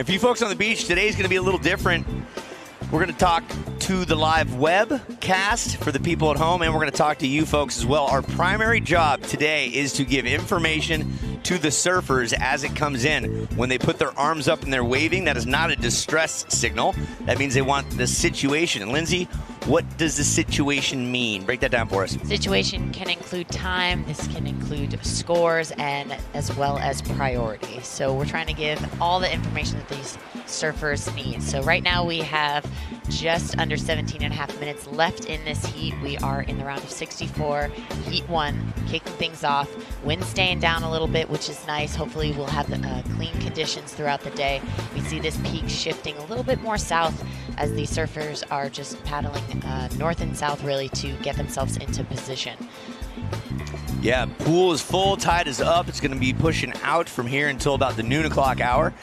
And for you folks on the beach, today's going to be a little different. We're going to talk to the live webcast for the people at home, and we're going to talk to you folks as well. Our primary job today is to give information to the surfers as it comes in. When they put their arms up and they're waving, that is not a distress signal. That means they want the situation. And Lindsay, what does the situation mean? Break that down for us. Situation can include time, this can include scores, and as well as priority. So we're trying to give all the information that these surfers need. So right now we have just under 17 and a half minutes left in this heat. We are in the round of 64, heat 1, kicking things off. Wind staying down a little bit, which is nice. Hopefully we'll have clean conditions throughout the day. We see this peak shifting a little bit more south as the surfers are just paddling north and south really to get themselves into position. Yeah, pool is full, tide is up. It's going to be pushing out from here until about the noon o'clock hour.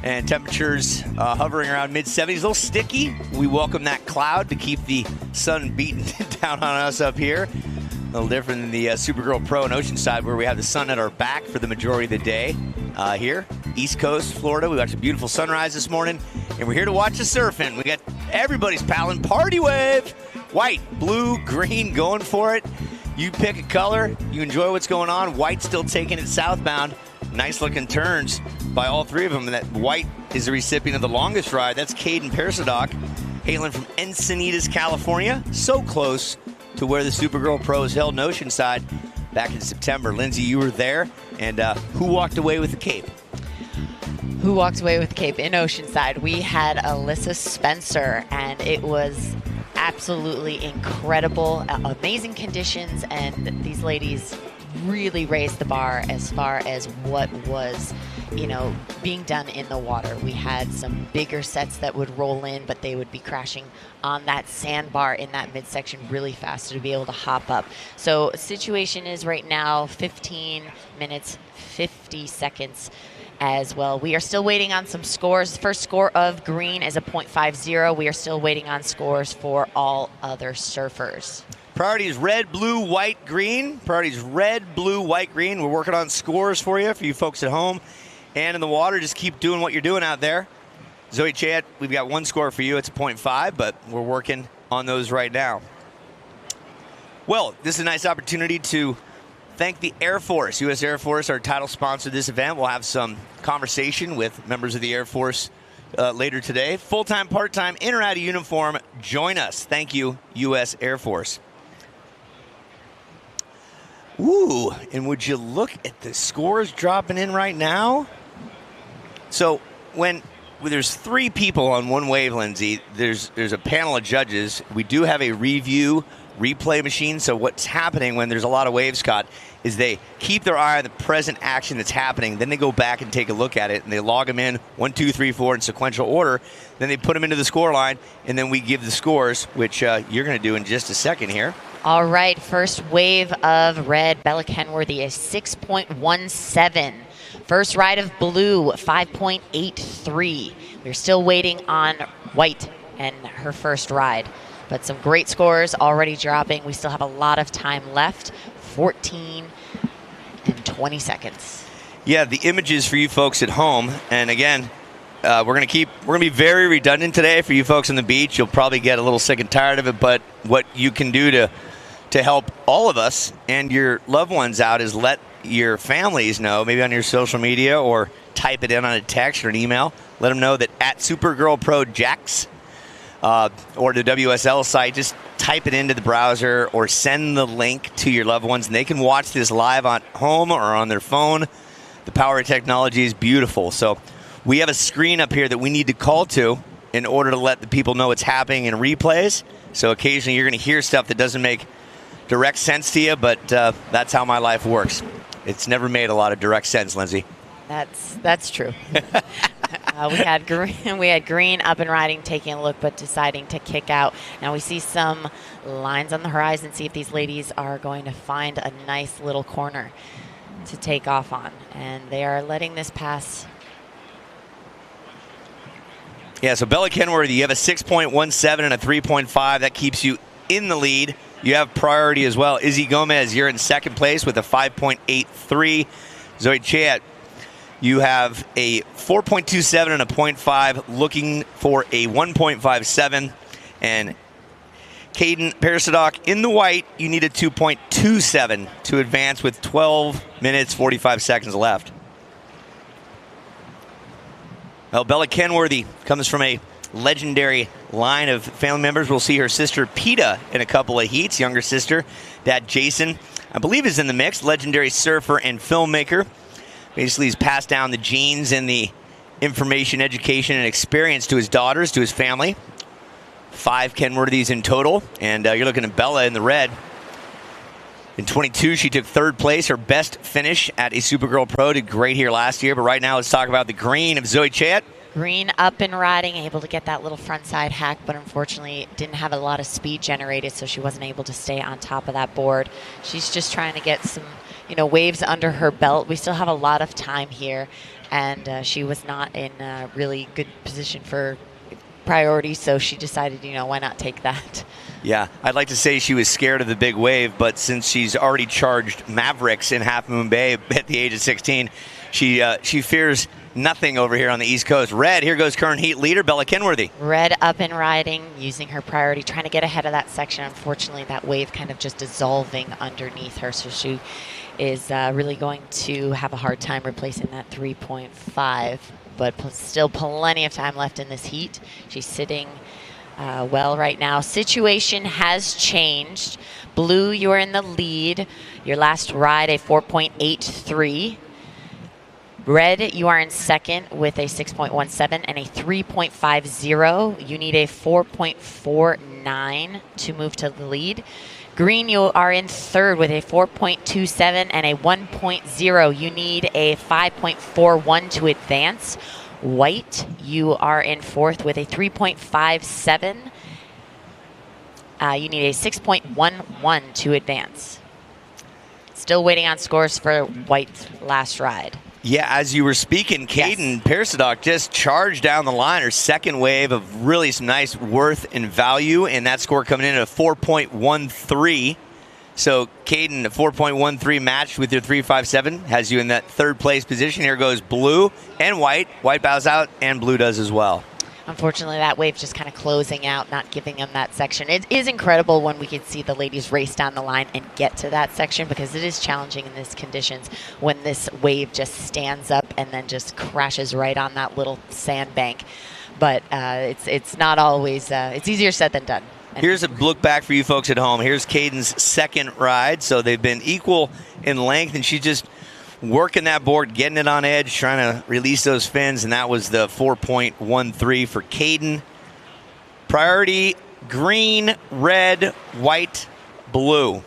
And temperatures hovering around mid-70s, a little sticky. We welcome that cloud to keep the sun beating down on us up here. A little different than the Supergirl Pro in Oceanside, where we have the sun at our back for the majority of the day. Here, East Coast, Florida, we watched a beautiful sunrise this morning, and we're here to watch the surfing. We got everybody's paddling. Party wave! White, blue, green, going for it. You pick a color, you enjoy what's going on. White's still taking it southbound. Nice looking turns by all three of them. And that white is the recipient of the longest ride. That's Caden Persadoc, hailing from Encinitas, California. So close to where the Supergirl Pro is held in Oceanside back in September. Lindsay, you were there. And who walked away with the cape? Who walked away with the cape in Oceanside? We had Alyssa Spencer, and it was absolutely incredible. Amazing conditions, and these ladies really raised the bar as far as what was, being done in the water. We had some bigger sets that would roll in, but they would be crashing on that sandbar in that midsection really fast to be able to hop up. So situation is right now 15 minutes, 50 seconds as well. We are still waiting on some scores. First score of green is a .50. We are still waiting on scores for all other surfers. Priority is red, blue, white, green. Priority is red, blue, white, green. We're working on scores for you folks at home and in the water. Just keep doing what you're doing out there. Zoe Chad, we've got one score for you. It's a .5, but we're working on those right now. Well, this is a nice opportunity to thank the Air Force. U.S. Air Force, our title sponsor of this event. We'll have some conversation with members of the Air Force later today. Full-time, part-time, in or out of uniform, join us. Thank you, U.S. Air Force. Ooh, and would you look at the scores dropping in right now? So when there's three people on one wave, Lindsay, there's a panel of judges. We do have a review replay machine. So what's happening when there's a lot of waves caught is they keep their eye on the present action that's happening. Then they go back and take a look at it, and they log them in 1, 2, 3, 4 in sequential order. Then they put them into the score line, and then we give the scores, which you're going to do in just a second here. All right, first wave of red, Bella Kenworthy is 6.17. First ride of blue, 5.83. We're still waiting on white and her first ride. But some great scores already dropping. We still have a lot of time left, 14 and 20 seconds. Yeah, the images for you folks at home. And again, we're going to be very redundant today for you folks on the beach. You'll probably get a little sick and tired of it, but what you can do to help all of us and your loved ones out is let your families know, maybe on your social media, or type it in on a text or an email. Let them know that at Supergirl Pro Jax or the WSL site, just type it into the browser or send the link to your loved ones, and they can watch this live on home or on their phone. The power of technology is beautiful. So we have a screen up here that we need to call to in order to let the people know what's happening in replays. So occasionally you're going to hear stuff that doesn't make direct sense to you, but that's how my life works. It's never made a lot of direct sense, Lindsay. That's true. We had green up and riding, taking a look, but deciding to kick out. Now we see some lines on the horizon. See if these ladies are going to find a nice little corner to take off on, and they are letting this pass. Yeah, so Bella Kenworthy, you have a 6.17 and a 3.5. That keeps you in the lead. You have priority as well. Izzy Gomez, you're in second place with a 5.83. Zoe Chat, You have a 4.27 and a 0.5, looking for a 1.57. And Caden Parasadoc in the white, you need a 2.27 to advance with 12 minutes, 45 seconds left. Well, Bella Kenworthy comes from a legendary line of family members. We'll see her sister Peta in a couple of heats. Younger sister, dad Jason, I believe, is in the mix. Legendary surfer and filmmaker. Basically, he's passed down the genes and the information, education, and experience to his daughters, to his family. 5 Kenworthys in total, and you're looking at Bella in the red. In 22, she took 3rd place, her best finish at a Supergirl Pro. Did great here last year, but right now let's talk about the green of Zoe Chayet. Green up and riding, able to get that little front side hack, but unfortunately didn't have a lot of speed generated, so she wasn't able to stay on top of that board. She's just trying to get some, waves under her belt. We still have a lot of time here, and she was not in a really good position for priority, so she decided, why not take that? Yeah, I'd like to say she was scared of the big wave, but since she's already charged Mavericks in Half Moon Bay at the age of 16, she fears nothing over here on the East Coast. Red, here goes current heat leader, Bella Kenworthy. Red up and riding, using her priority, trying to get ahead of that section. Unfortunately, that wave kind of just dissolving underneath her, so she is really going to have a hard time replacing that 3.5, but still plenty of time left in this heat. She's sitting well right now. Situation has changed. Blue, you're in the lead. Your last ride, a 4.83. Red, you are in second with a 6.17 and a 3.50. You need a 4.49 to move to the lead. Green, you are in third with a 4.27 and a 1.0. You need a 5.41 to advance. White, you are in fourth with a 3.57. You need a 6.11 to advance. Still waiting on scores for White's last ride. Yeah, as you were speaking, Caden Parasadoc just charged down the line. Her second wave of really some nice worth and value, and that score coming in at a 4.13. So Caden, a 4.13 matched with your 3.57, has you in that 3rd place position. Here goes blue and white. White bows out, and blue does as well. Unfortunately, that wave just kind of closing out, not giving them that section. It is incredible when we can see the ladies race down the line and get to that section, because it is challenging in these conditions when this wave just stands up and then just crashes right on that little sandbank. But it's not always, it's easier said than done. Here's a look back for you folks at home. Here's Caden's second ride. So they've been equal in length, and she's just working that board, getting it on edge, trying to release those fins, and that was the 4.13 for Caden. Priority, green, red, white, blue.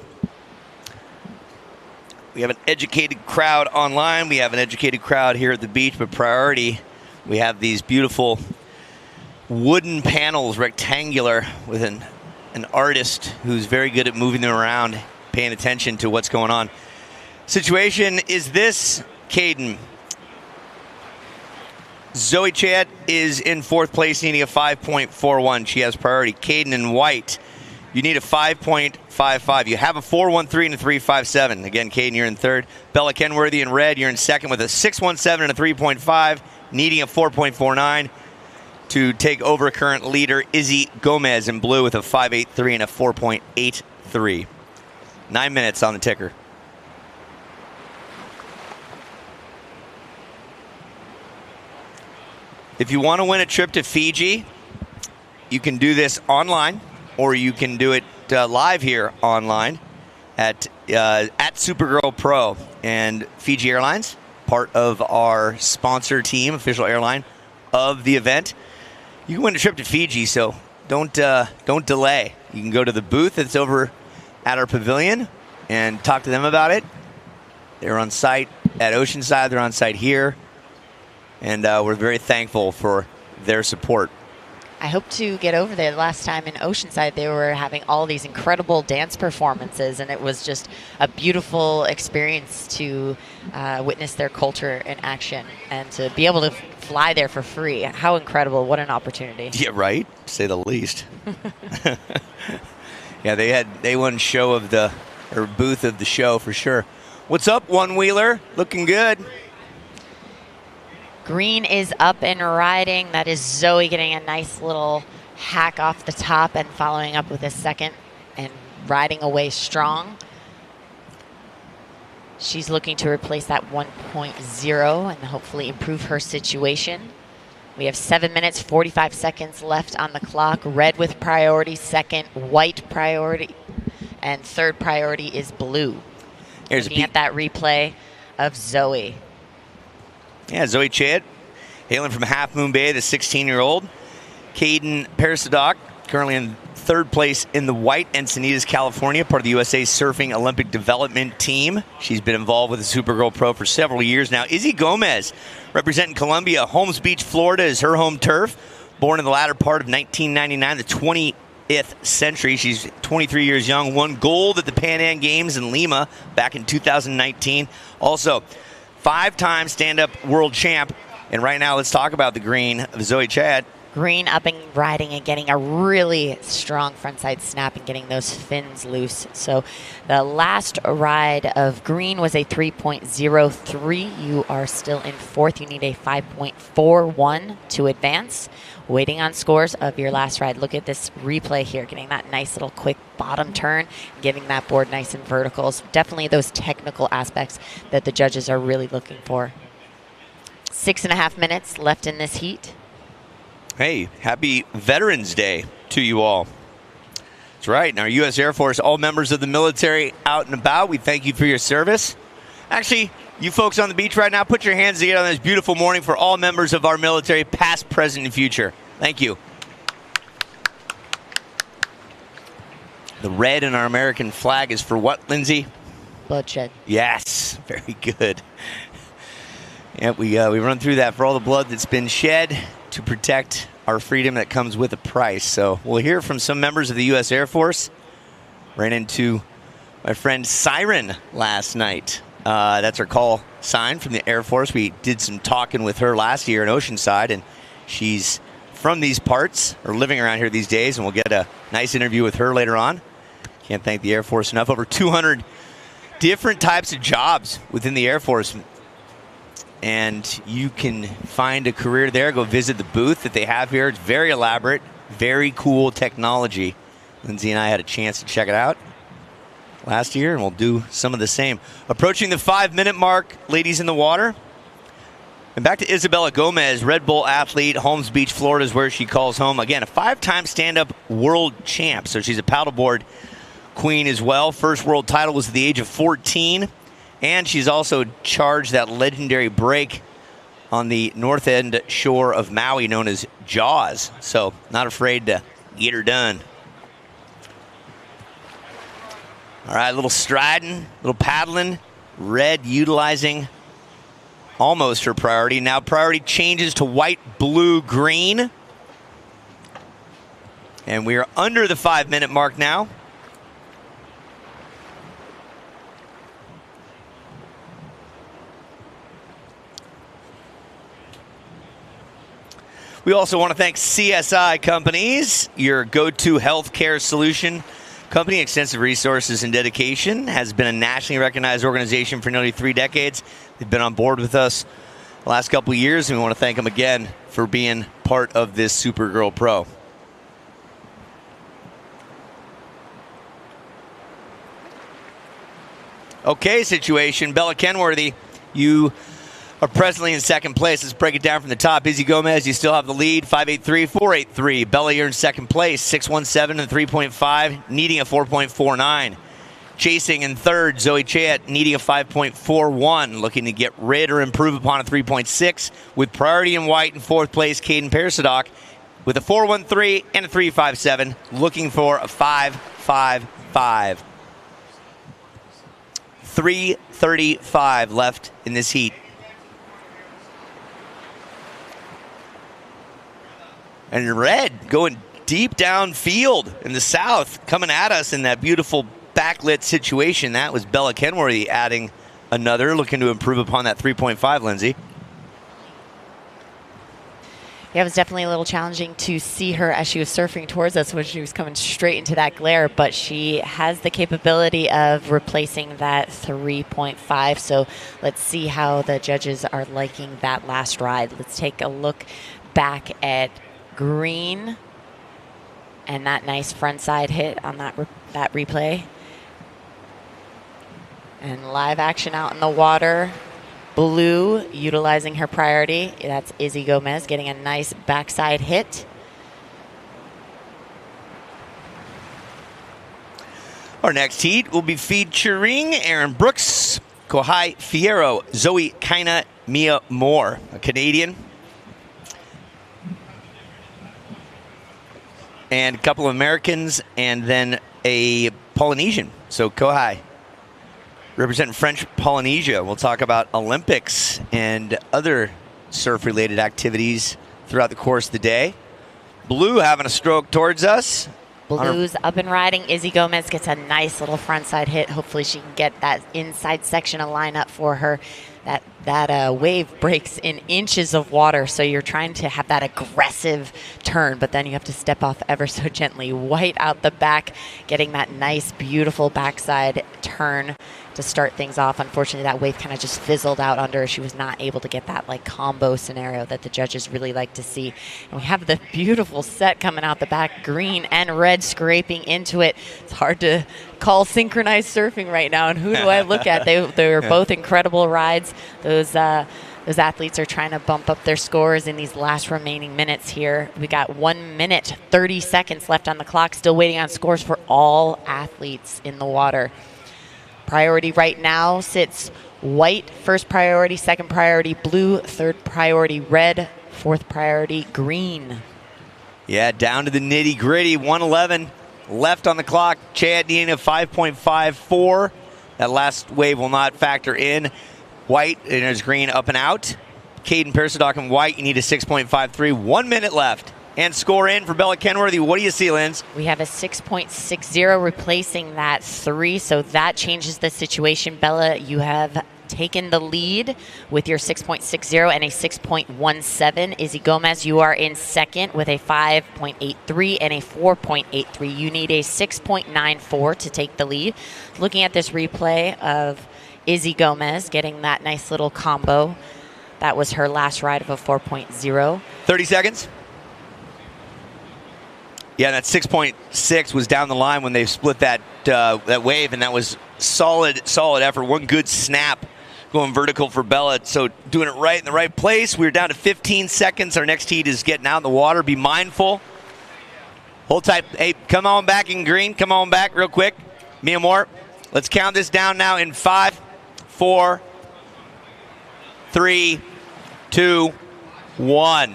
We have an educated crowd online. We have an educated crowd here at the beach, but priority, we have these beautiful wooden panels, rectangular, with an artist who's very good at moving them around, paying attention to what's going on. Situation is this, Caden. Zoe Chayet is in 4th place, needing a 5.41. She has priority. Caden in white, you need a 5.55. You have a 4.13 and a 3.57. Again, Caden, you're in 3rd. Bella Kenworthy in red, you're in 2nd with a 6.17 and a 3.5, needing a 4.49 to take over current leader Izzy Gomez in blue with a 5.83 and a 4.83. 9 minutes on the ticker. If you want to win a trip to Fiji, you can do this online, or you can do it live here online at Supergirl Pro. And Fiji Airlines, part of our sponsor team, official airline of the event. You can win a trip to Fiji, so don't delay. You can go to the booth that's over at our pavilion and talk to them about it. They're on site at Oceanside. They're on site here. And we're very thankful for their support. I hope to get over there. Last time in Oceanside, they were having all these incredible dance performances, and it was just a beautiful experience to witness their culture in action and to be able to fly there for free. How incredible. What an opportunity. Yeah, right? To say the least. Yeah, they won show of the, or booth of the show for sure. What's up, one-wheeler? Looking good. Green is up and riding. That is Zoe getting a nice little hack off the top and following up with a second and riding away strong. She's looking to replace that 1.0 and hopefully improve her situation. We have 7 minutes, 45 seconds left on the clock. Red with priority, second, white priority, and third priority is blue. Here's looking at that replay of Zoe. Yeah, Zoe Chad, hailing from Half Moon Bay, the 16-year-old. Caden Parasadoc, currently in third place in the white, Encinitas, California, part of the USA Surfing Olympic Development Team. She's been involved with the Supergirl Pro for several years now. Izzy Gomez, representing Columbia, Holmes Beach, Florida, is her home turf. Born in the latter part of 1999, the 20th century. She's 23 years young, won gold at the Pan Am Games in Lima back in 2019. Also, 5-time stand-up world champ. And right now, let's talk about the green of Zoe Chad. Green up and riding and getting a really strong frontside snap and getting those fins loose. So the last ride of Green was a 3.03. You are still in fourth. You need a 5.41 to advance. Waiting on scores of your last ride. Look at this replay here, getting that nice little quick bottom turn, getting that board nice and verticals. Definitely those technical aspects that the judges are really looking for. 6.5 minutes left in this heat. Hey, happy Veterans Day to you all. That's right. In our U.S. Air Force, all members of the military out and about, we thank you for your service. Actually, you folks on the beach right now, put your hands together on this beautiful morning for all members of our military, past, present, and future. Thank you. The red in our American flag is for what, Lindsay? Bloodshed. Yes, very good. Yeah, we run through that for all the blood that's been shed to protect our freedom that comes with a price. So we'll hear from some members of the U.S. Air Force. Ran into my friend Siren last night. That's her call sign from the Air Force. We did some talking with her last year in Oceanside, and she's from these parts, or living around here these days, and we'll get a nice interview with her later on. Can't thank the Air Force enough. Over 200 different types of jobs within the Air Force. And you can find a career there. Go visit the booth that they have here. It's very elaborate, very cool technology. Lindsay and I had a chance to check it out last year, and we'll do some of the same. Approaching the 5-minute mark, ladies in the water. And back to Isabella Gomez, Red Bull athlete, Holmes Beach, Florida is where she calls home. Again, a 5-time stand-up world champ, so she's a paddleboard queen as well. First world title was at the age of 14. And she's also charged that legendary break on the north end shore of Maui known as Jaws. So not afraid to get her done. All right, a little striding, a little paddling. Red utilizing almost her priority. Now priority changes to white, blue, green. And we are under the 5-minute mark now. We also want to thank CSI Companies, your go-to healthcare solution company. Extensive resources and dedication. Has been a nationally recognized organization for nearly 3 decades. They've been on board with us the last couple of years, and we want to thank them again for being part of this Supergirl Pro. Okay, situation. Bella Kenworthy, you are presently in second place. Let's break it down from the top. Izzy Gomez, you still have the lead, 5.83, 4.83. Bella, you're in second place, 6.17 and 3.5, needing a 4.49. Chasing in third, Zoe Chat, needing a 5.41, looking to get rid or improve upon a 3.6. With priority in white in fourth place, Caden Parasadoc, with a 4.13 and a 3.57, looking for a 5.55. 3:35 left in this heat. And red going deep downfield in the south, coming at us in that beautiful backlit situation. That was Bella Kenworthy adding another, looking to improve upon that 3.5, Lindsay. Yeah, it was definitely a little challenging to see her as she was surfing towards us when she was coming straight into that glare, but she has the capability of replacing that 3.5. So let's see how the judges are liking that last ride. Let's take a look back at green and that nice front side hit on that replay. And live action out in the water. Blue utilizing her priority. That's Izzy Gomez getting a nice backside hit. Our next heat will be featuring Aaron Brooks, Kohai Fierro, Zoe Kaina, Mia Moore, a Canadian. And a couple of Americans, and then a Polynesian. So Kohai representing French Polynesia. We'll talk about Olympics and other surf-related activities throughout the course of the day. Blue having a stroke towards us. Blue's up and riding. Izzy Gomez gets a nice little frontside hit. Hopefully she can get that inside section of line up for her. That wave breaks in inches of water, so you're trying to have that aggressive turn, but then you have to step off ever so gently. White out the back, getting that nice, beautiful backside turn to start things off. Unfortunately, that wave kind of just fizzled out under her. She was not able to get that like combo scenario that the judges really like to see. And we have the beautiful set coming out the back, green and red scraping into it. It's hard to call synchronized surfing right now, and who do I look at? They were both incredible rides. Those athletes are trying to bump up their scores in these last remaining minutes here. We got 1 minute, 30 seconds left on the clock, still waiting on scores for all athletes in the water. Priority right now sits white, first priority, second priority blue, third priority red, fourth priority green. Yeah, down to the nitty gritty. 1:11 left on the clock. Chad needing a 5.54. That last wave will not factor in. White and there's green up and out. Caden Persidock and white, you need a 6.53. 1 minute left. And score in for Bella Kenworthy. What do you see, Linz? We have a 6.60 replacing that 3, so that changes the situation. Bella, you have taken the lead with your 6.60 and a 6.17. Izzy Gomez, you are in second with a 5.83 and a 4.83. You need a 6.94 to take the lead. Looking at this replay of Izzy Gomez getting that nice little combo. That was her last ride of a 4.0. 30 seconds. Yeah, that 6.6 was down the line when they split that wave, and that was solid effort. One good snap going vertical for Bella. So doing it right in the right place. We're down to 15 seconds. Our next heat is getting out in the water. Be mindful. Hold tight. Hey, come on back in green. Come on back real quick. Mia Moore. Let's count this down now in 5, 4, 3, 2, 1.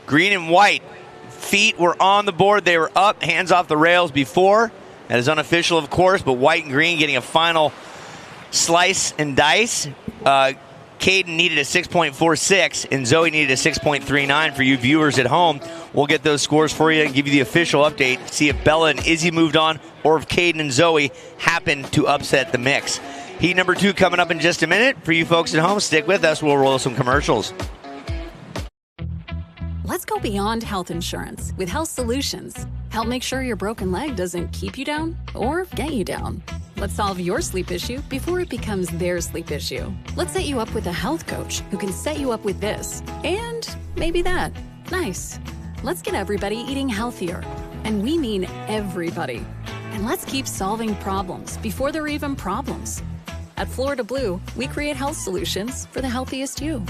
Green and white. Feet were on the board. They were up, hands off the rails before. That is unofficial, of course, but white and green getting a final slice and dice. Caden needed a 6.46, and Zoe needed a 6.39 for you viewers at home. We'll get those scores for you and give you the official update. See if Bella and Izzy moved on or if Caden and Zoe happened to upset the mix. Heat number 2 coming up in just a minute. For you folks at home, stick with us. We'll roll some commercials. Let's go beyond health insurance with Health Solutions. Help make sure your broken leg doesn't keep you down or get you down. Let's solve your sleep issue before it becomes their sleep issue. Let's set you up with a health coach who can set you up with this and maybe that. Nice. Let's get everybody eating healthier. And we mean everybody. And let's keep solving problems before they're even problems. At Florida Blue, we create health solutions for the healthiest you.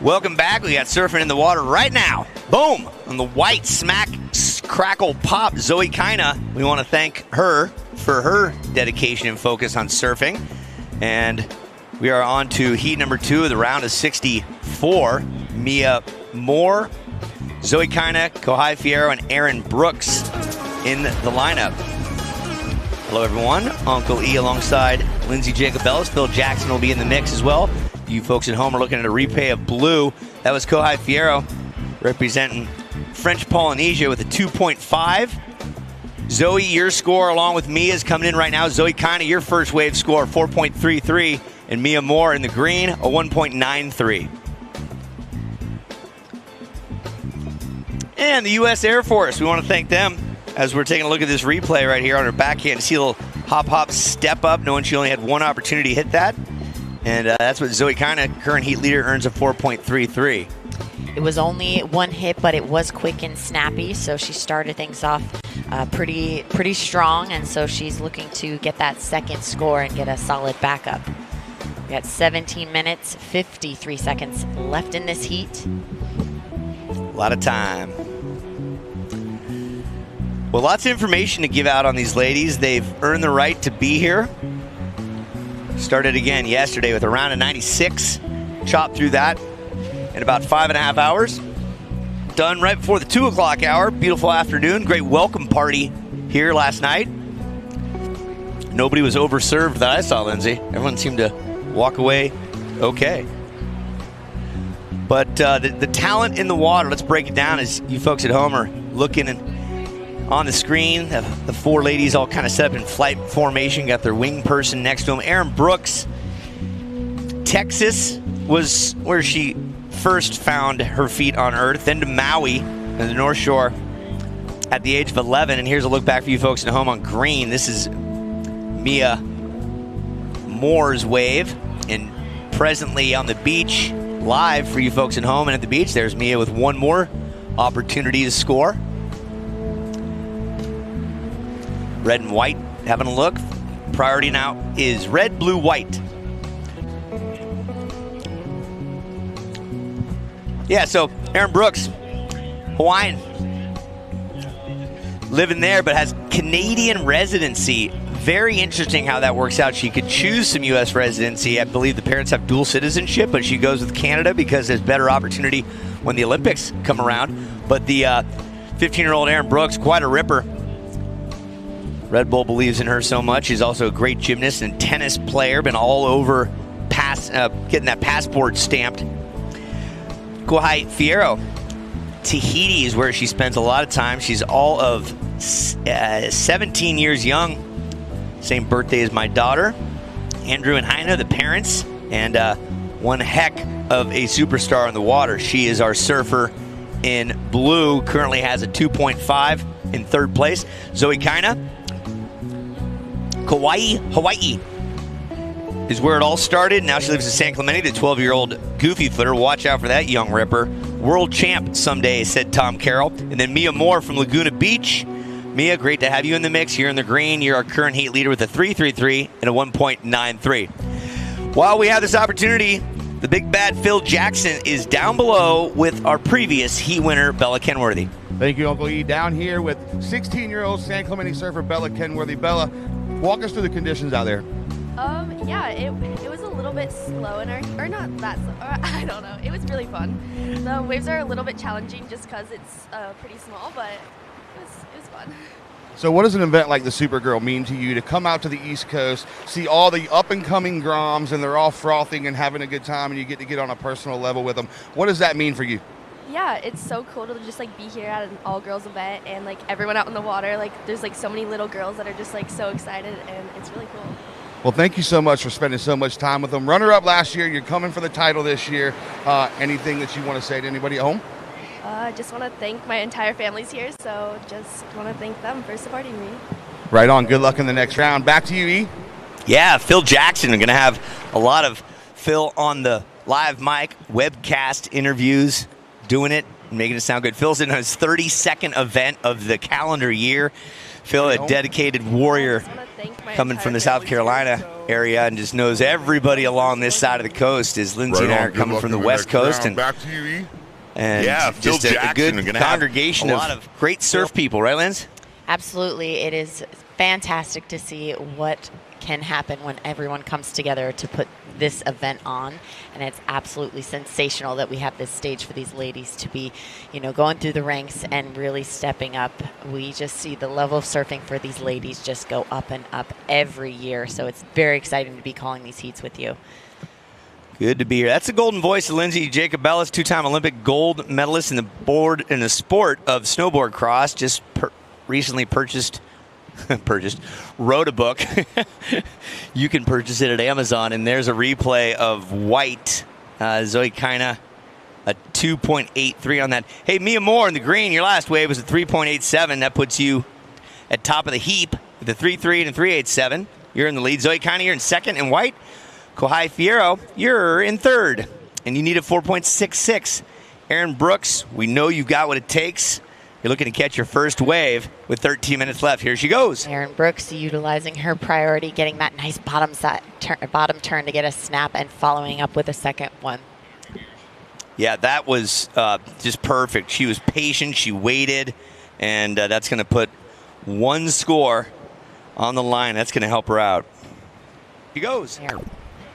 Welcome back. We got surfing in the water right now. Boom! On the white smack, crackle, pop, Zoe Kina. We want to thank her for her dedication and focus on surfing. And we are on to heat number 2 of the round of 64. Mia Moore, Zoe Kina, Kohai Fierro, and Aaron Brooks in the lineup. Hello, everyone. Uncle E alongside Lindsay Jacobellis. Phil Jackson will be in the mix as well. You folks at home are looking at a replay of blue. That was Kohai Fierro representing French Polynesia with a 2.5. Zoe, your score along with Mia's coming in right now. Zoe Kina, your first wave score, 4.33. And Mia Moore in the green, a 1.93. And the U.S. Air Force, we want to thank them as we're taking a look at this replay right here on her backhand. See a little hop step up, knowing she only had one opportunity to hit that. And that's what Zoe Kina, current heat leader, earns a 4.33. It was only one hit, but it was quick and snappy, so she started things off pretty strong, and so she's looking to get that second score and get a solid backup. We got 17 minutes, 53 seconds left in this heat. A lot of time. Well, lots of information to give out on these ladies. They've earned the right to be here. Started again yesterday with a round of 96. Chopped through that in about 5.5 hours. Done right before the 2 o'clock hour. Beautiful afternoon. Great welcome party here last night. Nobody was overserved that I saw, Lindsay. Everyone seemed to walk away okay. But the talent in the water, let's break it down as you folks at home are looking on the screen. The 4 ladies all kind of set up in flight formation, got their wing person next to them. Aaron Brooks, Texas was where she first found her feet on earth, then to Maui and the North Shore at the age of 11. And here's a look back for you folks at home on green. This is Mia Moore's wave, and presently on the beach live for you folks at home and at the beach, there's Mia with one more opportunity to score. Red and white having a look. Priority now is red, blue, white. Yeah, so Aaron Brooks, Hawaiian, living there but has Canadian residency. Very interesting how that works out. She could choose some U.S. residency. I believe the parents have dual citizenship, but she goes with Canada because there's better opportunity when the Olympics come around. But the 15-year-old Aaron Brooks, quite a ripper. Red Bull believes in her so much. She's also a great gymnast and tennis player. Been all over getting that passport stamped. Kohai Fierro, Tahiti is where she spends a lot of time. She's all of 17 years young. Same birthday as my daughter. Andrew and Heina, the parents, and one heck of a superstar in the water. She is our surfer in blue. Currently has a 2.5 in third place. Zoe Kina, Kauai, Hawaii is where it all started. Now she lives in San Clemente, the 12-year-old goofy footer. Watch out for that young ripper. World champ someday, said Tom Carroll. And then Mia Moore from Laguna Beach. Mia, great to have you in the mix here in the green. You're our current heat leader with a 3.33 and a 1.93. While we have this opportunity, the big bad Phil Jackson is down below with our previous heat winner, Bella Kenworthy. Thank you, Uncle E. Down here with 16-year-old San Clemente surfer Bella Kenworthy. Bella, walk us through the conditions out there. Yeah, it was a little bit slow in or not that slow. I don't know. It was really fun. The waves are a little bit challenging just because it's pretty small, but it was fun. So what does an event like the Supergirl mean to you, to come out to the East Coast, see all the up-and-coming Groms, and they're all frothing and having a good time, and you get to get on a personal level with them? What does that mean for you? Yeah, it's so cool to just like be here at an all-girls event, and like everyone out in the water, like there's like so many little girls that are just like so excited, and it's really cool. Well, thank you so much for spending so much time with them. Runner-up last year, you're coming for the title this year. Anything that you want to say to anybody at home? I just want to thank my entire family's here, so just want to thank them for supporting me. Right on. Good luck in the next round. Back to you, E. Yeah, Phil Jackson. We're going to have a lot of Phil on the live mic, webcast interviews, doing it, making it sound good. Phil's in his 32nd event of the calendar year. Phil, a dedicated warrior coming from the South Carolina area and just knows everybody along this side of the coast as Lindsay and I are coming from the West Coast. And back to you, E. And yeah, just a good congregation a of lot of great surf people, right, Linz? Absolutely. It is fantastic to see what can happen when everyone comes together to put this event on. And it's absolutely sensational that we have this stage for these ladies to be, going through the ranks and really stepping up. We just see the level of surfing for these ladies just go up and up every year. So it's very exciting to be calling these heats with you. Good to be here. That's the golden voice of Lindsay Jacobellis, two-time Olympic gold medalist in the sport of snowboard cross. Just recently wrote a book. You can purchase it at Amazon, and there's a replay of White. Zoe Kaina, a 2.83 on that. Hey, Mia Moore in the green, your last wave was a 3.87. That puts you at top of the heap with a 3.3 and a 3.87. You're in the lead. Zoe Kaina, you're in second, and White. Kohai Fierro, you're in third, and you need a 4.66. Aaron Brooks, we know you've got what it takes. You're looking to catch your first wave with 13 minutes left. Here she goes. Aaron Brooks utilizing her priority, getting that nice bottom turn to get a snap and following up with a second one. Yeah, that was just perfect. She was patient. She waited, and that's going to put one score on the line. That's going to help her out. She goes.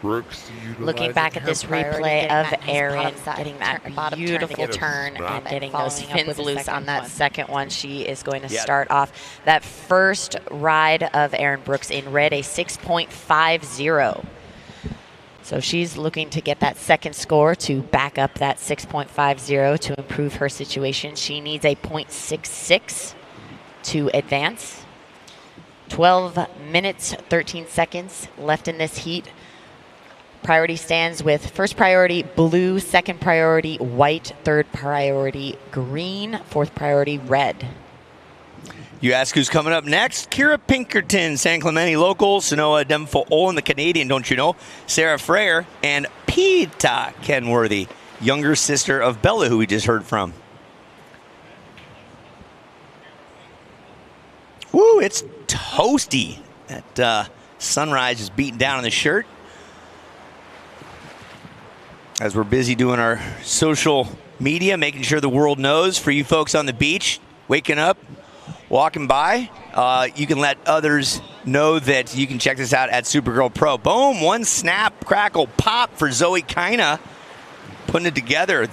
Brooks Looking back at this replay of Erin getting that beautiful turn and getting those fins loose on that second one, she is going to start off that first ride of Erin Brooks in red, a 6.50. So she's looking to get that second score to back up that 6.50 to improve her situation. She needs a 0.66 to advance. 12 minutes, 13 seconds left in this heat. Priority stands with first priority blue, second priority white, third priority green, fourth priority red. You ask who's coming up next? Kira Pinkerton, San Clemente local, Sanoa Demfo-Olin, the Canadian, don't you know? Sarah Freyer, and Pita Kenworthy, younger sister of Bella, who we just heard from. Woo, it's toasty. That sunrise is beating down on the shirt. As we're busy doing our social media, making sure the world knows. For you folks on the beach, waking up, walking by, you can let others know that you can check this out at Supergirl Pro. Boom, one snap, crackle, pop for Zoe Kaina, putting it together.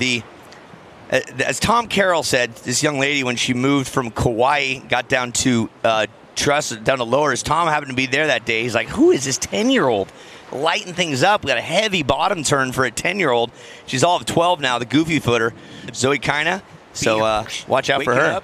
As Tom Carroll said, this young lady, when she moved from Kauai, got down to down to lowers. Tom happened to be there that day. He's like, who is this 10-year-old? Lighten things up. We got a heavy bottom turn for a 10-year-old. She's all of 12 now, the goofy footer, Zoe Kaina. So watch out for her.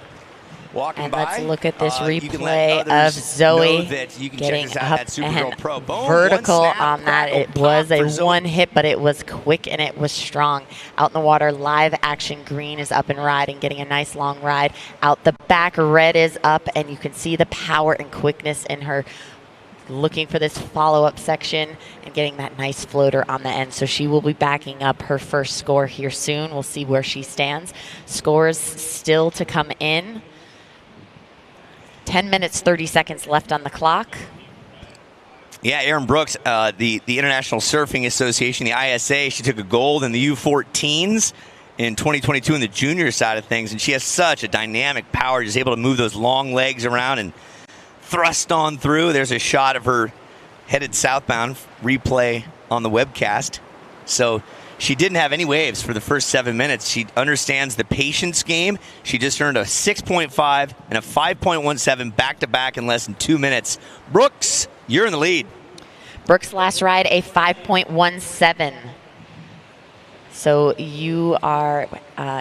And let's look at this replay of Zoe getting up and vertical on that. It was a one hit, but it was quick and it was strong. Out in the water, live action green is up and riding, getting a nice long ride. Out the back, red is up, and you can see the power and quickness in her. Looking for this follow-up section and getting that nice floater on the end. So she will be backing up her first score here soon. We'll see where she stands. Scores still to come in. 10 minutes, 30 seconds left on the clock. Yeah, Erin Brooks, the International Surfing Association, the ISA, she took a gold in the U14s in 2022 in the junior side of things, and she has such a dynamic power, just able to move those long legs around and thrust on through. There's a shot of her headed southbound, replay on the webcast. So she didn't have any waves for the first 7 minutes. She understands the patience game. She just earned a 6.5 and a 5.17 back-to-back in less than 2 minutes. Brooks, you're in the lead. Brooks' last ride, a 5.17. So you are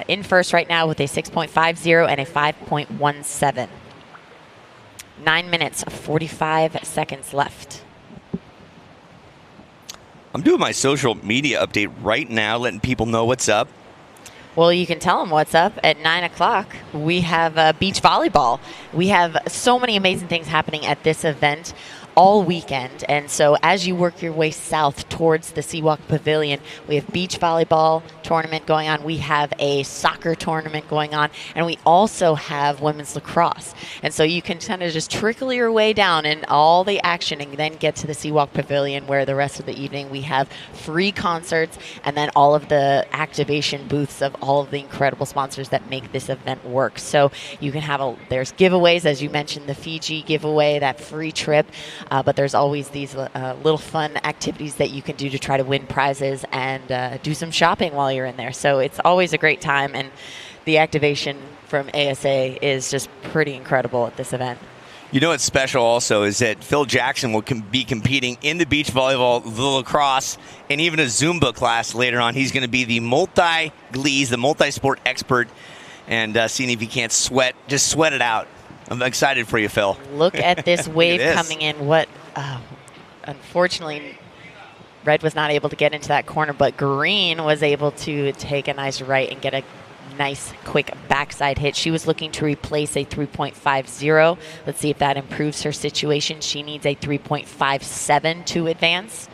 in first right now with a 6.50 and a 5.17. 9 minutes, 45 seconds left. I'm doing my social media update right now, letting people know what's up. Well, you can tell them what's up at 9 o'clock. We have beach volleyball. We have so many amazing things happening at this event. all weekend. And so as you work your way south towards the Seawalk Pavilion, we have beach volleyball tournament going on. We have a soccer tournament going on. And we also have women's lacrosse. And so you can kind of just trickle your way down in all the action and then get to the Seawalk Pavilion, where the rest of the evening we have free concerts and then all of the activation booths of all of the incredible sponsors that make this event work. So you can have there's giveaways, as you mentioned, the Fiji giveaway, that free trip, but there's always these little fun activities that you can do to try to win prizes and do some shopping while you're in there. So it's always a great time, and the activation from ASA is just pretty incredible at this event. You know what's special also is that Phil Jackson will be competing in the beach volleyball, the lacrosse, and even a Zumba class later on. He's going to be the multi-glees, the multi-sport expert, and seeing if he can't just sweat it out. I'm excited for you, Phil. Look at this wave coming in. Unfortunately, Red was not able to get into that corner, but Green was able to take a nice right and get a nice quick backside hit. She was looking to replace a 3.50. Let's see if that improves her situation. She needs a 3.57 to advance.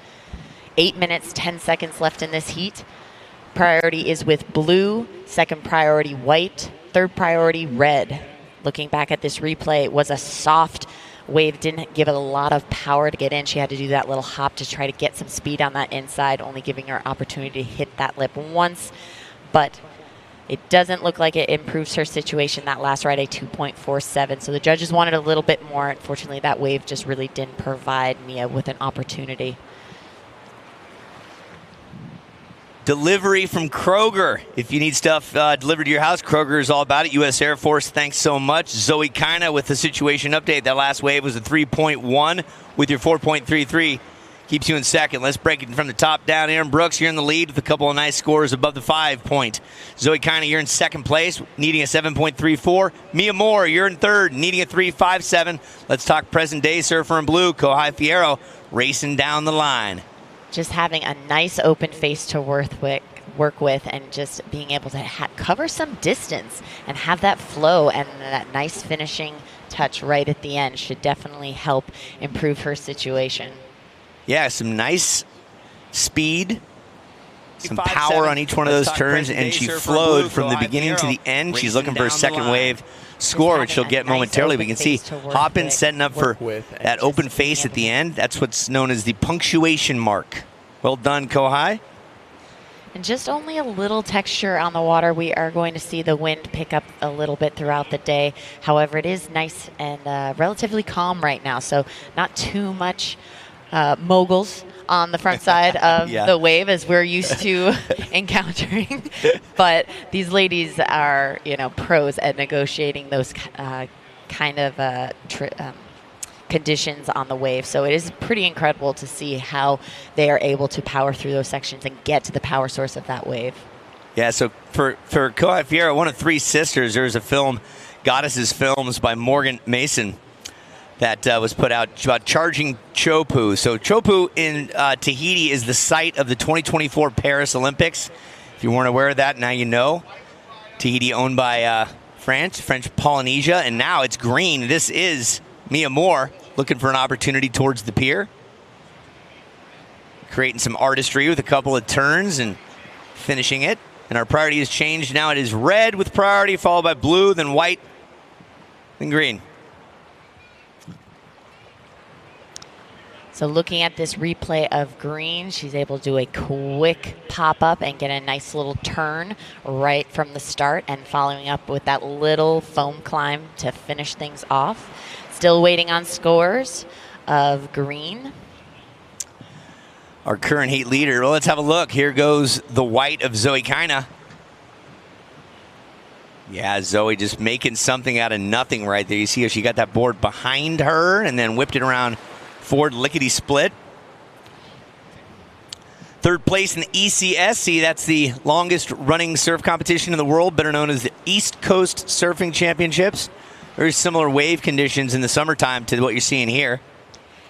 8 minutes, 10 seconds left in this heat. Priority is with blue, second priority white, third priority red. Looking back at this replay, it was a soft wave, didn't give it a lot of power to get in. She had to do that little hop to try to get some speed on that inside, only giving her opportunity to hit that lip once. But it doesn't look like it improves her situation. That last ride, a 2.47. So the judges wanted a little bit more. Unfortunately, that wave just really didn't provide Mia with an opportunity. Delivery from Kroger. If you need stuff delivered to your house, Kroger is all about it. U.S. Air Force, thanks so much. Zoe Kina with the situation update. That last wave was a 3.1 with your 4.33. Keeps you in second. Let's break it from the top down. Aaron Brooks, you're in the lead with a couple of nice scores above the 5 point. Zoe Kina, you're in second place, needing a 7.34. Mia Moore, you're in third, needing a 3.57. Let's talk present day surfer in blue. Kohai Fierro racing down the line. Just having a nice open face to work with, and just being able to cover some distance and have that flow and that nice finishing touch right at the end should definitely help improve her situation. Yeah, some nice speed, some power on each one of those turns, and she flowed from the beginning to the end. She's looking for a second wave score, which she'll get momentarily. We can see Hoppin setting up for that open face at the end. That's what's known as the punctuation mark. Well done, Kohai. And just only a little texture on the water. We are going to see the wind pick up a little bit throughout the day. However, it is nice and relatively calm right now, so not too much moguls on the front side of the wave as we're used to encountering. But these ladies are, pros at negotiating those kind of conditions on the wave. So it is pretty incredible to see how they are able to power through those sections and get to the power source of that wave. Yeah, so for Kohai Fierro, one of three sisters, there's a film, Goddesses Films by Morgan Mason, that was put out about charging Chopu. So Chopu in Tahiti is the site of the 2024 Paris Olympics. If you weren't aware of that, now you know. Tahiti owned by French Polynesia, and now it's green. This is Mia Moore looking for an opportunity towards the pier. Creating some artistry with a couple of turns and finishing it. And our priority has changed. Now it is red with priority, followed by blue, then white, then green. So looking at this replay of green, she's able to do a quick pop-up and get a nice little turn right from the start, and following up with that little foam climb to finish things off. Still waiting on scores of green. Our current heat leader. Well, let's have a look. Here goes the white of Zoe Kina. Yeah, Zoe just making something out of nothing right there. You see how she got that board behind her and then whipped it around forward lickety-split. Third place in the ECSC. That's the longest running surf competition in the world, better known as the East Coast Surfing Championships. Very similar wave conditions in the summertime to what you're seeing here.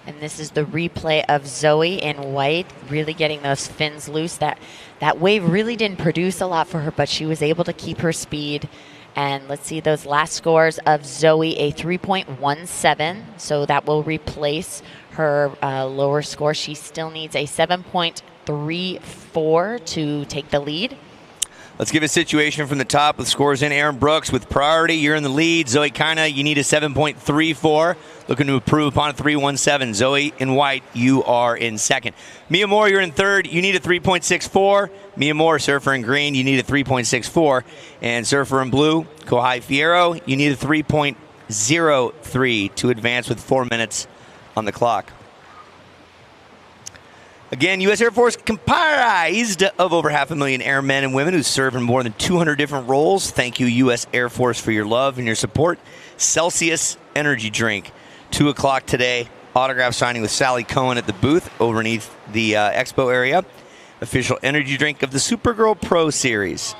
And this is the replay of Zoe in white, really getting those fins loose. That wave really didn't produce a lot for her, but she was able to keep her speed And let's see those last scores of Zoe, a 3.17. So that will replace her lower score. She still needs a 7.34 to take the lead. Let's give a situation from the top with scores in. Aaron Brooks with priority. You're in the lead. Zoe Kina, you need a 7.34. Looking to improve upon a 3.17. Zoe in white, you are in second. Mia Moore, you're in third. You need a 3.64. Mia Moore, surfer in green, you need a 3.64. And surfer in blue, Kohai Fierro, you need a 3.03 to advance with 4 minutes on the clock. Again, U.S. Air Force comprised of over 500,000 airmen and women who serve in more than 200 different roles. Thank you, U.S. Air Force, for your love and your support. Celsius Energy Drink, 2 o'clock today. Autograph signing with Sally Cohen at the booth overneath the expo area. Official energy drink of the Supergirl Pro Series.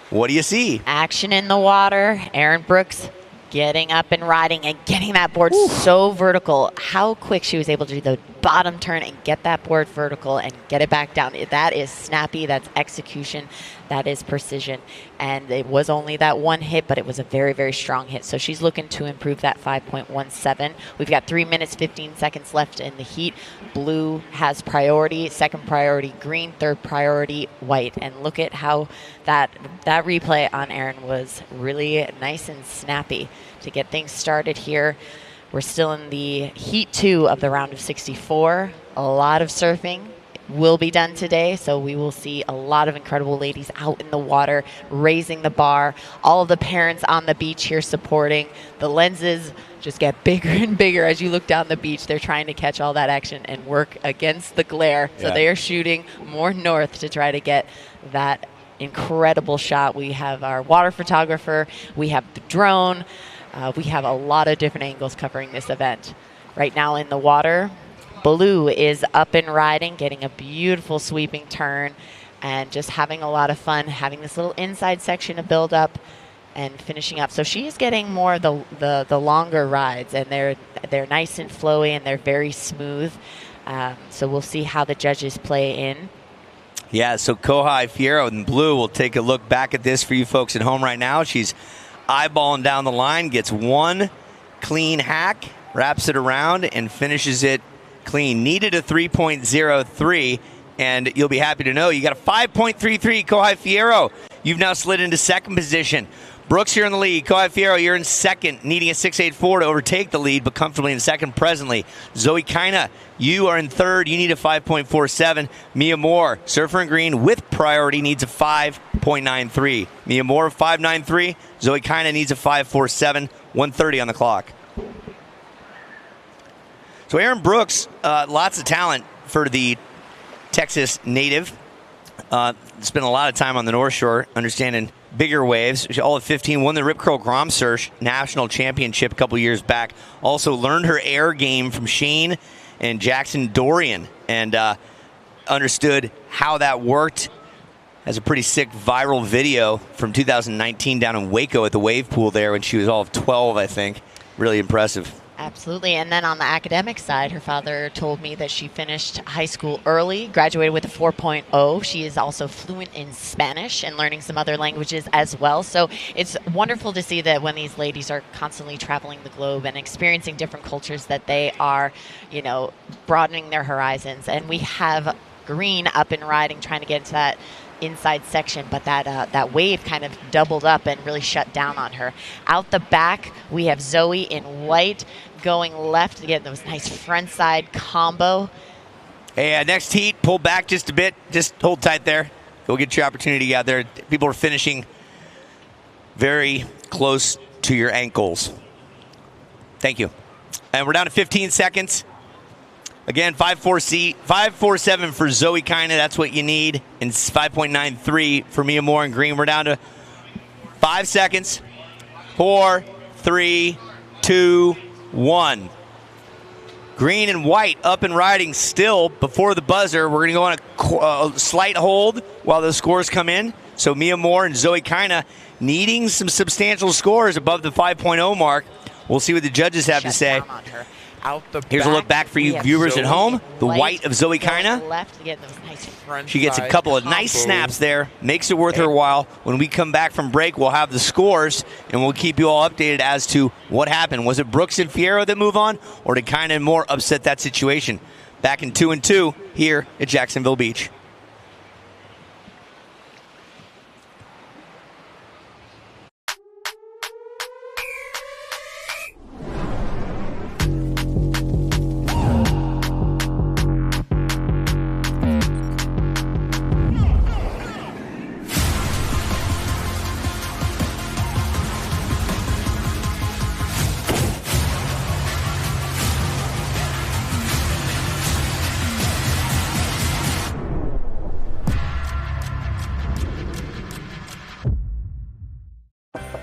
What do you see? Action in the water. Aaron Brooks getting up and riding and getting that board so vertical. How quick she was able to do the bottom turn and get that board vertical and get it back down. That is snappy. That's execution. That is precision. And it was only that one hit, but it was a very, very strong hit. So she's looking to improve that 5.17. We've got 3 minutes, 15 seconds left in the heat. Blue has priority, second priority green, third priority white. And look at how that replay on Aaron was really nice and snappy to get things started here. We're still in the heat 2 of the round of 64. A lot of surfing will be done today, so we will see a lot of incredible ladies out in the water, raising the bar. All of the parents on the beach here supporting. The lenses just get bigger and bigger as you look down the beach. They're trying to catch all that action and work against the glare. So they are shooting more north to try to get that incredible shot. We have our water photographer. We have the drone. We have a lot of different angles covering this event. Right now in the water, Blue is up and riding, getting a beautiful sweeping turn and just having a lot of fun, having this little inside section to build up and finishing up. So she is getting more of the longer rides, and they're nice and flowy and they're very smooth. So we'll see how the judges play in. Yeah, so Kohai Fierro in blue will take a look back at this for you folks at home right now. She's eyeballing down the line, gets one clean hack, wraps it around, and finishes it clean. Needed a 3.03, and you'll be happy to know you got a 5.33, Kohai Fierro. You've now slid into second position. Brooks, you're in the lead. Kohai Fierro, you're in second, needing a 6.84 to overtake the lead, but comfortably in second presently. Zoe Kina, you are in third. You need a 5.47. Mia Moore, surfer in green with priority, needs a 5.93. Mia Moore, 5.93. Zoe Kina needs a 5.47. 1:30 on the clock. So Aaron Brooks, lots of talent for the Texas native. Spent a lot of time on the North Shore, understanding bigger waves. She all at 15, won the Rip Curl Grom Search National Championship a couple years back. Also learned her air game from Shane and Jackson Dorian, and understood how that worked. Has a pretty sick viral video from 2019 down in Waco at the wave pool there when she was all of 12, I think. Really impressive. Absolutely. And then on the academic side, her father told me that she finished high school early, graduated with a 4.0. She is also fluent in Spanish and learning some other languages as well. So it's wonderful to see that when these ladies are constantly traveling the globe and experiencing different cultures, that they are, broadening their horizons. And we have Green up and riding, trying to get into that inside section, but that wave kind of doubled up and really shut down on her. Out the back, we have Zoe in white going left to get those nice front side combo. Hey, next heat, pull back just a bit. Just hold tight there. Go get your opportunity out there. People are finishing very close to your ankles. Thank you. And we're down to 15 seconds. Again, 5.47 for Zoe Kina. That's what you need. And 5.93 for Mia Moore in green. We're down to 5 seconds. 4, 3, 2, 1. Green and white up and riding still before the buzzer. We're going to go on a slight hold while the scores come in. So Mia Moore and Zoe Kina needing some substantial scores above the 5.0 mark. We'll see what the judges have to say. out the Here's a look back for you We have viewers at Zoe home. The White white of Zoe going Kina. left to get those nice front She gets a side couple of nice combo. snaps there, makes it worth her while. When we come back from break, we'll have the scores, and we'll keep you all updated as to what happened. Was it Brooks and Fierro that move on, or did Kina and Moore upset that situation? Back in 2-2 here at Jacksonville Beach.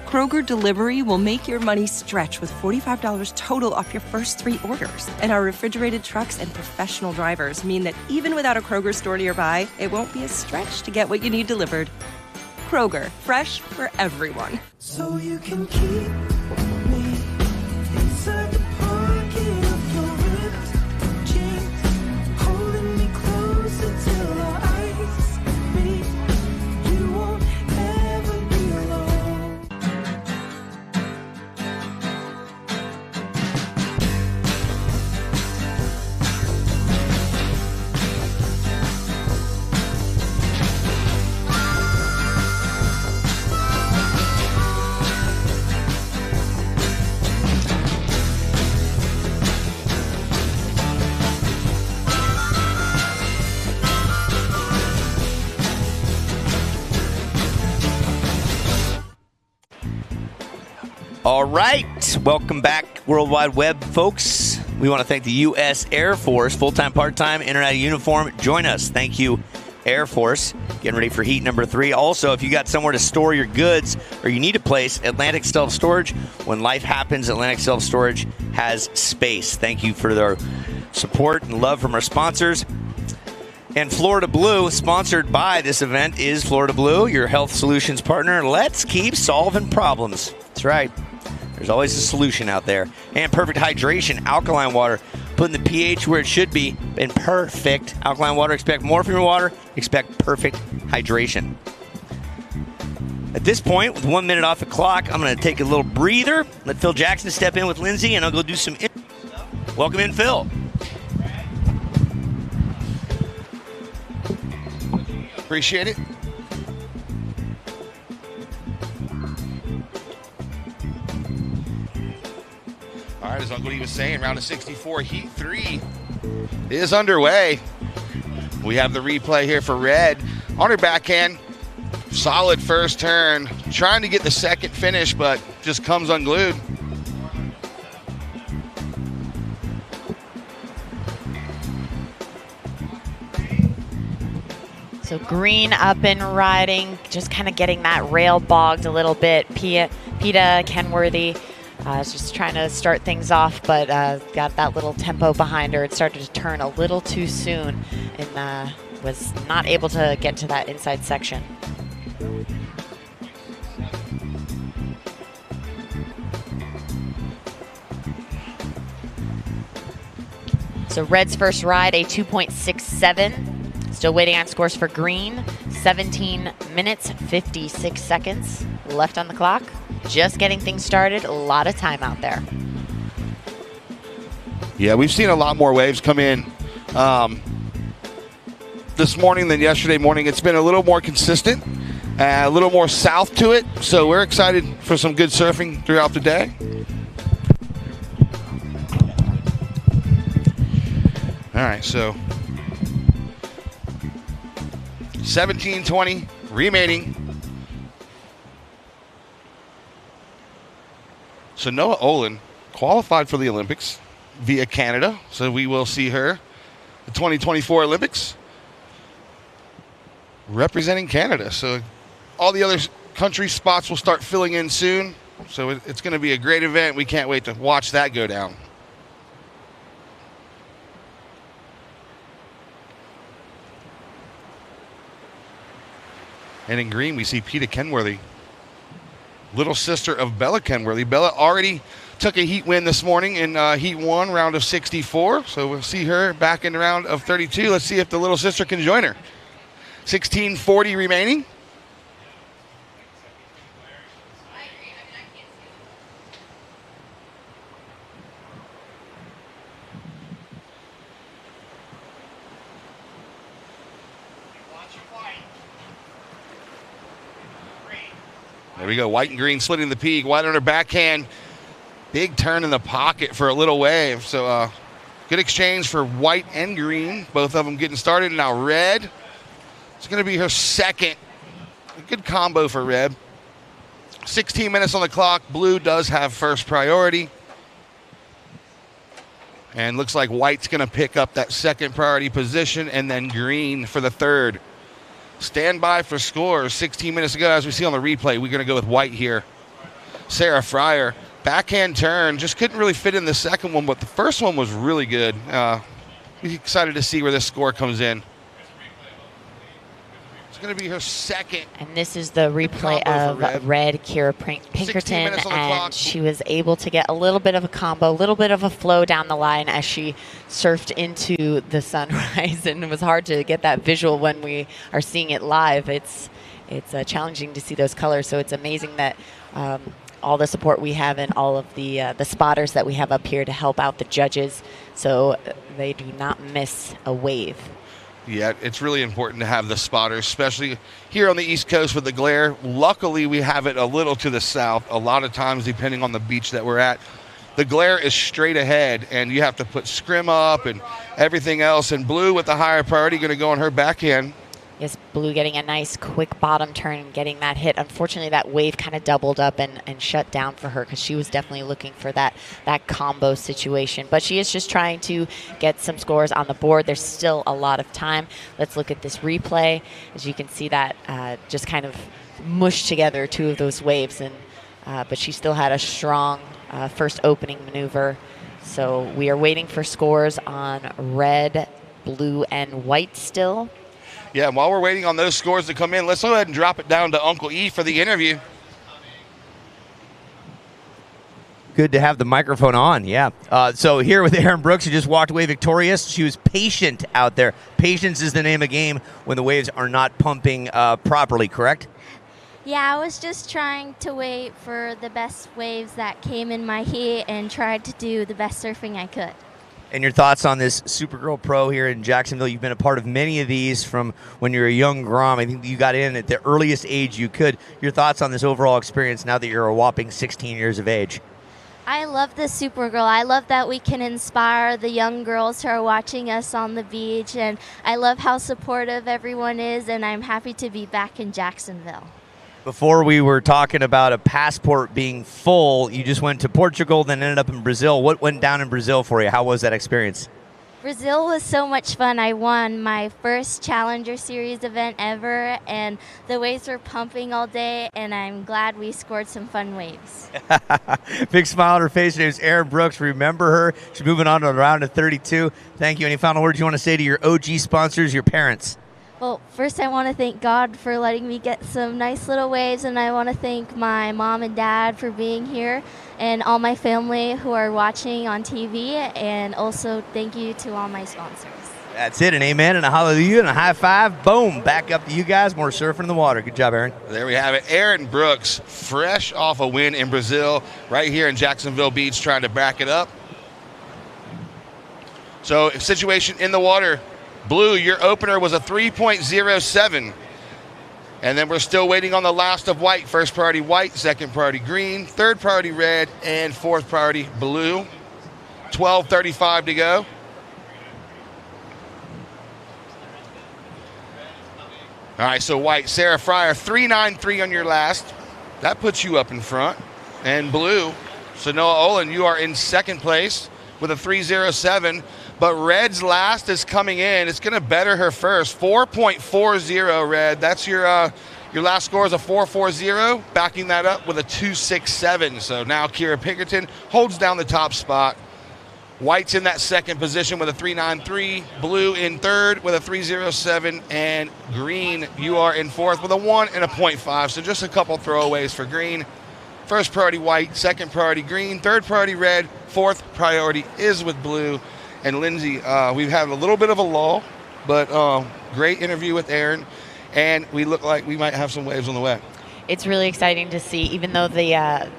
Kroger Delivery will make your money stretch with $45 total off your first 3 orders. And our refrigerated trucks and professional drivers mean that even without a Kroger store nearby, it won't be a stretch to get what you need delivered. Kroger, fresh for everyone. So you can keep me inside the pocket of your ripped jeans, holding me closer till our eyes meet. You won't ever be alone. All right, welcome back, World Wide Web folks. We want to thank the U.S. Air Force, full-time, part-time, in or out of uniform. Join us. Thank you, Air Force. Getting ready for heat number 3. Also, if you got somewhere to store your goods or you need a place, Atlantic Self-Storage. When life happens, Atlantic Self-Storage has space. Thank you for their support and love from our sponsors. And Florida Blue, sponsored by this event, is Florida Blue, your health solutions partner. Let's keep solving problems. That's right. There's always a solution out there. And Perfect Hydration, alkaline water, putting the pH where it should be. And perfect alkaline water. Expect more from your water. Expect perfect hydration. At this point, with 1 minute off the clock, I'm going to take a little breather. Let Phil Jackson step in with Lindsay, and I'll go do some. Welcome in, Phil. Appreciate it. All right, as Uncle D was saying, round of 64, Heat 3 is underway. We have the replay here for Red. On her backhand, solid first turn. Trying to get the second finish, but just comes unglued. So Green up and riding, just kind of getting that rail bogged a little bit. Peta Kenworthy is just trying to start things off, but got that little tempo behind her. It started to turn a little too soon and was not able to get to that inside section. So Red's first ride, a 2.67. Still waiting on scores for Green. 17 minutes, 56 seconds left on the clock. Just getting things started. A lot of time out there. Yeah, we've seen a lot more waves come in this morning than yesterday morning. It's been a little more consistent, a little more south to it. So we're excited for some good surfing throughout the day. All right, so 17:20 remaining. So Noah Olin qualified for the Olympics via Canada. So we will see her at the 2024 Olympics representing Canada. So all the other country spots will start filling in soon. So it's going to be a great event. We can't wait to watch that go down. And in green, we see Peta Kenworthy, little sister of Bella Kenworthy. Bella already took a heat win this morning in Heat 1, round of 64. So we'll see her back in the round of 32. Let's see if the little sister can join her. 16:40 remaining. There we go. White and green splitting the peak. White on her backhand. Big turn in the pocket for a little wave. So good exchange for white and green. Both of them getting started. Now red. It's going to be her second. A good combo for red. 16 minutes on the clock. Blue does have first priority. And looks like white's going to pick up that second priority position, and then green for the third. Stand by for scores. 16 minutes ago, as we see on the replay, we're going to go with white here. Sarah Fryer, backhand turn. Just couldn't really fit in the second one, but the first one was really good. We're excited to see where this score comes in. It's going to be her second. And this is the replay of red Kira Pinkerton, and she was able to get a little bit of a combo, a little bit of a flow down the line as she surfed into the sunrise, and it was hard to get that visual when we are seeing it live. It's challenging to see those colors, so it's amazing that all the support we have and all of the spotters that we have up here to help out the judges so they do not miss a wave. Yeah, it's really important to have the spotters, especially here on the East Coast with the glare. Luckily, we have it a little to the south. A lot of times, depending on the beach that we're at, the glare is straight ahead, and you have to put scrim up and everything else. And Blue, with the higher priority, going to go on her backhand. Yes, Blue getting a nice quick bottom turn and getting that hit. Unfortunately, that wave kind of doubled up and shut down for her because she was definitely looking for that combo situation. But she is just trying to get some scores on the board. There's still a lot of time. Let's look at this replay. As you can see that just kind of mushed together two of those waves. But she still had a strong first opening maneuver. So we are waiting for scores on red, blue, and white still. Yeah, and while we're waiting on those scores to come in, let's go ahead and drop it down to Uncle E for the interview. Good to have the microphone on, yeah. So here with Erin Brooks, who just walked away victorious. She was patient out there. Patience is the name of the game when the waves are not pumping properly, correct? Yeah, I was just trying to wait for the best waves that came in my heat and tried to do the best surfing I could. And your thoughts on this Supergirl Pro here in Jacksonville? You've been a part of many of these from when you were a young Grom. I think you got in at the earliest age you could. Your thoughts on this overall experience now that you're a whopping 16 years of age? I love the Supergirl. I love that we can inspire the young girls who are watching us on the beach, and I love how supportive everyone is, and I'm happy to be back in Jacksonville. Before we were talking about a passport being full, you just went to Portugal, then ended up in Brazil. What went down in Brazil for you? How was that experience? Brazil was so much fun. I won my first Challenger Series event ever, and the waves were pumping all day, and I'm glad we scored some fun waves. Big smile on her face. Her name's Erin Brooks. Remember her. She's moving on to the round of 32. Thank you. Any final words you want to say to your OG sponsors, your parents? Well, first I want to thank God for letting me get some nice little waves, and I want to thank my mom and dad for being here, and all my family who are watching on TV, and also thank you to all my sponsors. That's it, an amen and a hallelujah and a high five. Boom, back up to you guys. More surfing in the water. Good job, Erin. There we have it. Erin Brooks, fresh off a win in Brazil, right here in Jacksonville Beach, trying to back it up. So, situation in the water. Blue, your opener was a 3.07. And then we're still waiting on the last of white. First priority white, second priority green, third priority red, and fourth priority blue. 12:35 to go. All right, so white, Sarah Fryer, 3.93 on your last. That puts you up in front. And blue, Sanoa Olin, you are in second place with a 3.07. But red's last is coming in. It's going to better her first. 4.40 red. That's your last score is a 4.40. Backing that up with a 2.67. So now Kira Pinkerton holds down the top spot. White's in that second position with a 3.93. Blue in third with a 3.07. And green, you are in fourth with a 1 and a 0.5. So just a couple throwaways for green. First priority white, second priority green, third priority red, fourth priority is with blue. And Lindsay, we've had a little bit of a lull, but great interview with Aaron, and we look like we might have some waves on the way. It's really exciting to see, even though the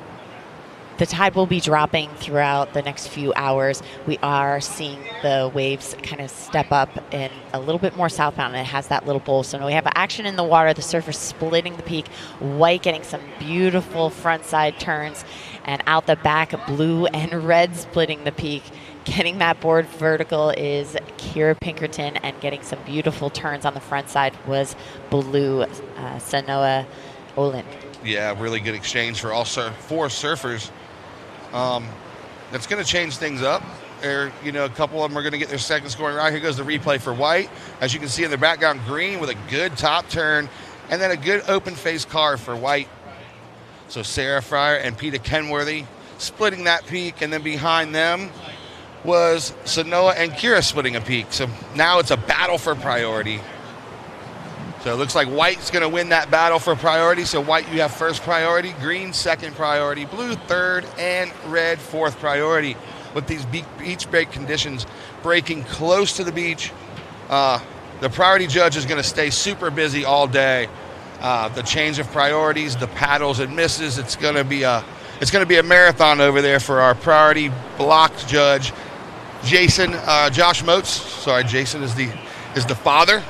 tide will be dropping throughout the next few hours. We are seeing the waves kind of step up and a little bit more southbound, and it has that little bowl. So now we have action in the water, the surfer splitting the peak, white getting some beautiful front side turns, and out the back, blue and red splitting the peak. Getting that board vertical is Kira Pinkerton, and getting some beautiful turns on the front side was blue Sanoa Olin. Yeah, really good exchange for all four surfers. That's going to change things up. A couple of them are going to get their second scoring round. Here goes the replay for white. As you can see in the background, green with a good top turn, and then a good open face carve for white. So Sarah Fryer and Peter Kenworthy splitting that peak, and then behind them was Sanoa and Kira splitting a peak. So now it's a battle for priority. So it looks like white's going to win that battle for priority. So white, you have first priority, green second priority, blue third, and red fourth priority. With these beach break conditions breaking close to the beach, the priority judge is going to stay super busy all day. The change of priorities, the paddles and misses, it's going to be a marathon over there for our priority blocked judge, Josh Motes. Sorry, Jason is the father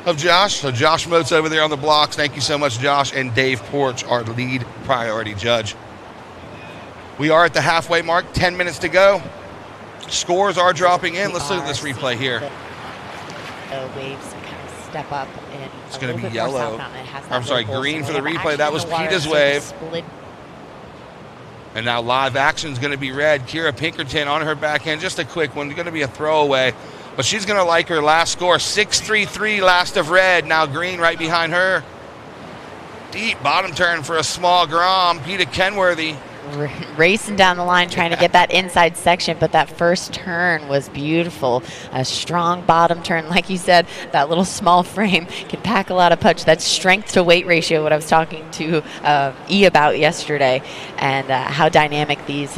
of Josh. So Josh Motes over there on the blocks. Thank you so much, Josh. And Dave Porch, our lead priority judge. We are at the halfway mark, 10 minutes to go. Scores are dropping in. Let's look at this replay here. The waves kind of step up, and it's going to be yellow. I'm sorry, green for the replay. That was Peta's wave. And now live action is going to be red. Kira Pinkerton on her backhand. Just a quick one. Going to be a throwaway. But she's going to like her last score. 6-3-3 last of red. Now green right behind her. Deep bottom turn for a small Grom. Peter Kenworthy. Racing down the line trying to get that inside section, but that first turn was beautiful. A strong bottom turn, like you said, that little small frame can pack a lot of punch. That strength to weight ratio, what I was talking to E about yesterday, and how dynamic these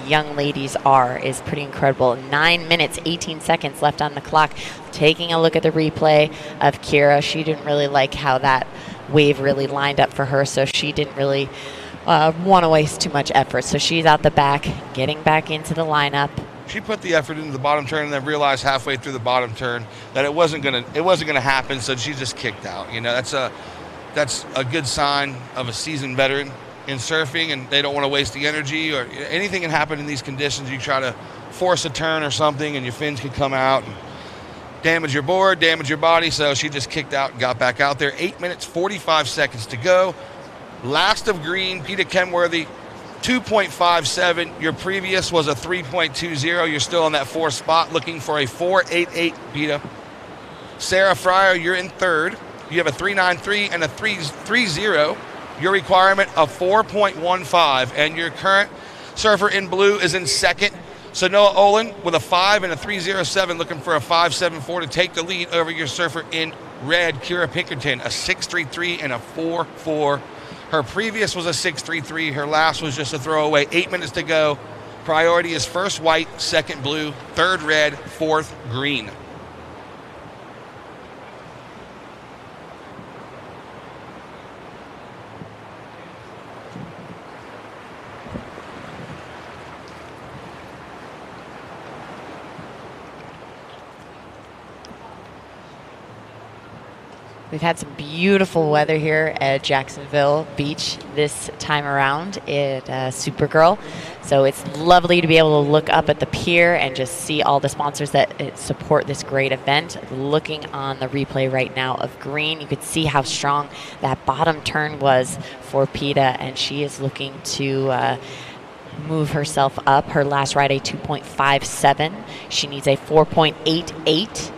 young ladies are is pretty incredible. 9 minutes, 18 seconds left on the clock. Taking a look at the replay of Kira, she didn't really like how that wave really lined up for her, so she didn't really want to waste too much effort. So she's out the back, getting back into the lineup. She put the effort into the bottom turn and then realized halfway through the bottom turn that it wasn't gonna happen, so she just kicked out. That's a good sign of a seasoned veteran in surfing, and they don't want to waste the energy, or anything can happen in these conditions. You try to force a turn or something and your fins could come out and damage your board, damage your body. So she just kicked out and got back out there. 8 minutes, 45 seconds to go. Last of green, Peter Kenworthy, 2.57. Your previous was a 3.20. You're still on that fourth spot, looking for a 4.88, Peter. Sarah Fryer, you're in third. You have a 3.93 and a 3.30. Your requirement of 4.15, and your current surfer in blue is in second. Sanoa Olin with a 5 and a 3.07, looking for a 5.74 to take the lead over your surfer in red, Kira Pinkerton, a 6.33 and a 4.4. Her previous was a 6.33. Her last was just a throwaway. 8 minutes to go. Priority is first white, second blue, third red, fourth green. We've had some beautiful weather here at Jacksonville Beach this time around at Supergirl. So it's lovely to be able to look up at the pier and just see all the sponsors that support this great event. Looking on the replay right now of green, you could see how strong that bottom turn was for PETA, and she is looking to move herself up. Her last ride, a 2.57. She needs a 4.88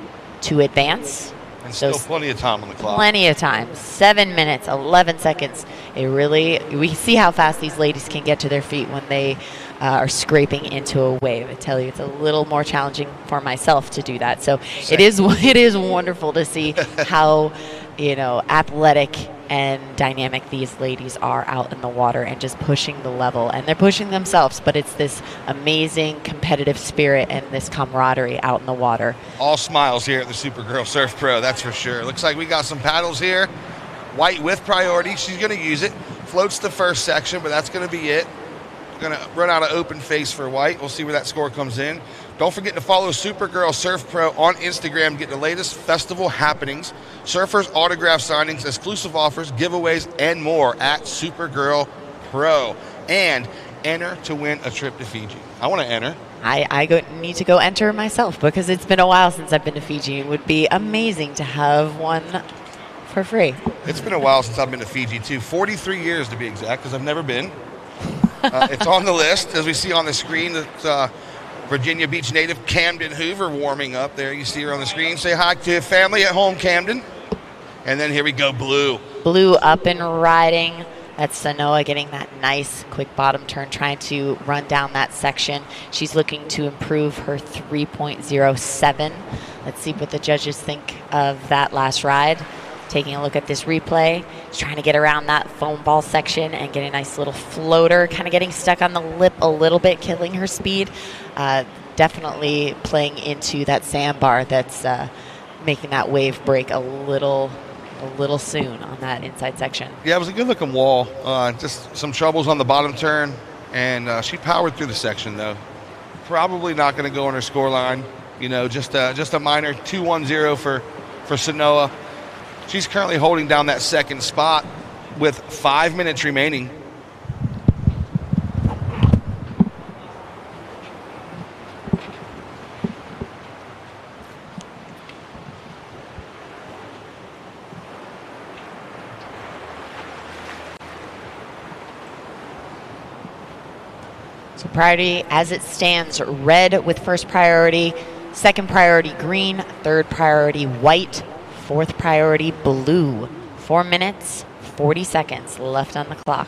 to advance. And still plenty of time on the clock. Plenty of time. 7 minutes, 11 seconds. We see how fast these ladies can get to their feet when they are scraping into a wave. I tell you, it's a little more challenging for myself to do that. So it is wonderful to see how athletic and dynamic these ladies are out in the water and just pushing the level. And they're pushing themselves, but it's this amazing competitive spirit and this camaraderie out in the water. All smiles here at the Supergirl Surf Pro, that's for sure. Looks like we got some paddles here. White with priority. She's going to use it. Floats the first section, but that's going to be it. Going to run out of open face for White. We'll see where that score comes in. Don't forget to follow Supergirl Surf Pro on Instagram. Get the latest festival happenings, surfers, autograph signings, exclusive offers, giveaways, and more at Supergirl Pro. And enter to win a trip to Fiji. I want to enter. I need to go enter myself because it's been a while since I've been to Fiji. It would be amazing to have one for free. It's been a while since I've been to Fiji, too. 43 years to be exact, because I've never been. It's on the list, as we see on the screen. It's Virginia Beach native Camden Hoover warming up there. You see her on the screen. Say hi to family at home, Camden. And then here we go, Blue. Blue up and riding. That's Sanoa getting that nice quick bottom turn, trying to run down that section. She's looking to improve her 3.07. Let's see what the judges think of that last ride. Taking a look at this replay, she's trying to get around that foam ball section and get a nice little floater, kind of getting stuck on the lip a little bit, killing her speed. Definitely playing into that sandbar that's making that wave break a little soon on that inside section. Yeah, it was a good-looking wall. Just some troubles on the bottom turn, and she powered through the section, though. Probably not going to go on her score line. Just a minor 2-1-0 for Sanoa. She's currently holding down that second spot with 5 minutes remaining. So priority as it stands, red with first priority, second priority green, third priority white, fourth priority blue. 4 minutes, 40 seconds left on the clock.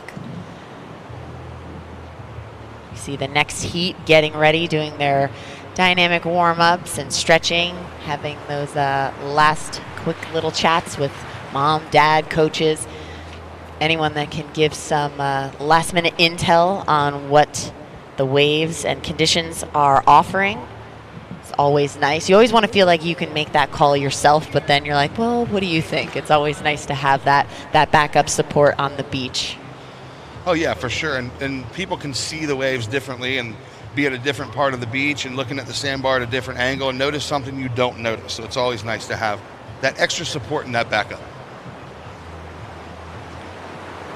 You see the next heat getting ready, doing their dynamic warm-ups and stretching, having those last quick little chats with mom, dad, coaches, anyone that can give some last-minute intel on what the waves and conditions are offering. Always nice. You always want to feel like you can make that call yourself, but then you're like, well, what do you think? It's always nice to have that backup support on the beach. Oh, yeah, for sure. And people can see the waves differently and be at a different part of the beach and looking at the sandbar at a different angle and notice something you don't notice. So it's always nice to have that extra support and that backup.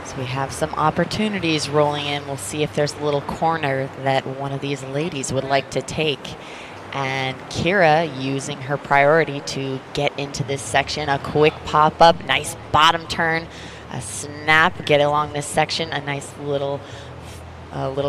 So we have some opportunities rolling in. We'll see if there's a little corner that one of these ladies would like to take. And Kira using her priority to get into this section. A quick pop-up, nice bottom turn, a snap, get along this section, a nice little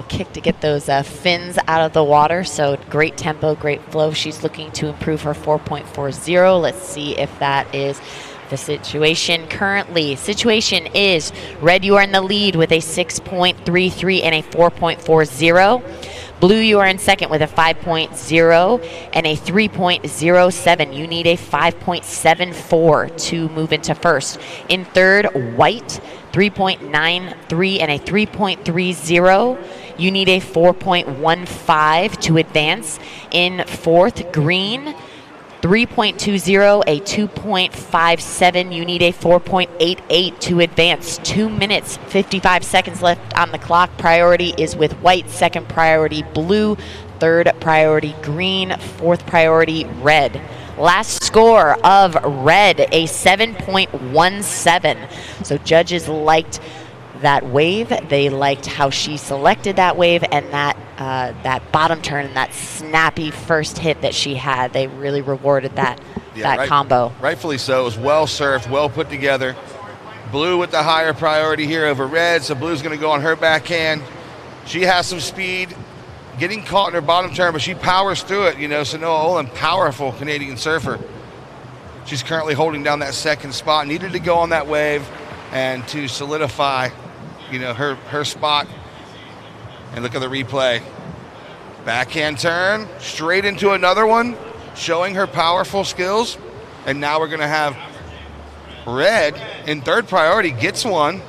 kick to get those fins out of the water. So great tempo, great flow. She's looking to improve her 4.40. Let's see if that is the situation currently. Situation is red, you are in the lead with a 6.33 and a 4.40. Blue, you are in second with a 5.0 and a 3.07. You need a 5.74 to move into first. In third, white, 3.93 and a 3.30. You need a 4.15 to advance. In fourth, green, 3.20, a 2.57. You need a 4.88 to advance. 2 minutes, 55 seconds left on the clock. Priority is with white, second priority blue, third priority green, fourth priority red. Last score of red, a 7.17. So judges liked that wave. They liked how she selected that wave and that bottom turn and that snappy first hit that she had. They really rewarded that combo. Rightfully so. It was well surfed, well put together. Blue with the higher priority here over red, so Blue's going to go on her backhand. She has some speed, getting caught in her bottom turn, but she powers through it. Sanoa Olin, powerful Canadian surfer. She's currently holding down that second spot. Needed to go on that wave and to solidify her spot. And look at the replay. Backhand turn, straight into another one, showing her powerful skills. And now we're going to have Red in third priority gets one.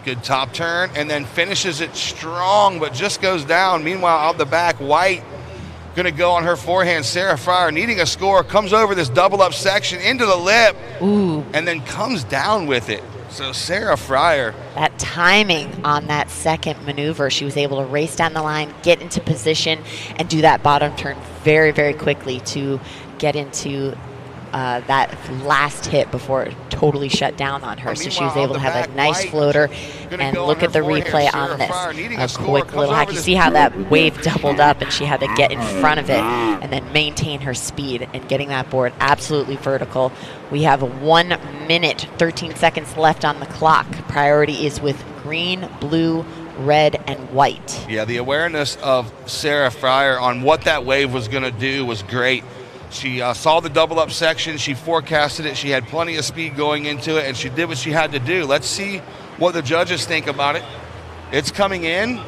Good top turn, and then finishes it strong, but just goes down. Meanwhile, out the back, White going to go on her forehand. Sarah Fryer needing a score, comes over this double up section into the lip, and then comes down with it. So Sarah Fryer. That timing on that second maneuver, she was able to race down the line, get into position, and do that bottom turn very, very quickly to get into that last hit before it totally shut down on her. So she was able to have a nice floater. And look at the replay on this. A quick little hack. You see how that wave doubled up and she had to get in front of it and then maintain her speed and getting that board absolutely vertical. We have 1 minute, 13 seconds left on the clock. Priority is with green, blue, red, and white. Yeah, the awareness of Sarah Fryer on what that wave was going to do was great. She saw the double up section, she forecasted it, she had plenty of speed going into it, and she did what she had to do. Let's see what the judges think about it. It's coming in.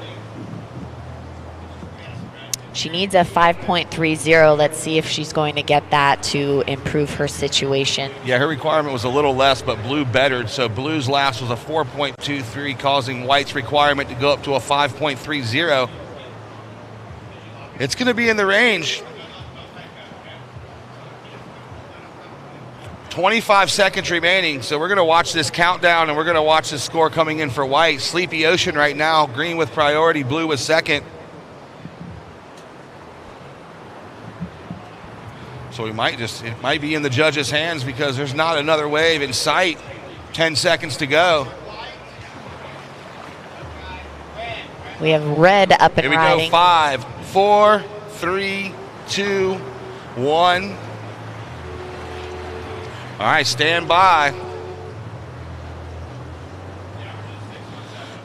She needs a 5.30. Let's see if she's going to get that to improve her situation. Yeah, her requirement was a little less, but blue bettered. So blue's last was a 4.23, causing white's requirement to go up to a 5.30. It's going to be in the range. 25 seconds remaining, so we're going to watch this countdown and we're going to watch the score coming in for white. Sleepy Ocean right now, green with priority, blue with second. So it might be in the judges' hands because there's not another wave in sight. 10 seconds to go. We have red up and Here we riding. go, 5, 4, 3, 2, 1. All right, stand by.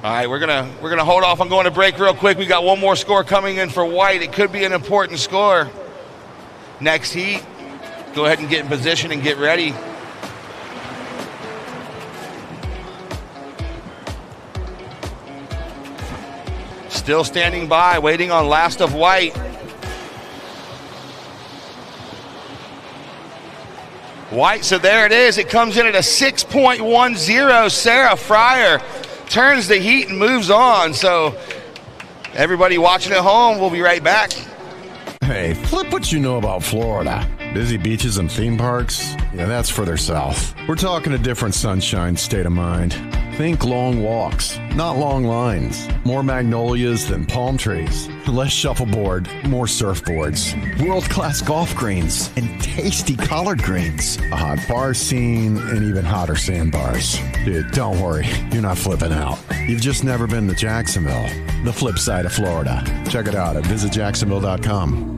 All right, we're gonna hold off on going to break real quick. We got one more score coming in for white. It could be an important score. Next heat. Go ahead and get in position and get ready. Still standing by, waiting on last of white. White, so there it is. It comes in at a 6.10. Sarah Fryer turns the heat and moves on. So everybody watching at home, we'll be right back. Hey, flip what you know about Florida. Busy beaches and theme parks? Yeah, that's further south. We're talking a different sunshine state of mind. Think long walks, not long lines. More magnolias than palm trees. Less shuffleboard, more surfboards. World-class golf greens and tasty collard greens. A hot bar scene and even hotter sandbars. Dude, don't worry, you're not flipping out. You've just never been to Jacksonville, the flip side of Florida. Check it out at visitjacksonville.com.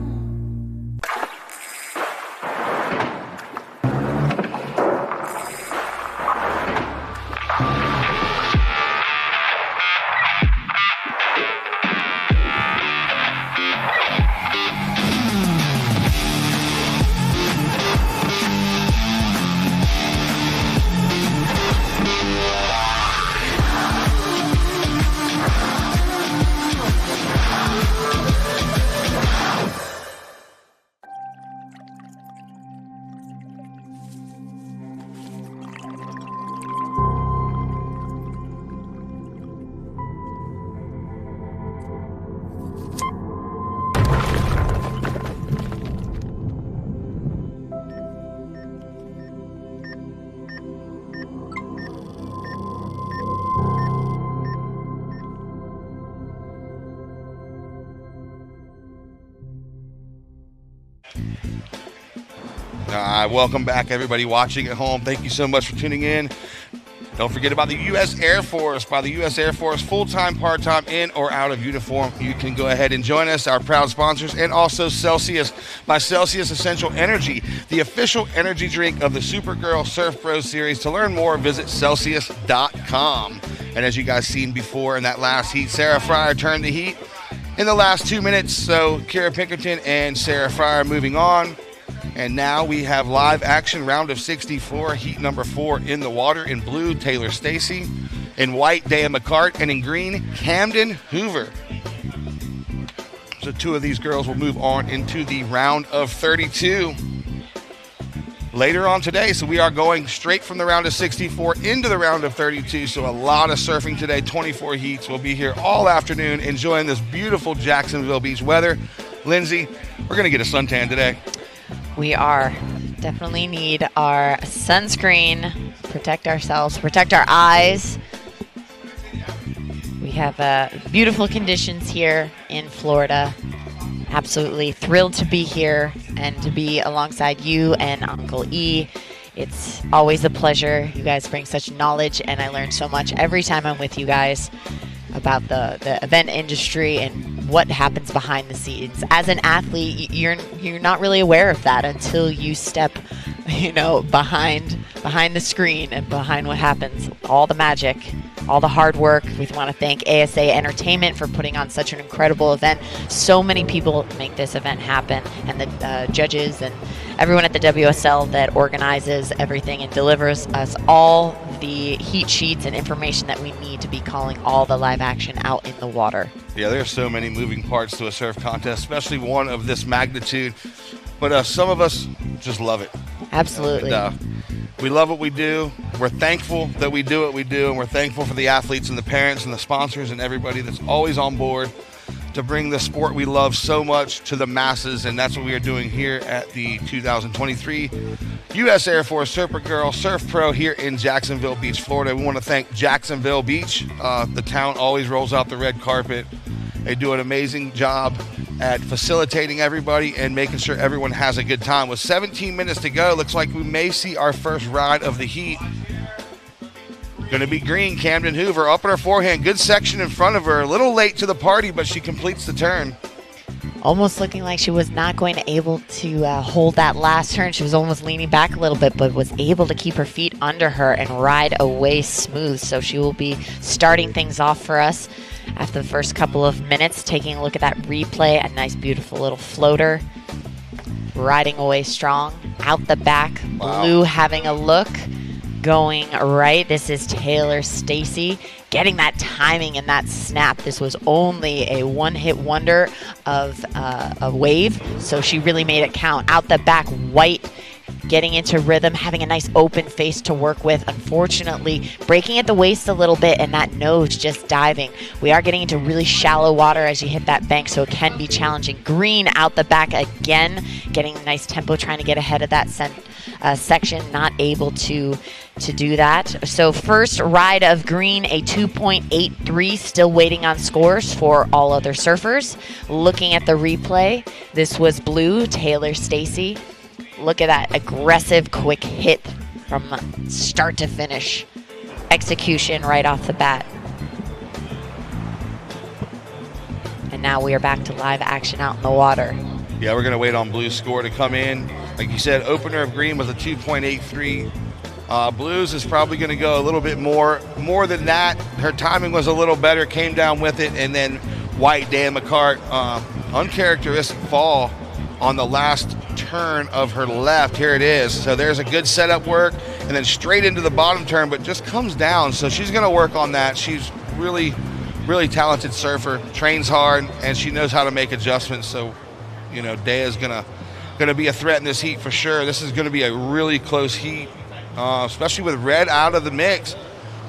Welcome back, everybody watching at home. Thank you so much for tuning in. Don't forget about the U.S. Air Force. By the U.S. Air Force, full-time, part-time, in or out of uniform. You can go ahead and join us, our proud sponsors, and also Celsius, by Celsius Essential Energy, the official energy drink of the Supergirl Surf Pro Series. To learn more, visit Celsius.com. And as you guys seen before in that last heat, Sarah Fryer turned the heat in the last 2 minutes. So Kira Pinkerton and Sarah Fryer moving on. And now we have live action, round of 64, heat number 4 in the water. In blue, Taylor Stacy. In white, Daya McCart. And in green, Camden Hoover. So 2 of these girls will move on into the round of 32. later on today. So we are going straight from the round of 64 into the round of 32. So a lot of surfing today, 24 heats. We'll be here all afternoon enjoying this beautiful Jacksonville beach weather. Lindsay, we're going to get a suntan today. We are. Definitely need our sunscreen, protect ourselves, protect our eyes. We have beautiful conditions here in Florida. Absolutely thrilled to be here and to be alongside you and Uncle E. It's always a pleasure. You guys bring such knowledge, and I learn so much every time I'm with you guys about the event industry and what happens behind the scenes. As an athlete, you're not really aware of that until you step, behind the screen and behind what happens. All the magic, all the hard work. We want to thank ASA Entertainment for putting on such an incredible event. So many people make this event happen, and the judges and everyone at the WSL that organizes everything and delivers us all the heat sheets and information that we need to be calling all the live action out in the water. Yeah, there's so many moving parts to a surf contest, especially one of this magnitude. But some of us just love it. Absolutely. We love what we do. We're thankful that we do what we do, and we're thankful for the athletes and the parents and the sponsors and everybody that's always on board to bring the sport we love so much to the masses, and that's what we are doing here at the 2023 U.S. Air Force Supergirl Surf Pro here in Jacksonville Beach, Florida. We want to thank Jacksonville Beach. The town always rolls out the red carpet. They do an amazing job at facilitating everybody and making sure everyone has a good time. With 17 minutes to go, looks like we may see our first ride of the heat. Going to be green, Camden Hoover up in her forehand. Good section in front of her. A little late to the party, but she completes the turn. Almost looking like she was not going to able to hold that last turn. She was almost leaning back a little bit, but was able to keep her feet under her and ride away smooth. So she will be starting things off for us after the first couple of minutes. Taking a look at that replay, a nice, beautiful little floater. Riding away strong. Out the back, Wow. Blue having a look. Going right. This is Taylor Stacy getting that timing and that snap. This was only a one-hit wonder of a wave, so she really made it count. Out the back, White getting into rhythm, having a nice open face to work with. Unfortunately, breaking at the waist a little bit, and that nose just diving. We are getting into really shallow water as you hit that bank, so it can be challenging. Green out the back again, getting a nice tempo, trying to get ahead of that section, not able to do that. So first ride of Green, a 2.83, still waiting on scores for all other surfers. Looking at the replay, this was Blue, Taylor Stacy. Look at that aggressive, quick hit from start to finish. Execution right off the bat. And now we are back to live action out in the water. Yeah, we're going to wait on Blue's score to come in. Like you said, opener of Green was a 2.83. Blues is probably going to go a little bit more than that. Her timing was a little better, came down with it, and then White, Dan McCart, uncharacteristic fall on the last turn of her left. Here it is. So there's a good setup work, and then straight into the bottom turn, but just comes down. So she's going to work on that. She's really, really talented surfer, trains hard, and she knows how to make adjustments. So, Dea's going to be a threat in this heat for sure. This is going to be a really close heat. Especially with Red out of the mix.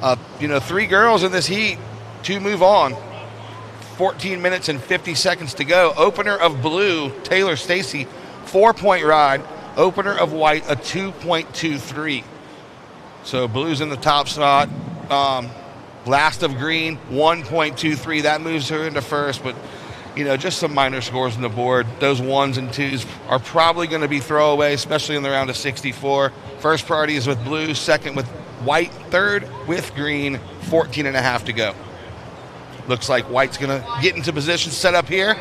3 girls in this heat, 2 move on. 14 minutes and 50 seconds to go. Opener of Blue, Taylor Stacy, 4-point ride. Opener of White, a 2.23. So Blue's in the top spot. Last of Green, 1.23. That moves her into first, but just some minor scores on the board. Those 1s and 2s are probably going to be throwaway, especially in the round of 64. First priority is with Blue, second with White, third with Green, 14.5 to go. Looks like White's going to get into position, set up here.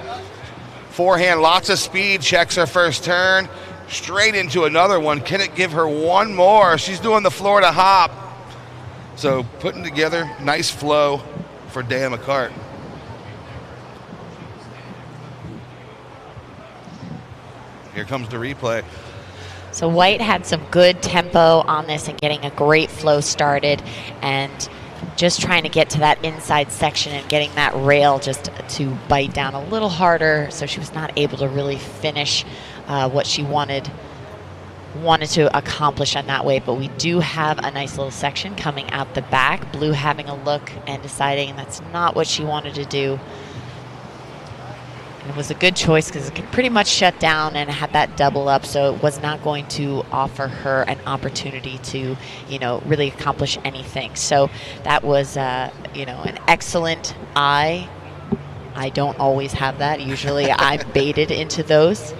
Forehand, lots of speed, checks her first turn. Straight into another one. Can it give her one more? She's doing the Florida hop. So putting together nice flow for Dan McCart. Here comes the replay. So White had some good tempo on this and getting a great flow started, and just trying to get to that inside section and getting that rail just to bite down a little harder, so she was not able to really finish what she wanted wanted to accomplish on that wave. But we do have a nice little section coming out the back. Blue having a look and deciding that's not what she wanted to do. And it was a good choice because it could pretty much shut down and had that double up, so it was not going to offer her an opportunity to, really accomplish anything. So that was, an excellent eye. I don't always have that. Usually I'm baited into those.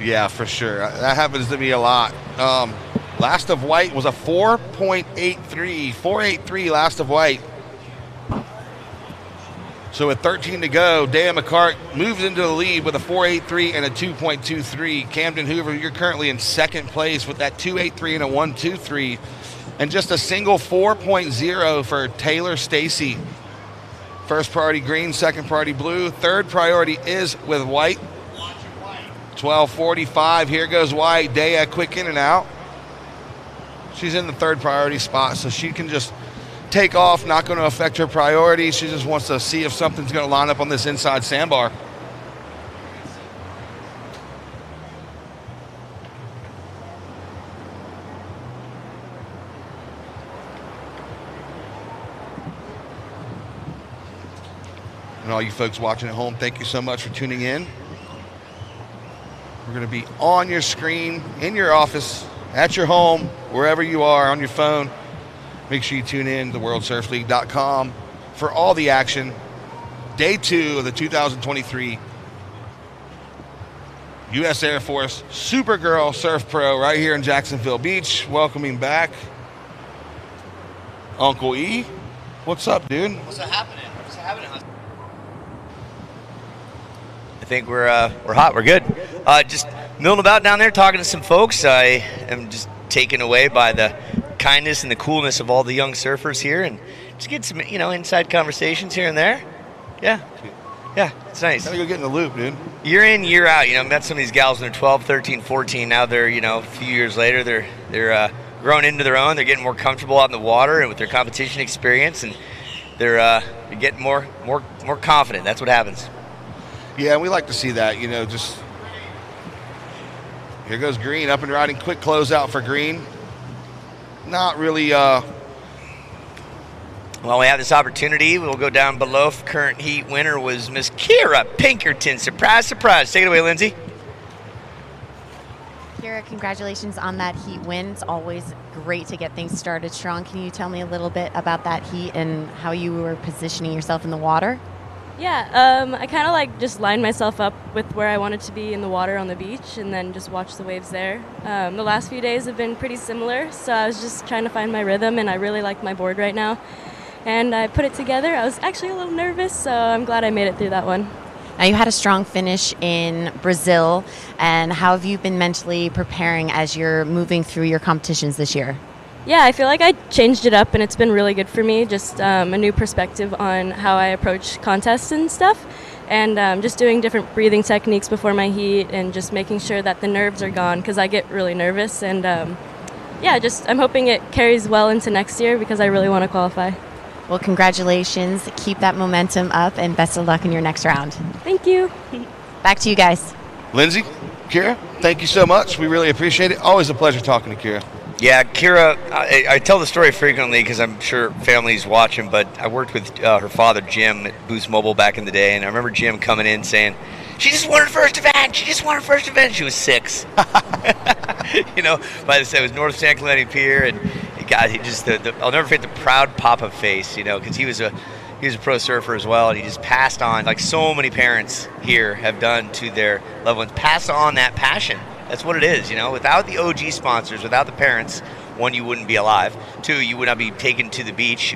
Yeah, for sure. That happens to me a lot. Last of White was a 4.83. 4.83 Last of White. So with 13 to go, Dea McCart moves into the lead with a 4.83 and a 2.23. Camden Hoover, you're currently in second place with that 2.83 and a 1.23. And just a single 4.0 for Taylor Stacy. First priority green, second priority blue. Third priority is with White. 12:45. Here goes White. Dea quick in and out. She's in the third priority spot, so she can just take off. Not going to affect her priority. She just wants to see if something's going to line up on this inside sandbar. And all you folks watching at home, thank you so much for tuning in. We're going to be on your screen, in your office, at your home, wherever you are, on your phone. Make sure you tune in to worldsurfleague.com for all the action. Day 2 of the 2023 U.S. Air Force Supergirl Surf Pro right here in Jacksonville Beach. Welcoming back Uncle E. What's up, dude? What's happening? I think we're hot. We're good. Just milling about down there, talking to some folks. I am just taken away by the kindness and the coolness of all the young surfers here, and just get some inside conversations here and there. Yeah, it's nice. Gotta go get in the loop, dude. Year in, year out. Met some of these gals when they're 12, 13, 14. Now they're a few years later they're growing into their own. They're getting more comfortable out in the water and with their competition experience, and they're getting more confident. That's what happens. Yeah, we like to see that, just here goes Green up and riding. Quick closeout for Green. Not really. Well, we have this opportunity. We'll go down below. Current heat winner was Miss Kira Pinkerton. Surprise, surprise. Take it away, Lindsay. Kira, congratulations on that heat win. It's always great to get things started strong. Can you tell me a little bit about that heat and how you were positioning yourself in the water? Yeah, I kind of just lined myself up with where I wanted to be in the water on the beach and then just watch the waves there. The last few days have been pretty similar, so I was just trying to find my rhythm, and I really like my board right now. And I put it together. I was actually a little nervous, so I'm glad I made it through that one. Now, you had a strong finish in Brazil, and how have you been mentally preparing as you're moving through your competitions this year? Yeah, I feel like I changed it up, and it's been really good for me, just a new perspective on how I approach contests and stuff, and just doing different breathing techniques before my heat and just making sure that the nerves are gone, because I get really nervous. And I'm hoping it carries well into next year because I really want to qualify. Well, congratulations. Keep that momentum up, and best of luck in your next round. Thank you. Back to you guys. Lindsay, Kira, thank you so much. We really appreciate it. Always a pleasure talking to Kira. Yeah, Kira, I tell the story frequently because I'm sure family's watching, but I worked with her father, Jim, at Boost Mobile back in the day, and I remember Jim coming in saying, she just won her first event. She was 6. By the time it was North San Clemente Pier, and God, I'll never forget the proud papa face, because he was a pro surfer as well, and he just passed on, like so many parents here have done to their loved ones, pass on that passion. That's what it is, Without the OG sponsors, without the parents, 1, you wouldn't be alive. 2, you would not be taken to the beach,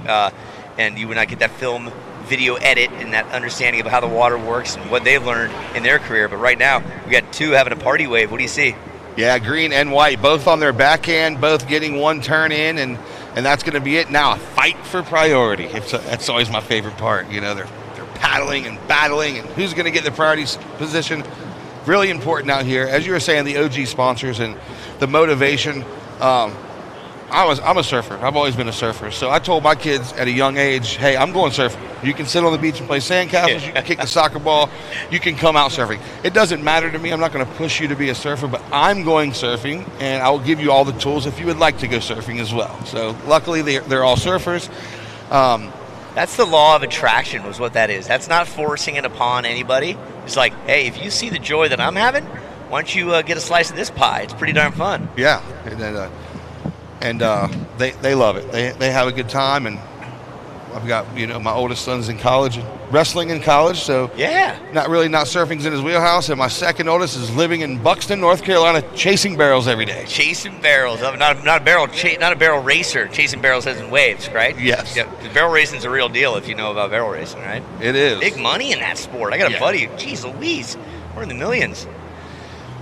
and you would not get that film, video edit, and that understanding of how the water works and what they've learned in their career. But right now, we got 2 having a party wave. What do you see? Yeah, Green and White, both on their backhand, both getting one turn in, and that's going to be it. Now, a fight for priority. That's always my favorite part. They're paddling and battling, and who's going to get the priority position. Really important out here. As you were saying, the OG sponsors and the motivation. I I'm a surfer. I've always been a surfer. So I told my kids at a young age, hey, I'm going surfing. You can sit on the beach and play sandcastles. You can kick the soccer ball. You can come out surfing. It doesn't matter to me. I'm not going to push you to be a surfer, but I'm going surfing, and I will give you all the tools if you would like to go surfing as well. So luckily, they're all surfers. That's the law of attraction was what that is. That's not forcing it upon anybody. It's like, hey, if you see the joy that I'm having, why don't you get a slice of this pie? It's pretty darn fun. Yeah, and they love it. They have a good time, and I've got my oldest son's in college, wrestling in college, so yeah, not surfing's in his wheelhouse. And my second oldest is living in Buxton, North Carolina, chasing barrels every day. Chasing barrels, not a barrel racer. Chasing barrels as in waves, right? Yes. Yeah, barrel racing's a real deal if you know about barrel racing, right? It is big money in that sport. I got a buddy. Geez Louise, we're in the millions.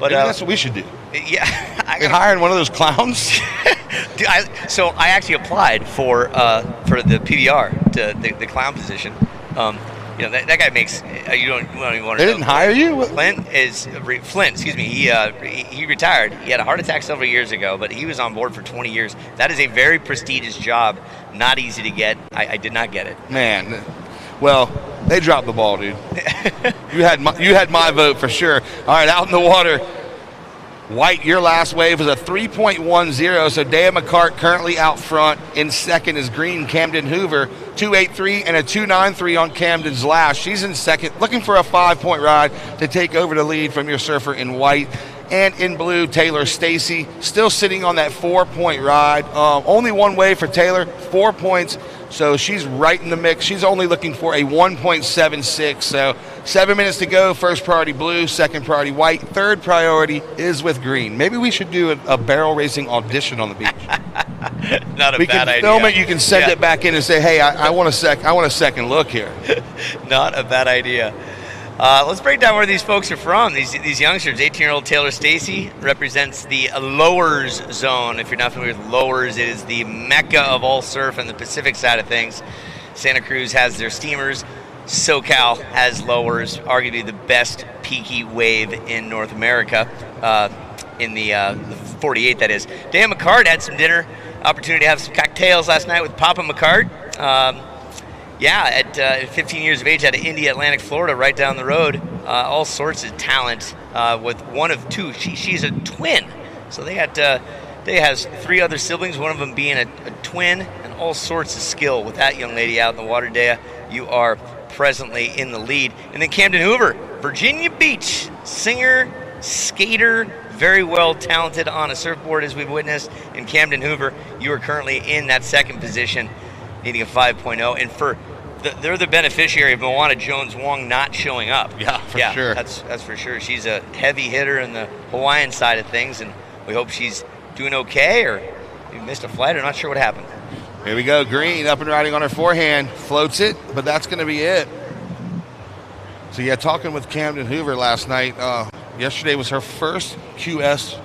But that's what we should do. Yeah, hiring one of those clowns. Dude, so I actually applied for the PBR, the clown position. That guy makes you don't even want to know. They didn't hire you? Flint, excuse me. He retired. He had a heart attack several years ago, but he was on board for 20 years. That is a very prestigious job, not easy to get. I did not get it. Man, well, they dropped the ball, dude. You had my vote for sure. All right, out in the water. White, your last wave was a 3.10, so Dea McCart currently out front. In second is Green, Camden Hoover, 2.83 and a 2.93 on Camden's last. She's in second, looking for a 5-point ride to take over the lead from your surfer in white. And in blue, Taylor Stacy, still sitting on that 4-point ride. Only one wave for Taylor, 4 points. So she's right in the mix. She's only looking for a 1.76. So 7 minutes to go. First priority blue, second priority white. Third priority is with green. Maybe we should do a barrel racing audition on the beach. Not a bad idea. We can film it. You can send it back in and say, hey, I want a second look here. Not a bad idea. Let's break down where these folks are from. These youngsters. 18-year-old Taylor Stacy represents the Lowers zone. If you're not familiar with Lowers, it is the mecca of all surf in the Pacific side of things. Santa Cruz has their steamers. SoCal has Lowers, arguably the best peaky wave in North America, in the 48, that is. Dan McCart had some dinner, opportunity to have some cocktails last night with Papa McCart. At 15 years of age, out of India, Atlantic, Florida, right down the road. All sorts of talent with one of two. She's a twin. So they has 3 other siblings, one of them being a twin, and all sorts of skill with that young lady out in the water. Dea, you are presently in the lead. And then Camden Hoover, Virginia Beach, singer, skater, very well talented on a surfboard, as we've witnessed. And Camden Hoover, you are currently in that second position, needing a 5.0. And they're the beneficiary of Moana Jones-Wong not showing up. Yeah, for sure. That's for sure. She's a heavy hitter in the Hawaiian side of things, and we hope she's doing okay, or you missed a flight, or not sure what happened. Here we go. Green up and riding on her forehand. Floats it, but that's going to be it. So, yeah, talking with Camden Hoover last night. Yesterday was her first QS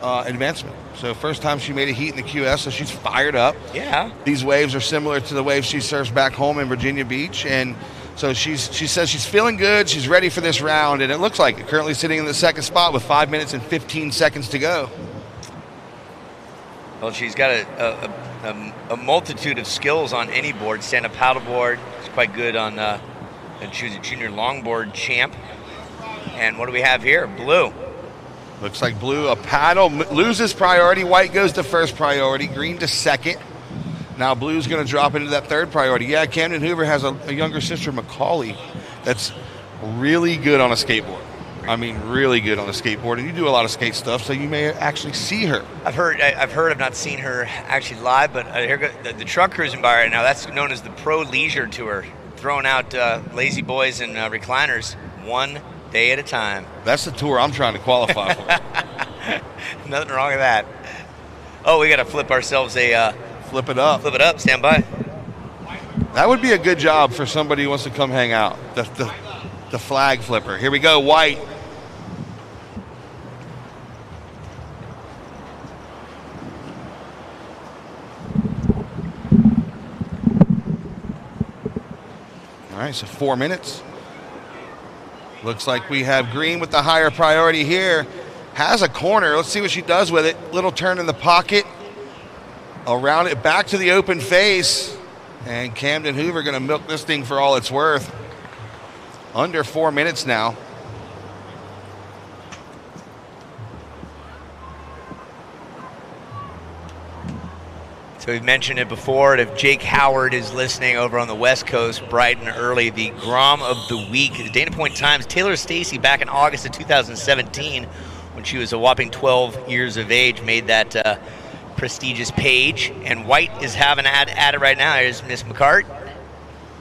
advancement. So first time she made a heat in the QS, so she's fired up. Yeah. These waves are similar to the waves she surfs back home in Virginia Beach. And so she says she's feeling good. She's ready for this round. And it looks like it. Currently sitting in the second spot with 5 minutes and 15 seconds to go. Well, she's got a multitude of skills on any board. Stand-up paddleboard. She's quite good on, she was a junior longboard champ. And what do we have here? Blue. Looks like blue, a paddle, loses priority. White goes to first priority. Green to second. Now blue's going to drop into that third priority. Yeah, Camden Hoover has a younger sister, Macaulay, that's really good on a skateboard. I mean, really good on a skateboard. And you do a lot of skate stuff, so you may actually see her. I've not seen her actually live, but here the truck cruising by right now. That's known as the Pro Leisure Tour, throwing out lazy boys and recliners one day at a time. That's the tour I'm trying to qualify for. Nothing wrong with that. Oh, we got to flip ourselves a... flip it up. Flip it up. Stand by. That would be a good job for somebody who wants to come hang out. The flag flipper. Here we go, White. All right, so 4 minutes. Looks like we have Green with the higher priority here. Has a corner. Let's see what she does with it. Little turn in the pocket. Around it, back to the open face. And Camden Hoover going to milk this thing for all it's worth. Under 4 minutes now. So we've mentioned it before, and if Jake Howard is listening over on the West Coast, bright and early, the Grom of the Week, the Dana Point Times, Taylor Stacey back in August of 2017, when she was a whopping 12 years of age, made that prestigious page. And White is having at it right now. Here's Miss McCart,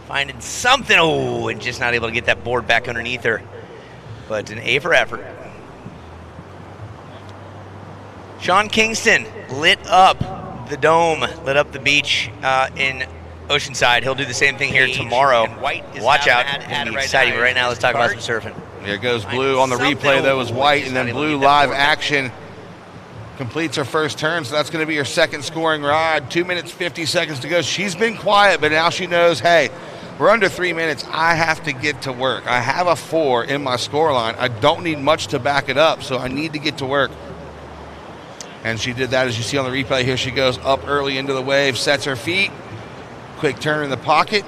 finding something, and just not able to get that board back underneath her. But an A for effort. Sean Kingston lit up the dome, lit up the beach in Oceanside. He'll do the same thing here tomorrow. Watch out. It'll be exciting. But right now, let's talk about some surfing. There goes Blue on the replay. That was White, and then Blue live action completes her first turn. So that's going to be her second scoring rod. 2 minutes, 50 seconds to go. She's been quiet, but now she knows, hey, we're under 3 minutes. I have to get to work. I have a 4 in my score line. I don't need much to back it up, so I need to get to work. And she did that, as you see on the replay. Here she goes up early into the wave, sets her feet, quick turn in the pocket,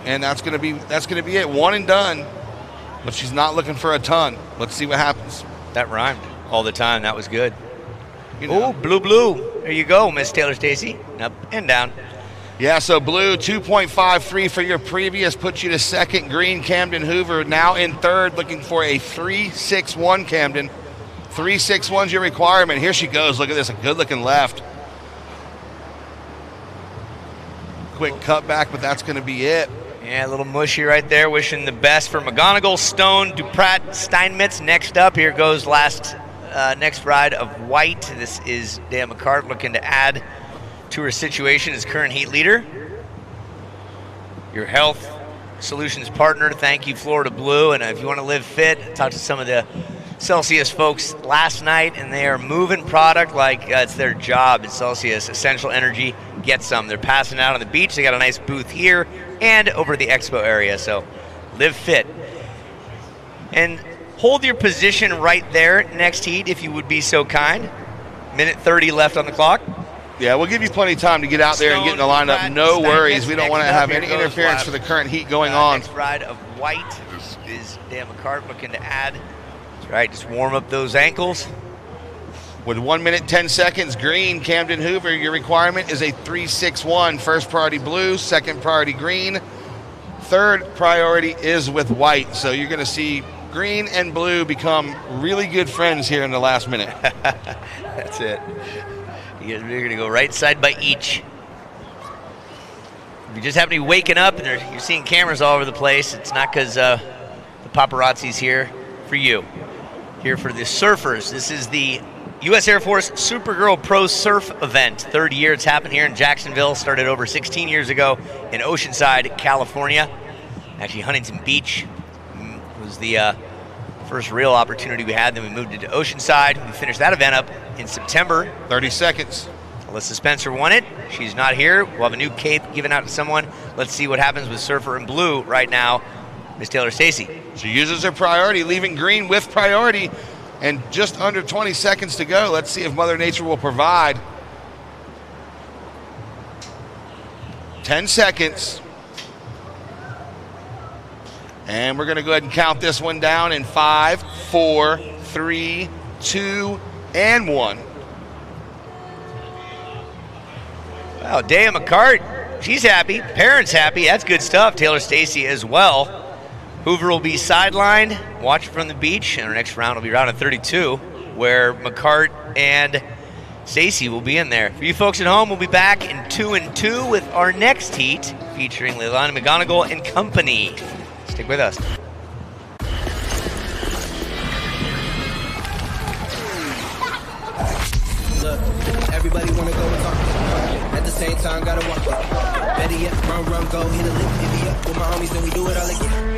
and that's going to be it. One and done, but she's not looking for a ton. Let's see what happens. That rhymed all the time. That was good. Oh, blue. There you go, Miss Taylor Stacey. Up and down. Yeah, so Blue 2.53 for your previous puts you to second. Green, Camden Hoover now in third, looking for a 3.61. Camden. 3.61's your requirement. Here she goes. Look at this, a good-looking left. Quick cutback, but that's going to be it. Yeah, a little mushy right there. Wishing the best for McGonigal, Stone, Duprat, Steinmetz. Next up, here goes next ride of White. This is Dan McCart looking to add to her situation as current heat leader. Your health solutions partner. Thank you, Florida Blue. And if you want to live fit, talk to some of the Celsius folks last night, and they are moving product like it's their job. It's Celsius Essential Energy. Get some. They're passing out on the beach. They got a nice booth here and over the expo area. So live fit. And hold your position right there next heat if you would be so kind. Minute 30 left on the clock. Yeah, we'll give you plenty of time to get out there and get in the lineup. No worries. We don't want to have any interference for the current heat going on. Next ride of White is Dan McCart looking to add. Right, just warm up those ankles. With 1 minute, 10 seconds, Green, Camden Hoover, your requirement is a 3.61. First priority Blue, second priority Green. Third priority is with White. So you're going to see Green and Blue become really good friends here in the last minute. That's it. You're going to go right side by each. If you just happen to be waking up and you're seeing cameras all over the place, it's not because the paparazzi's here for you. Here for the surfers. This is the U.S. Air Force Supergirl Pro Surf event. Third year it's happened here in Jacksonville. Started over 16 years ago in Oceanside, California. Actually, Huntington Beach was the first real opportunity we had. Then we moved into Oceanside. We finished that event up in September. 30 seconds. Alyssa Spencer won it. She's not here. We'll have a new cape given out to someone. Let's see what happens with Surfer in Blue right now. Miss Taylor Stacey. She uses her priority, leaving Green with priority, and just under 20 seconds to go. Let's see if Mother Nature will provide. 10 seconds. And we're going to go ahead and count this one down in 5, 4, 3, 2, and 1. Wow, Dea McCart, she's happy. Parents happy. That's good stuff. Taylor Stacey as well. Hoover will be sidelined, watch from the beach, and our next round will be round of 32, where McCart and Stacey will be in there. For you folks at home, we'll be back in 2 and 2 with our next heat, featuring Leilani McGonigal and company. Stick with us. Look, everybody wanna go and talk. At the same time, gotta walk it. Better yet, run, go, hit a lick, divvy up with my homies, then we do it all again.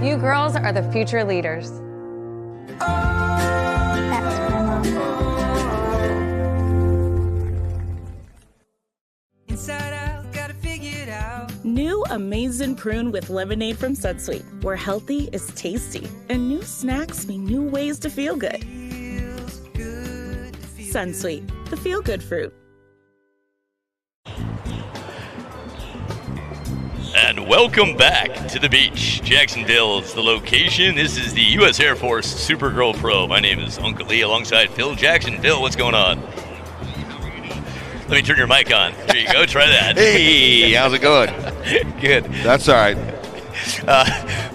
You girls are the future leaders. That's my mom. Inside out, gotta figure it out. New Amazing Prune with lemonade from Sunsweet, where healthy is tasty, and new snacks mean new ways to feel good. Sunsweet, the feel-good fruit. And welcome back to the beach. Jacksonville is the location. This is the U.S. Air Force Supergirl Pro. My name is Uncle Lee alongside Phil Jackson. Phil, what's going on? Let me turn your mic on. There you go. Try that. Hey, how's it going? Good. That's all right.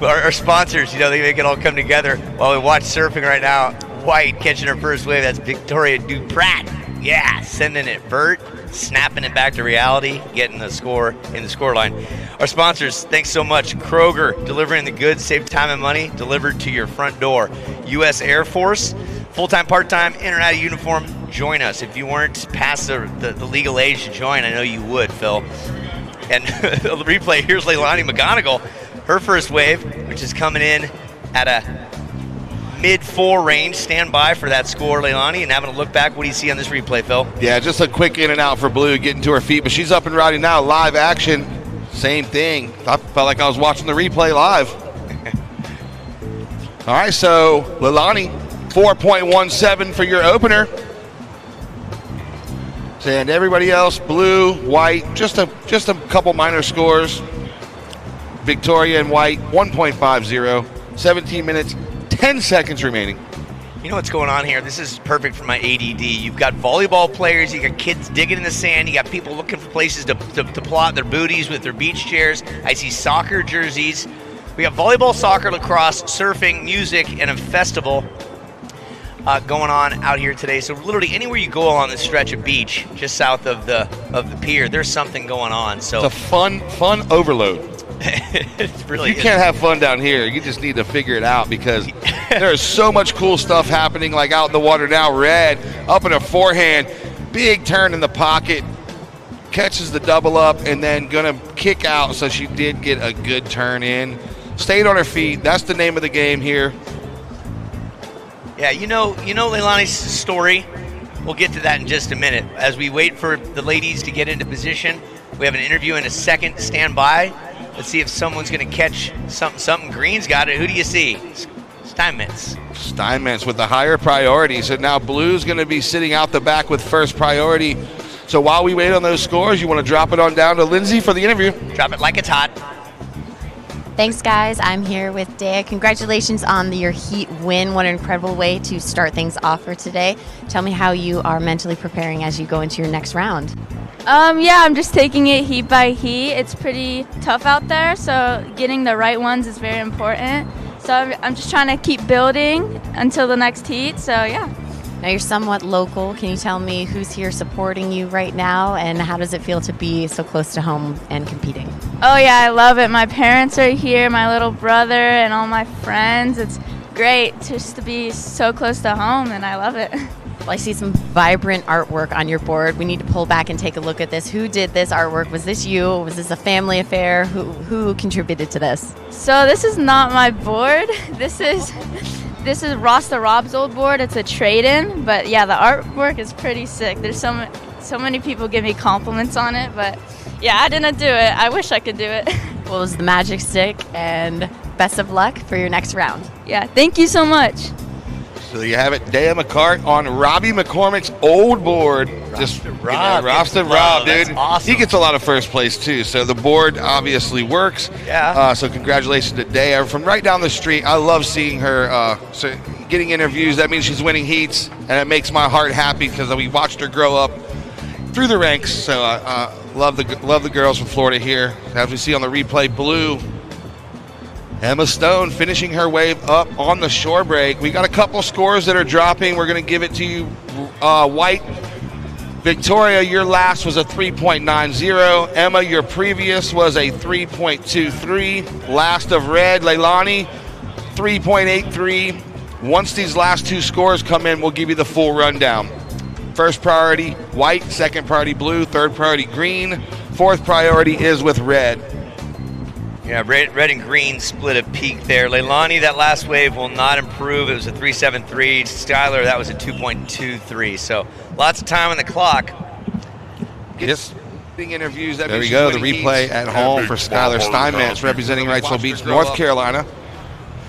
Our sponsors, they make it all come together while we watch surfing right now. White catching her first wave. That's Victoria Duprat. Yeah, sending it vert, snapping it back to reality, getting the score in the score line. Our sponsors, thanks so much. Kroger, delivering the goods, save time and money, delivered to your front door. U.S. Air Force, full-time, part-time, in or out of uniform, join us. If you weren't past the legal age to join, I know you would, Phil. And the replay, here's Leilani McGonigal, her first wave, which is coming in at a mid-4 range. Stand by for that score, Leilani, and having a look back. What do you see on this replay, Phil? Yeah, just a quick in and out for Blue, getting to her feet, but she's up and riding now. Live action, same thing. I felt like I was watching the replay live. All right, so Leilani, 4.17 for your opener. And everybody else, Blue, White, just a couple minor scores. Victoria and White, 1.50, 17 minutes, 10 seconds remaining. You know what's going on here? This is perfect for my ADD. You've got volleyball players, you got kids digging in the sand, you got people looking for places to plot their booties with their beach chairs. I see soccer jerseys. We got volleyball, soccer, lacrosse, surfing, music, and a festival going on out here today. So literally anywhere you go along this stretch of beach, just south of the pier, there's something going on. So it's a fun overload. It's really you can't have fun down here. You just need to figure it out because there is so much cool stuff happening. Like out in the water now, Red up in a forehand, big turn in the pocket, catches the double up, and then gonna kick out. So she did get a good turn in. Stayed on her feet. That's the name of the game here. Yeah, you know Leilani's story. We'll get to that in just a minute. As we wait for the ladies to get into position, we have an interview in a second. Stand by. Let's see if someone's going to catch something. Green's got it. Who do you see? Steinmetz. Steinmetz with the higher priority. So now Blue's going to be sitting out the back with first priority. So while we wait on those scores, you want to drop it on down to Lindsay for the interview. Drop it like it's hot. Thanks, guys. I'm here with Dea. Congratulations on your heat win. What an incredible way to start things off for today. Tell me how you are mentally preparing as you go into your next round. Yeah, I'm just taking it heat by heat. It's pretty tough out there, so getting the right ones is very important. So I'm just trying to keep building until the next heat, so yeah. Now you're somewhat local. Can you tell me who's here supporting you right now, and how does it feel to be so close to home and competing? Oh yeah, I love it. My parents are here, my little brother, and all my friends. It's great just to be so close to home, and I love it. Well, I see some vibrant artwork on your board. We need to pull back and take a look at this. Who did this artwork? Was this you? Was this a family affair? Who contributed to this? So this is not my board. This is Rasta Rob's old board. It's a trade-in, but yeah, the artwork is pretty sick. There's so many people give me compliments on it, but yeah, I didn't do it. I wish I could do it. Well, it was the magic stick, and best of luck for your next round. Yeah, thank you so much. So you have it, Dea McCart on Robbie McCormick's old board. Rob, dude. That's awesome. He gets a lot of first place too. So the board obviously works. Yeah. So congratulations to Dea from right down the street. I love seeing her getting interviews. That means she's winning heats, and it makes my heart happy because we watched her grow up through the ranks. So love the girls from Florida here. As we see on the replay, Blue. Emma Stone finishing her wave up on the shore break. We got a couple scores that are dropping. We're going to give it to you, White. Victoria, your last was a 3.90. Emma, your previous was a 3.23. Last of Red, Leilani, 3.83. Once these last two scores come in, we'll give you the full rundown. First priority, White. Second priority, Blue. Third priority, Green. Fourth priority is with Red. Yeah, red and green split a peak there. Leilani, that last wave will not improve. It was a 3.73. Skylar, that was a 2.23. So lots of time on the clock. Yes. Interviews. There we go. The replay at home for Skylar Steinmetz, representing Wrightsville Beach, North Carolina.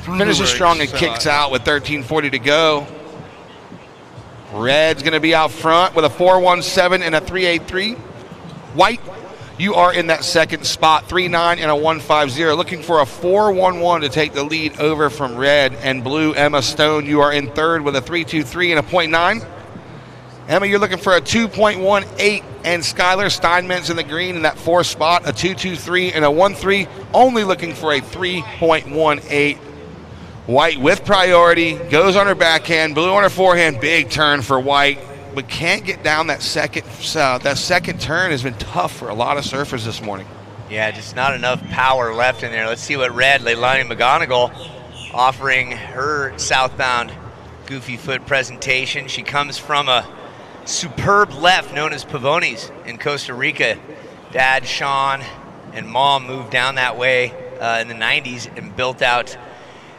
Finishes strong and kicks out with 13:40 to go. Red's going to be out front with a 4.17 and a 3.83. White, you are in that second spot, 3.9 and a 1.50. Looking for a 4.11 to take the lead over from Red. And Blue, Emma Stone, you are in third with a 3.23 and a 0.9. Emma, you're looking for a 2.18, and Skylar Steinmetz in the green in that fourth spot, a 2.23 and a 1.3, only looking for a 3.18. White with priority, goes on her backhand, Blue on her forehand, big turn for White, but can't get down that second turn has been tough for a lot of surfers this morning. Yeah, just not enough power left in there. Let's see what Red, Leilani McGonigal, offering her southbound goofy foot presentation. She comes from a superb left known as Pavones in Costa Rica. Dad, Sean, and Mom moved down that way in the 90s and built out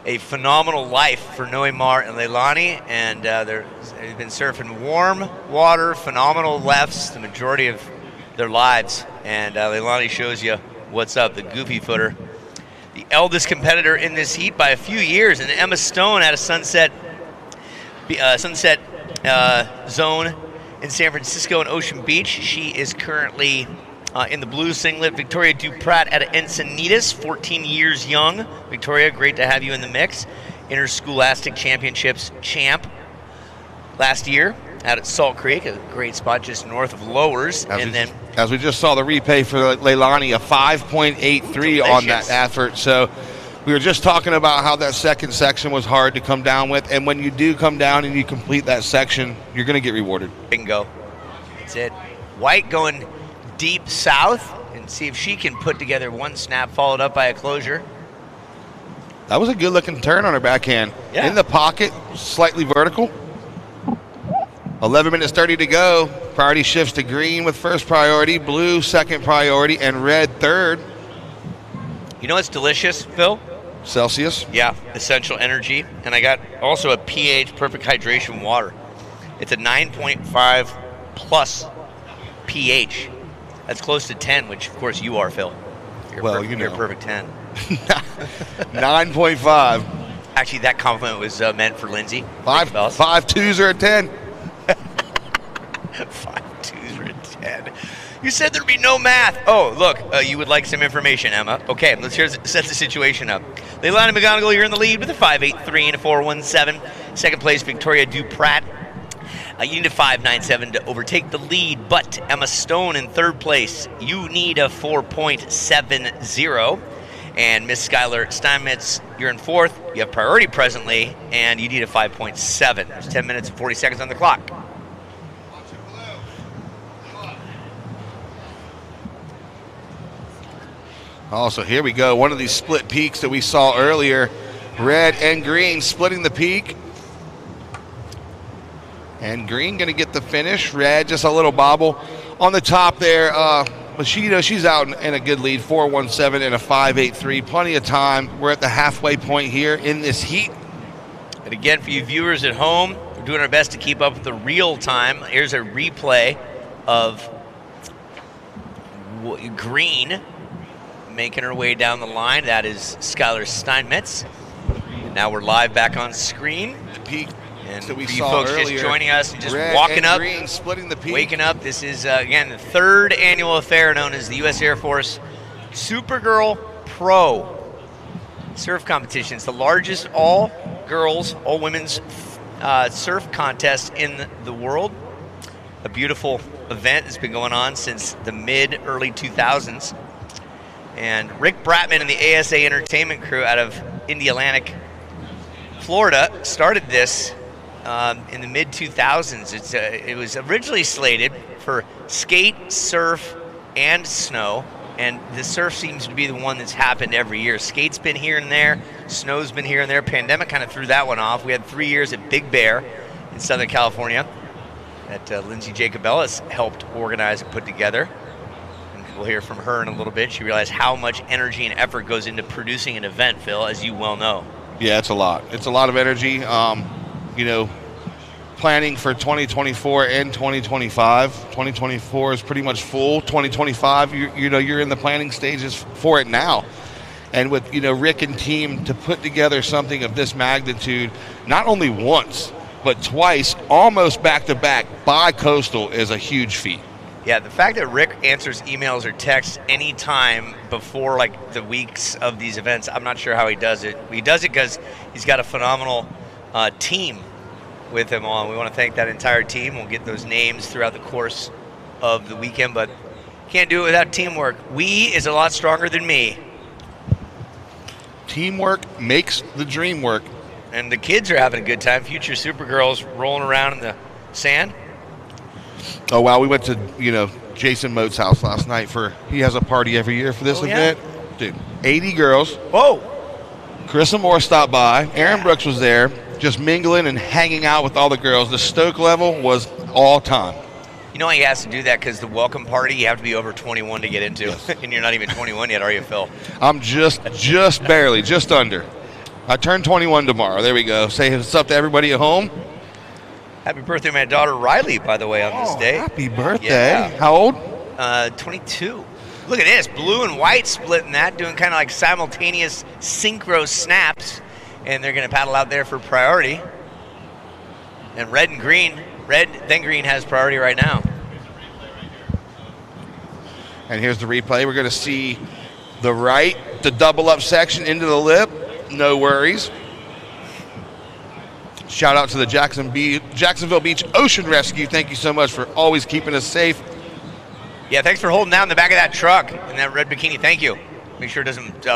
a phenomenal life for Noemar and Leilani, and they've been surfing warm water, phenomenal lefts the majority of their lives, and Leilani shows you what's up, the goofy footer. The eldest competitor in this heat by a few years, and Emma Stone at a sunset zone in San Francisco and Ocean Beach. She is currently in the blue singlet. Victoria Duprat at Encinitas, 14 years young. Victoria, great to have you in the mix. Interscholastic Championships champ last year out at Salt Creek, a great spot just north of Lowers. As we just saw the replay for Leilani, a 5.83 on that effort. So we were just talking about how that second section was hard to come down with, and when you do come down and you complete that section, you're going to get rewarded. Bingo. That's it. White going deep south and see if she can put together one snap followed up by a closure. That was a good-looking turn on her backhand. Yeah. In the pocket, slightly vertical. 11 minutes 30 to go. Priority shifts to green with first priority, blue second priority, and red third. You know what's delicious, Phil? Celsius. Yeah, essential energy. And I got also a pH, perfect hydration water. It's a 9.5 plus pH. That's close to 10, which of course you are, Phil. You're a perfect 10. 9.5. Actually, that compliment was meant for Lindsay. 5 2s are a 10. 5 2s are a 10. You said there'd be no math. Oh, look, you would like some information, Emma. Okay, let's set the situation up. Leilani McGonigal, you're in the lead with a 5.83 and a 4.17. Second place, Victoria Duprat. You need a 5.97 to overtake the lead, but Emma Stone in third place. You need a 4.70. And Miss Skylar Steinmetz, you're in fourth. You have priority presently, and you need a 5.7. There's 10 minutes and 40 seconds on the clock. Also, here we go. One of these split peaks that we saw earlier. Red and green splitting the peak. And green going to get the finish. Red, just a little bobble. On the top there, Machido, she's out in a good lead, 4.17 and a 5.83. Plenty of time. We're at the halfway point here in this heat. And again, for you viewers at home, we're doing our best to keep up with the real time. Here's a replay of green making her way down the line. That is Skylar Steinmetz. And now we're live back on screen. The peak. And that we for you saw folks earlier, just joining us and just red walking and up, green splitting the peak. waking up. This is, again, the third annual affair known as the U.S. Air Force Supergirl Pro Surf Competition. It's the largest all-girls, all-women's surf contest in the world. A beautiful event that's been going on since the mid-early 2000s. And Rick Bratman and the ASA Entertainment crew out of Indialantic, Florida, started this in the mid-2000s. It was originally slated for skate, surf, and snow, and the surf seems to be the one that's happened every year. Skate's been here and there, snow's been here and there. Pandemic kind of threw that one off. We had 3 years at Big Bear in Southern California that Lindsay Jacobellis helped organize and put together. And We'll hear from her in a little bit. She realized how much energy and effort goes into producing an event, Phil, as you well know. Yeah, it's a lot. It's a lot of energy. Planning for 2024 and 2025. 2024 is pretty much full. 2025, you're in the planning stages for it now. And with, Rick and team to put together something of this magnitude, not only once, but twice, almost back-to-back by Coastal is a huge feat. Yeah, the fact that Rick answers emails or texts anytime before, the weeks of these events, I'm not sure how he does it. He does it because he's got a phenomenal team with him on. We want to thank that entire team. We'll get those names throughout the course of the weekend, but can't do it without teamwork. We is a lot stronger than me. Teamwork makes the dream work. And the kids are having a good time. Future Supergirls rolling around in the sand. Oh, wow. We went to, Jason Mote's house last night he has a party every year for this event. Yeah. Dude, 80 girls. Whoa. Carissa Moore stopped by. Aaron Brooks was there, just mingling and hanging out with all the girls. The stoke level was all time. You know he has to do that because the welcome party, you have to be over 21 to get into. Yes. And you're not even 21 yet, are you, Phil? I'm just barely, just under. I turn 21 tomorrow. There we go. Say what's up to everybody at home. Happy birthday, my daughter Riley, by the way, on this day. Happy birthday. Yeah. How old? 22. Look at this. Blue and white splitting that, doing kind of like simultaneous synchro snaps. And they're going to paddle out there for priority. And red and green. Red, then green has priority right now. And here's the replay. We're going to see the double up section into the lip. No worries. Shout out to the Jacksonville Beach Ocean Rescue. Thank you so much for always keeping us safe. Yeah, thanks for holding down the back of that truck in that red bikini. Thank you. Make sure it doesn't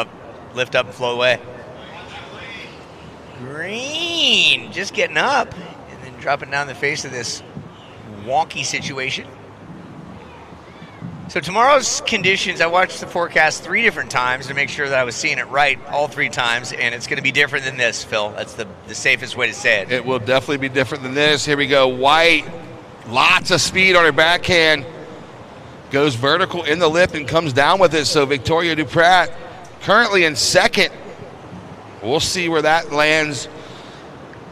lift up and flow away. Green, just getting up and then dropping down the face of this wonky situation. So tomorrow's conditions, I watched the forecast 3 different times to make sure that I was seeing it right all 3 times, and it's going to be different than this, Phil. That's the safest way to say it. It will definitely be different than this. Here we go. White, lots of speed on her backhand. Goes vertical in the lip and comes down with it. So Victoria Duprat currently in second. We'll see where that lands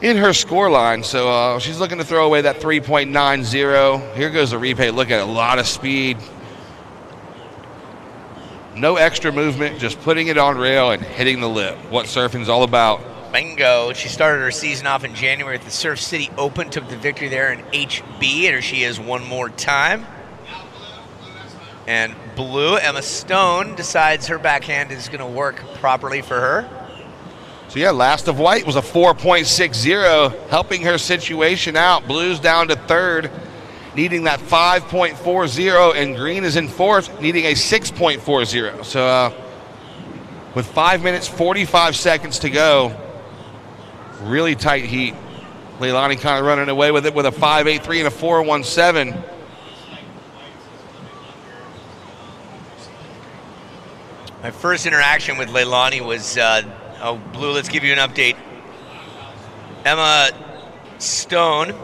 in her score line. So she's looking to throw away that 3.90. Here goes the replay. Look at it. A lot of speed. No extra movement, just putting it on rail and hitting the lip. What surfing's all about. Bingo. She started her season off in January at the Surf City Open, took the victory there in HB, and here she is one more time. And blue, Emma Stone, decides her backhand is going to work properly for her. So yeah, last of white was a 4.60, helping her situation out. Blue's down to third, needing that 5.40, and green is in fourth, needing a 6.40. So with 5 minutes, 45 seconds to go, really tight heat. Leilani kind of running away with it with a 5.83 and a 4.17. My first interaction with Leilani was, Blue, let's give you an update. Emma Stone.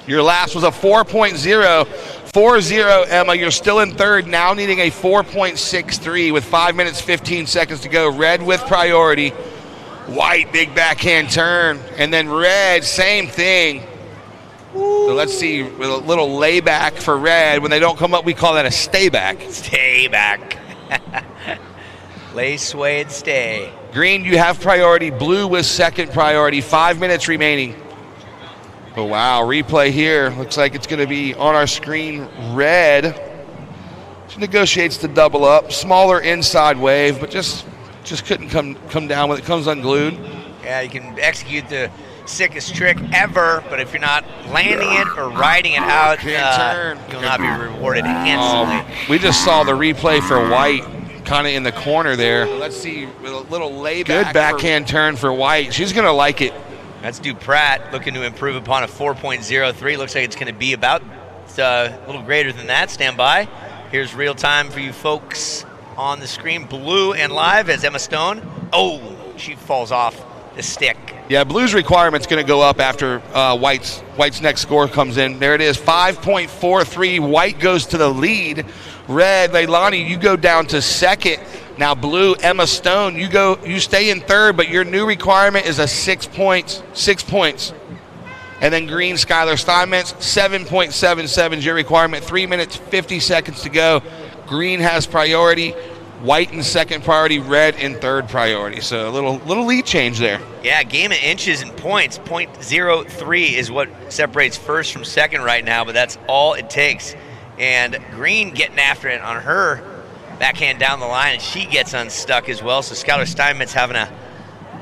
Your last was a 4.0. 4-0, Emma. You're still in third, now needing a 4.63 with 5 minutes, 15 seconds to go. Red with priority. White, big backhand turn. And then red, same thing. Ooh. So let's see, with a little layback for red. When they don't come up, we call that a stay back. Stay back. Lay, sway, and stay. Green, you have priority. Blue with second priority. 5 minutes remaining. Oh, wow. Replay here. Looks like it's going to be on our screen. Red. She negotiates the double up. Smaller inside wave, but just couldn't come down with it. Comes unglued. Yeah, you can execute the sickest trick ever, but if you're not landing it or riding it out, you'll not be rewarded handsomely. We just saw the replay for white kind of in the corner there. Let's see, with a little layback. Good backhand turn for white. She's going to like it. That's Duprat looking to improve upon a 4.03. Looks like it's going to be about a little greater than that. Stand by. Here's real time for you folks on the screen. Blue and live as Emma Stone. Oh, she falls off the stick. Yeah, Blue's requirement's going to go up after White's next score comes in. There it is, 5.43. White goes to the lead Red, Leilani, you go down to second. Now blue, Emma Stone, you stay in third, but your new requirement is a 6 points. 6 points. And then green, Skylar Steinmetz, 7.77 is your requirement. 3 minutes, 50 seconds to go. Green has priority. White in second priority, red in third priority. So a little lead change there. Yeah, game of inches and points. 0.03 is what separates first from second right now, but that's all it takes. And Green getting after it on her backhand down the line, and she gets unstuck as well. So Skylar Steinmetz having a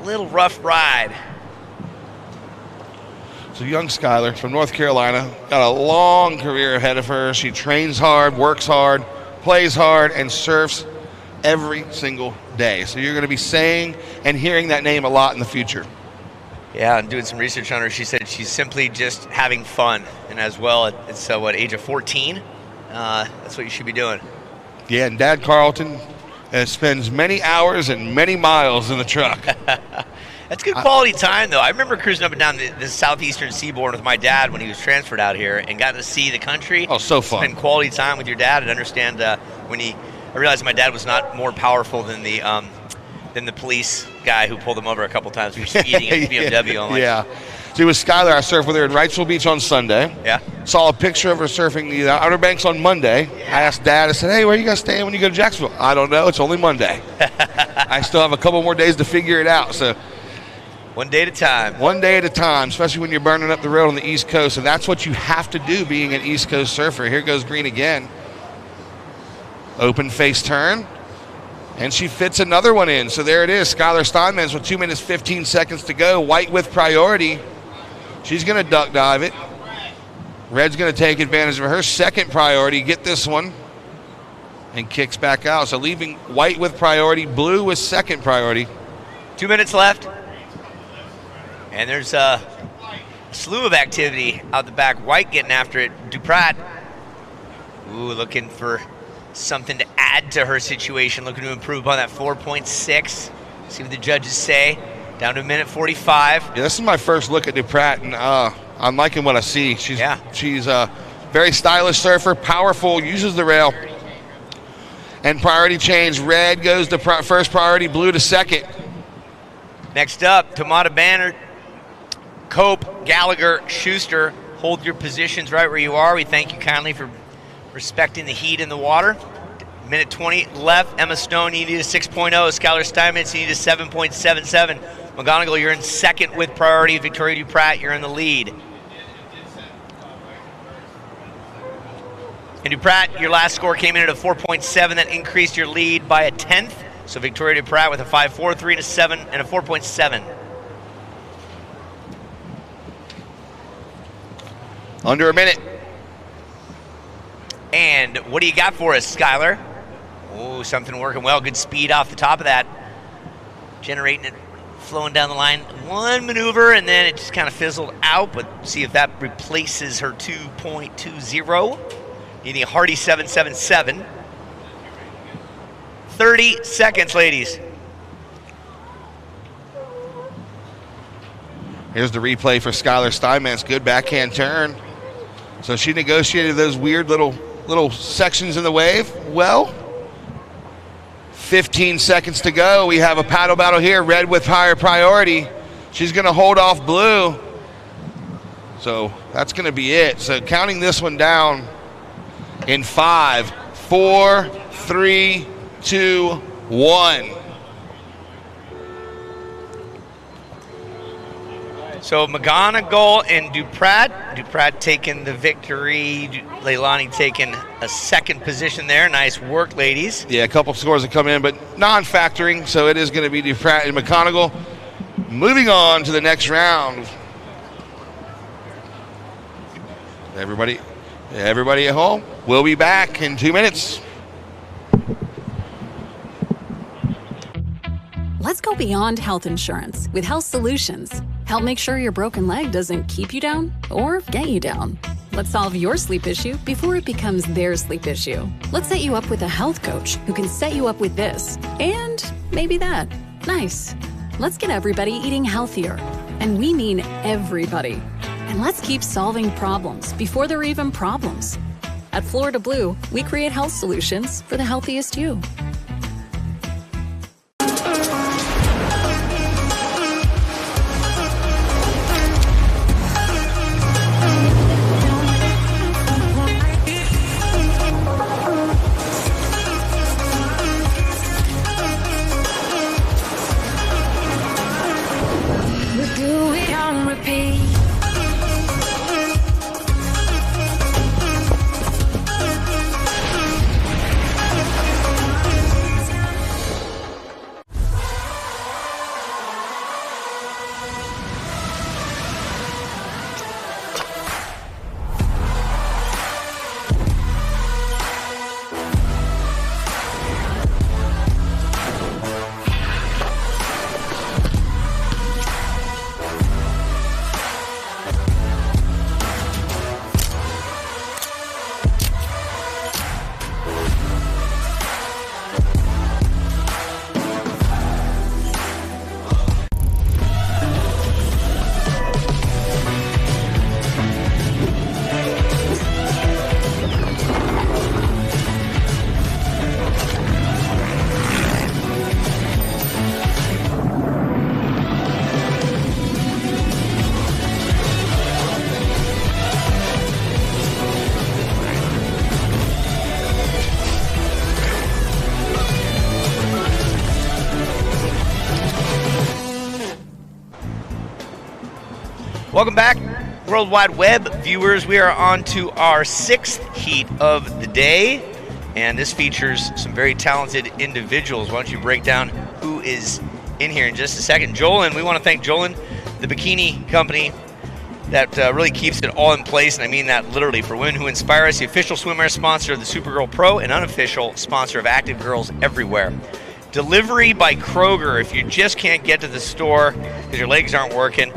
little rough ride. So young Skylar from North Carolina, got a long career ahead of her. She trains hard, works hard, plays hard, and surfs every single day. So you're going to be saying and hearing that name a lot in the future. Yeah, and doing some research on her, she said she's simply just having fun. And as well, it's age of 14? That's what you should be doing. Yeah, and Dad Carlton spends many hours and many miles in the truck. That's good quality time, though. I remember cruising up and down the southeastern seaboard with my dad when he was transferred out here and got to see the country. Oh, so fun. Spend quality time with your dad and understand I realized my dad was not more powerful than the police guy who pulled him over a couple times for speeding in his BMW. Yeah. See, with Skylar, I surfed with her in Wrightsville Beach on Sunday. Yeah. Saw a picture of her surfing the Outer Banks on Monday. Yeah. I asked Dad, I said, hey, where are you guys staying when you go to Jacksonville? I don't know. It's only Monday. I still have a couple more days to figure it out. So one day at a time. One day at a time, especially when you're burning up the road on the East Coast. And that's what you have to do being an East Coast surfer. Here goes Green again. Open face turn. And she fits another one in. So there it is. Skylar Steinmetz with 2 minutes, 15 seconds to go. White with priority. She's going to duck dive it. Red's going to take advantage of her second priority, get this one, and kicks back out. So leaving White with priority, blue with second priority. 2 minutes left. And there's a slew of activity out the back. White getting after it. Duprat, looking for something to add to her situation, looking to improve on that 4.6. See what the judges say. Down to a minute 45. Yeah, this is my first look at Duprat, and I'm liking what I see. She's a very stylish surfer, powerful, uses the rail. And priority change. Red goes to first priority, blue to second. Next up, Tamada Banner, Cope, Gallagher, Schuster. Hold your positions right where you are. We thank you kindly for respecting the heat in the water. Minute 20 left. Emma Stone, you need a 6.0. Skylar Steinmetz, you need a 7.77. McGonigal, you're in second with priority. Victoria Duprat, you're in the lead. And Duprat, your last score came in at a 4.7. That increased your lead by a 10th. So Victoria Duprat with a 5.4, 3 and a 7, and a 4.7. Under a minute. And what do you got for us, Skylar? Oh, something working well. Good speed off the top of that. Generating it, flowing down the line. One maneuver, and then it just kind of fizzled out. But see if that replaces her 2.20. Needing a hearty 7.77. 30 seconds, ladies. Here's the replay for Skylar Steinmetz. Good backhand turn. So she negotiated those weird little sections in the wave well. 15 seconds to go. We have a paddle battle here. Red with higher priority. She's going to hold off blue. So that's going to be it. So counting this one down in 5, 4, 3, 2, 1. So McGonigal and Duprat taking the victory. Leilani taking a second position there. Nice work, ladies. Yeah, a couple scores have come in, but non-factoring. So it is going to be Duprat and McGonigal. Moving on to the next round. Everybody at home, we'll be back in 2 minutes. Let's go beyond health insurance with Health Solutions. Help make sure your broken leg doesn't keep you down or get you down. Let's solve your sleep issue before it becomes their sleep issue. Let's set you up with a health coach who can set you up with this and maybe that. Nice. Let's get everybody eating healthier. And we mean everybody. And let's keep solving problems before they're even problems. At Florida Blue, we create health solutions for the healthiest you. We do it on repeat. Welcome back, World Wide Web viewers. We are on to our 6th heat of the day, and this features some very talented individuals. Why don't you break down who is in here in just a second. Jolin, we want to thank Jolin, the bikini company that really keeps it all in place, and I mean that literally, for women who inspire us, the official swimwear sponsor of the Supergirl Pro and unofficial sponsor of Active Girls Everywhere. Delivery by Kroger. If you just can't get to the store because your legs aren't working,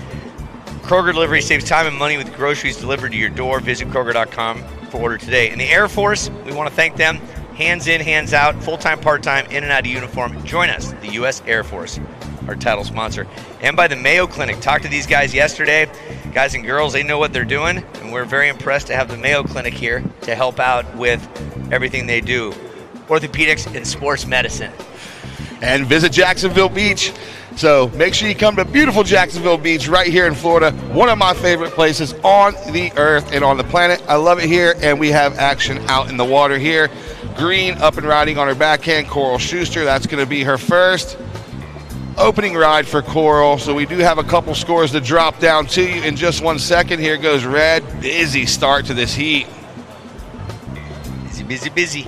Kroger Delivery saves time and money with groceries delivered to your door. Visit Kroger.com for order today. And the Air Force, we want to thank them. Hands in, hands out, full-time, part-time, in and out of uniform. Join us, the U.S. Air Force, our title sponsor. And by the Mayo Clinic. Talked to these guys yesterday. Guys and girls, they know what they're doing, and we're very impressed to have the Mayo Clinic here to help out with everything they do. Orthopedics and sports medicine. And visit Jacksonville Beach. So make sure you come to beautiful Jacksonville Beach right here in Florida. One of my favorite places on the earth and on the planet. I love it here, and we have action out in the water here. Green up and riding on her backhand, Coral Schuster. That's going to be her first opening ride for Coral. So we do have a couple scores to drop down to you in just 1 second. Here goes Red. Busy start to this heat. Busy, busy, busy.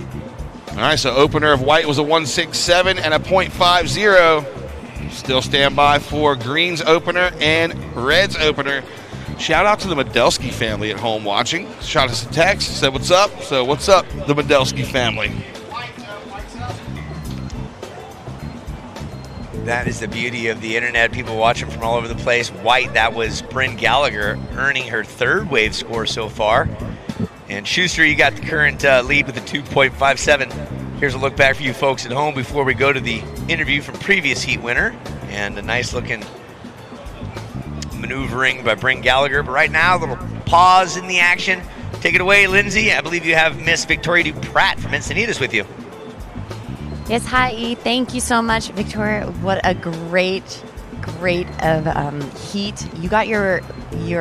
All right, so opener of white was a 1.67 and a .50. Still stand by for Green's opener and Red's opener. Shout out to the Medelsky family at home watching. Shot us a text, said what's up. So what's up, the Medelsky family? That is the beauty of the internet. People watching from all over the place. White, that was Bryn Gallagher earning her 3rd wave score so far. And Schuster, you got the current lead with a 2.57. Here's a look back for you folks at home before we go to the interview from previous heat winner. And a nice looking maneuvering by Bryn Gallagher. But right now, a little pause in the action. Take it away, Lindsay. I believe you have Miss Victoria DuPratt from Encinitas with you. Yes, hi, E. Thank you so much, Victoria. What a great of heat. You got your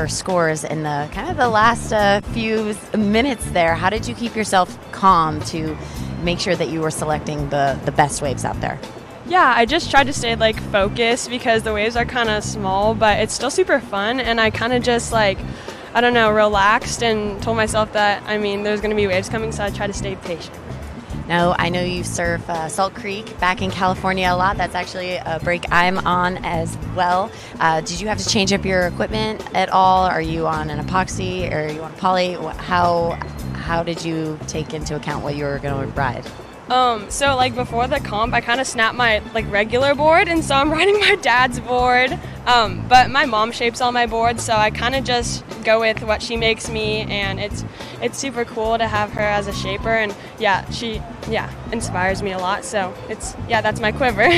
scores in the kind of the last few minutes there. How did you keep yourself calm to make sure that you were selecting the best waves out there? Yeah, I just tried to stay focused because the waves are kind of small, but it's still super fun, and I kind of just relaxed and told myself that there's going to be waves coming, so I try to stay patient. Now, I know you surf Salt Creek back in California a lot. That's actually a break I'm on as well. Did you have to change up your equipment at all? Are you on an epoxy or are you on poly? How did you take into account what you were going to ride? So before the comp, I kind of snapped my regular board, and so I'm riding my dad's board. But my mom shapes all my boards, so I kind of just go with what she makes me, and it's super cool to have her as a shaper, and she inspires me a lot. So that's my quiver.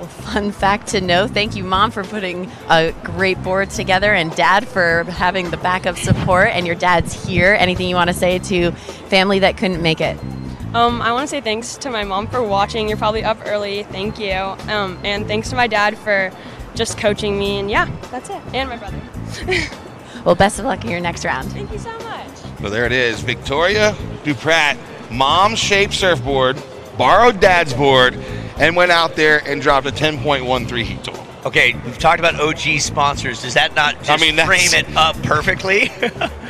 Fun fact to know. Thank you, Mom, for putting a great board together, and Dad for having the backup support. And your dad's here. Anything you want to say to family that couldn't make it? I want to say thanks to my mom for watching. You're probably up early. Thank you. And thanks to my dad for just coaching me. And yeah, that's it. And my brother. Well, best of luck in your next round. Thank you so much. So there it is. Victoria Duprat, mom's shaped surfboard, borrowed dad's board, and went out there and dropped a 10.13 heat total. Okay, we've talked about OG sponsors. Does that not just frame it up perfectly?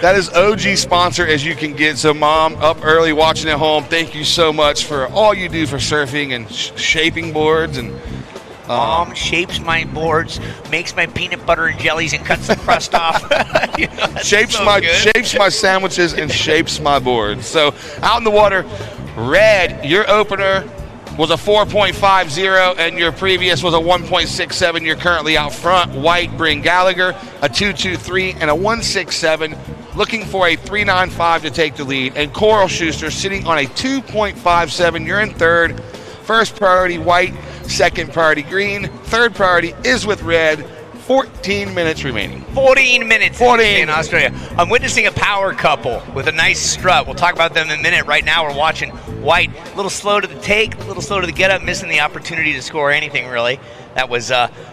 That is OG sponsor as you can get. So, Mom, up early, watching at home, thank you so much for all you do for surfing and shaping boards. And Mom shapes my boards, makes my peanut butter and jellies, and cuts the crust off. You know, shapes so my good. sandwiches and shapes my boards. So, out in the water, Red, your opener was a 4.50, and your previous was a 1.67. You're currently out front. White, Bryn Gallagher, a 2.23 and a 1.67, looking for a 3.95 to take the lead. And Coral Schuster sitting on a 2.57. You're in third. First priority, White. Second priority, Green. Third priority is with Red. 14 minutes remaining. 14 minutes 14. in Australia. I'm witnessing a power couple with a nice strut. We'll talk about them in a minute. Right now we're watching White. A little slow to the take, a little slow to the get up, missing the opportunity to score anything really. That was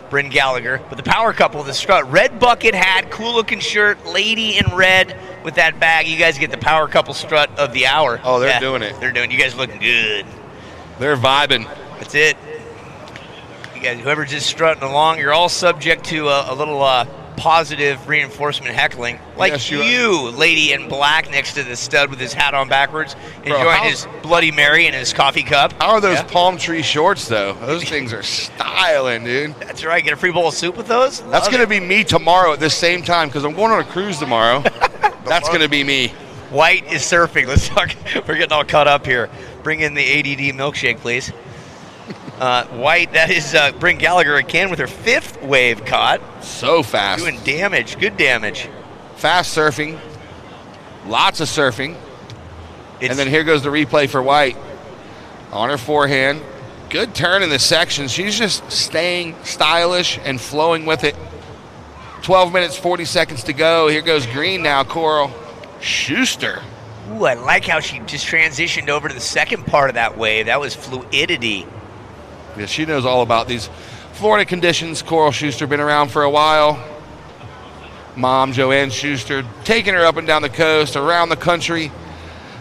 Bryn Gallagher. But the power couple, the strut, red bucket hat, cool looking shirt, lady in red with that bag. You guys get the power couple strut of the hour. Oh, they're doing it. They're doing it. You guys looking good. They're vibing. That's it. You guys, whoever's just strutting along, you're all subject to a little positive reinforcement heckling. Like Yes, you, lady in black next to the stud with his hat on backwards, Bro, enjoying his Bloody Mary and his coffee cup. How are those palm tree shorts, though? Those things are styling, dude. That's right. Get a free bowl of soup with those? That's going to be me tomorrow at this same time because I'm going on a cruise tomorrow. That's going to be me. White is surfing. Let's talk. We're getting all caught up here. Bring in the ADD milkshake, please. White, that is Bryn Gallagher again with her fifth wave caught. So fast. Doing damage. Good damage. Fast surfing. Lots of surfing. And then here goes the replay for White. On her forehand. Good turn in the section. She's just staying stylish and flowing with it. 12 minutes, 40 seconds to go. Here goes Green now, Coral Schuster. Ooh, I like how she just transitioned over to the second part of that wave. That was fluidity. Yeah, she knows all about these Florida conditions. Coral Schuster been around for a while. Mom, Joanne Schuster, taking her up and down the coast, around the country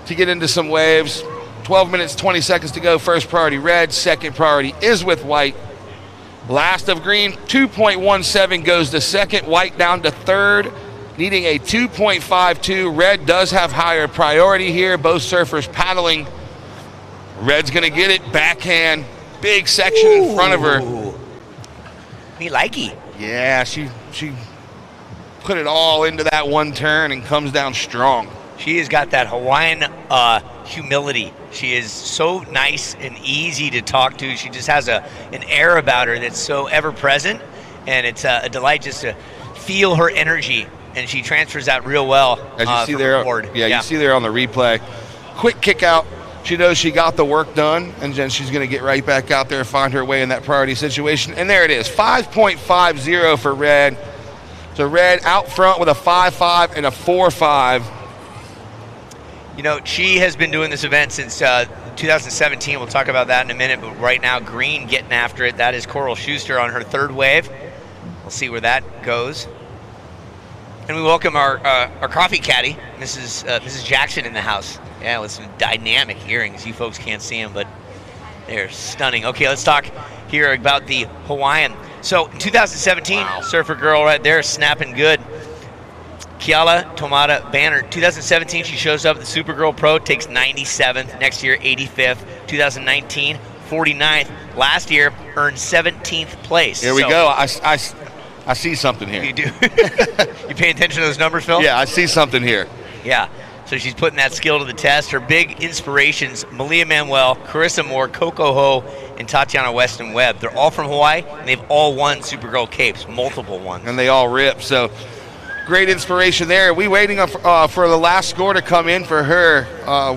to get into some waves. 12 minutes, 20 seconds to go. First priority, Red. Second priority is with White. Last of Green, 2.17 goes to second. White down to third, needing a 2.52. Red does have higher priority here. Both surfers paddling. Red's going to get it. Backhand. Big section in front of her. Me likey. Yeah, she put it all into that one turn and comes down strong. She has got that Hawaiian humility. She is so nice and easy to talk to. She just has an air about her that's so ever present, and it's a delight just to feel her energy. And she transfers that real well. As you see there, board. you see there on the replay. Quick kick out. She knows she got the work done, and then she's going to get right back out there and find her way in that priority situation. And there it is, 5.50 for Red. So Red out front with a 5.5 and a 4.5. You know, she has been doing this event since 2017. We'll talk about that in a minute. But right now, Green getting after it. That is Coral Schuster on her third wave. We'll see where that goes. And we welcome our coffee caddy, Mrs. Jackson, in the house. Yeah, with some dynamic earrings. You folks can't see them, but they're stunning. Okay, let's talk here about the Hawaiian. So, in 2017, surfer girl right there, snapping good. Keala Tomata Banner. 2017, she shows up at the Supergirl Pro, takes 97th. Next year, 85th. 2019, 49th. Last year, earned 17th place. Here we go. I see something here. You do? You pay attention to those numbers, Phil? Yeah, I see something here. Yeah. So she's putting that skill to the test. Her big inspirations, Malia Manuel, Carissa Moore, Coco Ho, and Tatiana Weston Webb. They're all from Hawaii, and they've all won Supergirl Capes, multiple ones. And they all rip. So great inspiration there. We waiting for the last score to come in for her.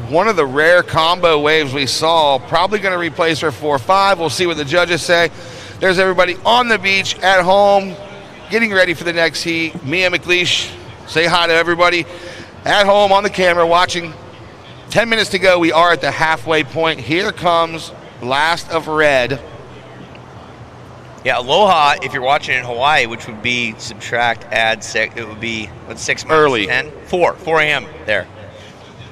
One of the rare combo waves we saw, probably going to replace her 4.5. We'll see what the judges say. There's everybody on the beach, at home, getting ready for the next heat. Mia McLeish, say hi to everybody at home on the camera watching. 10 minutes to go. We are at the halfway point. Here comes Blast of Red. Yeah, Aloha, if you're watching in Hawaii, which would be subtract, add 6, it would be, what's 6 minutes? Early. 10? 4 a.m. there.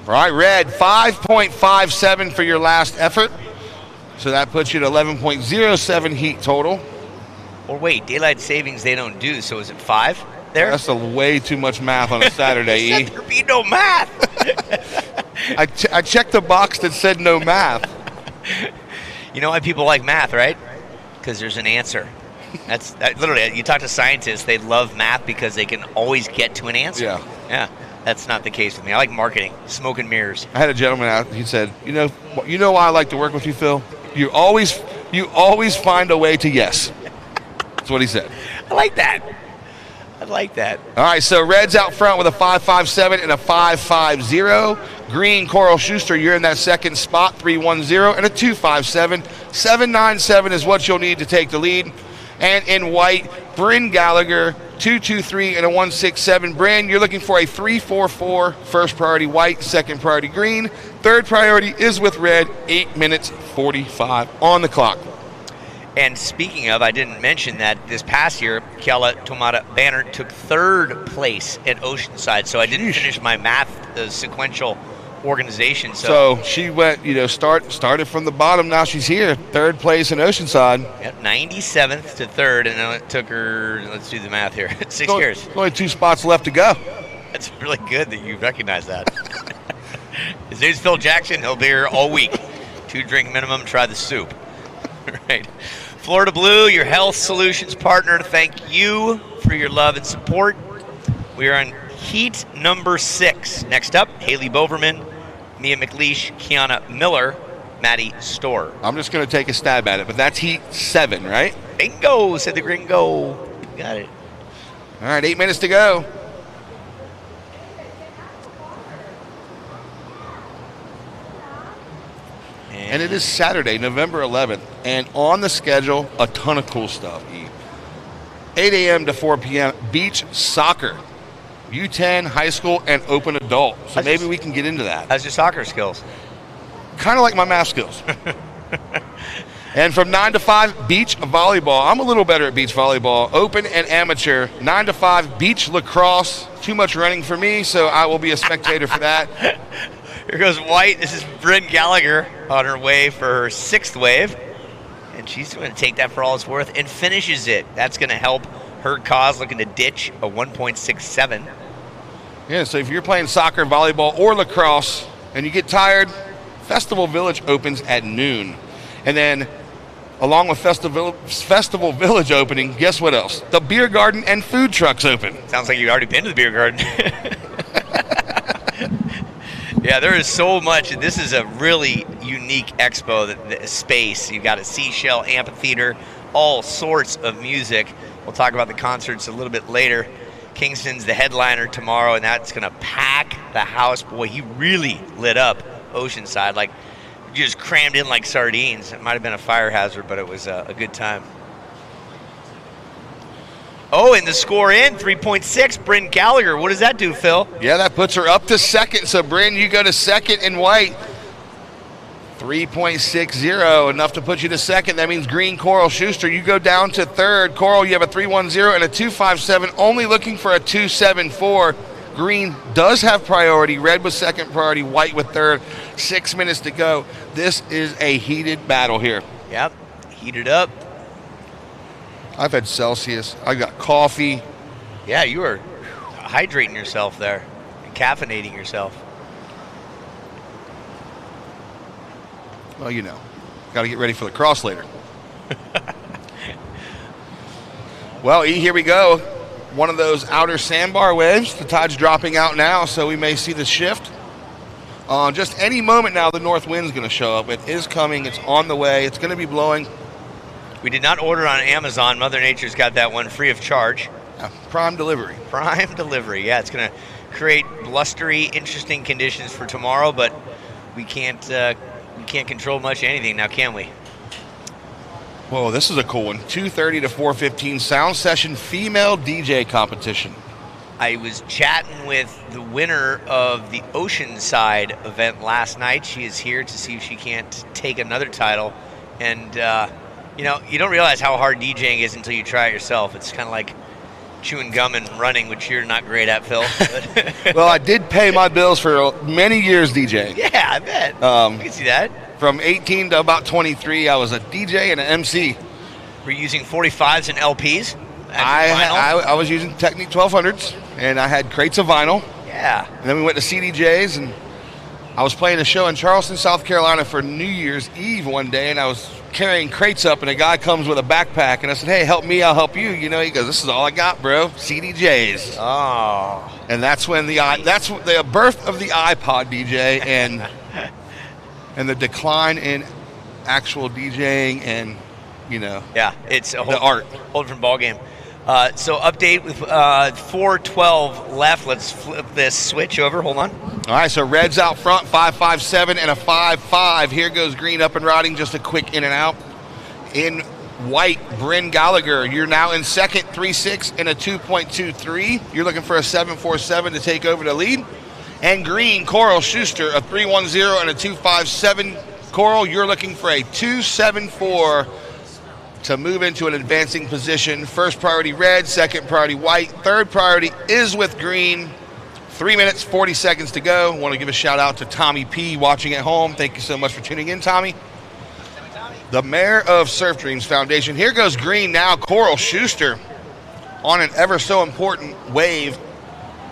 All right, Red, 5.57 for your last effort. So that puts you at 11.07 heat total. Or wait, daylight savings they don't do, so is it 5 there? That's way too much math on a Saturday, E. There be no math. I checked the box that said no math. You know why people like math, right? Because there's an answer. That's literally, you talk to scientists, they love math because they can always get to an answer. Yeah. That's not the case with me. I like marketing, smoke and mirrors. I had a gentleman out. He said, "You know why I like to work with you, Phil? You always find a way to yes." That's what he said. I like that. All right, so Red's out front with a 5.57 and a 5.50. Green, Coral Schuster, you're in that second spot, 3.10 and a 2.57. 7.97 is what you'll need to take the lead. And in white, Bryn Gallagher, 2.23 and a 1.67. Bryn, you're looking for a 3.44, first priority white, second priority green. Third priority is with Red, 8 minutes 45 on the clock. And speaking of, I didn't mention that this past year, Kiala Tomata Banner took 3rd place at Oceanside, so I didn't finish my math sequential organization. So she went, started from the bottom. Now she's here, 3rd place in Oceanside. Yep, 97th to 3rd, and then it took her, let's do the math here, 6 years. Only 2 spots left to go. That's really good that you recognize that. His name's Phil Jackson. He'll be here all week. 2 drink minimum, try the soup. Right. Florida Blue, your health solutions partner, thank you for your love and support. We are on heat number 6. Next up, Haley Boverman, Mia McLeish, Kiana Miller, Maddie Storr. I'm just going to take a stab at it, but that's heat 7, right? Bingo, said the gringo. Got it. All right, 8 minutes to go. And it is Saturday, November 11th. And on the schedule, a ton of cool stuff. 8 a.m. to 4 p.m., beach soccer. U10, high school, and open adult. So maybe we can get into that. How's your soccer skills? Kind of like my math skills. And from 9 to 5, beach volleyball. I'm a little better at beach volleyball. Open and amateur. 9 to 5, beach lacrosse. Too much running for me, so I will be a spectator for that. Here goes white. This is Bryn Gallagher on her way for her 6th wave. And she's going to take that for all it's worth and finishes it. That's going to help her cause, looking to ditch a 1.67. Yeah, so if you're playing soccer, volleyball, or lacrosse, and you get tired, Festival Village opens at noon. And then, along with Festival Village opening, guess what else? The beer garden and food trucks open. Sounds like you've already been to the beer garden. Yeah, there is so much. This is a really unique expo, the space. You've got a seashell amphitheater, all sorts of music. We'll talk about the concerts a little bit later. Kingston's the headliner tomorrow, and that's going to pack the house. Boy, he really lit up Oceanside. Like, you just crammed in like sardines. It might have been a fire hazard, but it was a good time. Oh, and the score in, 3.6, Bryn Gallagher. What does that do, Phil? Yeah, that puts her up to 2nd. So, Bryn, you go to 2nd in white. 3.60, enough to put you to 2nd. That means Green, Coral Schuster, you go down to 3rd. Coral, you have a 3.10 and a 2.57, only looking for a 2.74. Green does have priority. Red with 2nd priority, white with 3rd. 6 minutes to go. This is a heated battle here. Yep, heated up. I've had Celsius. I got coffee. Yeah, you are hydrating yourself there and caffeinating yourself. Well, got to get ready for the cross later. Well, E, here we go. One of those outer sandbar waves. The tide's dropping out now, so we may see the shift. Just any moment now, the north wind's going to show up. It is coming. It's on the way. It's going to be blowing. We did not order on Amazon. Mother Nature's got that one free of charge. Prime delivery. Prime delivery. Yeah, it's going to create blustery, interesting conditions for tomorrow, but we can't control much anything now, can we? Whoa, this is a cool one. 2:30 to 4:15 sound session female DJ competition. I was chatting with the winner of the Oceanside event last night. She is here to see if she can't take another title. And, you know, you don't realize how hard DJing is until you try it yourself. It's kind of like chewing gum and running, which you're not great at, Phil. Well, I did pay my bills for many years DJing. Yeah, I bet. I can see that. From 18 to about 23, I was a DJ and an MC. Were you using 45s and LPs? I was using Technique 1200s, and I had crates of vinyl. Yeah. And then we went to CDJs, and I was playing a show in Charleston, South Carolina for New Year's Eve one day, and I was carrying crates up, and a guy comes with a backpack, and I said, hey, help me, I'll help you. You know, he goes, this is all I got, bro, CDJs. Oh. And that's when that's the birth of the iPod DJ and the decline in actual DJing and, you know. Yeah, it's a whole different ball game. So update with 4:12 left. Let's flip this switch over. Hold on. All right, so red's out front, 5.57 and a 5.5. Here goes green up and riding, just a quick in and out. In white, Bryn Gallagher, you're now in second, 3.6 and a 2.23. You're looking for a 7.47 to take over the lead. And green, Coral Schuster, a 3.10 and a 2.57. Coral, you're looking for a 2.74 to move into an advancing position. First priority red, second priority white, third priority is with green. 3 minutes, 40 seconds to go. Want to give a shout out to Tommy P watching at home. Thank you so much for tuning in, Tommy. The mayor of Surf Dreams Foundation. Here goes green now. Coral Schuster on an ever so important wave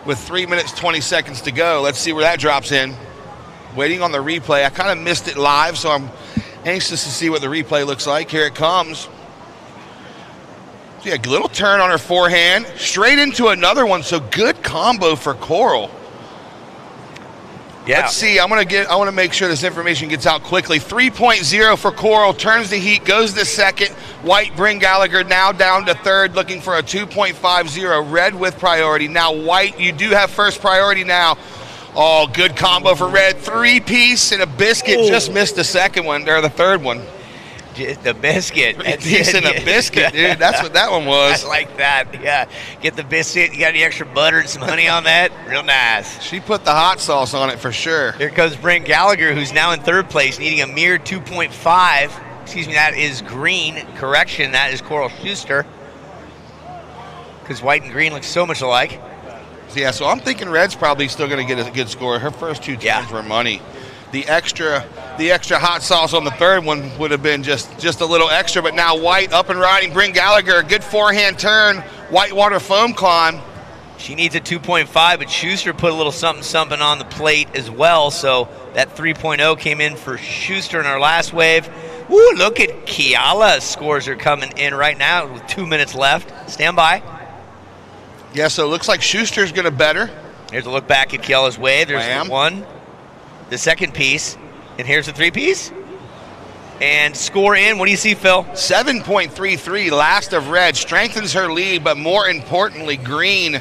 with 3 minutes, 20 seconds to go. Let's see where that drops in. Waiting on the replay. I kind of missed it live, so I'm anxious to see what the replay looks like. Here it comes. See a little turn on her forehand, straight into another one. So good combo for Coral. Yeah. Let's see. I want to make sure this information gets out quickly. 3.0 for Coral, turns the heat, goes to second. White, Bryn Gallagher now down to third, looking for a 2.50. Red with priority. Now white, you do have first priority now. Oh, good combo for red. 3-piece and a biscuit. Just missed the second one, or the third one. The biscuit. 3-piece and a biscuit, dude. That's what that one was. I like that. Yeah. Get the biscuit. You got any extra butter and some honey on that? Real nice. She put the hot sauce on it for sure. Here comes Brent Gallagher, who's now in third place, needing a mere 2.5. Excuse me, that is green. Correction, that is Coral Schuster. Because white and green look so much alike. Yeah, so I'm thinking red's probably still going to get a good score. Her first two turns were money. The extra hot sauce on the third one would have been just a little extra, but now white up and riding. Bryn Gallagher, good forehand turn, whitewater foam climb. She needs a 2.5, but Schuster put a little something on the plate as well, so that 3.0 came in for Schuster in our last wave. Woo, look at Kiala's scores are coming in right now with 2 minutes left. Stand by. Yeah, so it looks like Schuster's going to better. Here's a look back at Kiala's wave. There's the one. The second piece, and here's the 3-piece. And score in, what do you see, Phil? 7.33, last of red, strengthens her lead, but more importantly, green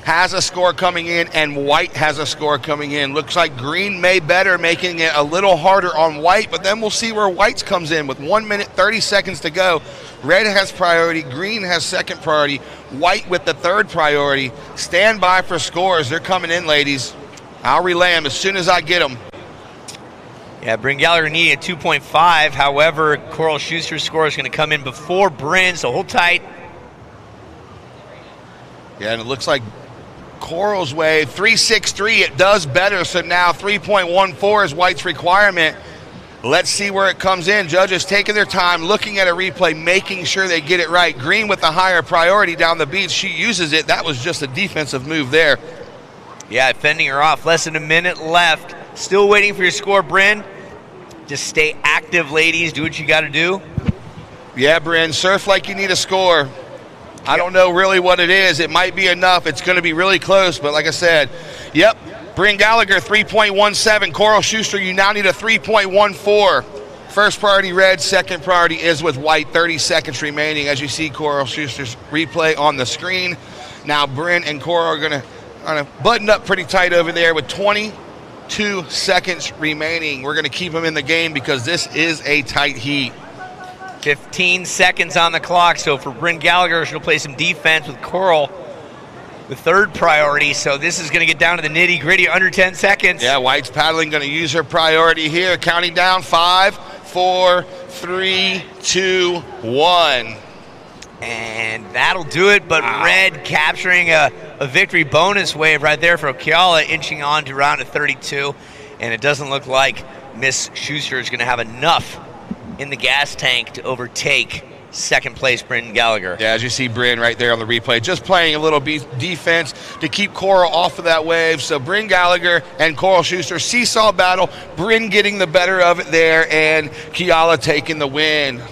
has a score coming in, and white has a score coming in. Looks like green may better, making it a little harder on white, but then we'll see where white's comes in with 1 minute, 30 seconds to go. Red has priority, green has second priority, white with the third priority. Stand by for scores. They're coming in, ladies. I'll relay them as soon as I get them. Yeah, Bryn Gallagher needing a 2.5. However, Coral Schuster's score is going to come in before Bryn, so hold tight. Yeah, and it looks like Coral's wave, 3.63, it does better, so now 3.14 is white's requirement. Let's see where it comes in. Judges taking their time, looking at a replay, making sure they get it right. Green with the higher priority down the beach. She uses it. That was just a defensive move there. Yeah, fending her off. Less than a minute left. Still waiting for your score, Bryn. Just stay active, ladies. Do what you got to do. Yeah, Bryn, surf like you need a score. I don't know really what it is. It might be enough. It's going to be really close, but like I said, yep. Bryn Gallagher, 3.17. Coral Schuster, you now need a 3.14. First priority red, second priority is with white. 30 seconds remaining as you see Coral Schuster's replay on the screen. Now Bryn and Coral are going to button up pretty tight over there with 22 seconds remaining. We're going to keep them in the game because this is a tight heat. 15 seconds on the clock. So for Bryn Gallagher, she'll play some defense with Coral, the third priority. So this is going to get down to the nitty gritty, under 10 seconds. Yeah, White's paddling, going to use her priority here. Counting down 5, 4, 3, 2, 1. And that'll do it, but Red capturing a victory bonus wave right there for Kiala, inching on to round of 32. And it doesn't look like Miss Schuster is going to have enough in the gas tank to overtake second place Bryn Gallagher. Yeah, as you see Bryn right there on the replay, just playing a little defense to keep Coral off of that wave. So Bryn Gallagher and Coral Schuster, seesaw battle. Bryn getting the better of it there, and Kiala taking the win.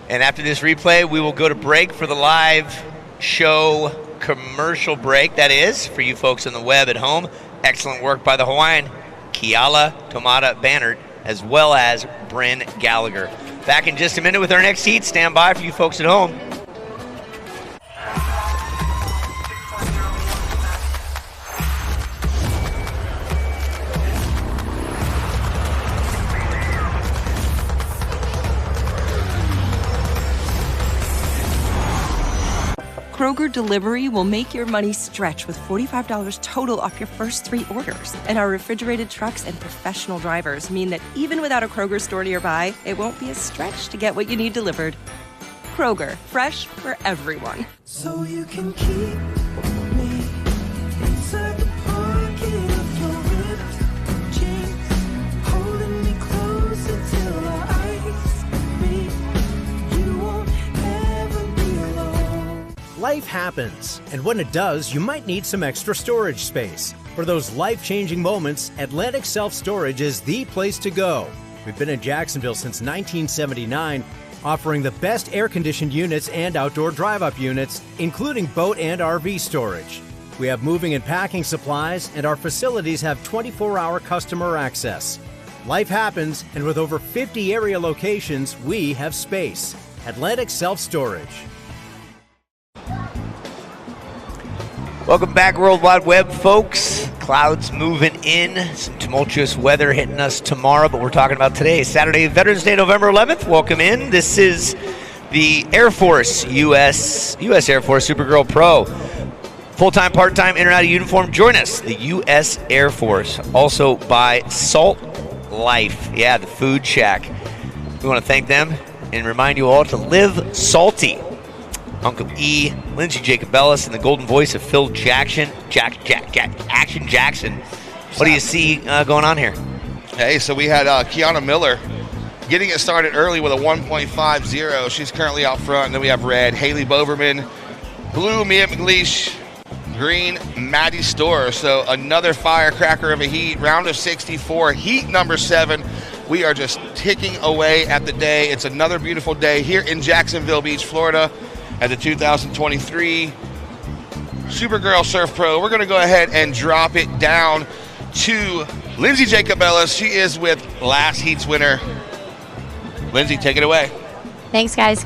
And after this replay, we will go to break for the live show commercial break. That is, for you folks on the web at home, excellent work by the Hawaiian, Kiala Tomata Bannert, as well as Bryn Gallagher. Back in just a minute with our next heat. Stand by for you folks at home. Kroger Delivery will make your money stretch with $45 total off your first 3 orders. And our refrigerated trucks and professional drivers mean that even without a Kroger store nearby, it won't be a stretch to get what you need delivered. Kroger, fresh for everyone. So you can keep me inside the pocket of your ripped jeans, holding me closer till our eyes meet. You won't ever be alone. Life happens, and when it does, you might need some extra storage space. For those life-changing moments, Atlantic Self-Storage is the place to go. We've been in Jacksonville since 1979, offering the best air-conditioned units and outdoor drive-up units, including boat and RV storage. We have moving and packing supplies, and our facilities have 24-hour customer access. Life happens, and with over 50 area locations, we have space. Atlantic Self-Storage. Welcome back, World Wide Web, folks. Clouds moving in. Some tumultuous weather hitting us tomorrow, but we're talking about today, Saturday, Veterans Day, November 11th. Welcome in. This is the Air Force, U.S. Air Force Supergirl Pro. Full-time, part-time, in or out of uniform. Join us, the U.S. Air Force. Also by Salt Life. Yeah, the food shack. We want to thank them and remind you all to live salty. Uncle E, Lindsay Jacobellis, and the golden voice of Phil Jackson. Action Jackson. What do you see going on here? Hey, so we had Kiana Miller getting it started early with a 1.50. She's currently out front. And then we have red, Haley Boverman, blue, Mia McLeish, green, Maddie Storr. So another firecracker of a heat, round of 64, heat number 7. We are just ticking away at the day. It's another beautiful day here in Jacksonville Beach, Florida, at the 2023 Supergirl Surf Pro. We're going to go ahead and drop it down to Lindsay Jacobellis. She is with last heat's winner. Lindsay, take it away. Thanks, guys.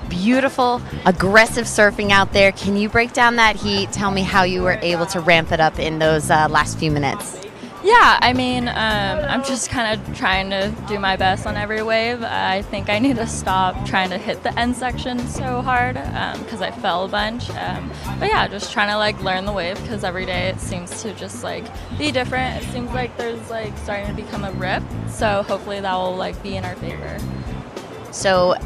Beautiful, aggressive surfing out there. Can you break down that heat? Tell me how you were able to ramp it up in those last few minutes. Yeah, I mean, I'm just kind of trying to do my best on every wave. I think I need to stop trying to hit the end section so hard because I fell a bunch. But yeah, just trying to like learn the wave because every day it seems to just like be different. It seems like there's like starting to become a rip. So hopefully that will like be in our favor. So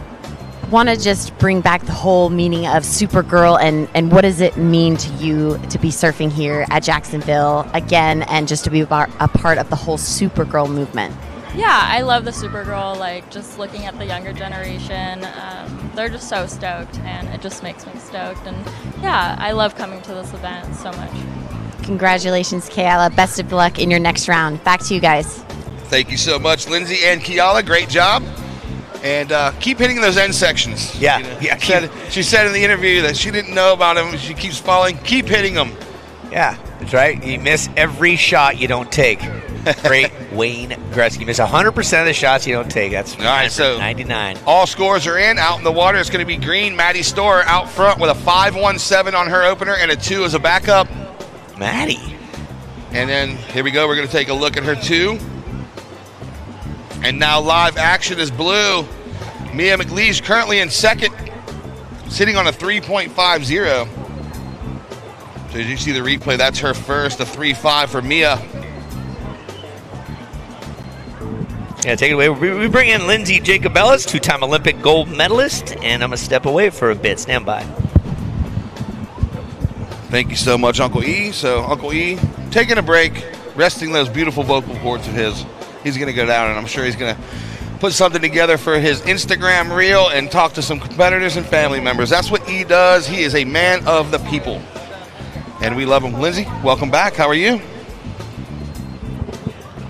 want to just bring back the whole meaning of Supergirl and what does it mean to you to be surfing here at Jacksonville again and just to be a part of the whole Supergirl movement? Yeah, I love the Supergirl, like just looking at the younger generation. They're just so stoked and it just makes me stoked. And yeah, I love coming to this event so much. Congratulations, Kiala. Best of luck in your next round. Back to you guys. Thank you so much, Lindsay and Kiala. Great job. And keep hitting those end sections. Yeah, you know, yeah. She said in the interview that she didn't know about them. She keeps falling. Keep hitting them. Yeah, that's right. You miss every shot you don't take. Great Wayne Gretzky. You miss 100% of the shots you don't take. That's all right. So 99. All scores are in. Out in the water, it's going to be green. Maddie Storr out front with a 5.17 on her opener and a 2 as a backup. Maddie. And then here we go. We're going to take a look at her 2. And now live action is blue. Mia McLeish currently in second, sitting on a 3.50. So as you see the replay, that's her first, a 3.5 for Mia. Yeah, take it away. We bring in Lindsay Jacobellis, two-time Olympic gold medalist, and I'm going to step away for a bit. Stand by. Thank you so much, Uncle E. So Uncle E, taking a break, resting those beautiful vocal cords of his. He's going to go down, and I'm sure he's going to put something together for his Instagram reel and talk to some competitors and family members. That's what E does. He is a man of the people, and we love him. Lindsay, welcome back. How are you?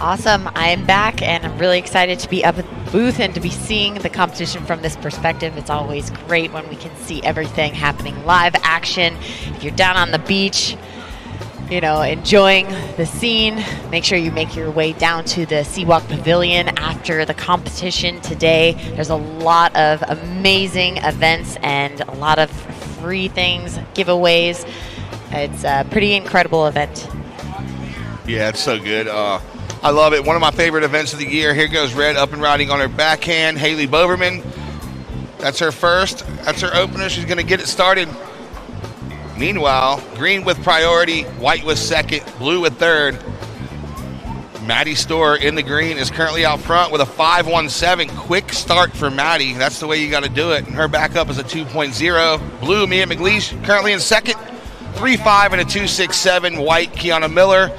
Awesome. I'm back, and I'm really excited to be up at the booth and to be seeing the competition from this perspective. It's always great when we can see everything happening live action. If you're down on the beach, you know, enjoying the scene, make sure you make your way down to the Seawalk Pavilion after the competition today. There's a lot of amazing events and a lot of free things, giveaways. It's a pretty incredible event. Yeah, it's so good. I love it. One of my favorite events of the year. Here goes Red up and riding on her backhand. Haley Boverman. That's her first. That's her opener. She's going to get it started. Meanwhile, green with priority, white with second, blue with third. Maddie Storr in the green is currently out front with a 5.17. Quick start for Maddie. That's the way you got to do it. And her backup is a 2.0. Blue, Mia McLeish, currently in second. 3.5 and a 2.67. White, Kiana Miller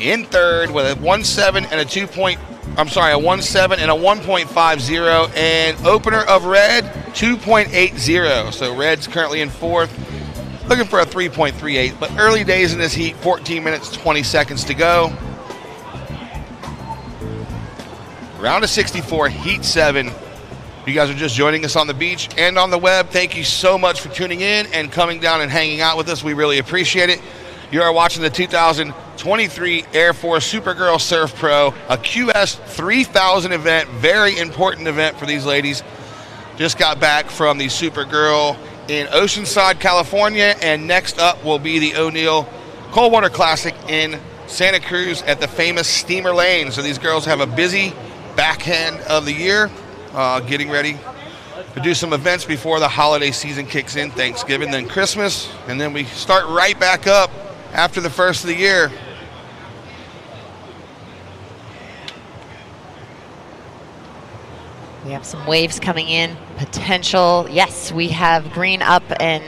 in third with a 1.7 and a 1.7 and a 1.50. And opener of Red, 2.80. So Red's currently in fourth. Looking for a 3.38, but early days in this heat, 14 minutes, 20 seconds to go. Round of 64, heat 7. You guys are just joining us on the beach and on the web. Thank you so much for tuning in and coming down and hanging out with us. We really appreciate it. You are watching the 2023 Air Force Supergirl Surf Pro, a QS 3000 event, very important event for these ladies. Just got back from the Supergirl in Oceanside, California, and next up will be the O'Neill Coldwater Classic in Santa Cruz at the famous Steamer Lane. So these girls have a busy backhand of the year, getting ready to do some events before the holiday season kicks in, Thanksgiving, then Christmas, and then we start right back up after the first of the year. We have some waves coming in, potential. Yes, we have green up and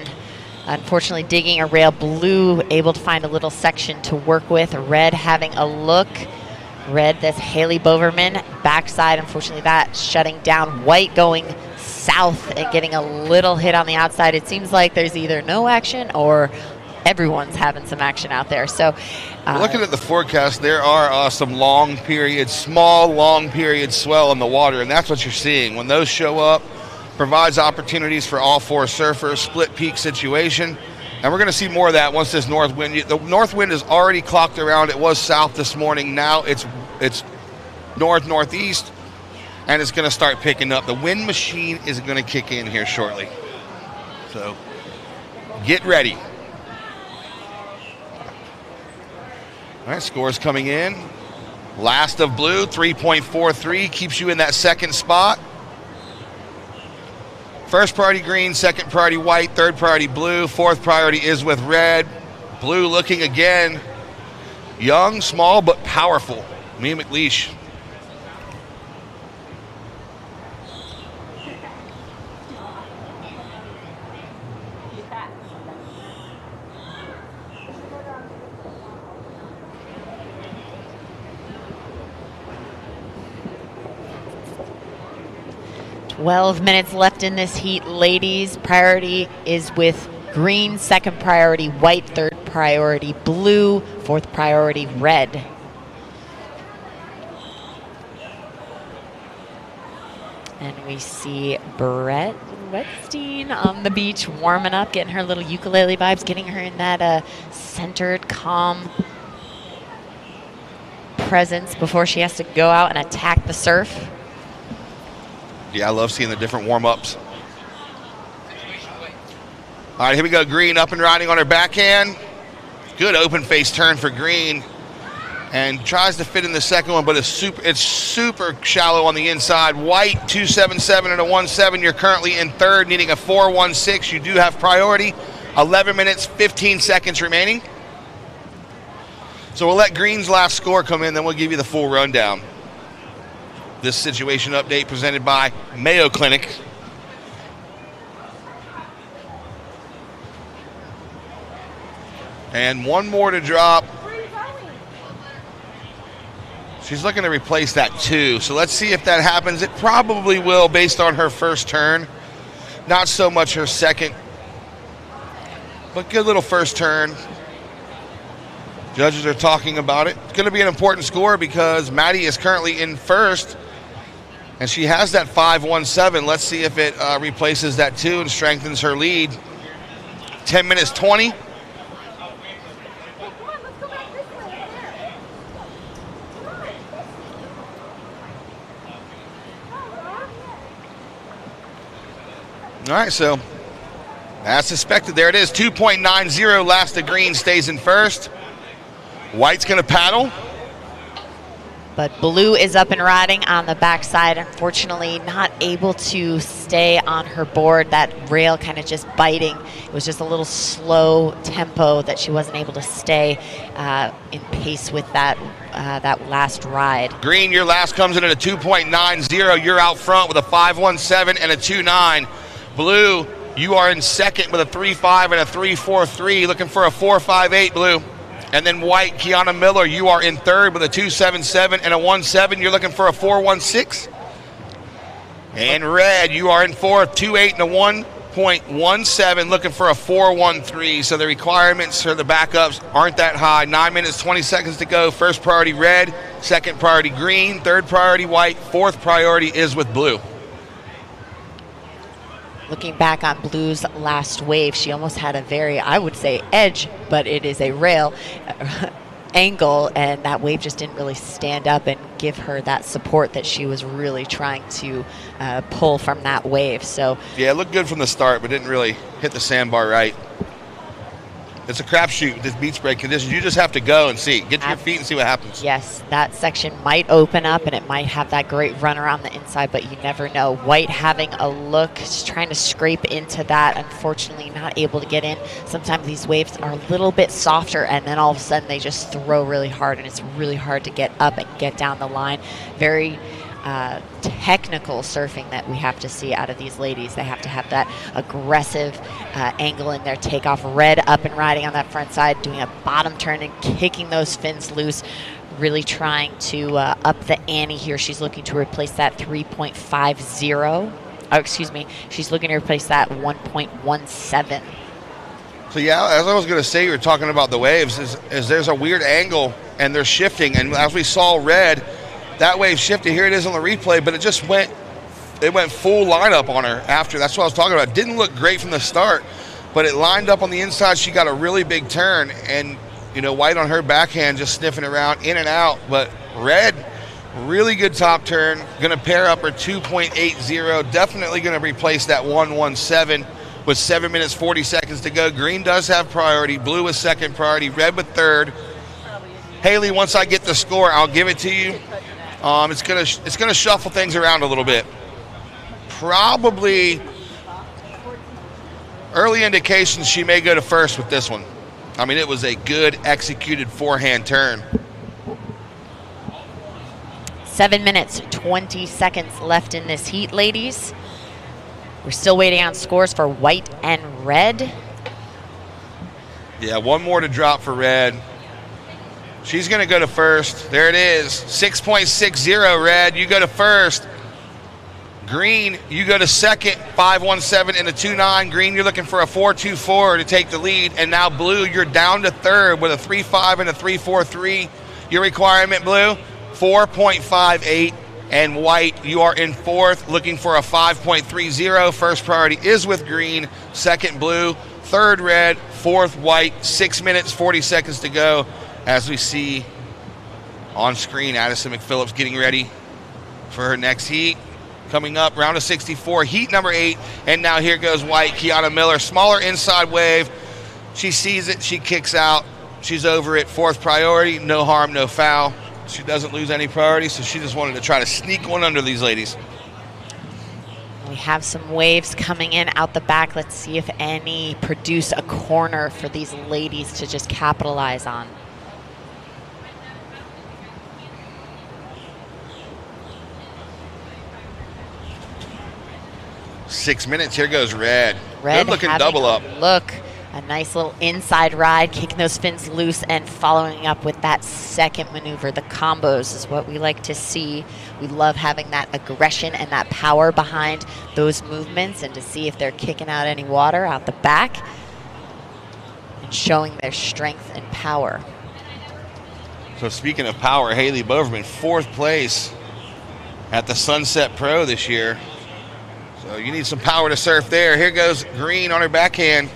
unfortunately digging a rail. Blue able to find a little section to work with. Red having a look. Red, that's Haley Boverman. Backside, unfortunately, that shutting down. White going south and getting a little hit on the outside. It seems like there's either no action or everyone's having some action out there. So looking at the forecast, there are some long periods, small long period swell in the water, and that's what you're seeing. When those show up, provides opportunities for all four surfers, split peak situation. And we're going to see more of that once this north wind. The north wind is already clocked around. It was south this morning. Now it's north-northeast, and it's going to start picking up. The wind machine is going to kick in here shortly. So get ready. All right, scores coming in. Last of blue, 3.43, keeps you in that second spot. First priority green, second priority white, third priority blue, fourth priority is with red. Blue looking again young, small, but powerful. Mia McLeish. 12 minutes left in this heat, ladies. Priority is with green, second priority white, third priority blue, fourth priority red. And we see Brett Wetstein on the beach warming up, getting her little ukulele vibes, getting her in that centered, calm presence before she has to go out and attack the surf. Yeah, I love seeing the different warm-ups. All right, here we go. Green up and riding on her backhand. Good open face turn for Green. and tries to fit in the second one, but it's super shallow on the inside. White, 2.77 and a 1.7. You're currently in third, needing a 4.16. You do have priority. 11 minutes, 15 seconds remaining. So we'll let Green's last score come in, then we'll give you the full rundown. This situation update presented by Mayo Clinic. And one more to drop. She's looking to replace that 2. So let's see if that happens. It probably will based on her first turn. Not so much her second. But good little first turn. Judges are talking about it. It's going to be an important score because Maddie is currently in first. And she has that 5.17. Let's see if it replaces that 2 and strengthens her lead. 10 minutes 20. All right, so as suspected, there it is. 2.90 last to Green, stays in first. White's going to paddle. But Blue is up and riding on the backside. Unfortunately, not able to stay on her board. That rail kind of just biting. It was just a little slow tempo that she wasn't able to stay in pace with that last ride. Green, your last comes in at a 2.90. You're out front with a 5.17 and a 2.9. Blue, you are in second with a 3.5 and a 3.43, looking for a 4.58, Blue. And then White, Kiana Miller, you are in third with a 2.77 and a 1.7. You're looking for a 4.16. And Red, you are in fourth, 2.8 and a 1.17, looking for a 4.13. So the requirements for the backups aren't that high. 9 minutes, 20 seconds to go. First priority Red, second priority Green, third priority White, fourth priority is with Blue. Looking back on Blue's last wave, she almost had a very, I would say, edge, but it is a rail angle, and that wave just didn't really stand up and give her that support that she was really trying to pull from that wave. So yeah, it looked good from the start, but didn't really hit the sandbar right. It's a crapshoot, this beach break conditions. You just have to go and see. Get to your feet and see what happens. Yes, that section might open up and it might have that great run around the inside, but you never know. White having a look, just trying to scrape into that. Unfortunately, not able to get in. Sometimes these waves are a little bit softer and then all of a sudden they just throw really hard and it's really hard to get up and get down the line. Very technical surfing that we have to see out of these ladies. They have to have that aggressive angle in their takeoff. Red up and riding on that front side, doing a bottom turn and kicking those fins loose, really trying to up the ante here. She's looking to replace that 3.50. Oh, excuse me. She's looking to replace that 1.17. So yeah, as I was going to say, you were talking about the waves, is there's a weird angle and they're shifting. And as we saw Red, that wave shifted. Here it is on the replay, but it went full lineup on her after. That's what I was talking about. Didn't look great from the start, but it lined up on the inside. She got a really big turn, and White on her backhand just sniffing around in and out. But Red, really good top turn. Going to pair up her 2.80. Definitely going to replace that 1.17 with 7 minutes 40 seconds to go. Green does have priority. Blue with second priority. Red with third. Haley, once I get the score, I'll give it to you. It's gonna shuffle things around a little bit. Probably early indications she may go to first with this one. I mean, it was a good executed forehand turn. 7 minutes, 20 seconds left in this heat, ladies. We're still waiting on scores for White and Red. Yeah, one more to drop for Red. She's going to go to first. There it is. 6.60, Red. You go to first. Green, you go to second. 5.17 and a 2.9. Green, you're looking for a 4.24 to take the lead. And now Blue, you're down to third with a 3.5 and a 3.43. Your requirement, Blue, 4.58. And White, you are in fourth, looking for a 5.30. First priority is with Green. Second, Blue. Third, Red. Fourth, White. 6 minutes, 40 seconds to go. As we see on screen, Addison McPhillips getting ready for her next heat. Coming up, round of 64, heat number 8. And now here goes White, Kiana Miller. Smaller inside wave. She sees it. She kicks out. She's over at 4th priority. No harm, no foul. She doesn't lose any priority, so she just wanted to try to sneak one under these ladies. We have some waves coming in out the back. Let's see if any produce a corner for these ladies to just capitalize on. Six minutes. Here goes Red. Red Good looking having double up. Look, a nice little inside ride, kicking those fins loose and following up with that second maneuver. The combos is what we like to see. We love having that aggression and that power behind those movements, and to see if they're kicking out any water out the back and showing their strength and power. So speaking of power, Haley Boverman, 4th place at the Sunset Pro this year. So you need some power to surf there. Here goes Green on her backhand.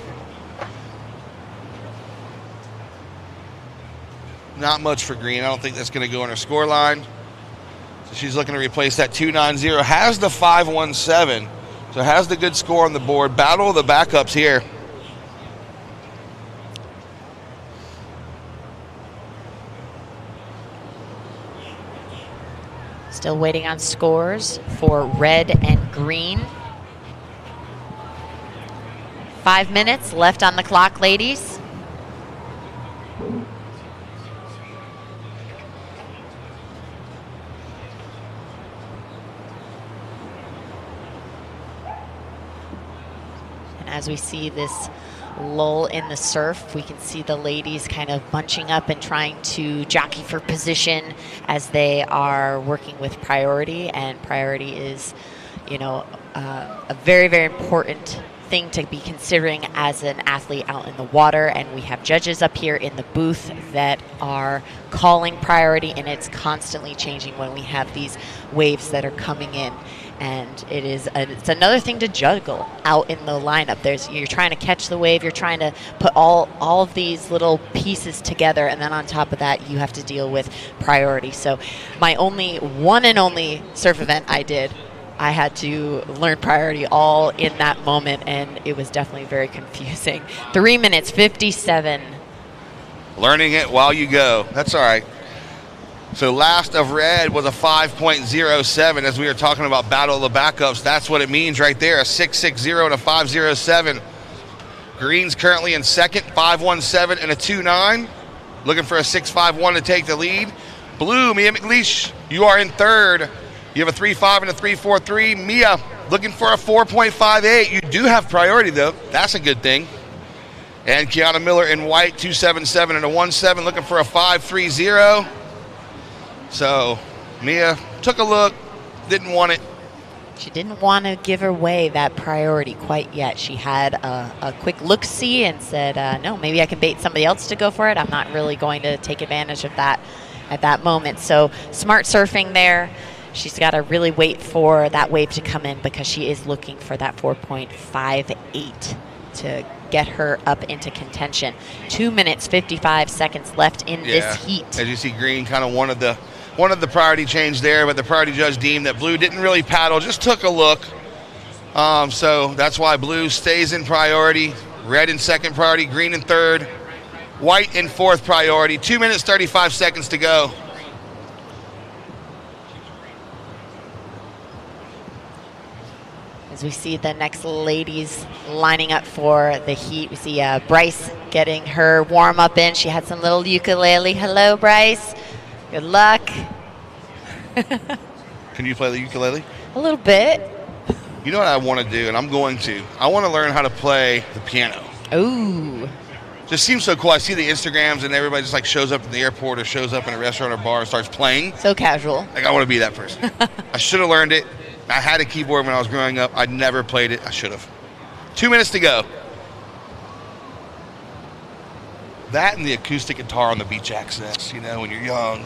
Not much for Green. I don't think that's going to go on her score line. So she's looking to replace that 2.90. Has the 5.17. So has the good score on the board. Battle of the backups here. Still waiting on scores for Red and Green. 5 minutes left on the clock, ladies. And as we see this lull in the surf, we can see the ladies kind of bunching up and trying to jockey for position as they are working with priority. And priority is, you know, a very, very important thing to be considering as an athlete out in the water. And we have judges up here in the booth that are calling priority, and it's constantly changing when we have these waves that are coming in. And it's another thing to juggle out in the lineup. You're trying to catch the wave, you're trying to put all of these little pieces together, and then on top of that, you have to deal with priority. So my one and only surf event I had to learn priority all in that moment, and it was definitely very confusing. 3 minutes, 57. Learning it while you go. That's all right. So last of Red was a 5.07. As we were talking about battle of the backups, that's what it means right there, a 6.60 and a 5.07. Green's currently in second, 5.17 and a 2.9. Looking for a 6.51 to take the lead. Blue, Mia McLeish, you are in third. You have a 3.5 and a 3.43. Mia looking for a 4.58. You do have priority, though. That's a good thing. And Kiana Miller in white, 2.77 and a 1.7, looking for a 5.30. So Mia took a look, didn't want it. She didn't want to give away that priority quite yet. She had a quick look-see and said, no, maybe I can bait somebody else to go for it. I'm not really going to take advantage of that at that moment. So smart surfing there. She's got to really wait for that wave to come in because she is looking for that 4.58 to get her up into contention. 2 minutes, 55 seconds left in this heat. As you see, Green kind of wanted the priority change there, but the priority judge deemed that Blue didn't really paddle, just took a look. So that's why Blue stays in priority. Red in second priority, Green in third, White in fourth priority. 2 minutes, 35 seconds to go. As we see the next ladies lining up for the heat, we see Bryce getting her warm-up in. She had some little ukulele. Hello, Bryce. Good luck. Can you play the ukulele? A little bit. You know what I want to do, and I'm going to. I want to learn how to play the piano. Ooh. Just seems so cool. I see the Instagrams, and everybody just like shows up in the airport or shows up in a restaurant or bar and starts playing. So casual. Like, I want to be that person. I should have learned it. I had a keyboard when I was growing up. I never played it. I should have. 2 minutes to go. That and the acoustic guitar on the beach access, you know, when you're young.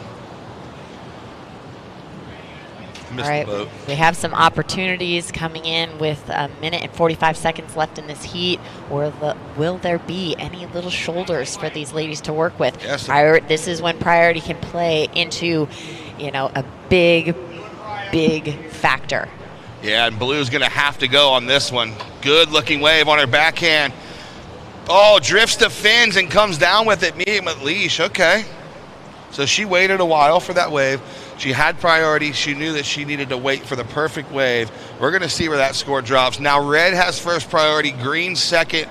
All right, we have some opportunities coming in with 1 minute and 45 seconds left in this heat. Will there be any little shoulders for these ladies to work with? Yes. This is when priority can play into, you know, a big factor. Yeah, and Blue's going to have to go on this one. Good looking wave on her backhand. Oh, drifts the fins and comes down with it. Mia McLeish, okay. So she waited a while for that wave. She had priority. She knew that she needed to wait for the perfect wave. We're going to see where that score drops. Now red has first priority, green second,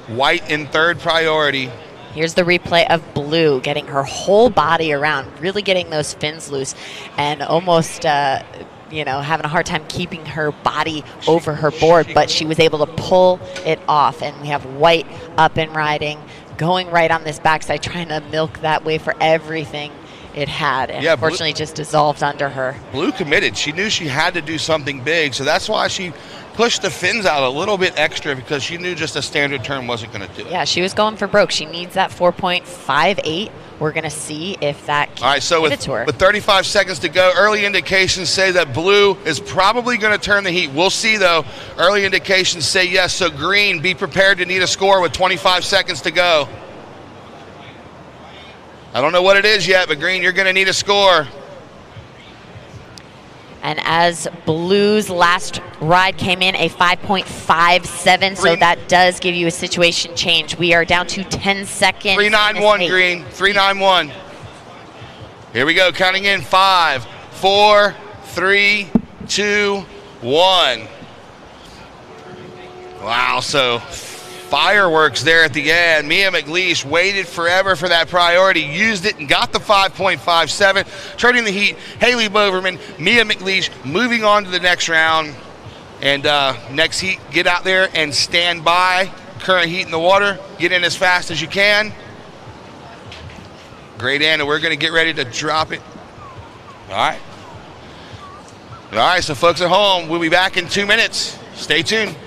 white in third priority. Here's the replay of blue getting her whole body around, really getting those fins loose, and almost having a hard time keeping her body over her board, but she was able to pull it off. And we have white up and riding, going right on this backside, trying to milk that wave for everything it had, and yeah, unfortunately just dissolved under her. Blue committed. She knew she had to do something big, so that's why she pushed the fins out a little bit extra, because she knew just a standard turn wasn't going to do it. Yeah, she was going for broke. She needs that 4.58. We're going to see if that can All right, so give it to her. with 35 seconds to go, early indications say that blue is probably going to turn the heat. We'll see, though. Early indications say yes, so green, be prepared to need a score with 25 seconds to go. I don't know what it is yet, but green, you're going to need a score. And as blue's last ride came in a 5.57, so that does give you a situation change. We are down to 10 seconds. 391 green, 391. Here we go, counting in 5, 4, 3, 2, 1. Wow, so fireworks there at the end. Mia McLeish waited forever for that priority, used it and got the 5.57. Turning the heat, Haley Boverman, Mia McLeish moving on to the next round. And next heat, get out there and stand by. Current heat in the water, get in as fast as you can. Great, Anna, we're going to get ready to drop it. All right, so folks at home, we'll be back in 2 minutes. Stay tuned.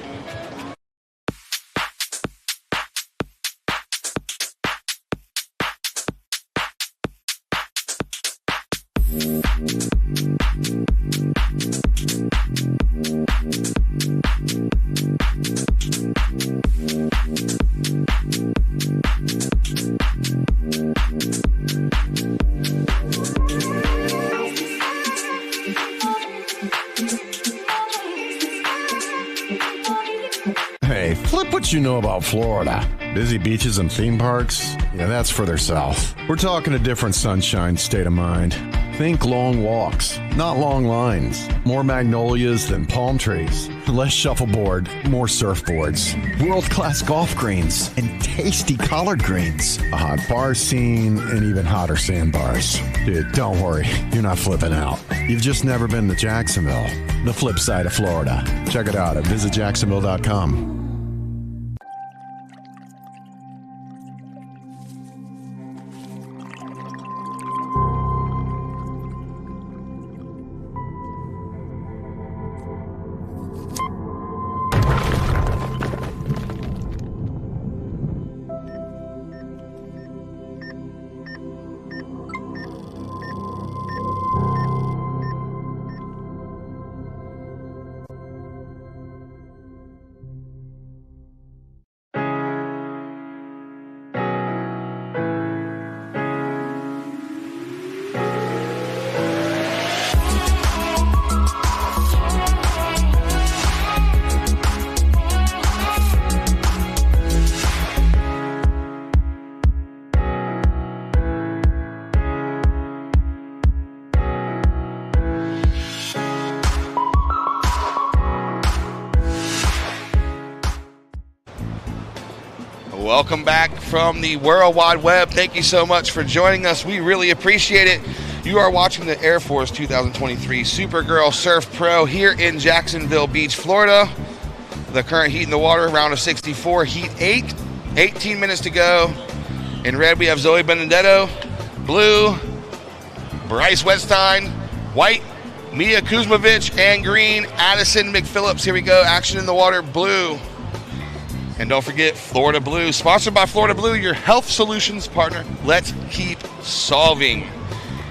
Hey, flip what you know about Florida. Busy beaches and theme parks? Yeah, that's further south. We're talking a different sunshine state of mind. Think long walks, not long lines. More magnolias than palm trees. Less shuffleboard, more surfboards. World-class golf greens and tasty collard greens. A hot bar scene and even hotter sandbars. Dude, don't worry, you're not flipping out. You've just never been to Jacksonville, the flip side of Florida. Check it out at visitjacksonville.com. Welcome back from the World Wide Web. Thank you so much for joining us. We really appreciate it. You are watching the Air Force 2023 Supergirl Surf Pro here in Jacksonville Beach, Florida. The current heat in the water, round of 64, heat 8, 18 minutes to go. In red, we have Zoe Benedetto. Blue, Bryce Wetstein. White, Mia Kuzmovich. And green, Addison McPhillips. Here we go, action in the water, blue. And don't forget, Florida Blue, sponsored by Florida Blue, your health solutions partner. Let's keep solving.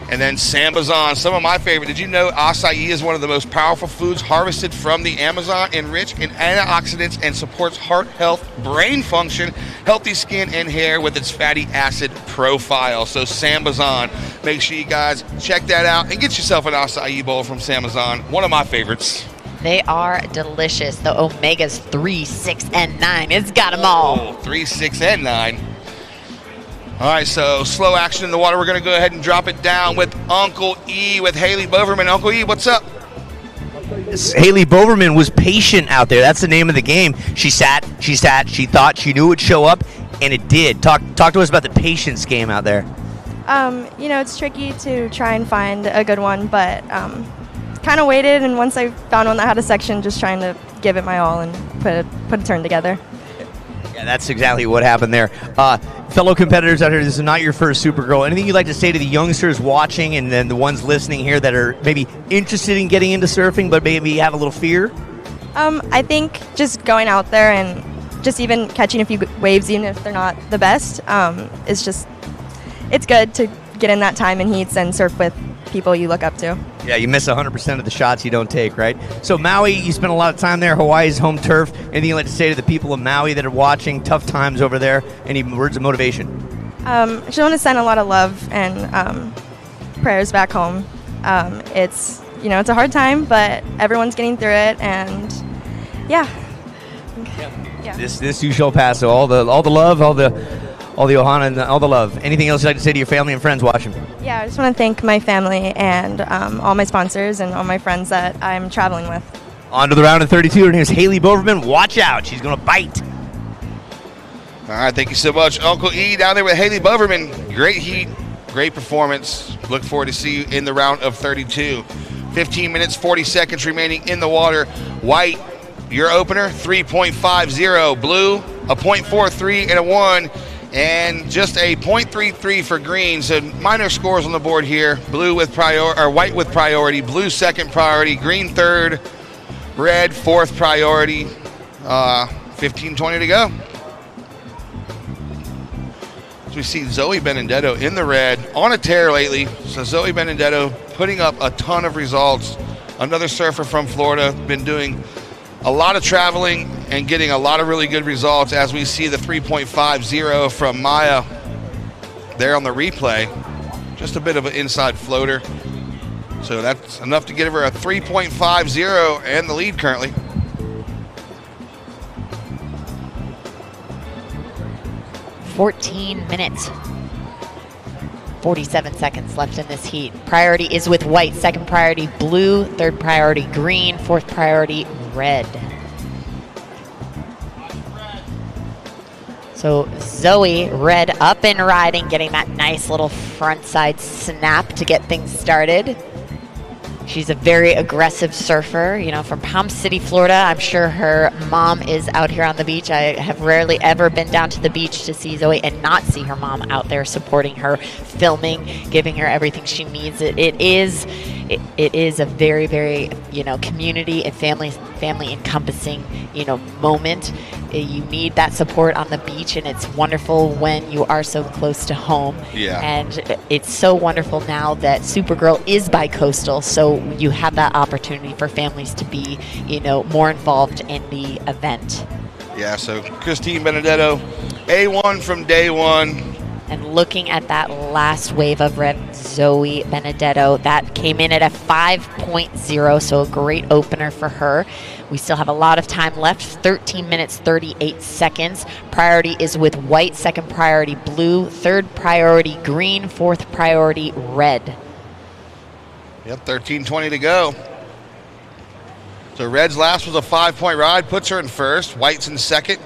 And then Sambazon, some of my favorite. Did you know acai is one of the most powerful foods harvested from the Amazon, enriched in antioxidants and supports heart health, brain function, healthy skin and hair with its fatty acid profile. So Sambazon, make sure you guys check that out and get yourself an acai bowl from Sambazon, one of my favorites. They are delicious. The Omegas 3, 6, and 9. It's got them all. 3, 6, and 9. All right, so slow action in the water. We're going to go ahead and drop it down with Uncle E with Haley Boverman. Uncle E, what's up? Haley Boverman was patient out there. That's the name of the game. She sat, she thought she knew it would show up, and it did. Talk to us about the patience game out there. It's tricky to try and find a good one, but kind of waited, and once I found one that had a section, just trying to give it my all and put a turn together. Yeah, that's exactly what happened there. Fellow competitors out here, this is not your first Supergirl. Anything you'd like to say to the youngsters watching and then the ones listening here that are maybe interested in getting into surfing but maybe have a little fear? I think just going out there and just even catching a few waves, even if they're not the best, it's good to get in that time in heats and surf with people you look up to. Yeah, you miss 100% of the shots you don't take, right? So Maui, you spent a lot of time there. Hawaii's home turf. Anything you'd like to say to the people of Maui that are watching? Tough times over there. Any words of motivation? I just want to send a lot of love and prayers back home. It's a hard time, but everyone's getting through it, and yeah. This you shall pass. So all the love, all the ohana, and all the love. Anything else you'd like to say to your family and friends watching? Yeah, I just want to thank my family and all my sponsors and all my friends that I'm traveling with. On to the round of 32. Her name is Haley Boverman. Watch out. She's going to bite. All right, thank you so much, Uncle E, down there with Haley Boverman. Great heat, great performance. Look forward to see you in the round of 32. 15 minutes, 40 seconds remaining in the water. White, your opener, 3.50. Blue, a 0.43 and a 1. And just a 0.33 for green. So minor scores on the board here. Blue with white with priority. Blue second priority. Green third. Red fourth priority. 15:20 to go. So we see Zoe Benedetto in the red on a tear lately. So Zoe Benedetto putting up a ton of results. Another surfer from Florida, been doing a lot of traveling and getting a lot of really good results, as we see the 3.50 from Maya there on the replay. Just a bit of an inside floater. So that's enough to give her a 3.50 and the lead currently. "14 minutes, 47 seconds left in this heat. Priority is with white, second priority blue, third priority green, fourth priority red." So Zoe, red up and riding, getting that nice little front side snap to get things started. She's a very aggressive surfer, from Palm City, Florida. I'm sure her mom is out here on the beach. I have rarely ever been down to the beach to see Zoe and not see her mom out there supporting her, filming, giving her everything she needs. It is a very, very, community and family encompassing, moment. You need that support on the beach, and it's wonderful when you are so close to home. Yeah. And it's so wonderful now that Supergirl is bi-coastal, so you have that opportunity for families to be, more involved in the event. Yeah, so Christine Benedetto, A1 from day one. And looking at that last wave of red, Zoe Benedetto, that came in at a 5.0, so a great opener for her. We still have a lot of time left, 13 minutes, 38 seconds. Priority is with white, second priority blue, third priority green, fourth priority red. Yep, 13:20 to go. So red's last was a 5-point ride, puts her in first. White's in second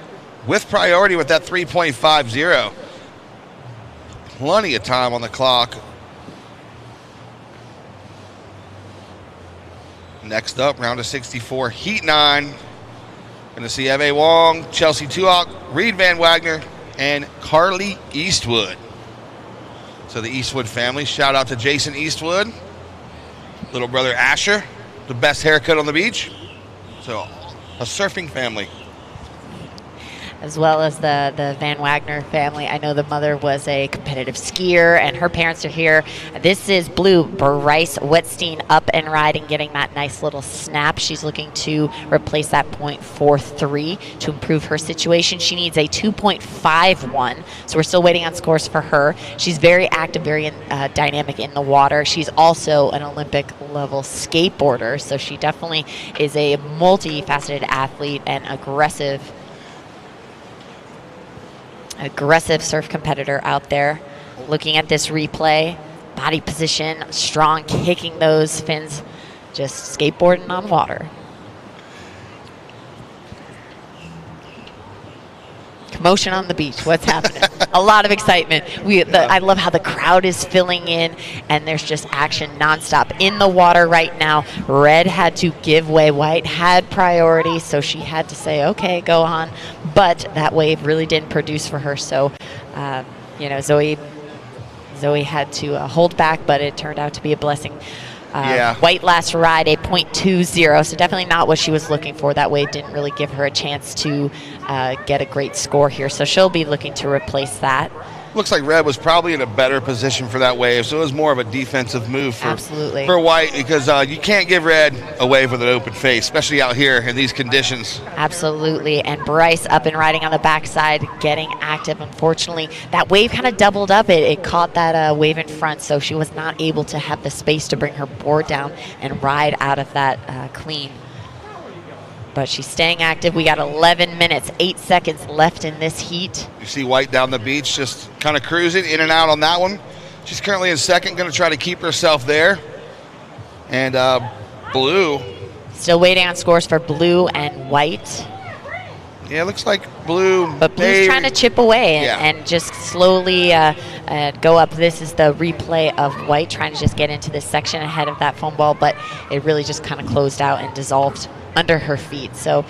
with priority with that 3.50. Plenty of time on the clock. Next up, round of 64, Heat 9. Going to see Eve Wong, Chelsea Tuok, Reed Van Wagner, and Carly Eastwood. So the Eastwood family, shout out to Jason Eastwood. Little brother Asher, the best haircut on the beach. So a surfing family. as well as the Van Wagner family. I know the mother was a competitive skier, and her parents are here. This is Blue, Bryce Wetstein, up and riding, getting that nice little snap. She's looking to replace that .43 to improve her situation. She needs a 2.51, so we're still waiting on scores for her. She's very active, very dynamic in the water. She's also an Olympic-level skateboarder, so she definitely is a multifaceted athlete and aggressive surf competitor out there. Looking at this replay, body position, strong, kicking those fins, just skateboarding on water. Commotion on the beach. What's happening? A lot of excitement. I love how the crowd is filling in, and there's just action nonstop in the water right now. Red had to give way. White had priority, so she had to say, okay, go on. But that wave really didn't produce for her, so Zoe had to hold back, but it turned out to be a blessing. White last ride, a .20, so definitely not what she was looking for. That wave didn't really give her a chance to get a great score here, so she'll be looking to replace that. Looks like Red was probably in a better position for that wave, so it was more of a defensive move for White, because you can't give Red a wave with an open face, especially out here in these conditions. Absolutely, and Bryce up and riding on the backside, getting active. Unfortunately, that wave kind of doubled up. It caught that wave in front, so she was not able to have the space to bring her board down and ride out of that clean. But she's staying active. We got 11 minutes, 8 seconds left in this heat. You see White down the beach, just kind of cruising in and out on that one. She's currently in second, going to try to keep herself there. And Blue. Still waiting on scores for Blue and White. Yeah, it looks like Blue. But Blue's trying to chip away and just slowly go up. This is the replay of White trying to just get into this section ahead of that foam ball, but it really just kind of closed out and dissolved under her feet. So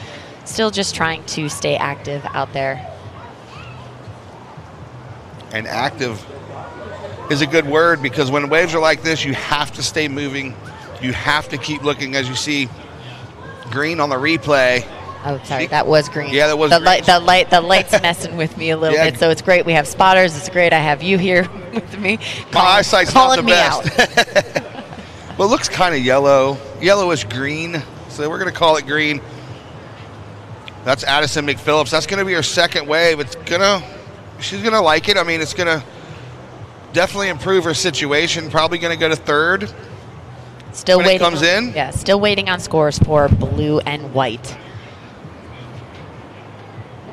still just trying to stay active out there. And active is a good word, because when waves are like this, you have to stay moving. You have to keep looking. As you see green on the replay. Oh, sorry, that was green. Yeah, that was the green. The light's messing with me a little bit, so it's great. We have spotters. It's great I have you here with me. My eyesight's not the best. Well, it looks kind of yellowish green. So we're going to call it green. That's Addison McPhillips. That's going to be her second wave. She's going to like it. I mean, it's going to definitely improve her situation. Probably going to go to third. Still waiting. It comes in. Yeah, still waiting on scores for Blue and White.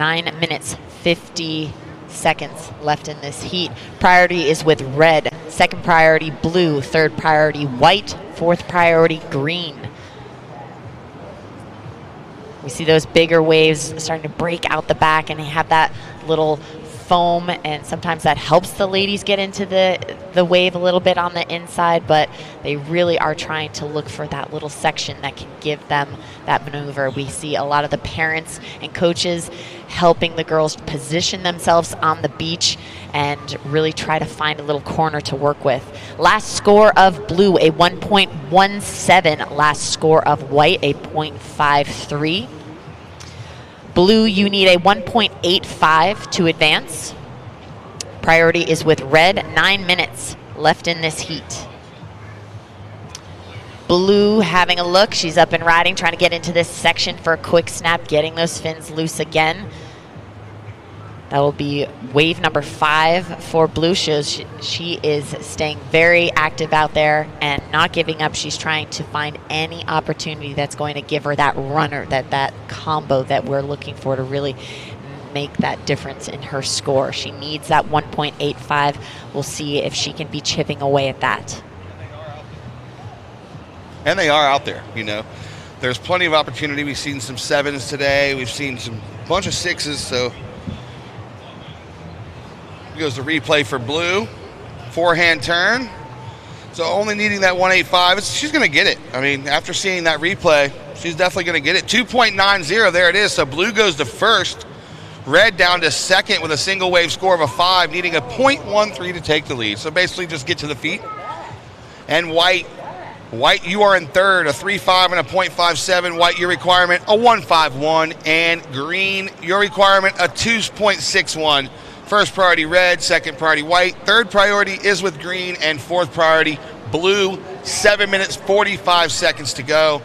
9 minutes, 50 seconds left in this heat. Priority is with Red. Second priority, Blue. Third priority, White. Fourth priority, green. We see those bigger waves starting to break out the back, and they have that little foam, and sometimes that helps the ladies get into the wave a little bit on the inside, but they really are trying to look for that little section that can give them that maneuver. We see a lot of the parents and coaches helping the girls position themselves on the beach and really try to find a little corner to work with. Last score of Blue, a 1.17. Last score of White, a .53. Blue, you need a 1.85 to advance. Priority is with Red. 9 minutes left in this heat. Blue having a look. She's up and riding, trying to get into this section for a quick snap, getting those fins loose again. That will be wave number 5 for Blue. Shows she is staying very active out there and not giving up. She's trying to find any opportunity that's going to give her that runner, that combo that we're looking for to really make that difference in her score. She needs that 1.85. We'll see if she can be chipping away at that. And they are out there, There's plenty of opportunity. We've seen some 7s today. We've seen some bunch of 6s, so goes the replay for Blue. Forehand turn. So only needing that 185. She's going to get it. I mean, after seeing that replay, she's definitely going to get it. 2.90, there it is. So Blue goes to first. Red down to second with a single wave score of a 5, needing a .13 to take the lead. So basically just get to the feet. And White White, you are in third, a 3.5 and a .57. White, your requirement, a 1.51. And green, your requirement, a 2.61. First priority red, second priority white. Third priority is with green, and fourth priority blue. 7 minutes, 45 seconds to go.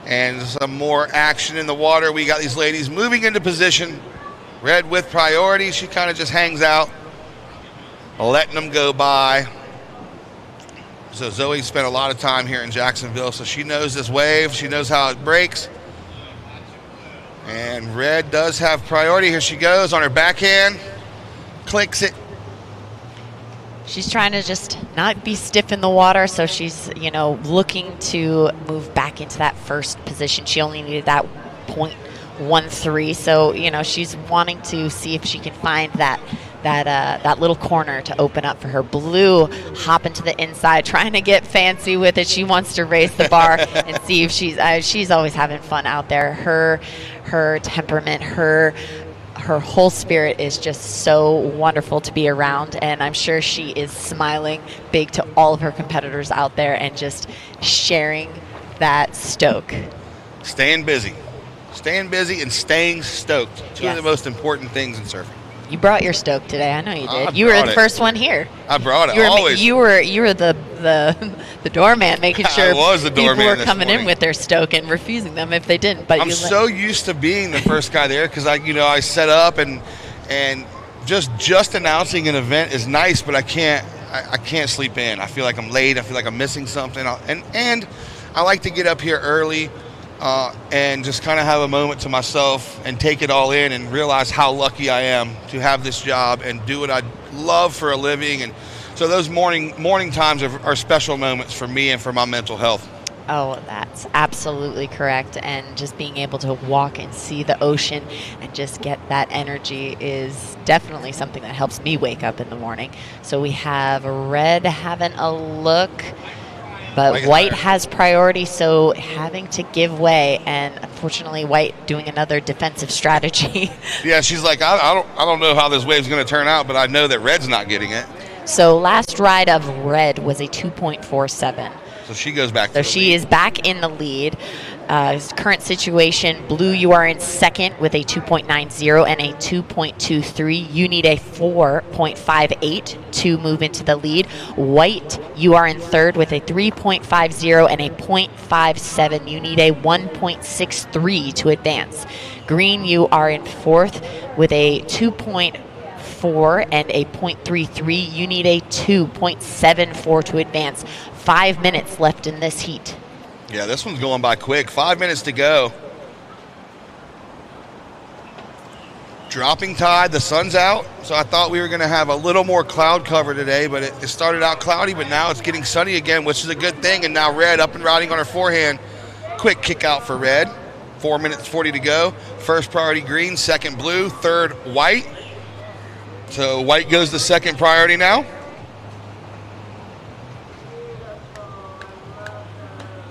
And some more action in the water. We got these ladies moving into position. Red with priority. She kind of just hangs out, letting them go by. So Zoe spent a lot of time here in Jacksonville, so she knows this wave. She knows how it breaks. And red does have priority. Here she goes on her backhand. Clicks it. She's trying to just not be stiff in the water, so she's, looking to move back into that first position. She only needed that 0.13, so, she's wanting to see if she can find that little corner to open up for her. Blue hopping to the inside, trying to get fancy with it. She wants to raise the bar and see if she's always having fun out there. Her temperament, her whole spirit is just so wonderful to be around, and I'm sure she is smiling big to all of her competitors out there and just sharing that stoke. Staying busy and staying stoked. Two of the most important things in surfing. You brought your stoke today. I know you did. You were the first one here. I brought it. You were the doorman, making sure I was the doorman people were coming in with their stoke and refusing them if they didn't. But I'm so used to being the first guy there because I set up and just announcing an event is nice, but I can't sleep in. I feel like I'm late. I feel like I'm missing something. And I like to get up here early. And just kind of have a moment to myself and take it all in and realize how lucky I am to have this job and do what I love for a living. And so those morning times are special moments for me and for my mental health. Oh, that's absolutely correct. And just being able to walk and see the ocean and just get that energy is definitely something that helps me wake up in the morning. So we have red having a look. But white has priority, so having to give way, and unfortunately white doing another defensive strategy. Yeah, she's like, I don't know how this wave's going to turn out, but I know that red's not getting it. So last ride of red was a 2.47. So she goes back to So the she lead. is back in the lead. Current situation, blue, you are in second with a 2.90 and a 2.23. You need a 4.58 to move into the lead. White, you are in third with a 3.50 and a 0.57. You need a 1.63 to advance. Green, you are in fourth with a 2.4 and a 0.33. You need a 2.74 to advance. 5 minutes left in this heat. Yeah, this one's going by quick. 5 minutes to go. Dropping tide, the sun's out, so I thought we were going to have a little more cloud cover today, but it started out cloudy, but now it's getting sunny again, which is a good thing, and now red up and riding on her forehand. Quick kick out for red. 4 minutes 40 to go. First priority green, second blue, third white. So white goes to second priority now.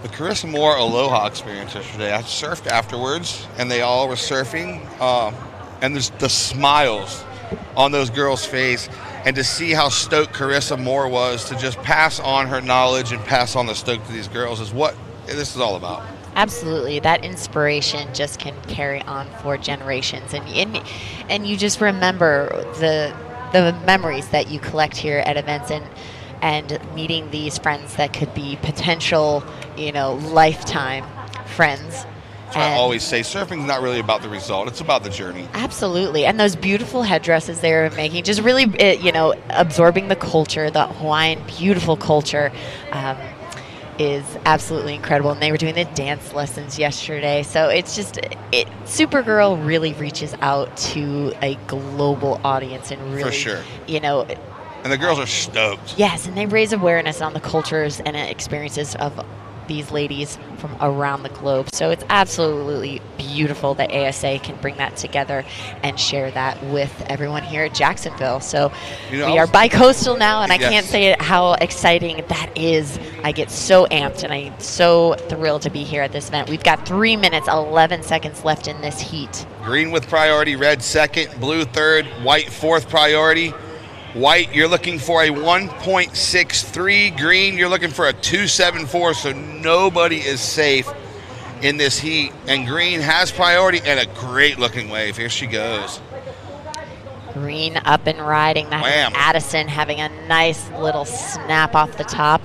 The Carissa Moore Aloha experience yesterday. I surfed afterwards, and they all were surfing. And there's the smiles on those girls' face. And to see how stoked Carissa Moore was to just pass on her knowledge and pass on the stoke to these girls is what this is all about. Absolutely. That inspiration just can carry on for generations. And you just remember the memories that you collect here at events and meeting these friends that could be potential, lifetime friends. I always say surfing's not really about the result. It's about the journey. Absolutely. And those beautiful headdresses they were making, just really, absorbing the culture, the Hawaiian beautiful culture, is absolutely incredible. And they were doing the dance lessons yesterday. So it's just, Supergirl really reaches out to a global audience and really, for sure. And the girls are stoked. Yes, and they raise awareness on the cultures and experiences of these ladies from around the globe. So it's absolutely beautiful that ASA can bring that together and share that with everyone here at Jacksonville. So we are bi-coastal now, and I can't say how exciting that is. I get so amped, and I'm so thrilled to be here at this event. We've got 3 minutes, 11 seconds left in this heat. Green with priority, red second, blue third, white fourth priority. White, you're looking for a 1.63. Green, you're looking for a 2.74, so nobody is safe in this heat. And Green has priority and a great looking wave. Here she goes. Green up and riding. That is Addison having a nice little snap off the top.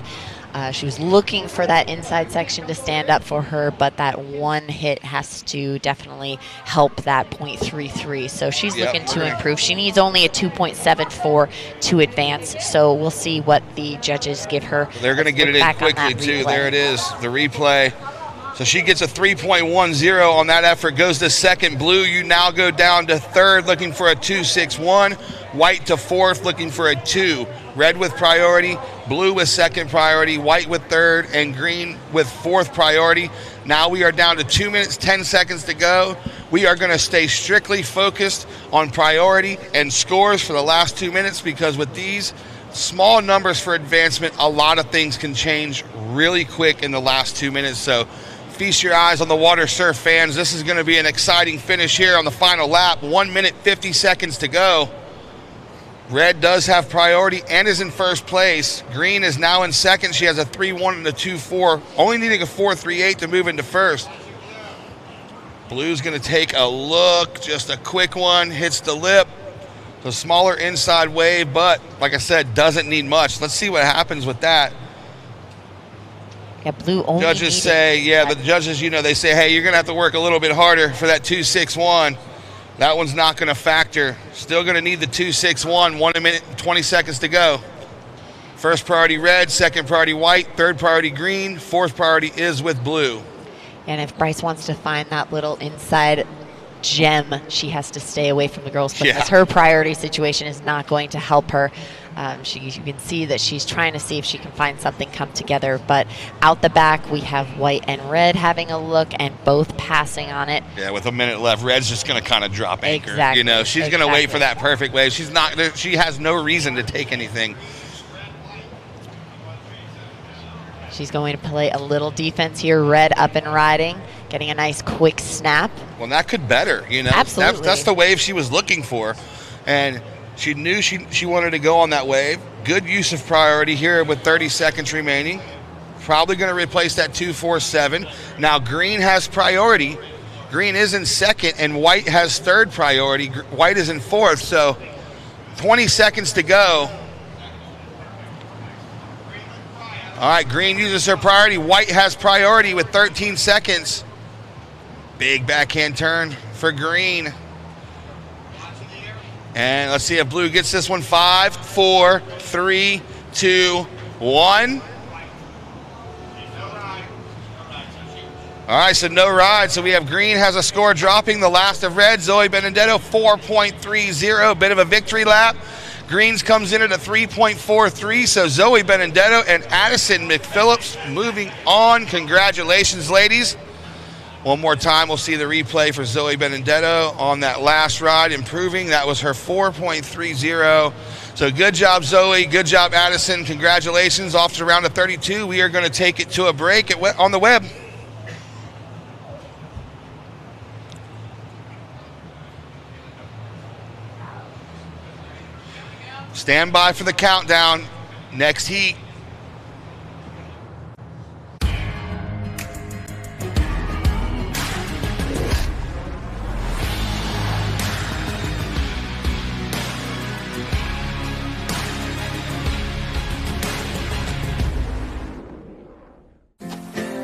She was looking for that inside section to stand up for her, but that one hit has to definitely help that .33. So she's looking to improve. She needs only a 2.74 to advance. So we'll see what the judges give her. They're going to get it in quickly, too. There it is, the replay. So she gets a 3.10 on that effort, goes to second. Blue, you now go down to third, looking for a 2.61. White to fourth, looking for a 2. Red with priority, blue with second priority, white with third, and green with fourth priority. Now we are down to 2 minutes, 10 seconds to go. We are going to stay strictly focused on priority and scores for the last 2 minutes, because with these small numbers for advancement, a lot of things can change really quick in the last 2 minutes. So feast your eyes on the water surf fans. This is going to be an exciting finish here on the final lap. 1 minute, 50 seconds to go. Red does have priority and is in first place. Green is now in second. She has a 3.1 and a 2.4, only needing a 4.38 to move into first. Blue's going to take a look, just a quick one, hits the lip. So smaller inside wave, but like I said, doesn't need much. Let's see what happens with that. Yeah, blue only judges say, the judges, they say, hey, you're going to have to work a little bit harder for that 2.61. That one's not going to factor. Still going to need the 2.61. 1 minute, 20 seconds to go. First priority red, second priority white, third priority green, fourth priority is with blue. And if Bryce wants to find that little inside gem, she has to stay away from the girls, because her priority situation is not going to help her. You can see that she's trying to see if she can find something come together. But out the back, we have white and red having a look and both passing on it. Yeah, with a minute left, red's just going to kind of drop anchor. Exactly. She's going to wait for that perfect wave. She's not. She has no reason to take anything. She's going to play a little defense here. Red up and riding, getting a nice quick snap. Well, that could better, Absolutely. That's the wave she was looking for. And she knew she wanted to go on that wave. Good use of priority here with 30 seconds remaining. Probably going to replace that 2.47. Now green has priority. Green is in second, and white has third priority. White is in fourth, so 20 seconds to go. All right, green uses her priority. White has priority with 13 seconds. Big backhand turn for green. And let's see if blue gets this one. 5, 4, 3, 2, 1. All right, so no ride. So we have green has a score dropping. The last of red, Zoe Benedetto, 4.30. Bit of a victory lap. Greens comes in at a 3.43. So Zoe Benedetto and Addison McPhillips moving on. Congratulations, ladies. One more time, we'll see the replay for Zoe Benedetto on that last ride, improving. That was her 4.30. So good job, Zoe. Good job, Addison. Congratulations. Off to round of 32. We are going to take it to a break on the web. Stand by for the countdown. Next heat.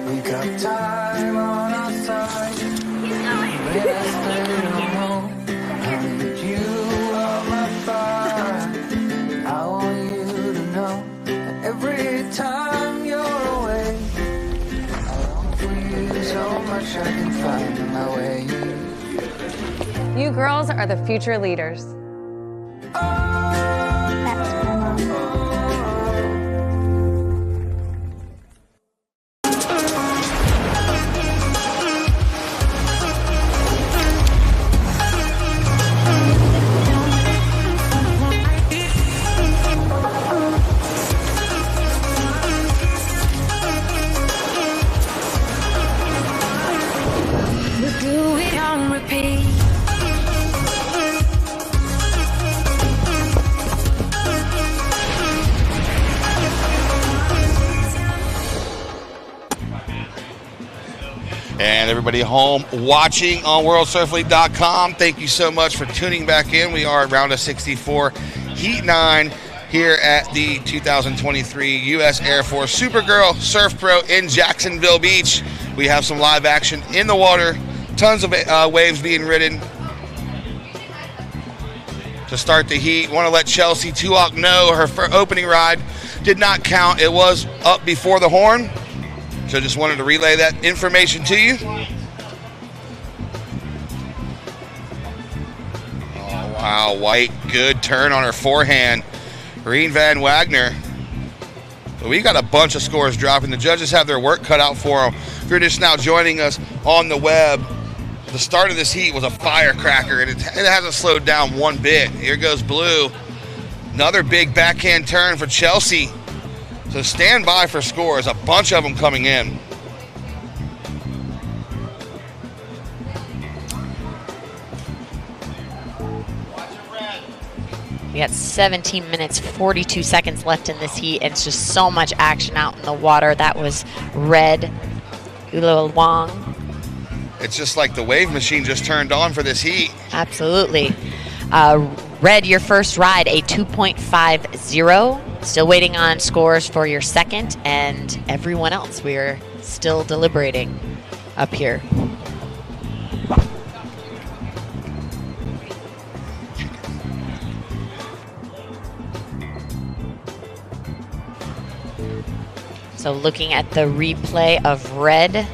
We got time on our side. When I stay home, I need you on my side. I want you to know that every time you're away, I long for you so much I can find my way. You girls are the future leaders. We do it on repeat. And everybody home watching on WorldSurfLeague.com, thank you so much for tuning back in. We are at round of 64, Heat 9, here at the 2023 U.S. Air Force Supergirl Surf Pro in Jacksonville Beach. We have some live action in the water, tons of waves being ridden. To start the heat, want to let Chelsea Tuak know her opening ride did not count. It was up before the horn. So just wanted to relay that information to you. Oh, wow, White, good turn on her forehand. Reen Van Wagner. But we got a bunch of scores dropping. The judges have their work cut out for them. If you're just now joining us on the web, the start of this heat was a firecracker, and it hasn't slowed down one bit. Here goes Blue. Another big backhand turn for Chelsea. So stand by for scores, a bunch of them coming in. We got 17 minutes, 42 seconds left in this heat, and it's just so much action out in the water. That was Red Ulo Wong. It's just like the wave machine just turned on for this heat. Absolutely. Red, your first ride, a 2.50. Still waiting on scores for your second, and everyone else. We're still deliberating up here. So looking at the replay of Red,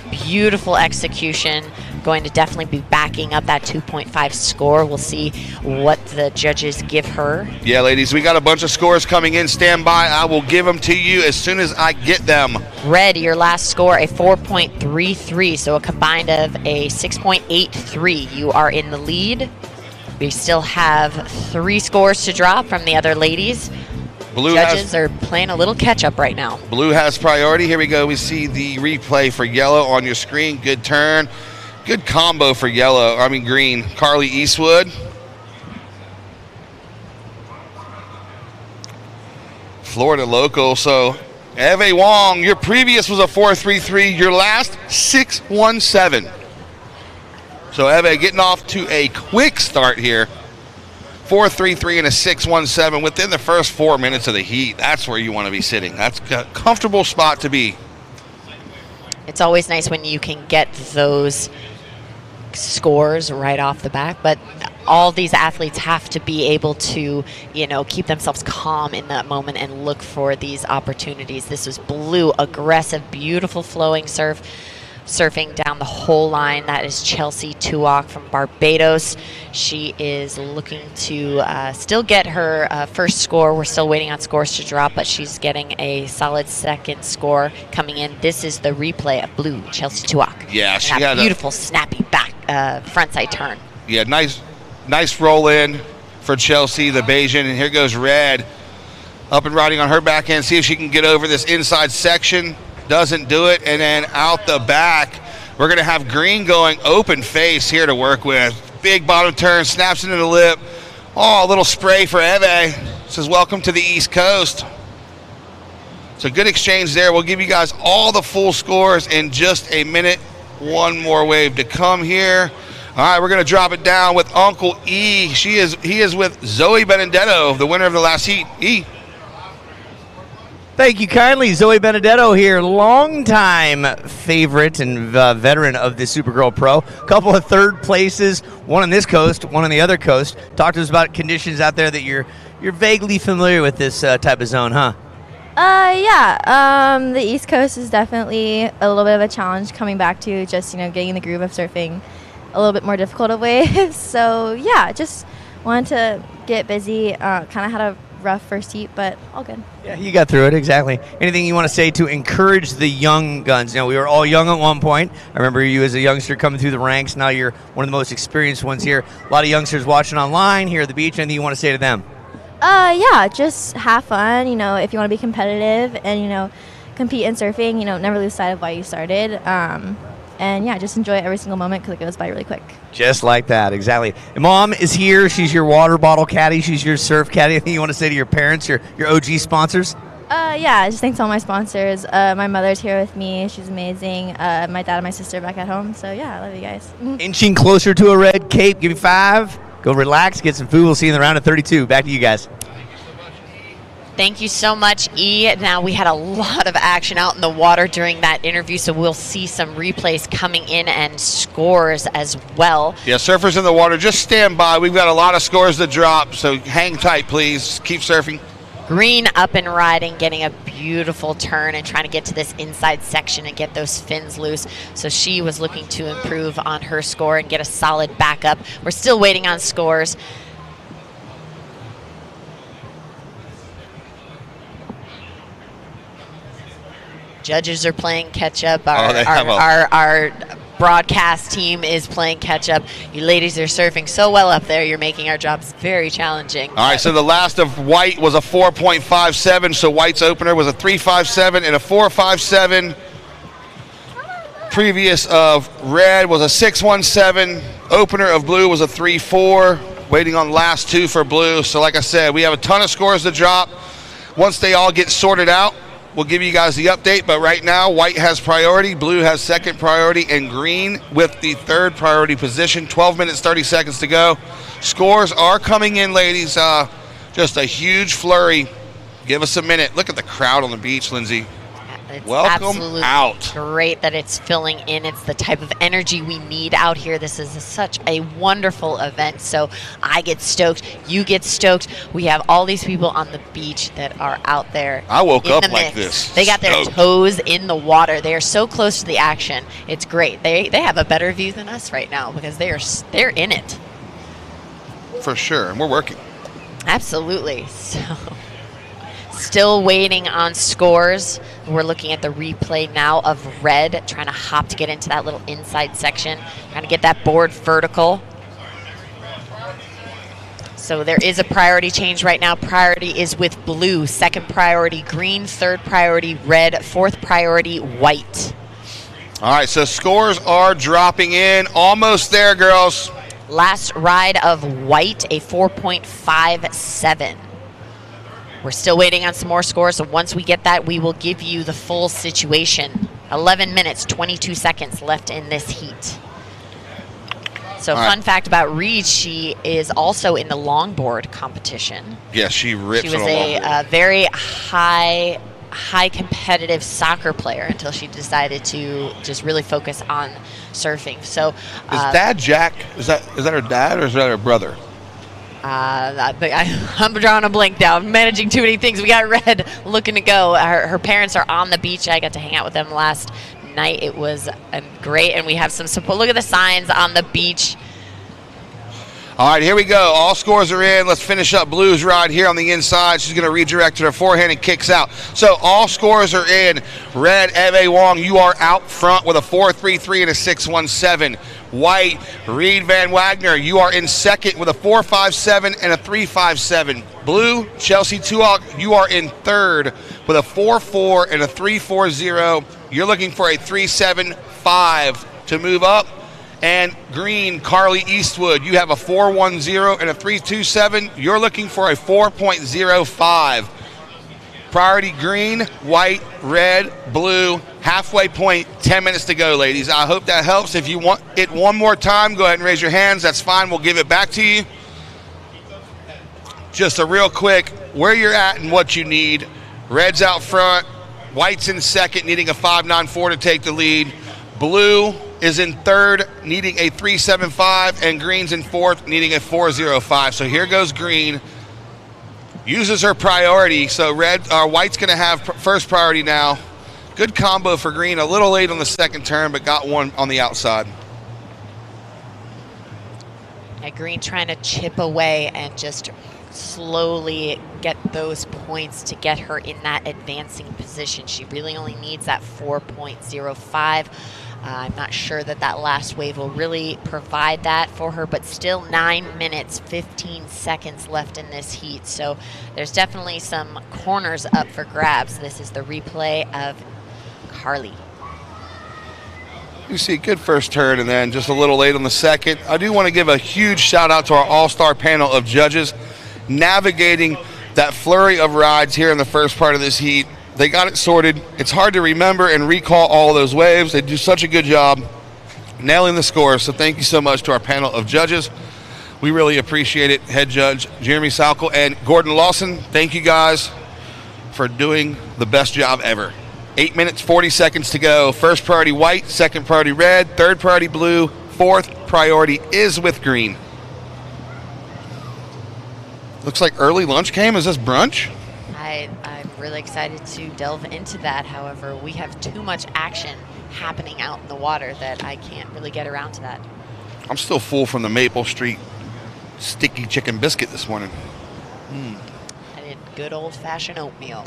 beautiful execution. Going to definitely be backing up that 2.5 score. We'll see what the judges give her. Yeah, ladies, we got a bunch of scores coming in. Stand by. I will give them to you as soon as I get them. Red, your last score, a 4.33, so a combined of a 6.83. You are in the lead. We still have 3 scores to drop from the other ladies. Blue Judges are playing a little catch-up right now. Blue has priority. Here we go. We see the replay for yellow on your screen. Good turn. Good combo for green. Carly Eastwood. Florida local. So, Eve Wong, your previous was a 4.33. Your last, 6.17. So, Eve getting off to a quick start here. 4.33 and a 6.17 within the first 4 minutes of the heat. That's where you want to be sitting. That's a comfortable spot to be. It's always nice when you can get those scores right off the bat, but all these athletes have to be able to, keep themselves calm in that moment and look for these opportunities. This was Blue, aggressive, beautiful flowing surfing down the whole line. That is Chelsea Tuak from Barbados. She is looking to still get her first score. We're still waiting on scores to drop, but she's getting a solid second score coming in. This is the replay of Blue, Chelsea Tuak. Yeah, she had had a beautiful snappy back frontside turn. Yeah, nice roll in for Chelsea, the Bayesian. And here goes Red, up and riding on her backhand. See if she can get over this inside section. Doesn't do it, and then out the back, we're going to have Green going open face here to work with. Big bottom turn, snaps into the lip. Oh, a little spray for Eve. Says, welcome to the East Coast. So good exchange there. We'll give you guys all the full scores in just a minute. One more wave to come here. All right, we're going to drop it down with Uncle E. He is with Zoe Benedetto, the winner of the last heat. E. Thank you kindly. Zoe Benedetto here, longtime favorite and veteran of the Supergirl Pro. A couple of third places, one on this coast, one on the other coast. Talk to us about conditions out there that you're vaguely familiar with this type of zone, huh? The East Coast is definitely a little bit of a challenge coming back to just, getting in the groove of surfing a little bit more difficult of waves. So, just wanted to get busy. Kind of had a rough first heat, but all good. Yeah, you got through it, exactly. Anything you want to say to encourage the young guns? We were all young at one point. I remember you as a youngster coming through the ranks. Now you're one of the most experienced ones here. A lot of youngsters watching online here at the beach. Anything you want to say to them? Just have fun, if you want to be competitive and, compete in surfing, never lose sight of why you started. Just enjoy every single moment because it goes by really quick. Just like that, exactly. And Mom is here. She's your water bottle caddy. She's your surf caddy. Anything you want to say to your parents, your OG sponsors? Yeah, just thanks to all my sponsors. My mother's here with me. She's amazing. My dad and my sister back at home. So, yeah, I love you guys. Inching closer to a red cape. Give me 5. Go relax, get some food. We'll see you in the round of 32. Back to you guys. Thank you so much, E. Now, we had a lot of action out in the water during that interview, so we'll see some replays coming in and scores as well. Yeah, surfers in the water, just stand by. We've got a lot of scores to drop, so hang tight, please. Keep surfing. Green up and riding, getting a beautiful turn and trying to get to this inside section and get those fins loose. So she was looking to improve on her score and get a solid backup. We're still waiting on scores. Judges are playing catch up. Our broadcast team is playing catch up. You ladies are surfing so well up there. You're making our jobs very challenging. All right, so the last of White was a 4.57. So White's opener was a 3.57 and a 4.57. Previous of Red was a 6.17. Opener of Blue was a 3.4. Waiting on the last 2 for Blue. So like I said, we have a ton of scores to drop. Once they all get sorted out, we'll give you guys the update, but right now, White has priority, Blue has second priority, and Green with the third priority position. 12 minutes, 30 seconds to go. Scores are coming in, ladies. Just a huge flurry. Give us a minute. Look at the crowd on the beach, Lindsay. It's Welcome absolutely out. Great that it's filling in. It's the type of energy we need out here. This is such a wonderful event. So I get stoked. You get stoked. We have all these people on the beach that are out there. I woke in up the like mix. this. They got their Stoked. toes in the water. They are so close to the action. It's great. They have a better view than us right now because they're in it. For sure, and we're working. Absolutely. So still waiting on scores. We're looking at the replay now of Red trying to hop to get into that little inside section, trying to get that board vertical. So there is a priority change right now. Priority is with Blue, second priority Green, third priority Red, fourth priority White. All right, so scores are dropping in. Almost there, girls. Last ride of White, a 4.57. We're still waiting on some more scores, so once we get that, we will give you the full situation. 11 minutes, 22 seconds left in this heat. So fun fact about Reed, she is also in the longboard competition. Yeah, she rips She was on a longboard. a very high competitive soccer player until she decided to just really focus on surfing. So Is Dad Jack? Is that her dad or is that her brother? I'm drawing a blank now. I'm managing too many things. We got Red looking to go. Her parents are on the beach. I got to hang out with them last night. It was great, and we have some support. Look at the signs on the beach. All right, here we go. All scores are in. Let's finish up Blue's ride here on the inside. She's going to redirect to her forehand and kicks out. So all scores are in. Red, Eve Wong, you are out front with a 4.33 and a 6.17. White, Reed Van Wagner, you are in second with a 4.57 and a 3.57. Blue, Chelsea Tuok, you are in third with a 4.4 and a 3.40. You're looking for a 3.75 to move up. And Green, Carly Eastwood, you have a 4.10 and a 3.27. You're looking for a 4.05. Priority Green, White, Red, Blue, halfway point, 10 minutes to go, ladies. I hope that helps. If you want it one more time, go ahead and raise your hands. That's fine. We'll give it back to you. Just a real quick, where you're at and what you need. Red's out front. White's in second, needing a 5.94 to take the lead. Blue is in third, needing a 3.75, and Green's in fourth, needing a 4.05. So here goes Green. Uses her priority, so White's going to have first priority now. Good combo for Green, a little late on the second turn, but got one on the outside. Yeah, Green trying to chip away and just slowly get those points to get her in that advancing position. She really only needs that 4.05. I'm not sure that last wave will really provide that for her, but still 9 minutes, 15 seconds left in this heat. So there's definitely some corners up for grabs. This is the replay of Carly. You see, good first turn and then just a little late on the second. I do want to give a huge shout out to our all-star panel of judges navigating that flurry of rides here in the first part of this heat. They got it sorted. It's hard to remember and recall all those waves. They do such a good job nailing the score. So thank you so much to our panel of judges. We really appreciate it. Head judge Jeremy Salkel and Gordon Lawson, thank you guys for doing the best job ever. 8 minutes, 40 seconds to go. First priority white, second priority red, third priority blue, fourth priority is with green. Looks like early lunch came. Is this brunch? I'm really excited to delve into that. However, we have too much action happening out in the water that I can't really get around to that. I'm still full from the Maple Street sticky chicken biscuit this morning. I did good old-fashioned oatmeal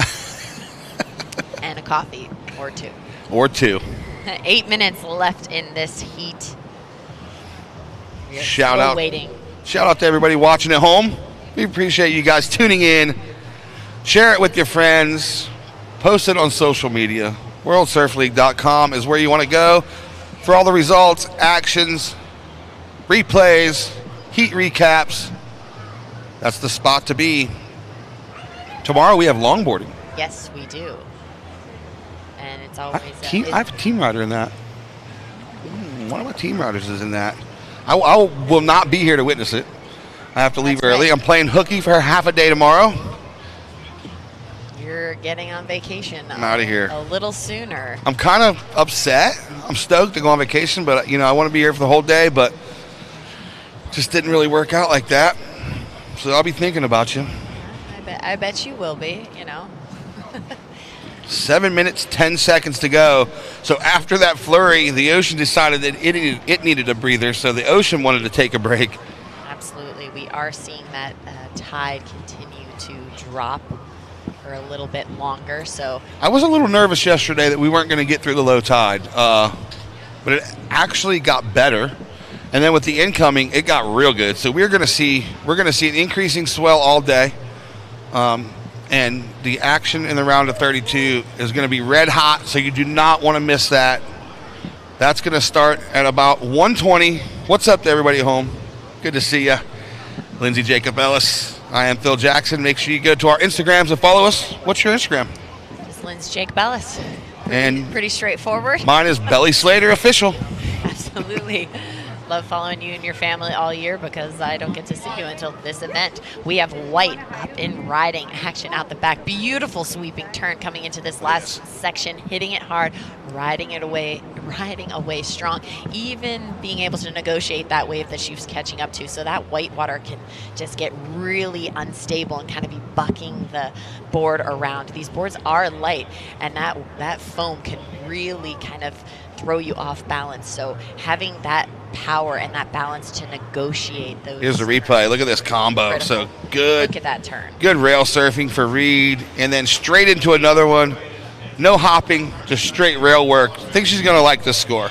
and a coffee or two. Or two. 8 minutes left in this heat. We are Shout still out. waiting. Shout out to everybody watching at home. We appreciate you guys tuning in. Share it with your friends. Post it on social media. WorldSurfLeague.com is where you want to go for all the results, actions, replays, heat recaps. That's the spot to be. Tomorrow we have longboarding. Yes, we do. And it's always... I have a team rider in that. One of my team riders is in that. I will not be here to witness it. I have to leave early. I'm playing hooky for half a day tomorrow. You're getting on vacation. I'm outta here. A little sooner. I'm kind of upset. I'm stoked to go on vacation, but I want to be here for the whole day, but just didn't really work out like that. So I'll be thinking about you. I bet you will be, 7 minutes, 10 seconds to go. So after that flurry, the ocean decided that it needed a breather, so the ocean wanted to take a break. Absolutely. We are seeing that tide continue to drop for a little bit longer. So I was a little nervous yesterday that we weren't going to get through the low tide, but it actually got better. And then with the incoming, it got real good. So we're going to see an increasing swell all day. And the action in the round of 32 is going to be red hot, so you do not want to miss that. That's going to start at about 1:20. What's up to everybody at home? Good to see you. Lindsay Jacob Ellis. I am Phil Jackson. Make sure you go to our Instagrams and follow us. What's your Instagram? It's Lindsay Jacob Ellis. And pretty straightforward. Mine is Belly Slater Official. Absolutely. Love following you and your family all year because I don't get to see you until this event. We have white up in riding action out the back. Beautiful sweeping turn coming into this last section, hitting it hard, riding away strong, even being able to negotiate that wave that she was catching up to. So that white water can just get really unstable and kind of be bucking the board around. These boards are light, and that foam can really kind of throw you off balance. So having that power and that balance to negotiate those. Here's the replay. Look at this combo. Critical. So good. Look at that turn. Good rail surfing for Reed, and then straight into another one. No hopping, just straight rail work. I think she's going to like this score.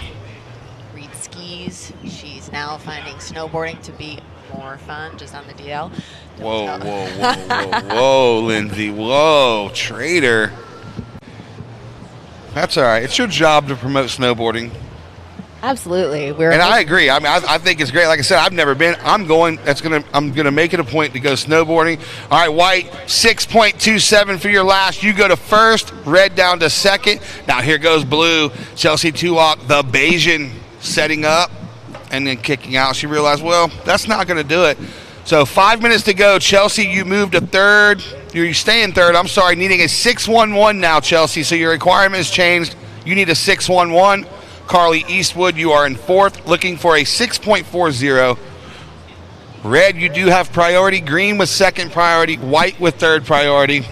Reed skis. She's now finding snowboarding to be more fun just on the DL. Whoa, Lindsay. Whoa, traitor. That's all right. It's your job to promote snowboarding. Absolutely. And I agree. I mean, I think it's great. Like I said, I've never been. I'm gonna make it a point to go snowboarding. All right, white, 6.27 for your last. You go to first, red down to second. Now here goes blue. Chelsea Tuwak, the Bayesian, setting up and then kicking out. She realized, well, that's not gonna do it. So 5 minutes to go. Chelsea, you moved to third. You stay in third. I'm sorry, needing a 6.11 now, Chelsea. So your requirement has changed. You need a 6.11. Carly Eastwood, you are in fourth, looking for a 6.40. Red, you do have priority. Green with second priority. White with third priority.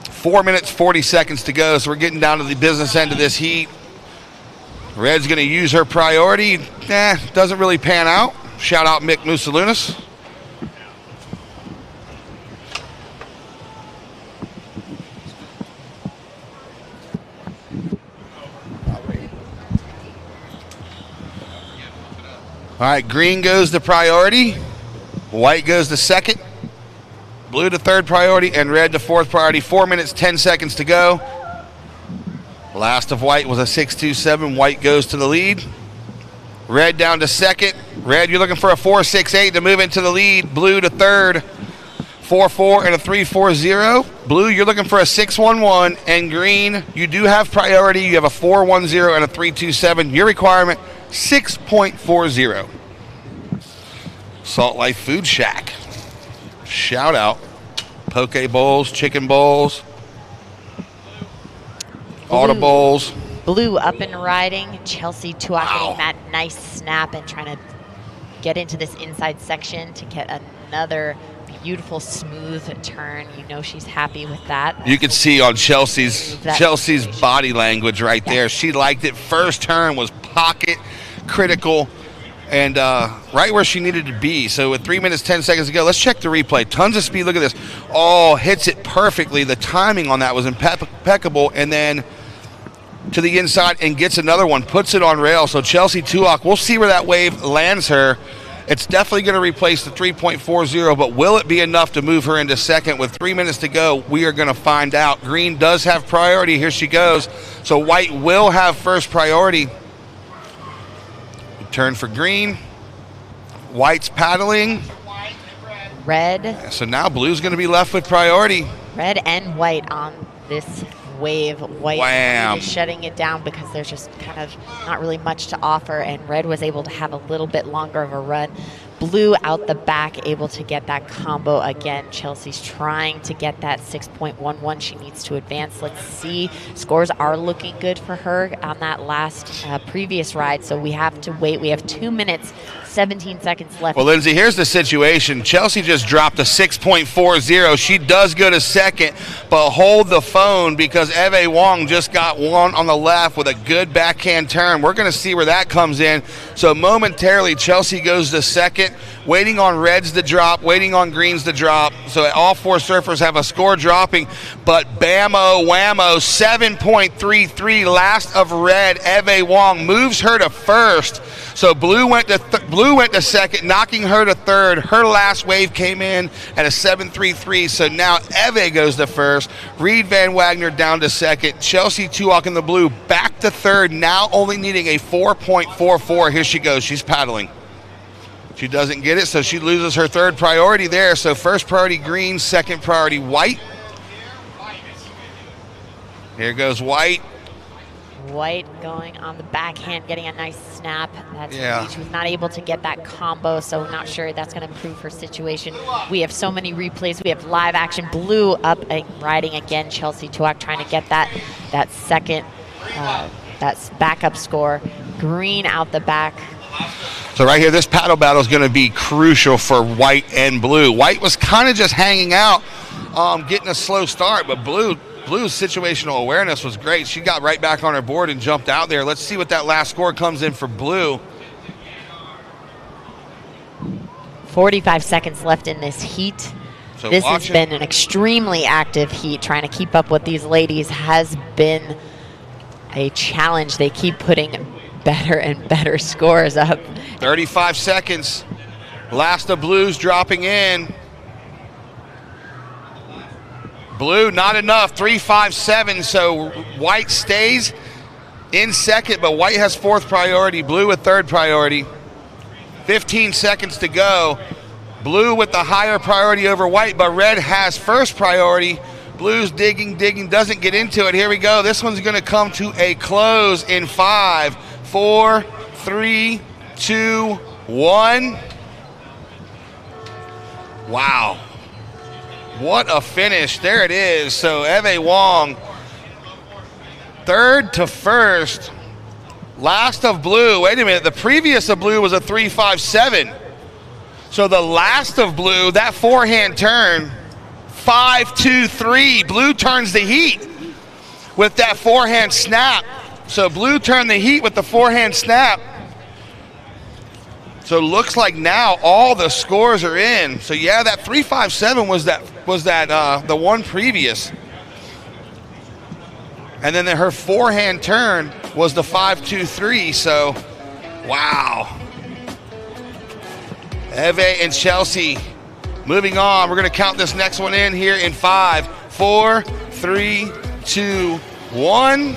4 minutes, 40 seconds to go. So we're getting down to the business end of this heat. Red's going to use her priority. Doesn't really pan out. Shout out Mick Musalunas. All right, green goes to priority. White goes to second. Blue to third priority and red to fourth priority. 4 minutes, 10 seconds to go. Last of white was a 6.27. White goes to the lead. Red down to second. Red, you're looking for a 4.68 to move into the lead. Blue to third. 4.4 and a 3.40. Blue, you're looking for a 6.11. And green, you do have priority. You have a 4.10 and a 3.27. Your requirement, 6.40. Salt Life Food Shack. Shout out. Poke bowls, chicken bowls, auto bowls. Blue up and riding. Chelsea Tuak getting that nice snap and trying to get into this inside section to get another beautiful smooth turn. You know she's happy with that. You can see on Chelsea's body language right there. She liked it. First turn was pocket critical and right where she needed to be. So with 3 minutes, 10 seconds to go, let's check the replay. Tons of speed. Look at this. Oh, hits it perfectly. The timing on that was impeccable. And then to the inside and gets another one, puts it on rail. So Chelsea Tuak, we'll see where that wave lands her. It's definitely going to replace the 3.40, but will it be enough to move her into second? With 3 minutes to go, we are going to find out. Green does have priority. Here she goes. So white will have first priority. Turn for green. White's paddling. Red. So now blue's going to be left with priority. Red and white on this wave. White Wham. is shutting it down because there's just kind of not really much to offer, and red was able to have a little bit longer of a run. Blue out the back, able to get that combo again. Chelsea's trying to get that 6.11. She needs to advance. Let's see. Scores are looking good for her on that last previous ride, so we have to wait. We have 2 minutes, 17 seconds left. Well, Lindsay, here's the situation. Chelsea just dropped a 6.40. She does go to second, but hold the phone because Eve Wong just got one on the left with a good backhand turn. We're going to see where that comes in. So momentarily, Chelsea goes to second, waiting on reds to drop, waiting on greens to drop. So all four surfers have a score dropping, but bammo whammo, 7.33. Last of red, Eve Wong moves her to first. So blue went to second, knocking her to third. Her last wave came in at a 7.33. So now Eve goes to first. Reed Van Wagner down to second. Chelsea Tuak in the blue back to third, now only needing a 4.44. Here she goes. She's paddling. She doesn't get it, so she loses her third priority there. So first priority green, second priority white. Here goes white. White going on the backhand, getting a nice snap. That's Yeah. She was not able to get that combo, so not sure that's going to improve her situation. We have so many replays. We have live action. Blue up and riding again. Chelsea Tuak trying to get that second, that's backup score. Green out the back. So right here, this paddle battle is going to be crucial for white and blue. White was kind of just hanging out, getting a slow start, but Blue's situational awareness was great. She got right back on her board and jumped out there. Let's see what that last score comes in for Blue. 45 seconds left in this heat. So this has been an extremely active heat. Trying to keep up with these ladies has been a challenge. They keep putting better and better scores up. 35 seconds. Last of Blues dropping in. Blue, not enough, 3.57, so white stays in second, but white has fourth priority, blue with third priority. 15 seconds to go. Blue with the higher priority over white, but red has first priority. Blue's digging, doesn't get into it. Here we go. This one's going to come to a close in 5, 4, 3, 2, 1. Wow. What a finish. There it is. So Eve Wong, third to first. Last of Blue. Wait a minute. The previous of Blue was a 3.57. So the last of Blue, that forehand turn, 5.23. Blue turns the heat with that forehand snap. So Blue turned the heat with the forehand snap. So looks like now all the scores are in. So yeah, that 3.57 was that the one previous. And then her forehand turn was the 5.23. So wow. Eve and Chelsea moving on. We're going to count this next one in here in 5, 4, 3, 2, 1.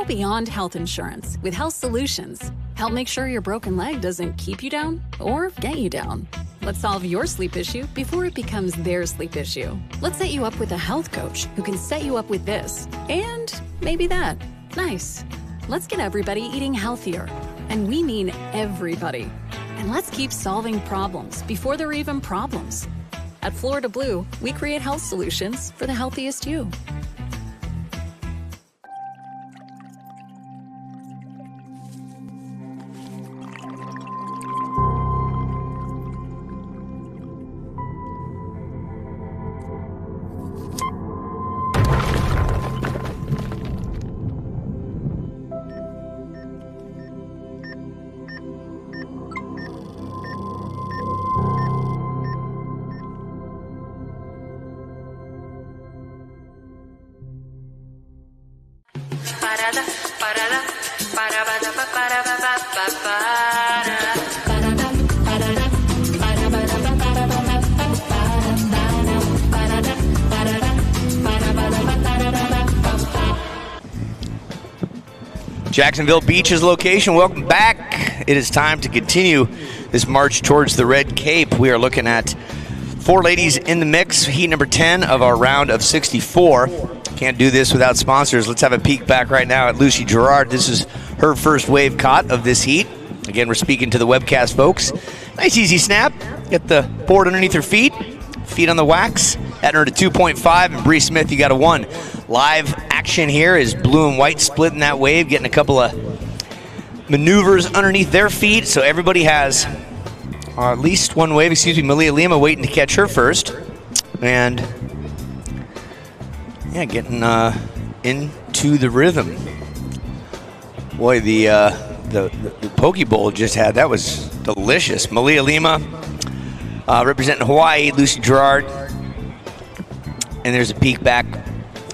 beyond health insurance with Health Solutions. Help make sure your broken leg doesn't keep you down or get you down. Let's solve your sleep issue before it becomes their sleep issue. Let's set you up with a health coach who can set you up with this and maybe that. Nice. Let's get everybody eating healthier. And we mean everybody. And let's keep solving problems before they're even problems. At Florida Blue, we create health solutions for the healthiest you. Jacksonville Beach's location, welcome back. It is time to continue this march towards the Red Cape. We are looking at 4 ladies in the mix, heat number 10 of our round of 64. Can't do this without sponsors. Let's have a peek back right now at Lucy Gerard. This is her first wave caught of this heat. Again, we're speaking to the webcast folks. Nice easy snap. Get the board underneath her feet on the wax. Adding her to 2.5, and Bree Smith, you got a 1. Live action here is blue and white splitting that wave, getting a couple of maneuvers underneath their feet. So everybody has at least one wave. Malia Lima waiting to catch her first. And yeah, getting into the rhythm. Boy, the Poke Bowl just had, that was delicious. Malia Lima representing Hawaii, Lucy Gerard. And there's a peek back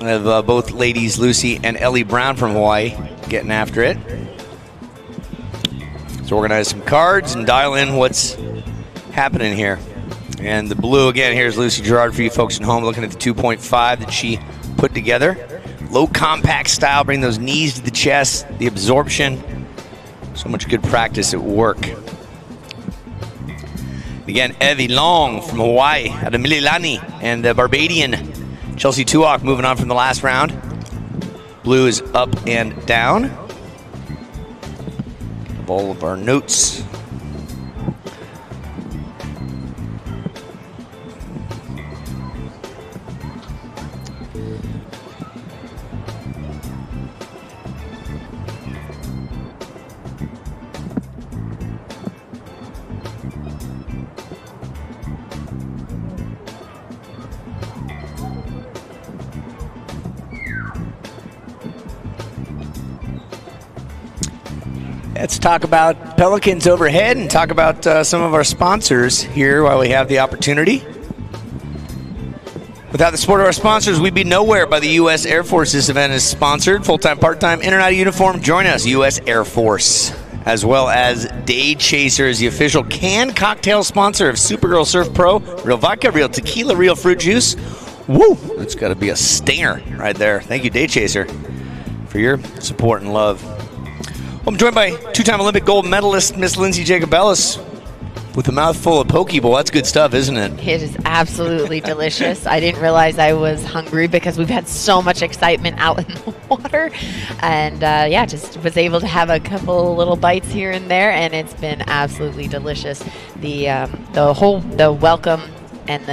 of both ladies, Lucy and Ellie Brown from Hawaii, getting after it. Let's organize some cards and dial in what's happening here. And the blue, again, here's Lucy Gerard for you folks at home, looking at the 2.5 that she put together. Low compact style, bring those knees to the chest, the absorption. So much good practice at work. Again, Evie Long from Hawaii, out of Mililani, and the Barbadian Chelsea Tuak moving on from the last round. Blue is up and down. All of our notes. Let's talk about Pelicans overhead and talk about some of our sponsors here while we have the opportunity. Without the support of our sponsors, we'd be nowhere. By the U.S. Air Force, this event is sponsored. Full-time, part-time, in and out of uniform. Join us, U.S. Air Force. As well as Day Chasers, the official canned cocktail sponsor of Supergirl Surf Pro. Real vodka, real tequila, real fruit juice. Woo! That's got to be a stinger right there. Thank you, Day Chaser, for your support and love. I'm joined by 2-time Olympic gold medalist Miss Lindsay Jacobellis with a mouthful of poke bowl. That's good stuff, isn't it? It is absolutely delicious. I didn't realize I was hungry because we've had so much excitement out in the water. And yeah, just was able to have a couple little bites here and there, and it's been absolutely delicious. The welcome and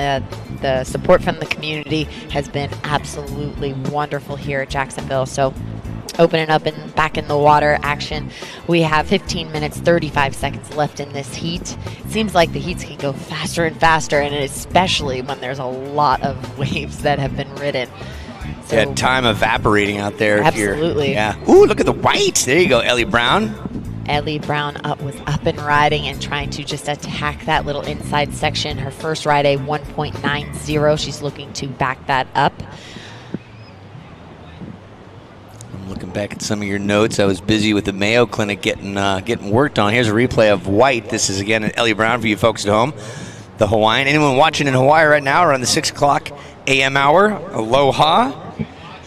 the support from the community has been absolutely wonderful here at Jacksonville. So opening up and back in the water action. We have 15 minutes, 35 seconds left in this heat. It seems like the heats can go faster and faster, and especially when there's a lot of waves that have been ridden. So, yeah, time evaporating out there. Absolutely. Yeah. Ooh, look at the white. There you go, Ellie Brown. Ellie Brown was up and riding and trying to just attack that little inside section. Her first ride, a 1.90. She's looking to back that up. Looking back at some of your notes, I was busy with the Mayo Clinic getting worked on. Here's a replay of white. This is, again, Ellie Brown for you folks at home. The Hawaiian. Anyone watching in Hawaii right now around the 6 o'clock a.m. hour, aloha.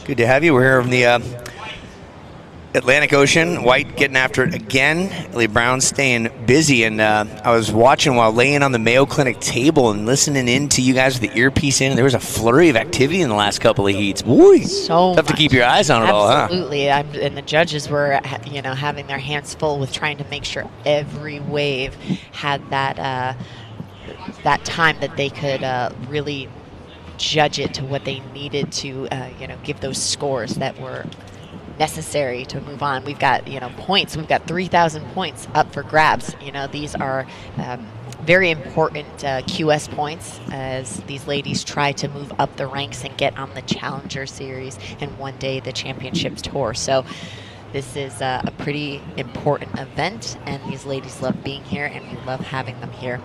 Good to have you. We're here from the Atlantic Ocean, White getting after it again. Ellie Brown staying busy. And I was watching while laying on the Mayo Clinic table and listening in to you guys with the earpiece in. There was a flurry of activity in the last couple of heats. Boy, so tough to keep your eyes on it all, huh? Absolutely. And the judges were, having their hands full with trying to make sure every wave had that time that they could really judge it to what they needed to, give those scores that were necessary to move on. We've got, points. We've got 3,000 points up for grabs. These are very important QS points as these ladies try to move up the ranks and get on the Challenger Series and one day the Championships Tour. So this is a pretty important event, and these ladies love being here, and we love having them here.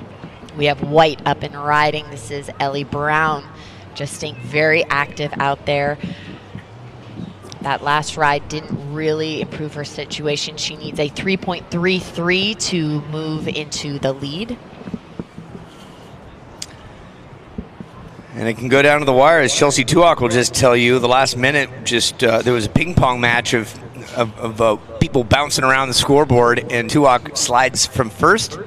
We have White up and riding. This is Ellie Brown, just staying very active out there. That last ride didn't really improve her situation. She needs a 3.33 to move into the lead. And it can go down to the wire, as Chelsea Tuak will just tell you. The last minute, there was a ping pong match of people bouncing around the scoreboard, and Tuak slides from first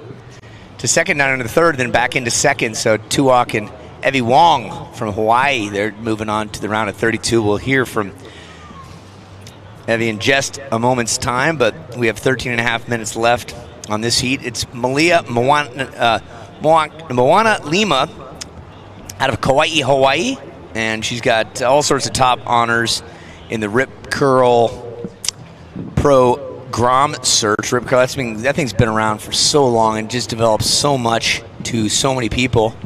to second, down into third, then back into second. So Tuak and Evie Wong from Hawaii, they're moving on to the round of 32. We'll hear from Evie in just a moment's time, but we have 13 and a half minutes left on this heat. It's Malia Moana Lima out of Kauai, Hawaii, and she's got all sorts of top honors in the Rip Curl Pro Grom Search. Rip Curl, that thing's been around for so long and just developed so much to so many people,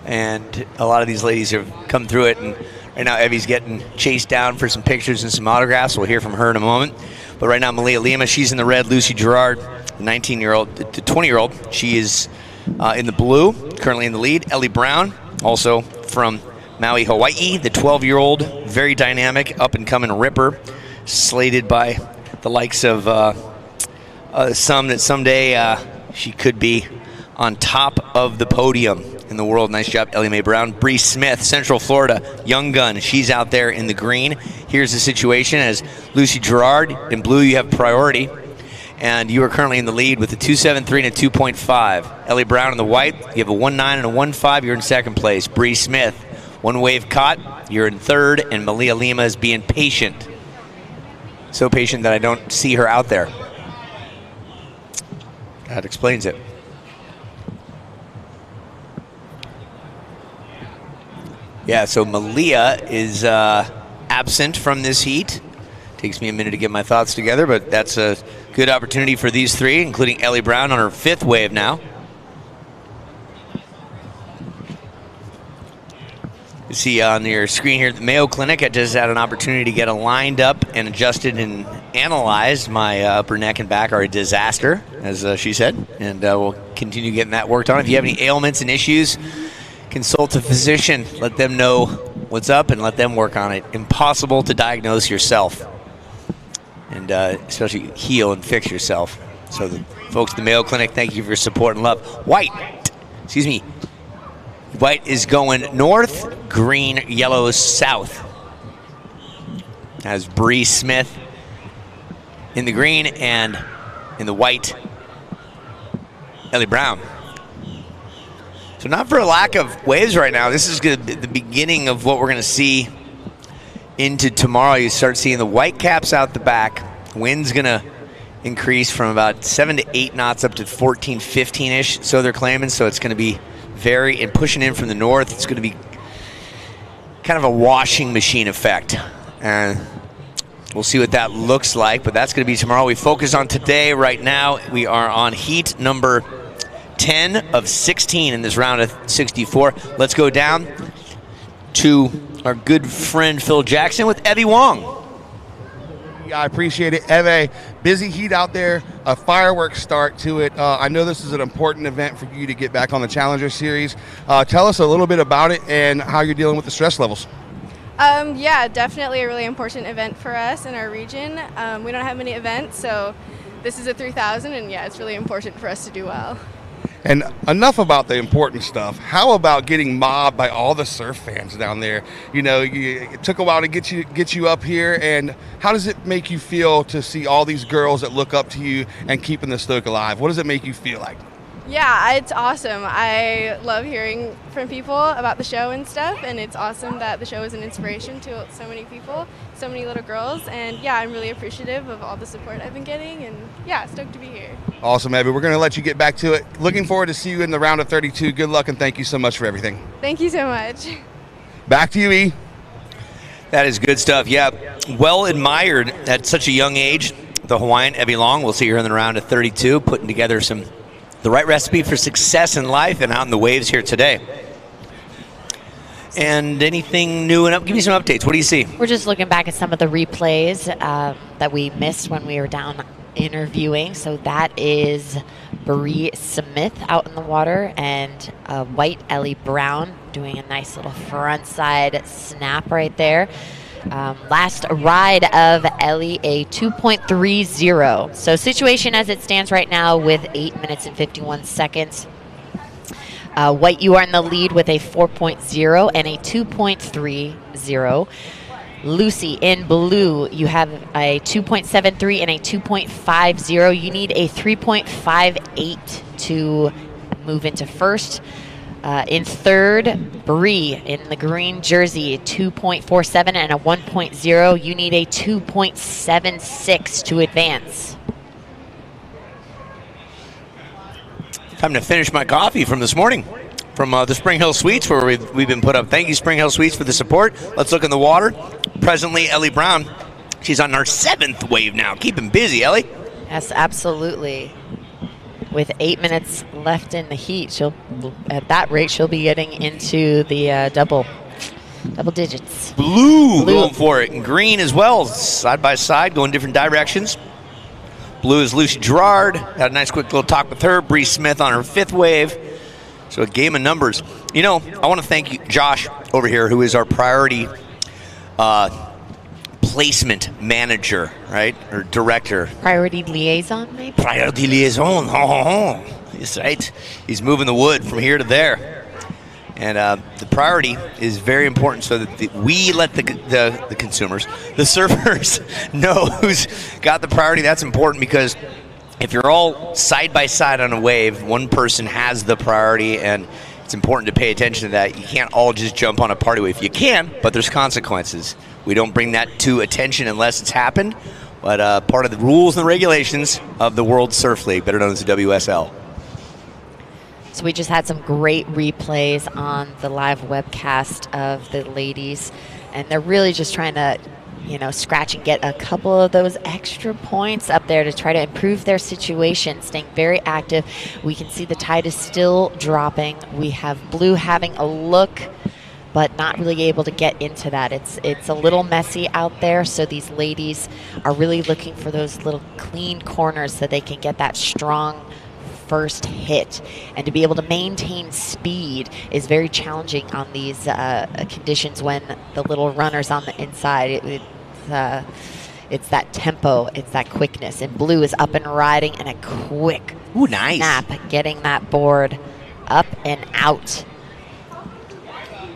and a lot of these ladies have come through it, and right now Evie's getting chased down for some pictures and some autographs. We'll hear from her in a moment. But right now, Malia Lima, she's in the red. Lucy Gerard, the 19-year-old, the 20-year-old, she is in the blue, currently in the lead. Ellie Brown, also from Maui, Hawaii, the 12-year-old, very dynamic, up-and-coming ripper, slated by the likes of some that someday she could be on top of the podium in the world. Nice job, Ellie Mae Brown. Bree Smith, Central Florida, young gun. She's out there in the green. Here's the situation as Lucy Gerard in blue, you have priority, and you are currently in the lead with a 2.73 and a 2.5. Ellie Brown in the white, you have a 1.9 and a 1.5. You're in second place. Bree Smith, one wave caught. You're in third, and Malia Lima is being patient. So patient that I don't see her out there. That explains it. Yeah, so Malia is absent from this heat. Takes me a minute to get my thoughts together, but that's a good opportunity for these three, including Ellie Brown on her fifth wave now. You see on your screen here, the Mayo Clinic, I just had an opportunity to get lined up and adjusted and analyzed. My upper neck and back are a disaster, as she said, and we'll continue getting that worked on. If you have any ailments and issues, consult a physician. Let them know what's up and let them work on it. Impossible to diagnose yourself, and especially heal and fix yourself. So the folks at the Mayo Clinic, thank you for your support and love. White is going north, green, yellow, south. As Bree Smith in the green, and in the white, Ellie Brown. So not for a lack of waves right now. This is good, the beginning of what we're going to see into tomorrow. You start seeing the white caps out the back. Wind's going to increase from about 7 to 8 knots up to 14, 15-ish, so they're claiming. So it's going to be and pushing in from the north. It's going to be kind of a washing machine effect. And we'll see what that looks like, but that's going to be tomorrow. We focus on today right now. We are on heat number 10 of 16 in this round of 64. Let's go down to our good friend Phil Jackson with Evie Wong. I appreciate it. Eve, busy heat out there, a fireworks start to it. I know this is an important event for you to get back on the Challenger Series. Tell us a little bit about it and how you're dealing with the stress levels. Yeah, definitely a really important event for us in our region. We don't have many events, so this is a 3,000, and yeah, it's really important for us to do well. And enough about the important stuff. How about getting mobbed by all the surf fans down there? You know, it took a while to get you up here. And how does it make you feel to see all these girls that look up to you and keeping the Stoke alive? What does it make you feel like? Yeah, it's awesome. I love hearing from people about the show and stuff, and it's awesome that the show is an inspiration to so many people, so many little girls, and yeah, I'm really appreciative of all the support I've been getting, and yeah, stoked to be here. Awesome, Abby. We're going to let you get back to it. Looking forward to see you in the round of 32. Good luck, and thank you so much for everything. Thank you so much. Back to you, E. That is good stuff. Yeah, well admired at such a young age. The Hawaiian Evie Long. We'll see her in the round of 32, putting together the right recipe for success in life and out in the waves here today. And anything new and up? Give me some updates. What do you see? We're just looking back at some of the replays that we missed when we were down interviewing. So that is Bree Smith out in the water and white Ellie Brown doing a nice little front side snap right there. Last ride of Ellie, a 2.30. So situation as it stands right now with 8 minutes and 51 seconds. White, you are in the lead with a 4.0 and a 2.30. Lucy in blue, you have a 2.73 and a 2.50. You need a 3.58 to move into first. In third, Bree in the green jersey, 2.47 and a 1.0. You need a 2.76 to advance. Time to finish my coffee from this morning from the Spring Hill Suites where we've been put up. Thank you, Spring Hill Suites, for the support. Let's look in the water. Presently, Ellie Brown, she's on her 7th wave now. Keeping busy, Ellie. Yes, absolutely. With 8 minutes left in the heat, at that rate, she'll be getting into the double digits. Blue going for it, and green as well, side by side, going different directions. Blue is Lucy Gerard. Had a nice quick little talk with her. Bree Smith on her 5th wave. So a game of numbers. You know, I want to thank you, Josh over here, who is our priority placement manager, right? Or director. Priority liaison, maybe? Priority liaison. That's right. He's moving the wood from here to there. And the priority is very important so that we let the consumers, the surfers, know who's got the priority. That's important because if you're all side by side on a wave, one person has the priority, and it's important to pay attention to that. You can't all just jump on a party wave. You can, but there's consequences. We don't bring that to attention unless it's happened, but part of the rules and the regulations of the World Surf League, better known as the WSL. So we just had some great replays on the live webcast of the ladies, and they're really just trying to, scratch and get a couple of those extra points up there to try to improve their situation, staying very active. We can see the tide is still dropping. We have blue having a look, but not really able to get into that. It's a little messy out there, so these ladies are really looking for those little clean corners so they can get that strong first hit, and to be able to maintain speed is very challenging on these conditions when the little runners on the inside. It's that tempo, it's that quickness, and blue is up and riding, and a quick snap getting that board up and out.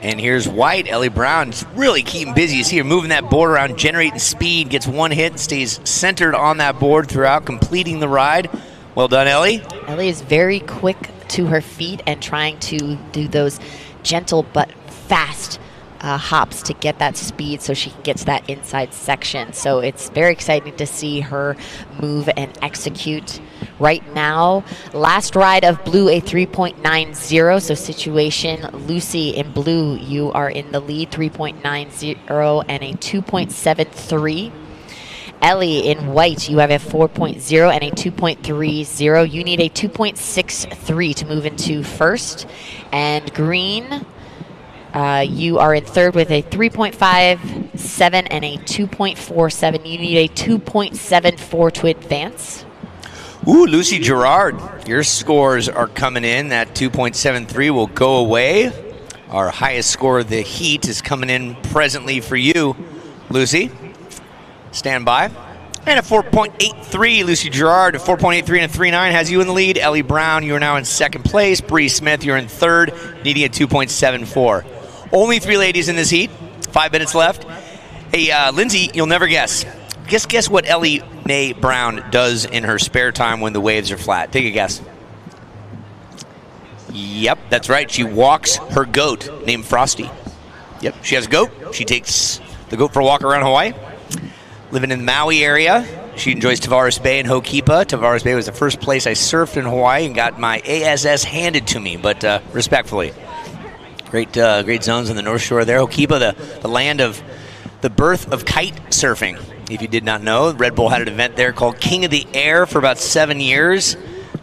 And here's white, Ellie Brown, just really keeping busy. You see her moving that board around, generating speed, gets one hit, stays centered on that board throughout, completing the ride. Well done, Ellie. Ellie is very quick to her feet and trying to do those gentle but fast hops to get that speed so she can get to that inside section. So it's very exciting to see her move and execute right now. Last ride of blue, a 3.90. So situation, Lucy in blue, you are in the lead, 3.90 and a 2.73. Ellie in white, you have a 4.0 and a 2.30. You need a 2.63 to move into first. And green, you are in third with a 3.57 and a 2.47. You need a 2.74 to advance. Ooh, Lucy Gerard, your scores are coming in. That 2.73 will go away. Our highest score of the heat is coming in presently for you, Lucy. Stand by. And a 4.83, Lucy Gerard, a 4.83 and a 3.9 has you in the lead. Ellie Brown, you are now in second place. Bree Smith, you're in third, needing a 2.74. Only 3 ladies in this heat. 5 minutes left. Hey, Lindsay, you'll never guess. Guess what Ellie Mae Brown does in her spare time when the waves are flat. Take a guess. Yep, that's right. She walks her goat named Frosty. Yep, she has a goat. She takes the goat for a walk around Hawaii. Living in the Maui area, she enjoys Tavares Bay and Ho'okipa. Tavares Bay was the first place I surfed in Hawaii and got my ASS handed to me, but respectfully. Great zones on the North Shore there. Ho'okipa, the land of the birth of kite surfing. If you did not know, Red Bull had an event there called King of the Air for about 7 years.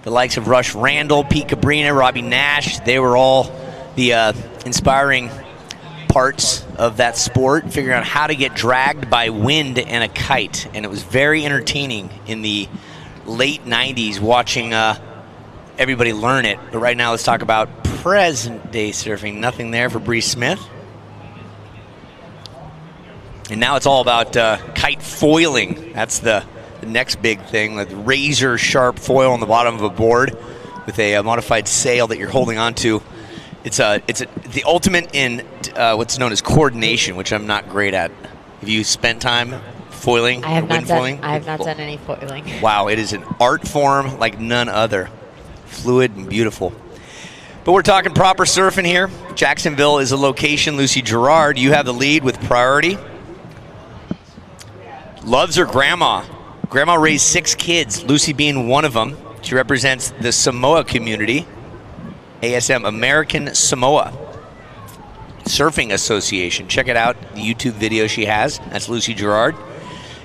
The likes of Rush Randall, Pete Cabrina, Robbie Nash, they were all the inspiring parts of that sport, figuring out how to get dragged by wind and a kite. And it was very entertaining in the late 90s watching everybody learn it. But right now let's talk about present day surfing. Nothing there for Bree Smith. And now it's all about kite foiling. That's the next big thing, with razor sharp foil on the bottom of a board with a modified sail that you're holding onto. It's the ultimate in what's known as coordination, which I'm not great at. Have you spent time foiling? I have not foiling? done any foiling. Wow, it is an art form like none other. Fluid and beautiful. But we're talking proper surfing here. Jacksonville is a location. Lucy Gerard, you have the lead with priority. Loves her grandma. Grandma raised 6 kids, Lucy being one of them. She represents the Samoa community. ASM, American Samoa Surfing Association. Check it out, the YouTube video she has. That's Lucy Gerard.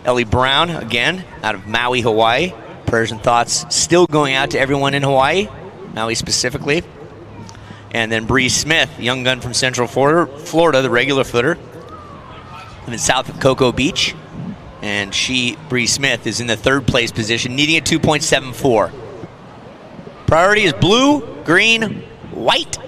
Ellie Brown, again, out of Maui, Hawaii. Prayers and thoughts still going out to everyone in Hawaii, Maui specifically. And then Bree Smith, young gun from Central Florida, the regular footer, in south of Cocoa Beach. And Bree Smith, is in the 3rd place position, needing a 2.74. Priority is blue, green, white.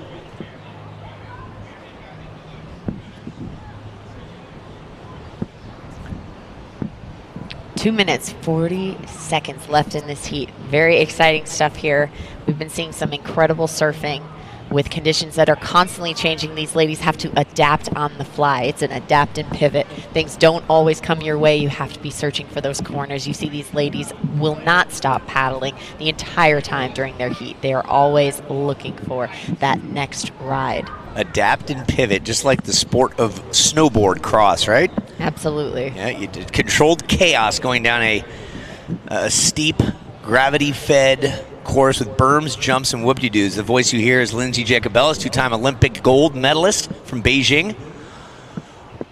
Two minutes, 40 seconds left in this heat. Very exciting stuff here. We've been seeing some incredible surfing with conditions that are constantly changing. These ladies have to adapt on the fly. It's an adapt and pivot. Things don't always come your way. You have to be searching for those corners. You see these ladies will not stop paddling the entire time during their heat. They are always looking for that next ride. Adapt and pivot, just like the sport of snowboard cross, right? Absolutely. Yeah, you did controlled chaos going down a steep, gravity-fed course with berms, jumps, and whoop-de-doos. The voice you hear is Lindsay Jacobellis, 2-time Olympic gold medalist from Beijing.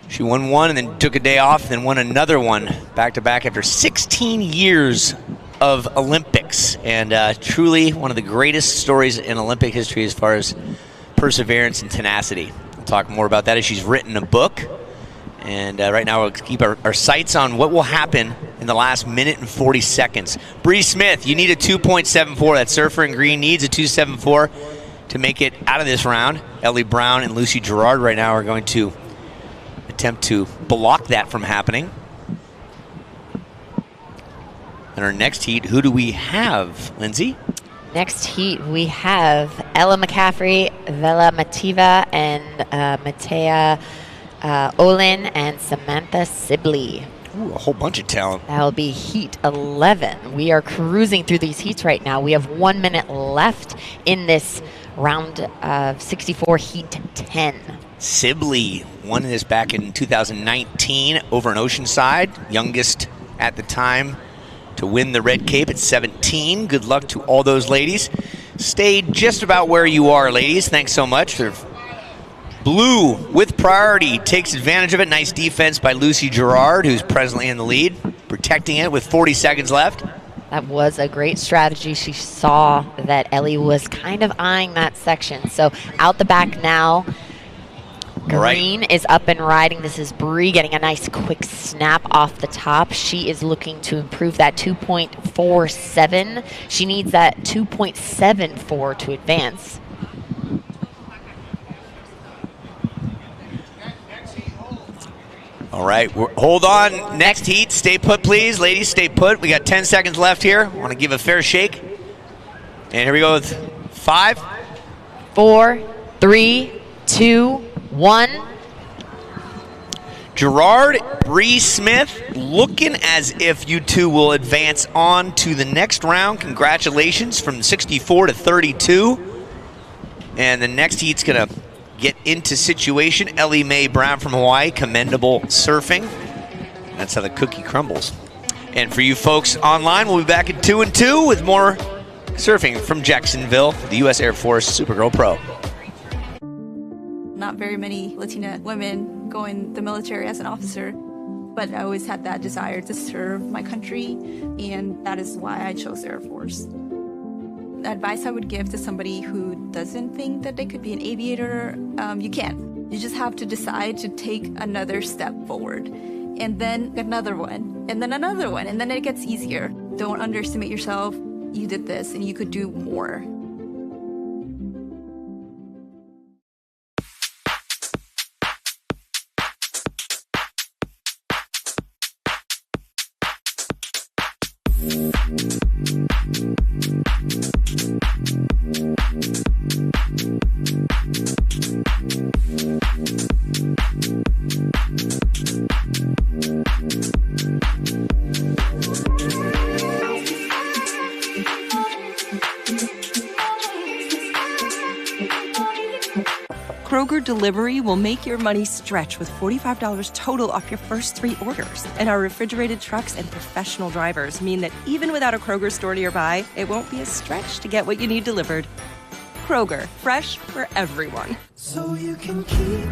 She won one and then took a day off, then won another one back-to-back after 16 years of Olympics. And truly one of the greatest stories in Olympic history as far as perseverance and tenacity. We'll talk more about that as she's written a book. And right now we'll keep our sights on what will happen in the last minute and 40 seconds. Bree Smith, you need a 2.74. That surfer in green needs a 2.74 to make it out of this round. Ellie Brown and Lucy Gerard right now are going to attempt to block that from happening. In our next heat, who do we have, Lindsay? Next heat, we have Ella McCaffrey, Vela Mativa, and Matea Olin and Samantha Sibley. Ooh, a whole bunch of talent. That'll be heat 11. We are cruising through these heats right now. We have 1 minute left in this round of 64, heat 10. Sibley won this back in 2019 over in Oceanside, youngest at the time to win the Red Cape at 17. Good luck to all those ladies. Stayed just about where you are, ladies. Thanks so much. Blue with priority takes advantage of it. Nice defense by Lucy Gerard, who's presently in the lead, protecting it with 40 seconds left. That was a great strategy. She saw that Ellie was kind of eyeing that section. So out the back now. Green is up and riding. This is Bree getting a nice quick snap off the top. She is looking to improve that 2.47. She needs that 2.74 to advance. All right, hold on. Next heat, stay put, please. Ladies, stay put. We got 10 seconds left here. Want to give a fair shake. And here we go with 5, 4, 3, 2, 1. Gerard, Bree Smith, looking as if you two will advance on to the next round. Congratulations, from 64 to 32. And the next heat's going to get into situation. Ellie Mae Brown from Hawaii, commendable surfing. That's how the cookie crumbles. And for you folks online, we'll be back at 2 and 2 with more surfing from Jacksonville, the U.S. Air Force Supergirl Pro. Not very many Latina women go in the military as an officer, but I always had that desire to serve my country, and that is why I chose Air Force. The advice I would give to somebody who doesn't think that they could be an aviator, you can. You just have to decide to take another step forward, and then another one, and then another one, and then it gets easier. Don't underestimate yourself. You did this, and you could do more. Kroger Delivery will make your money stretch with $45 total off your first 3 orders. And our refrigerated trucks and professional drivers mean that even without a Kroger store nearby, it won't be a stretch to get what you need delivered. Kroger, fresh for everyone. So you can keep me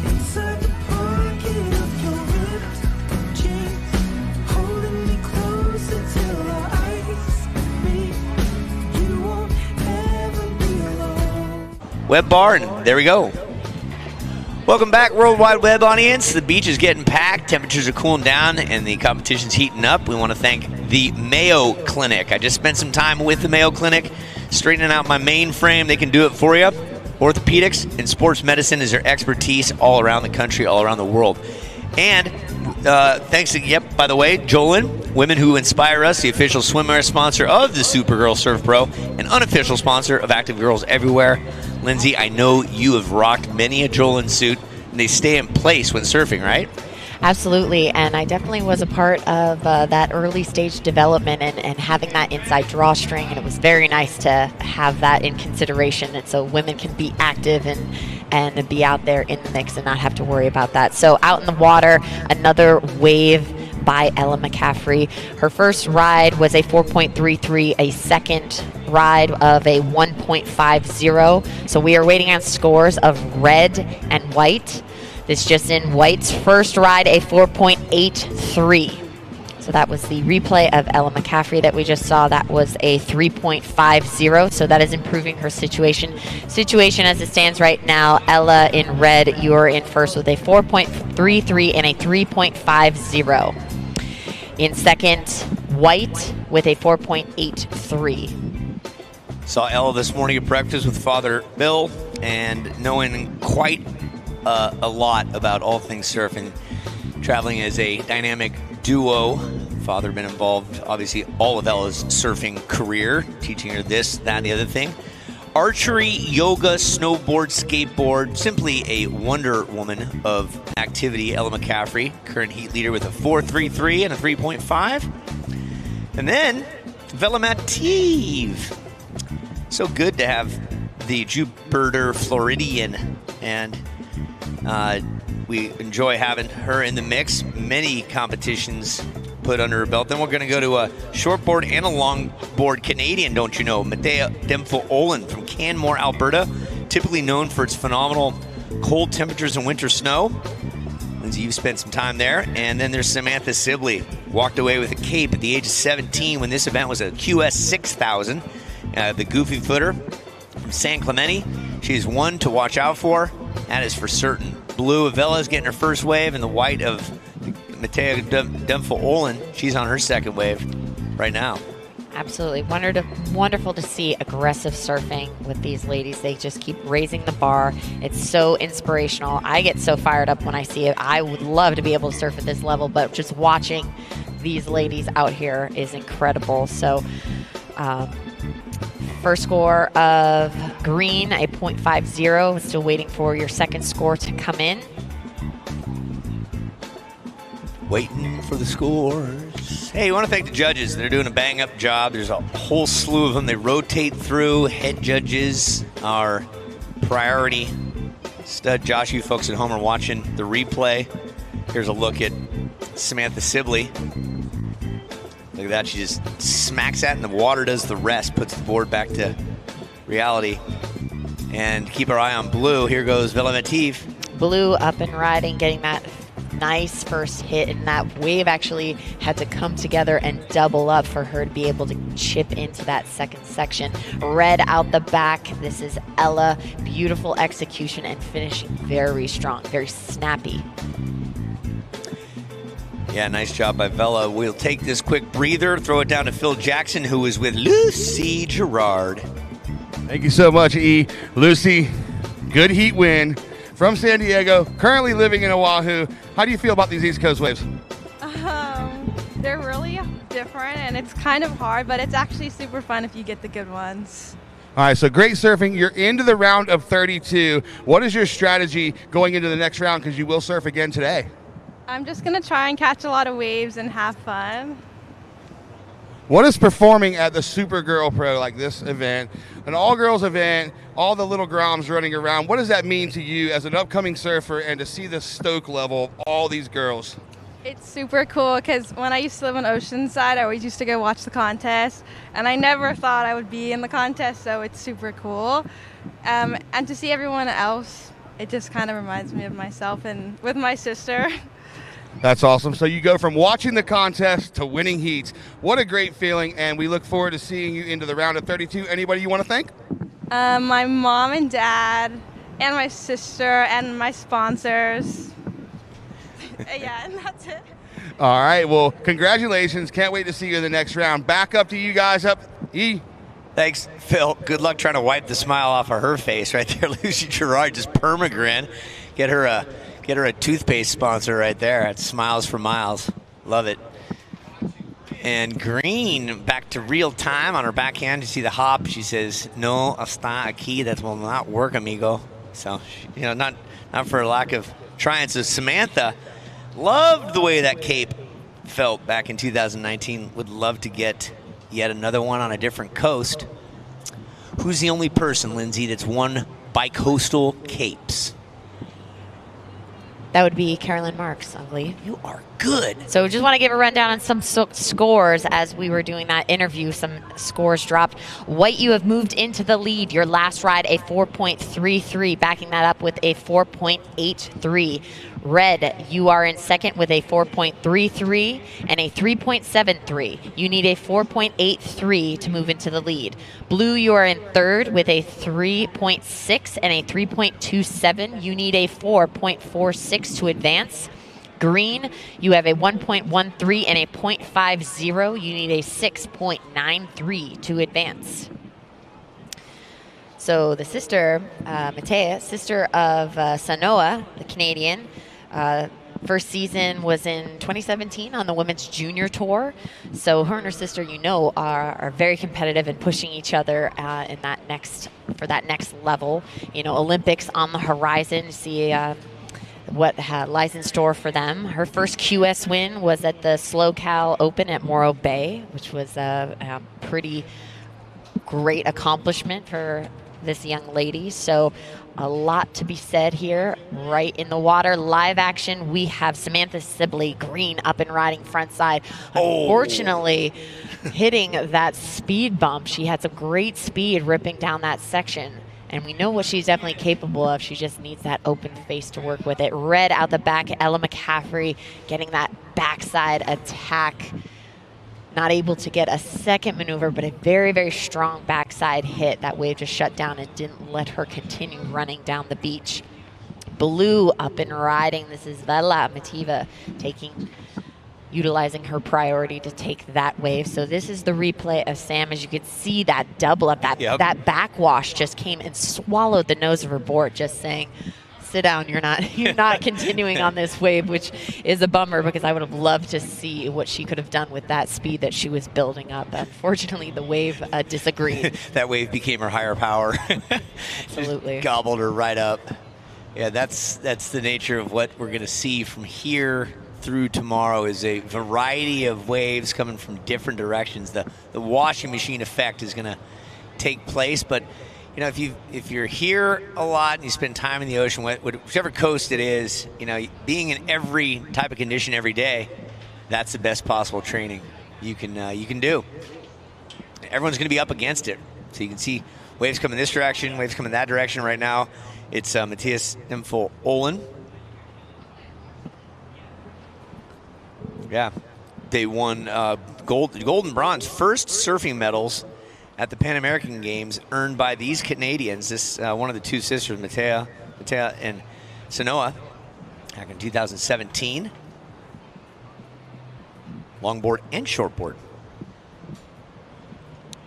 inside the pocket of your ripped jeans, holding me closer till our eyes meet. You won't ever be alone. Web bar, and there we go. Welcome back, World Wide Web audience. The beach is getting packed, temperatures are cooling down, and the competition's heating up. We want to thank the Mayo Clinic. I just spent some time with the Mayo Clinic, straightening out my mainframe. They can do it for you. Orthopedics and sports medicine is their expertise all around the country, all around the world. And thanks to, by the way, Jolin, Women Who Inspire Us, the official swimwear sponsor of the Supergirl Surf Pro, and unofficial sponsor of Active Girls Everywhere. Lindsay, I know you have rocked many a Jolin suit, and they stay in place when surfing, right? Absolutely, and I definitely was a part of that early stage development and having that inside drawstring, and it was very nice to have that in consideration, and so women can be active and be out there in the mix and not have to worry about that. So out in the water, another wave by Ella McCaffrey. Her first ride was a 4.33, a second ride of a 1.50. So we are waiting on scores of red and white. This just in, White's first ride, a 4.83. So that was the replay of Ella McCaffrey that we just saw. That was a 3.50. So that is improving her situation. Situation as it stands right now, Ella in red, you're in first with a 4.33 and a 3.50. In second, White with a 4.83. Saw Ella this morning at breakfast with Father Bill, and knowing quite a lot about all things surfing, traveling as a dynamic duo. Father been involved, obviously, all of Ella's surfing career, teaching her this, that, and the other thing. Archery, yoga, snowboard, skateboard, simply a wonder woman of activity, Ella McCaffrey, current heat leader with a 4.33 and a 3.5. And then, Velamative. So good to have the Jupiter Floridian, and we enjoy having her in the mix. Many competitions put under her belt. Then we're going to go to a shortboard and a longboard Canadian, don't you know? Matea Dempfel-Olin from Canmore, Alberta, typically known for its phenomenal cold temperatures and winter snow. Lindsay, you've spent some time there. And then there's Samantha Sibley, walked away with a cape at the age of 17 when this event was a QS 6000. The goofy footer from San Clemente. She's one to watch out for. That is for certain. Blue of Ella's getting her first wave, and the white of Matea Dempfel-Olin, she's on her second wave right now. Absolutely. Wonderful to see aggressive surfing with these ladies. They just keep raising the bar. It's so inspirational. I get so fired up when I see it. I would love to be able to surf at this level, but just watching these ladies out here is incredible. So, first score of green, a .50. Still waiting for your second score to come in. Waiting for the scores. Hey, we want to thank the judges. They're doing a bang-up job. There's a whole slew of them. They rotate through. Head judges are priority. Stud Josh, you folks at home are watching the replay. Here's a look at Samantha Sibley. Look at that. She just smacks that, and the water does the rest, puts the board back to reality. And keep our eye on Blue. Here goes Villa Matif. Blue up and riding, getting that nice first hit, and that wave actually had to come together and double up for her to be able to chip into that second section. Red out the back. This is Ella. Beautiful execution and finishing very strong, very snappy. Yeah, nice job by Vela. We'll take this quick breather, throw it down to Phil Jackson, who is with Lucy Gerard. Thank you so much, E. Lucy, good heat win from San Diego, currently living in Oahu. How do you feel about these East Coast waves? They're really different, and it's kind of hard, but it's actually super fun if you get the good ones. All right, so great surfing. You're into the round of 32. What is your strategy going into the next round, because you will surf again today? I'm just going to try and catch a lot of waves and have fun. What is performing at the Supergirl Pro, like this event, an all-girls event, all the little groms running around? What does that mean to you as an upcoming surfer, and to see the stoke level of all these girls? It's super cool because when I used to live in Oceanside, I always used to go watch the contest, and I never thought I would be in the contest, so it's super cool. And to see everyone else, it just kind of reminds me of myself and with my sister. That's awesome. So you go from watching the contest to winning heats. What a great feeling, and we look forward to seeing you into the round of 32. Anybody you want to thank? My mom and dad, and my sister, and my sponsors. Yeah, and that's it. All right, well, congratulations. Can't wait to see you in the next round. Back up to you guys up. E. Thanks, Phil. Good luck trying to wipe the smile off of her face right there. Lucy Gerard, just permagrin. Get her a toothpaste sponsor right there at Smiles for Miles. Love it. And Green back to real time on her backhand. You see the hop. She says, "No está aquí." That will not work, amigo. So, not for a lack of trying. So Samantha loved the way that cape felt back in 2019. Would love to get yet another one on a different coast. Who's the only person, Lindsay, that's won bi-coastal capes? That would be Carolyn Marks, Ugly. You are good. So just want to give a rundown on some scores as we were doing that interview. Some scores dropped. White, you have moved into the lead. Your last ride, a 4.33, backing that up with a 4.83. Red, you are in second with a 4.33 and a 3.73. You need a 4.83 to move into the lead. Blue, you are in third with a 3.6 and a 3.27. You need a 4.46 to advance. Green, you have a 1.13 and a 0.50. You need a 6.93 to advance. So the sister, Matea, sister of Sanoa, the Canadian, first season was in 2017 on the Women's Junior Tour. So her and her sister, are very competitive and pushing each other in for that next level. Olympics on the horizon. See what lies in store for them. Her first QS win was at the SlowCal Open at Morro Bay, which was a pretty great accomplishment for this young lady. So a lot to be said here. Right in the water, live action, we have Samantha Sibley, Green, up and riding front side. Unfortunately, hitting that speed bump. She had some great speed ripping down that section, and we know what she's definitely capable of. She just needs that open face to work with it. Red out the back, Ella McCaffrey getting that backside attack. Not able to get a second maneuver, but a very, very strong backside hit. That wave just shut down and didn't let her continue running down the beach. Blue up and riding. This is Vela Mativa taking utilizing her priority to take that wave. So this is the replay of Sam. As you can see, that double up, that backwash just came and swallowed the nose of her board, just saying, sit down, you're not continuing on this wave, which is a bummer because I would have loved to see what she could have done with that speed that she was building up. Unfortunately, the wave disagreed. That wave became her higher power. Absolutely. Just gobbled her right up. Yeah, that's the nature of what we're going to see from here through tomorrow, is a variety of waves coming from different directions. The washing machine effect is going to take place, but you know, if you're here a lot and you spend time in the ocean, whichever coast it is, you know, being in every type of condition every day, that's the best possible training you can do. Everyone's going to be up against it, so you can see waves coming this direction, waves coming that direction. Right now, it's Matthias Nympho-Olin. Yeah, they won gold and bronze, first surfing medals at the Pan American Games earned by these Canadians. This one of the two sisters, Matea and Sanoa, back in 2017. Longboard and shortboard.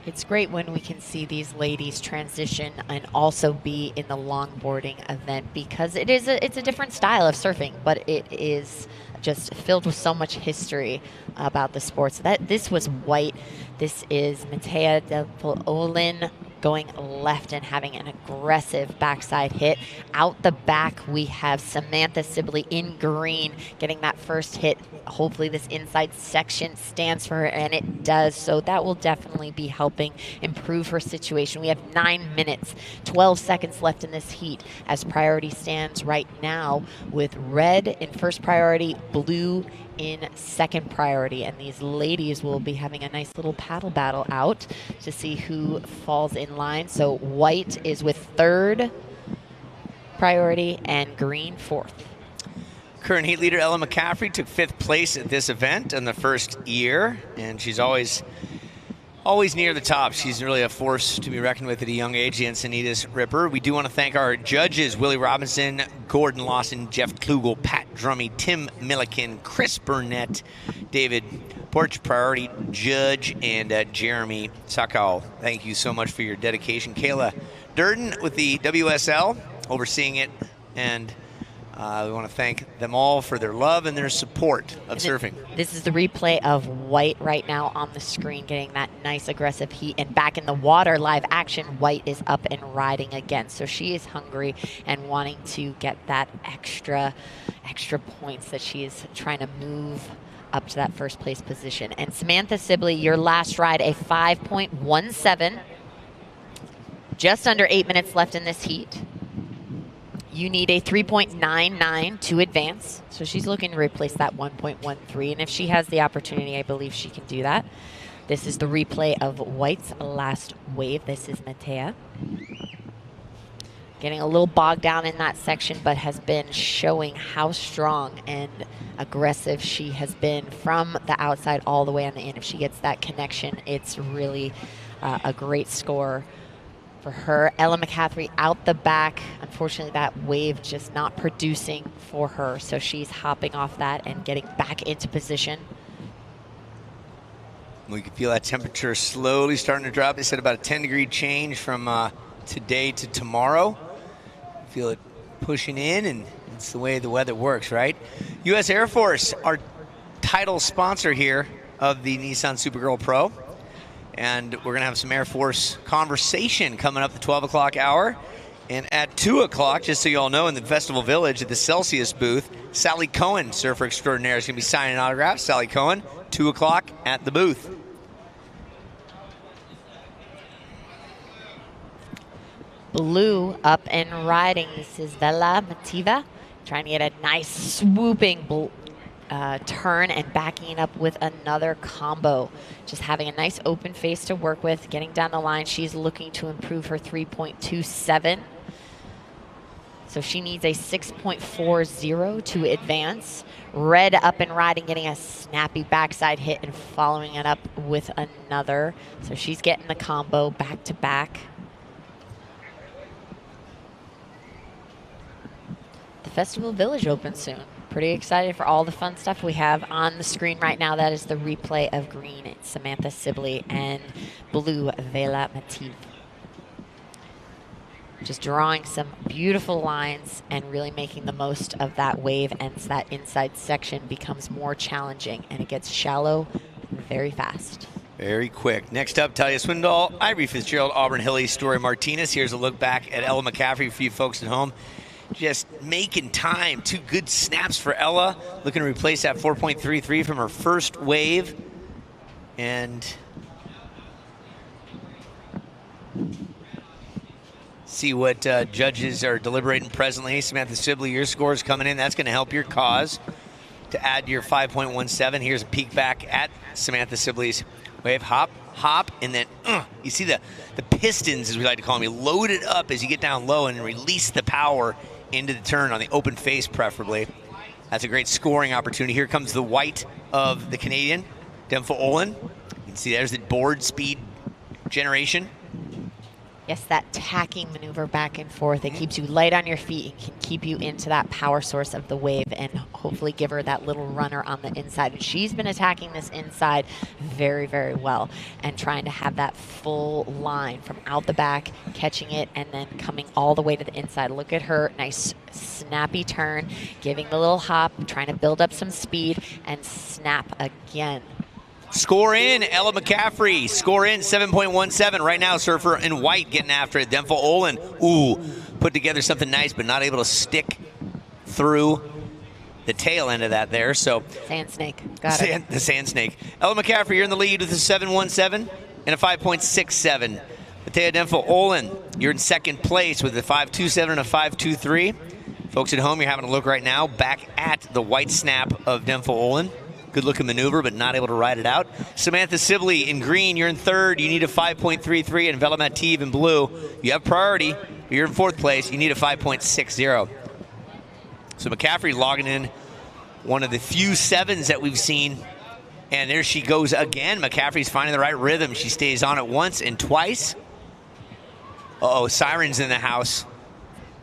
It's great when we can see these ladies transition and also be in the longboarding event, because it's a different style of surfing, but it is just filled with so much history about the sport. So this was white. This is Matea Nympho-Olin going left and having an aggressive backside hit. Out the back, we have Samantha Sibley in green getting that first hit. Hopefully this inside section stands for her, and it does. So that will definitely be helping improve her situation. We have 9 minutes, 12 seconds left in this heat as priority stands right now, with red in first priority, blue in second priority, and these ladies will be having a nice little paddle battle out to see who falls in line. So white is with third priority and green fourth. Current heat leader Ella McCaffrey took 5th place at this event in the first year, and she's always near the top. She's really a force to be reckoned with at a young age, the Encinitas Ripper. We do want to thank our judges, Willie Robinson, Gordon Lawson, Jeff Klugel, Pat Drummy, Tim Milliken, Chris Burnett, David Porch, priority judge, and Jeremy Sakal. Thank you so much for your dedication. Kayla Durden with the WSL overseeing it, and we want to thank them all for their love and their support of surfing. This is the replay of white right now on the screen, getting that nice aggressive heat. And back in the water, live action, white is up and riding again. So she is hungry and wanting to get that extra points that she is trying to move up to that first place position. And Samantha Sibley, your last ride, a 5.17. Just under 8 minutes left in this heat. You need a 3.99 to advance. So she's looking to replace that 1.13. And if she has the opportunity, I believe she can do that. This is the replay of white's last wave. This is Matea. Getting a little bogged down in that section, but has been showing how strong and aggressive she has been from the outside all the way on the in. If she gets that connection, it's really a great score for her. Ella McCaffrey out the back. Unfortunately, that wave just not producing for her. So she's hopping off that and getting back into position. We can feel that temperature slowly starting to drop. They said about a 10-degree change from today to tomorrow. Feel it pushing in, and it's the way the weather works, right? U.S. Air Force, our title sponsor here of the Nissan Supergirl Pro. And we're going to have some Air Force conversation coming up at the 12 o'clock hour. And at 2 o'clock, just so you all know, in the Festival Village at the Celsius booth, Sally Cohen, surfer extraordinaire, is going to be signing autographs. Sally Cohen, 2 o'clock at the booth. Blue up and riding. This is Vela Mativa trying to get a nice swooping turn and backing up with another combo. Just having a nice open face to work with, getting down the line. She's looking to improve her 3.27. So she needs a 6.40 to advance. Red up and riding, getting a snappy backside hit and following it up with another. So she's getting the combo back to back. The Festival Village opens soon. Pretty excited for all the fun stuff we have on the screen right now. That is the replay of green, Samantha Sibley, and blue, Vela Mativ. Just drawing some beautiful lines and really making the most of that wave, and that inside section becomes more challenging, and it gets shallow very fast. Very quick. Next up, Talia Swindoll, Ivory Fitzgerald, Auburn Hilly, Story Martinez. Here's a look back at Ella McCaffrey for you folks at home. Just making time. 2 good snaps for Ella. Looking to replace that 4.33 from her first wave. And see what judges are deliberating presently. Samantha Sibley, your score is coming in. That's going to help your cause to add your 5.17. Here's a peek back at Samantha Sibley's wave. Hop, hop, and then you see the pistons, as we like to call them. You load it up as you get down low and release the power into the turn on the open face, preferably. That's a great scoring opportunity. Here comes the white of the Canadian, Demfa Olin. You can see there's the board speed generation. Yes, that tacking maneuver back and forth. It keeps you light on your feet and can keep you into that power source of the wave and hopefully give her that little runner on the inside. And she's been attacking this inside very, very well and trying to have that full line from out the back, catching it, and then coming all the way to the inside. Look at her, nice snappy turn, giving the little hop, trying to build up some speed, and snap again. Score in, Ella McCaffrey. Score in, 7.17. Right now, Surfer in white getting after it. Demfa Olin, put together something nice, but not able to stick through the tail end of that there. So Sand snake, got it. The sand snake. Ella McCaffrey, you're in the lead with a 7.17 and a 5.67. Matea Demfa Olin, you're in second place with a 5.27 and a 5.23. Folks at home, you're having a look right now back at the white snap of Demfa Olin. Good looking maneuver, but not able to ride it out. Samantha Sibley in green, you're in third. You need a 5.33, and Vela Mativ in blue. You have priority. You're in fourth place. You need a 5.60. So McCaffrey logging in one of the few 7s that we've seen. And there she goes again. McCaffrey's finding the right rhythm. She stays on it once and twice. Uh-oh, sirens in the house.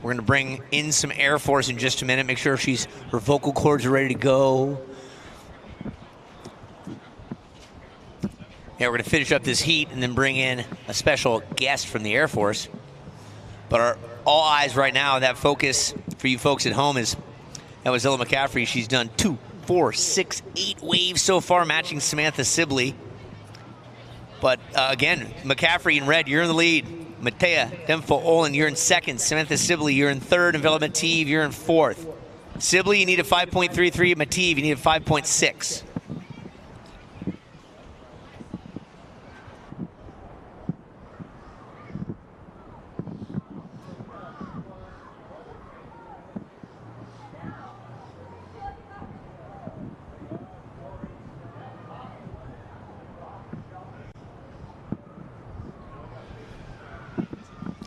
We're going to bring in some Air Force in just a minute. Make sure her vocal cords are ready to go. Yeah, we're going to finish up this heat and then bring in a special guest from the Air Force. But all eyes right now, that focus for you folks at home that was Ella McCaffrey. She's done 2, 4, 6, 8 waves so far, matching Samantha Sibley. But again, McCaffrey in red, you're in the lead. Matea Demfa Olin, you're in second. Samantha Sibley, you're in third. And Vela Mativ, you're in fourth. Sibley, you need a 5.33. Mativ, you need a 5.6.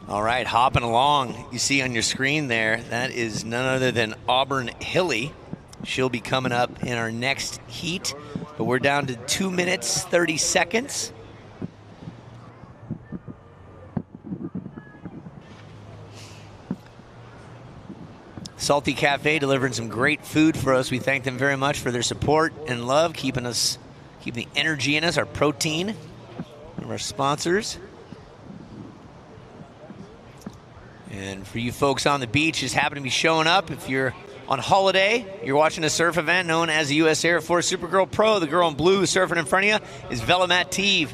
All right, hopping along, you see on your screen there, that is none other than Auburn Hilly. She'll be coming up in our next heat, but we're down to 2 minutes, 30 seconds. Salty Cafe delivering some great food for us. We thank them very much for their support and love, keeping the energy in us, our protein, one of our sponsors. And for you folks on the beach, just happen to be showing up. If you're on holiday, you're watching a surf event known as the U.S. Air Force Supergirl Pro. The girl in blue surfing in front of you is Vela Mativ.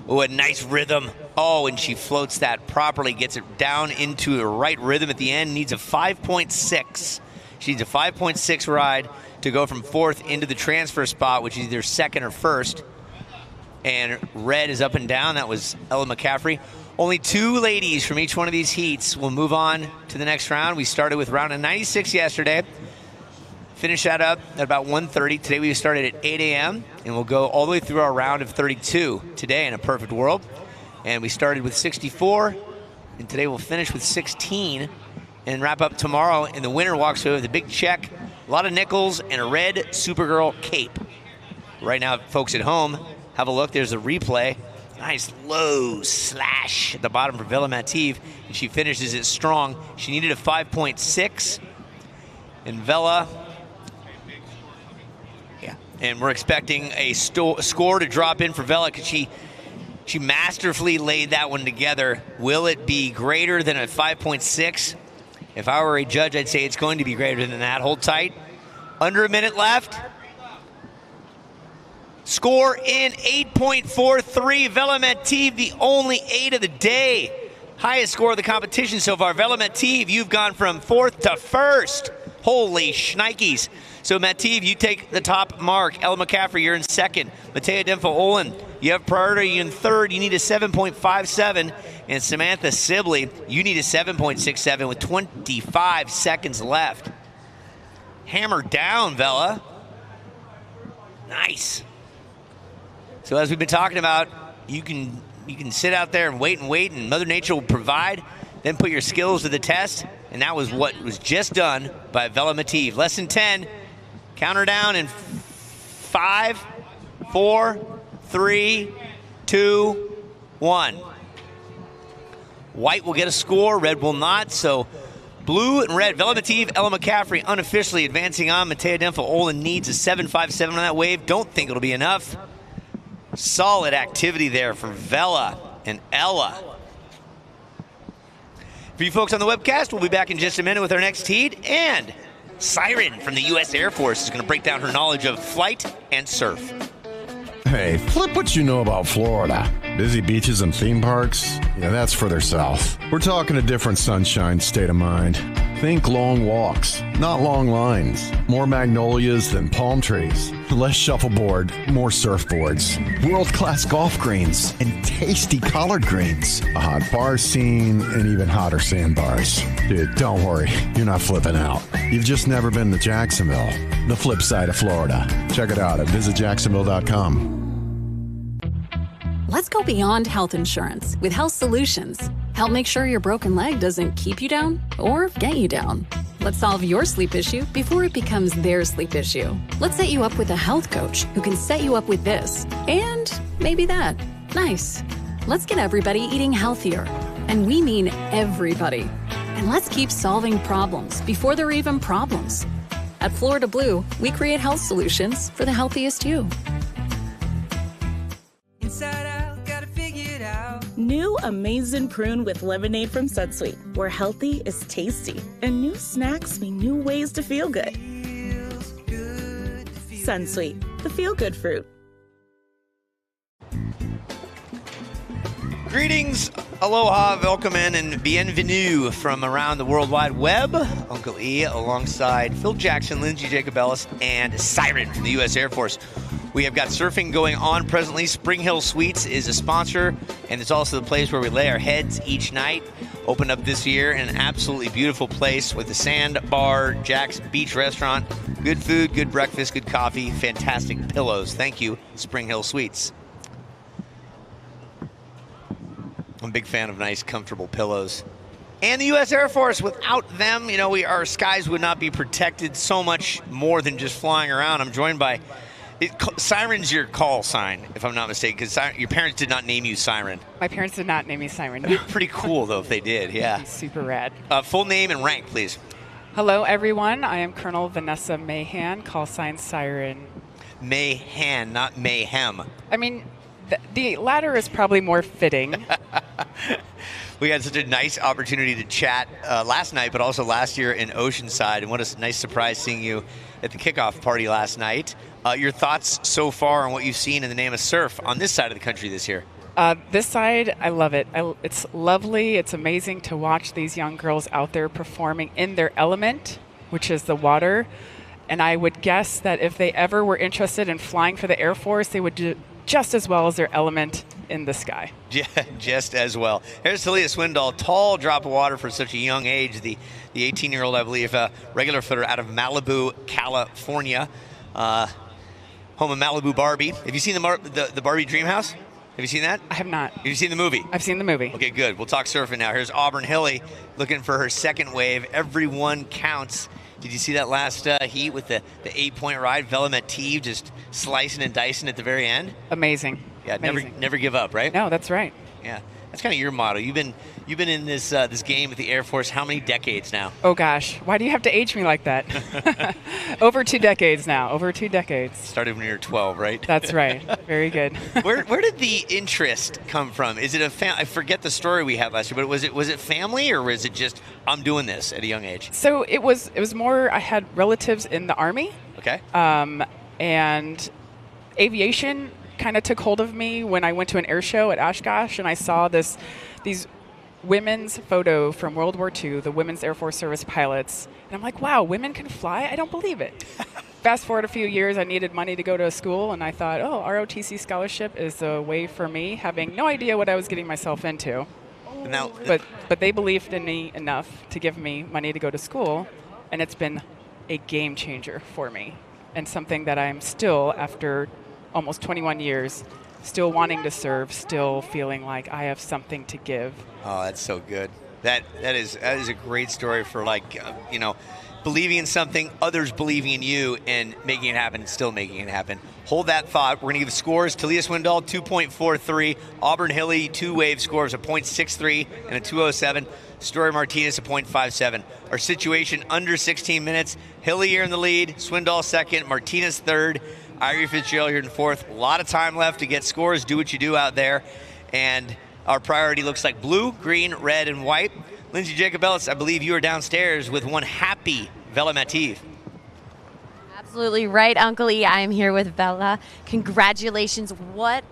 Oh, a nice rhythm. Oh, and she floats that properly, gets it down into the right rhythm at the end, needs a 5.6. She needs a 5.6 ride to go from fourth into the transfer spot, which is either second or first. And red is up and down. That was Ella McCaffrey. Only 2 ladies from each one of these heats will move on to the next round. We started with round of 96 yesterday. Finished that up at about 1:30. Today we started at 8 a.m. and we'll go all the way through our round of 32 today in a perfect world. And we started with 64, and today we'll finish with 16 and wrap up tomorrow. And the winner walks away with a big check, a lot of nickels, and a red Supergirl cape. Right now, folks at home, have a look. There's a replay. Nice low slash at the bottom for Vela Mativ, and she finishes it strong. She needed a 5.6, And Vela, yeah. And we're expecting a score to drop in for Vela because she masterfully laid that one together. Will it be greater than a 5.6? If I were a judge, I'd say it's going to be greater than that. Hold tight. Under a minute left. Score in 8.43. Velamativ, the only 8 of the day. Highest score of the competition so far. Velamativ, you've gone from 4th to 1st. Holy shnikes. So, Mativ, you take the top mark. Ella McCaffrey, you're in 2nd. Matea Denfo-Olin, you have priority in 3rd. You need a 7.57. And Samantha Sibley, you need a 7.67 with 25 seconds left. Hammer down, Vela. Nice. So as we've been talking about, you can sit out there and wait, and Mother Nature will provide. Then put your skills to the test, and that was what was just done by Velamativ. Less than 10. Counter down in 5, 4, 3, 2, 1. White will get a score, red will not. So blue and red, Velamativ, Ella McCaffrey unofficially advancing on. Matea Denfo-Olin needs a 7.57 on that wave. Don't think it'll be enough. Solid activity there for Vela and Ella. For you folks on the webcast, we'll be back in just a minute with our next heat. And Siren from the U.S. Air Force is going to break down her knowledge of flight and surf. Hey, flip what you know about Florida. Busy beaches and theme parks? Yeah, that's further south. We're talking a different sunshine state of mind. Think long walks, not long lines. More magnolias than palm trees. Less shuffleboard, more surfboards. World-class golf greens and tasty collard greens. A hot bar scene and even hotter sandbars. Dude, don't worry, you're not flipping out. You've just never been to Jacksonville, the flip side of Florida. Check it out at visitjacksonville.com. Let's go beyond health insurance with Health Solutions. Help make sure your broken leg doesn't keep you down or get you down. Let's solve your sleep issue before it becomes their sleep issue. Let's set you up with a health coach who can set you up with this and maybe that. Nice. Let's get everybody eating healthier. And we mean everybody. And let's keep solving problems before they're even problems. At Florida Blue, we create health solutions for the healthiest you. New Amazing Prune with Lemonade from Sunsweet, where healthy is tasty and new snacks mean new ways to feel good. Sunsweet, the feel-good fruit. Greetings, aloha, welcome in, and bienvenue from around the World Wide Web. Uncle E alongside Phil Jackson, Lindsay Jacobellis, and Siren from the U.S. Air Force. We have got surfing going on presently. Spring Hill Suites is a sponsor, and it's also the place where we lay our heads each night. Opened up this year in an absolutely beautiful place with a sand bar, Jack's Beach Restaurant. Good food, good breakfast, good coffee, fantastic pillows. Thank you, Spring Hill Suites. I'm a big fan of nice, comfortable pillows. And the U.S. Air Force, without them, you know, our skies would not be protected so much more than just flying around. I'm joined by... Siren's your call sign, if I'm not mistaken, because your parents did not name you Siren. My parents did not name me Siren. That'd be pretty cool, though, if they did, yeah. Super rad. Full name and rank, please. Hello, everyone. I am Colonel Vanessa Mahan, call sign Siren. Mahan, not mayhem. I mean, the latter is probably more fitting. We had such a nice opportunity to chat last night, but also last year in Oceanside, and what a nice surprise seeing you at the kickoff party last night. Your thoughts so far on what you've seen in the name of surf on this side of the country this year? This side, I love it. It's lovely. It's amazing to watch these young girls out there performing in their element, which is the water. And I would guess that if they ever were interested in flying for the Air Force, they would do just as well as their element in the sky. Yeah, just as well. Here's Talia Swindoll, tall drop of water for such a young age. The 18-year-old, I believe, regular footer out of Malibu, California. Home of Malibu Barbie. Have you seen the Barbie Dream House? Have you seen that? I have not. Have you seen the movie? I've seen the movie. Okay, good. We'll talk surfing now. Here's Auburn Hilly looking for her second wave. Everyone counts. Did you see that last heat with the 8-point ride? Velamativ just slicing and dicing at the very end? Amazing. Yeah, Amazing. never give up, right? No, that's right. Yeah. That's kind of your motto. You've been in this this game with the Air Force how many decades now? Oh gosh, why do you have to age me like that? Over 2 decades now. Over 2 decades. Started when you were 12, right? That's right. Very good. Where did the interest come from? Is it I forget the story we had last year, but was it family or was it just I'm doing this at a young age? So it was more. I had relatives in the Army. Okay. And aviation kind of took hold of me when I went to an air show at Oshkosh, and I saw these women's photo from World War II, the Women's Air Force Service pilots, and I'm like, wow, women can fly? I don't believe it. Fast forward a few years, I needed money to go to a school, and I thought, oh, ROTC scholarship is the way for me, having no idea what I was getting myself into. Now, but they believed in me enough to give me money to go to school, and it's been a game changer for me, and something that I'm still, after almost 21 years, still wanting to serve, still feeling like I have something to give. Oh, that's so good. That is a great story for believing in something, others believing in you, and making it happen, and still making it happen. Hold that thought. We're going to give scores. Talia Swindoll, 2.43. Auburn Hilly, 2-wave scores, a .63 and a 207. Story Martinez, a .57. Our situation under 16 minutes. Hilly here in the lead. Swindoll second. Martinez third. Irie Fitzgerald here in fourth. A lot of time left to get scores. Do what you do out there. And our priority looks like blue, green, red, and white. Lindsay Jacobellis, I believe you are downstairs with one happy Vela Mativ. Absolutely right, Uncle E. I'm here with Vela. Congratulations. What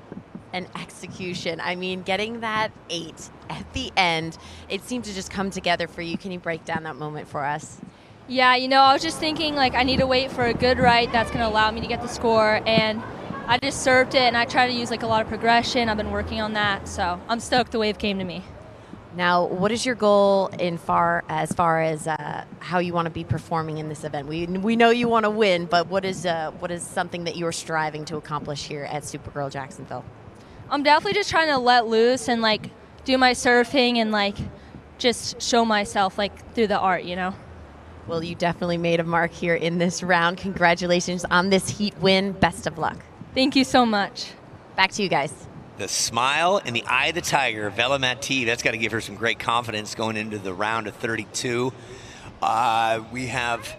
an execution. I mean, getting that 8 at the end, it seemed to just come together for you. Can you break down that moment for us? Yeah, I was just thinking, I need to wait for a good right that's going to allow me to get the score, and I just served it, and I try to use, a lot of progression. I've been working on that, so I'm stoked the wave came to me. Now, what is your goal as far as how you want to be performing in this event? We know you want to win, but what is something that you're striving to accomplish here at Supergirl Jacksonville? I'm definitely just trying to let loose and, do my surfing and, just show myself, through the art, Well, you definitely made a mark here in this round. Congratulations on this heat win. Best of luck. Thank you so much. Back to you guys. The smile in the eye of the tiger, Vela Mativ. That's got to give her some great confidence going into the round of 32. We have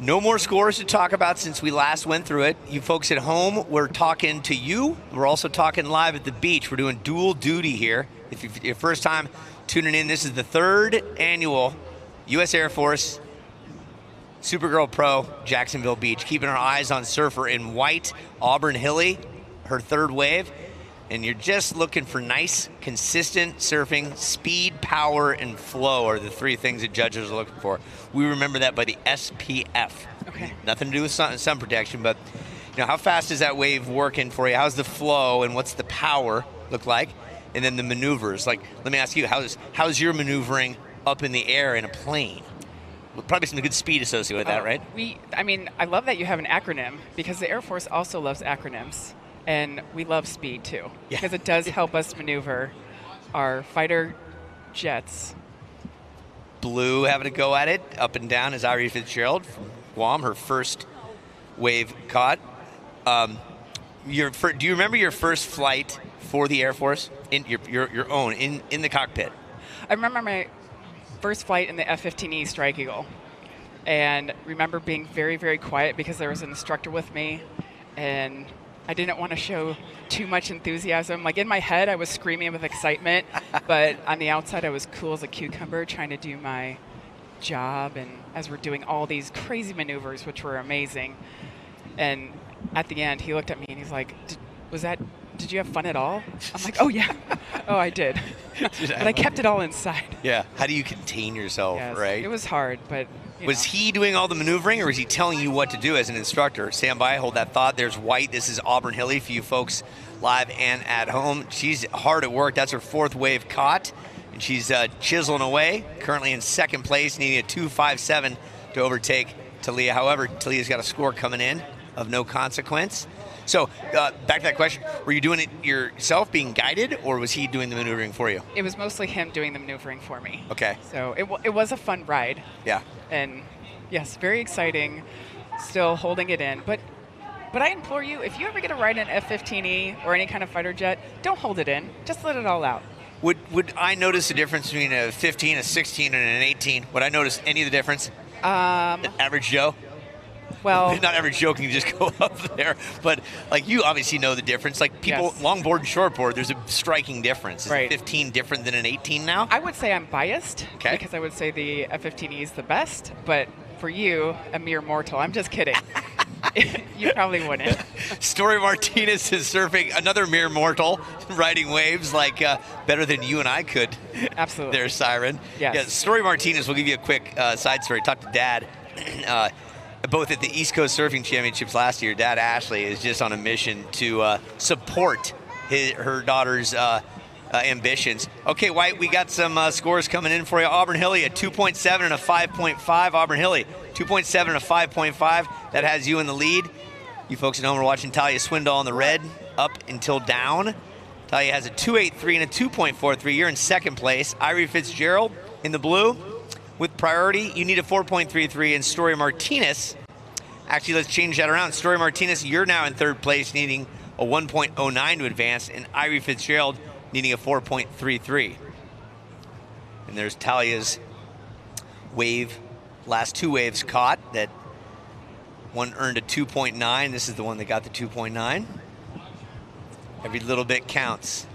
no more scores to talk about since we last went through it. You folks at home, we're talking to you. We're also talking live at the beach. We're doing dual duty here. If you're your first time tuning in, this is the 3rd annual U.S. Air Force Supergirl Pro Jacksonville Beach. Keeping our eyes on surfer in white, Auburn Hilly, her 3rd wave. And you're just looking for nice, consistent surfing. Speed, power, and flow are the 3 things that judges are looking for. We remember that by the SPF. Okay. Nothing to do with sun protection, but how fast is that wave working for you? How's the flow and what's the power look like? And then the maneuvers. Let me ask you, how's your maneuvering up in the air in a plane? Probably some good speed associated with that, right? I love that you have an acronym because the Air Force also loves acronyms. And we love speed, too, because it does help us maneuver our fighter jets. Blue having to go at it up and down is Irie Fitzgerald from Guam, her first wave caught. Do you remember your first flight for the Air Force, in your own, in the cockpit? I remember my first flight in the F-15E Strike Eagle, and remember being very, very quiet because there was an instructor with me, and I didn't want to show too much enthusiasm. In my head, I was screaming with excitement, but on the outside, I was cool as a cucumber trying to do my job. And as we're doing all these crazy maneuvers, which were amazing, and at the end, he looked at me and he's like, did you have fun at all? I'm like, oh, yeah. Oh, I did. But I kept it all inside. Yeah. How do you contain yourself, right? It was hard, but... Was he doing all the maneuvering, or was he telling you what to do as an instructor? Stand by, hold that thought. There's White. This is Auburn Hilly for you folks live and at home. She's hard at work. That's her 4th wave caught, and she's chiseling away. Currently in 2nd place, needing a 2.57 to overtake Talia. However, Talia's got a score coming in of no consequence. So back to that question, were you doing it yourself, being guided, or was he doing the maneuvering for you? It was mostly him doing the maneuvering for me. Okay. So it was a fun ride. Yeah. And yes, very exciting, still holding it in. But I implore you, if you ever get to ride an F-15E or any kind of fighter jet, don't hold it in. Just let it all out. Would I notice a difference between a 15, a 16, and an 18? Would I notice any of the difference? Average Joe? Well, not average Joe can just go up there, but like you obviously know the difference. Like people, longboard and shortboard, there's a striking difference. Is Right. 15 different than an 18 now? I would say I'm biased because I would say the F15E is the best, but for you, a mere mortal. I'm just kidding. You probably wouldn't. Story Martinez is surfing another mere mortal, riding waves like better than you and I could. Absolutely. There, Siren. Yes. Yeah, Story Martinez, we'll give you a quick side story. Talked to Dad. Both at the East Coast Surfing Championships last year, Dad Ashley is just on a mission to support her daughter's ambitions. Okay, White, we got some scores coming in for you. Auburn Hilly, a 2.7 and a 5.5. Auburn Hilly, 2.7 and a 5.5. That has you in the lead. You folks at home are watching Talia Swindoll in the red, up until down. Talia has a 2.83 and a 2.43. You're in second place. Irie Fitzgerald in the blue. With priority, you need a 4.33, and Story Martinez, actually, let's change that around. Story Martinez, you're now in third place, needing a 1.09 to advance, and Irie Fitzgerald needing a 4.33. And there's Talia's wave, last two waves caught. That one earned a 2.9. This is the one that got the 2.9. Every little bit counts.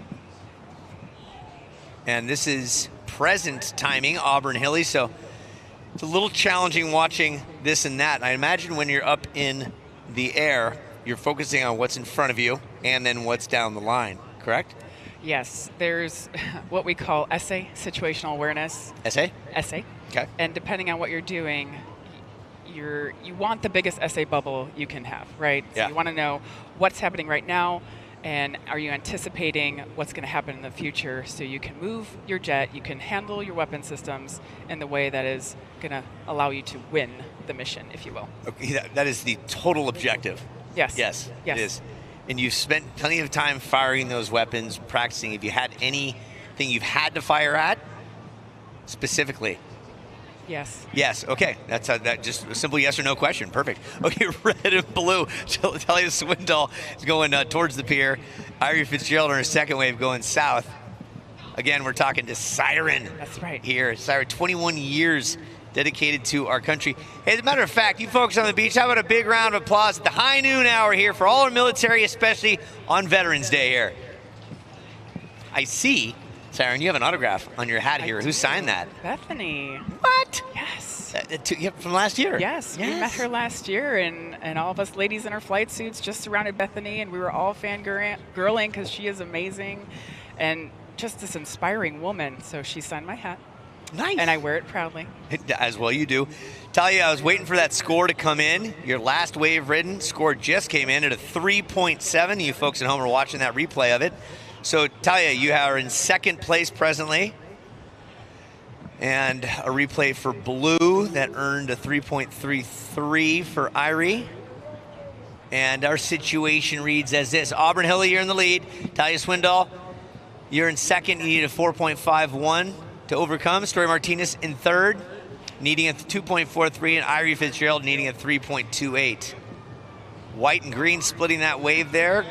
And this is present timing, Auburn Hilly, so it's a little challenging watching this and that. And I imagine when you're up in the air, you're focusing on what's in front of you and then what's down the line, correct? Yes, there's what we call essay, situational awareness. Essay? Essay. Okay. And depending on what you're doing, you want the biggest essay bubble you can have, right? Yeah. So you want to know what's happening right now, and are you anticipating what's going to happen in the future so you can move your jet, you can handle your weapon systems in the way that is going to allow you to win the mission, if you will. Okay, that is the total objective. Yes. Yes, Yes. it is. And you've spent plenty of time firing those weapons, practicing. Have you had anything you've had to fire at specifically? Yes. Yes. Okay. That's that. Just a simple yes or no question. Perfect. Okay. Red and blue. Talia Swindoll is going towards the pier. Irie Fitzgerald on her second wave going south. Again, we're talking to Siren. That's right. Here, Siren, 21 years dedicated to our country. Hey, as a matter of fact, you folks on the beach, how about a big round of applause at the high noon hour here for all our military, especially on Veterans Day here. I see. Siren, you have an autograph on your hat here. Who signed that? Bethany. What? Yes. From last year? Yes. We met her last year, and all of us ladies in our flight suits just surrounded Bethany, and we were all fangirling because she is amazing and just this inspiring woman. So she signed my hat. Nice. And I wear it proudly. As well you do. Talia, I was waiting for that score to come in. Your last wave ridden score just came in at a 3.7. You folks at home are watching that replay of it. So, Talia, you are in second place presently. And a replay for blue that earned a 3.33 for Irie. And our situation reads as this. Auburn Hilly, you're in the lead. Talia Swindoll, you're in second. You need a 4.51 to overcome. Story Martinez in third, needing a 2.43, and Irie Fitzgerald needing a 3.28. White and green splitting that wave there.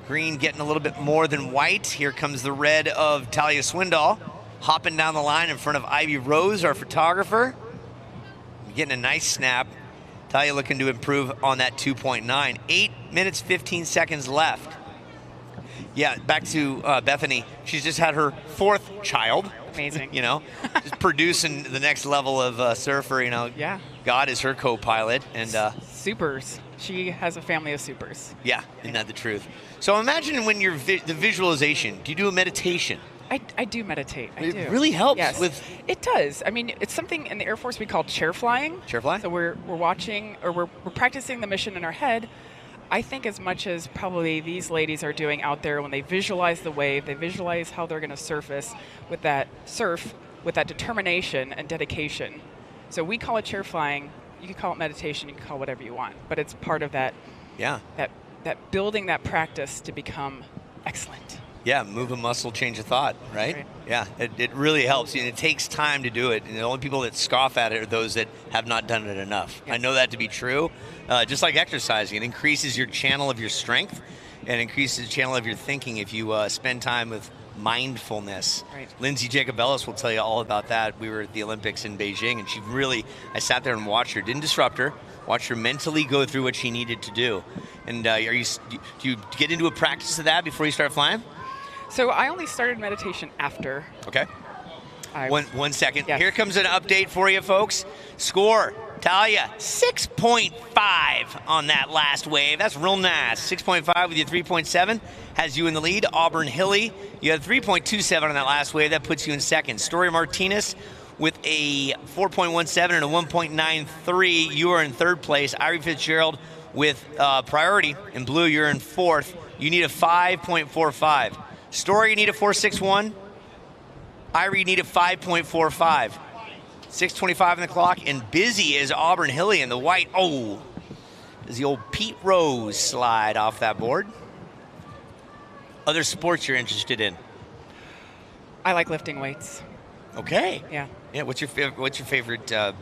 Green getting a little bit more than white. Here comes the red of Talia Swindoll, hopping down the line in front of Ivy Rose, our photographer. Getting a nice snap. Talia looking to improve on that 2.9. 8 minutes, 15 seconds left. Yeah, back to Bethany. She's just had her fourth child. Amazing. You know, just producing the next level of surfer. You know, Yeah. God is her co-pilot, and Supers. She has a family of supers. yeah, isn't that the truth? So imagine when you're the visualization. Do you do a meditation? I do meditate. I It do. really helps Yes. with- It does. I mean, it's something in the Air Force we call chair flying. Chair fly? So we're watching, or we're practicing the mission in our head. I think as much as probably these ladies are doing out there when they visualize the wave, they visualize how they're going to surface with that determination and dedication. So we call it chair flying. You can call it meditation. You can call it whatever you want. But it's part of that. Yeah. That building that practice to become excellent. Yeah, move a muscle, change a thought, right? Yeah, it really helps. And it takes time to do it. And the only people that scoff at it are those that have not done it enough. I know that to be true. Just like exercising, it increases your channel of your strength and increases the channel of your thinking if you spend time with mindfulness. Right. Lindsay Jacobellis will tell you all about that. We were at the Olympics in Beijing, and I sat there and watched her, didn't disrupt her, watched her mentally go through what she needed to do. And do you get into a practice of that before you start flying? So I only started meditation after. Okay. One second. Yes. Here comes an update for you, folks. Score, Talia, 6.5 on that last wave. That's real nice. 6.5 with your 3.7 has you in the lead. Auburn Hilly, you had 3.27 on that last wave. That puts you in second. Story Martinez with a 4.17 and a 1.93. You are in third place. Irie Fitzgerald with priority in blue. You're in fourth. You need a 5.45. Story, you need a 4.61. Irie, you need a 5.45. 6:25 on the clock, and busy is Auburn Hilly in the white. Oh, does the old Pete Rose slide off that board? Other sports you're interested in? I like lifting weights. Okay. Yeah. Yeah. What's your favorite? Do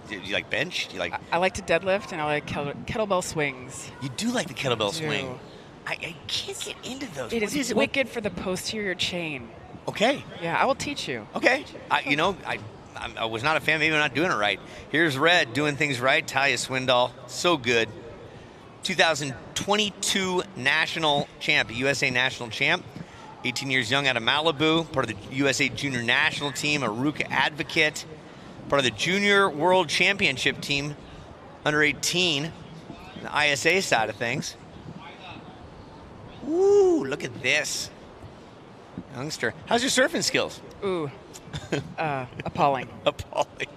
you like bench? Do you like? I like to deadlift, and I like kettlebell swings. You do like the kettlebell I do. swing. I can't get into those. It What is it? wicked for the posterior chain. Okay. Yeah, I will teach you. Okay. I was not a fan. Maybe I'm not doing it right. Here's Red doing things right. Talia Swindoll, so good. 2022 national champ, USA national champ. 18 years young out of Malibu, part of the USA junior national team, a RUCA advocate, part of the junior world championship team, under 18, the ISA side of things. Ooh, look at this. Youngster. How's your surfing skills? Ooh. Appalling. Appalling.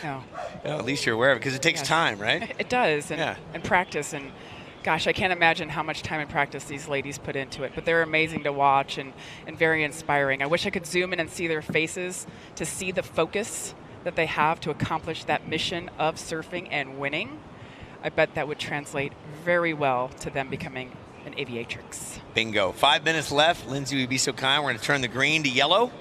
No. Well, at least you're aware of it, because it takes Yes. time, right? It does, and, Yeah. and practice. And gosh, I can't imagine how much time and practice these ladies put into it. But they're amazing to watch and very inspiring. I wish I could zoom in and see their faces to see the focus that they have to accomplish that mission of surfing and winning. I bet that would translate very well to them becoming an aviatrix. Bingo. 5 minutes left. Lindsay, would be so kind. We're going to turn the green to yellow.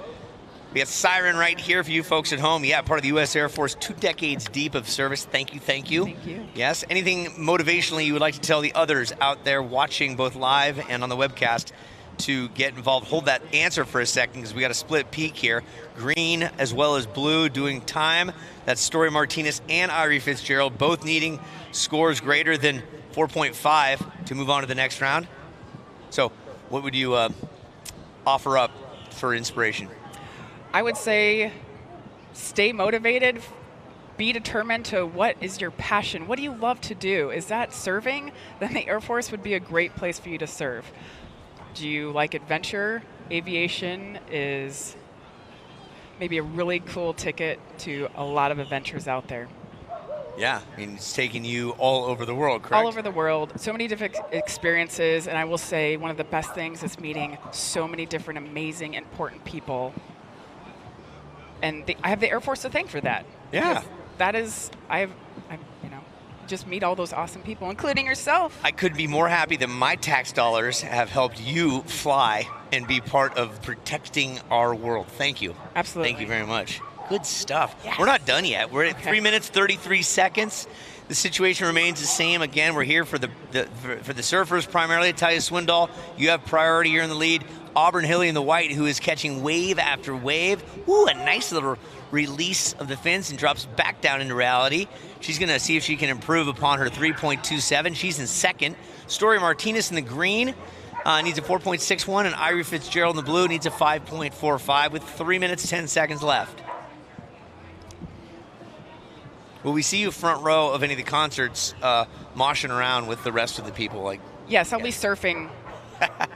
We got Siren right here for you folks at home. Yeah, part of the U.S. Air Force, 2 decades deep of service. Thank you, thank you. Thank you. Yes, anything motivationally you would like to tell the others out there watching both live and on the webcast to get involved? Hold that answer for a second, because we got a split peak here. Green as well as blue doing time. That's Story Martinez and Irie Fitzgerald, both needing scores greater than 4.5 to move on to the next round. So what would you offer up for inspiration? I would say stay motivated, be determined to what is your passion. What do you love to do? Is that serving? Then the Air Force would be a great place for you to serve. Do you like adventure? Aviation is maybe a really cool ticket to a lot of adventures out there. Yeah, I mean, it's taking you all over the world, correct? All over the world, so many different experiences, and I will say one of the best things is meeting so many different amazing, important people. And I have the Air Force to thank for that. Yeah. Because that is, just meet all those awesome people, including yourself. I couldn't be more happy that my tax dollars have helped you fly and be part of protecting our world. Thank you. Absolutely. Thank you very much. Good stuff. Yes. We're not done yet. We're at 3 minutes, 33 seconds. The situation remains the same. Again, we're here for the surfers primarily. Talia Swindoll, you have priority. You're in the lead. Auburn Hilly in the white, who is catching wave after wave. Ooh, a nice little release of the fins and drops back down into reality. She's going to see if she can improve upon her 3.27. She's in second. Story Martinez in the green needs a 4.61, and Irie Fitzgerald in the blue needs a 5.45 with 3 minutes, 10 seconds left. Will we see you front row of any of the concerts moshing around with the rest of the people? Yes, I'll be surfing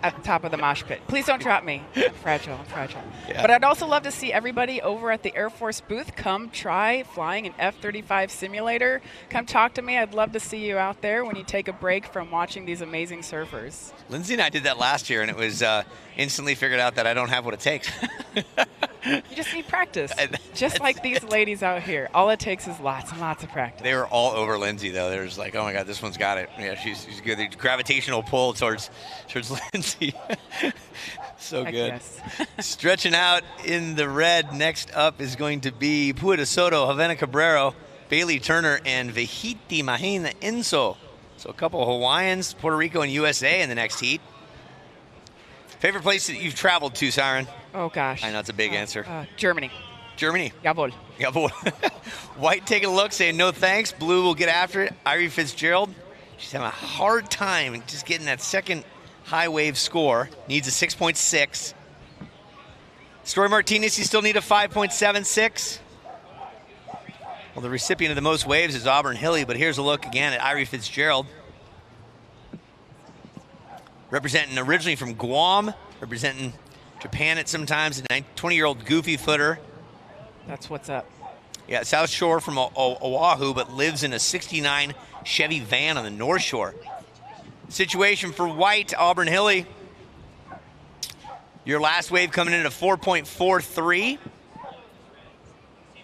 at the top of the mosh pit. Please don't drop me. I'm fragile. Yeah. But I'd also love to see everybody over at the Air Force booth come try flying an F-35 simulator. Come talk to me. I'd love to see you out there when you take a break from watching these amazing surfers. Lindsay and I did that last year, and it was instantly figured out that I don't have what it takes. You just need practice. Just like these ladies out here. All it takes is lots and lots of practice. They were all over Lindsay, though. They were just like, oh, my God, this one's got it. Yeah, she's good. The gravitational pull towards Lindsay. So Heck good. yes. Stretching out in the red, next up is going to be Pua de Soto, Havana Cabrero, Bailey Turner, and Vehiti Mahina Enso. So a couple of Hawaiians, Puerto Rico, and USA in the next heat. Favorite place that you've traveled to, Siren? Oh, gosh. I know it's a big answer. Germany. Germany. Jawohl. Jawohl. White taking a look, saying no thanks. Blue will get after it. Irie Fitzgerald, she's having a hard time just getting that second high wave score. Needs a 6.6. Story Martinez, you still need a 5.76. Well, the recipient of the most waves is Auburn Hilly, but here's a look again at Irie Fitzgerald. Representing originally from Guam, representing Japan at sometimes, a 20-year-old goofy footer. That's what's up. Yeah, South Shore from Oahu, but lives in a 69 Chevy van on the North Shore. Situation for White, Auburn Hilly. Your last wave coming in at a 4.43.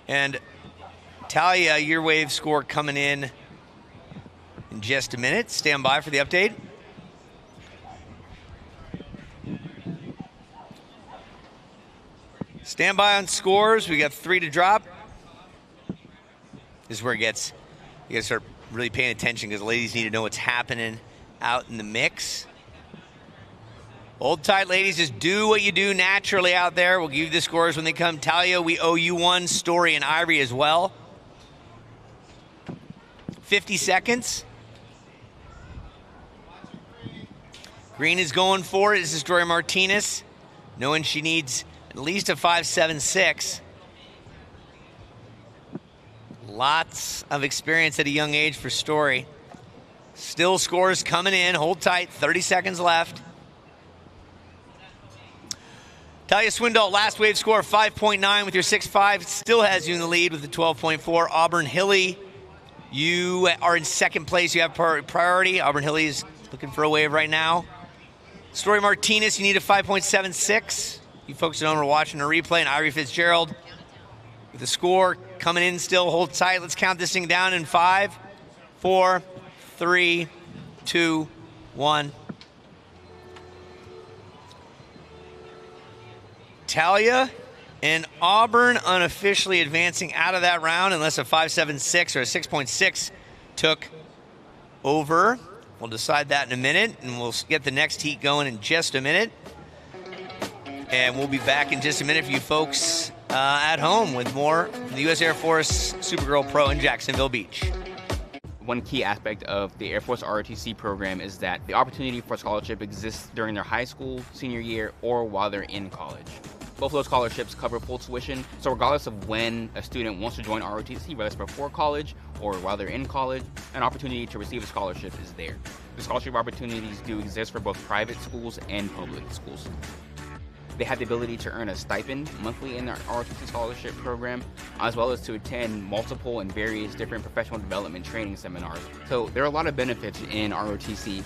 And Talia, your wave score coming in just a minute. Stand by for the update. Stand by on scores. We got 3 to drop. This is where it gets, you gotta start really paying attention because the ladies need to know what's happening out in the mix. Hold tight, ladies. Just do what you do naturally out there. We'll give you the scores when they come. Talia, we owe you one. Story and Irie as well. 50 seconds. Green is going for it. This is Story Martinez, knowing she needs at least a 5.76. Lots of experience at a young age for Story. Still scores coming in. Hold tight. 30 seconds left. Talia Swindoll, last wave score of 5.9 with your 6.5. Still has you in the lead with the 12.4. Auburn Hilly, you are in second place. You have priority. Auburn Hilly is looking for a wave right now. Story Martinez, you need a 5.76. You folks at home are watching a replay. And Irie Fitzgerald with the score coming in still. Hold tight. Let's count this thing down in 5, 4, 3, 2, 1. Talia and Auburn unofficially advancing out of that round unless a 5.76 or a 6.6 took over. We'll decide that in a minute, and we'll get the next heat going in just a minute. And we'll be back in just a minute for you folks at home with more from the U.S. Air Force Supergirl Pro in Jacksonville Beach. One key aspect of the Air Force ROTC program is that the opportunity for scholarship exists during their high school, senior year, or while they're in college. Both of those scholarships cover full tuition, so regardless of when a student wants to join ROTC, whether it's before college or while they're in college, an opportunity to receive a scholarship is there. The scholarship opportunities do exist for both private schools and public schools. They have the ability to earn a stipend monthly in their ROTC scholarship program, as well as to attend multiple and various different professional development training seminars. So there are a lot of benefits in ROTC.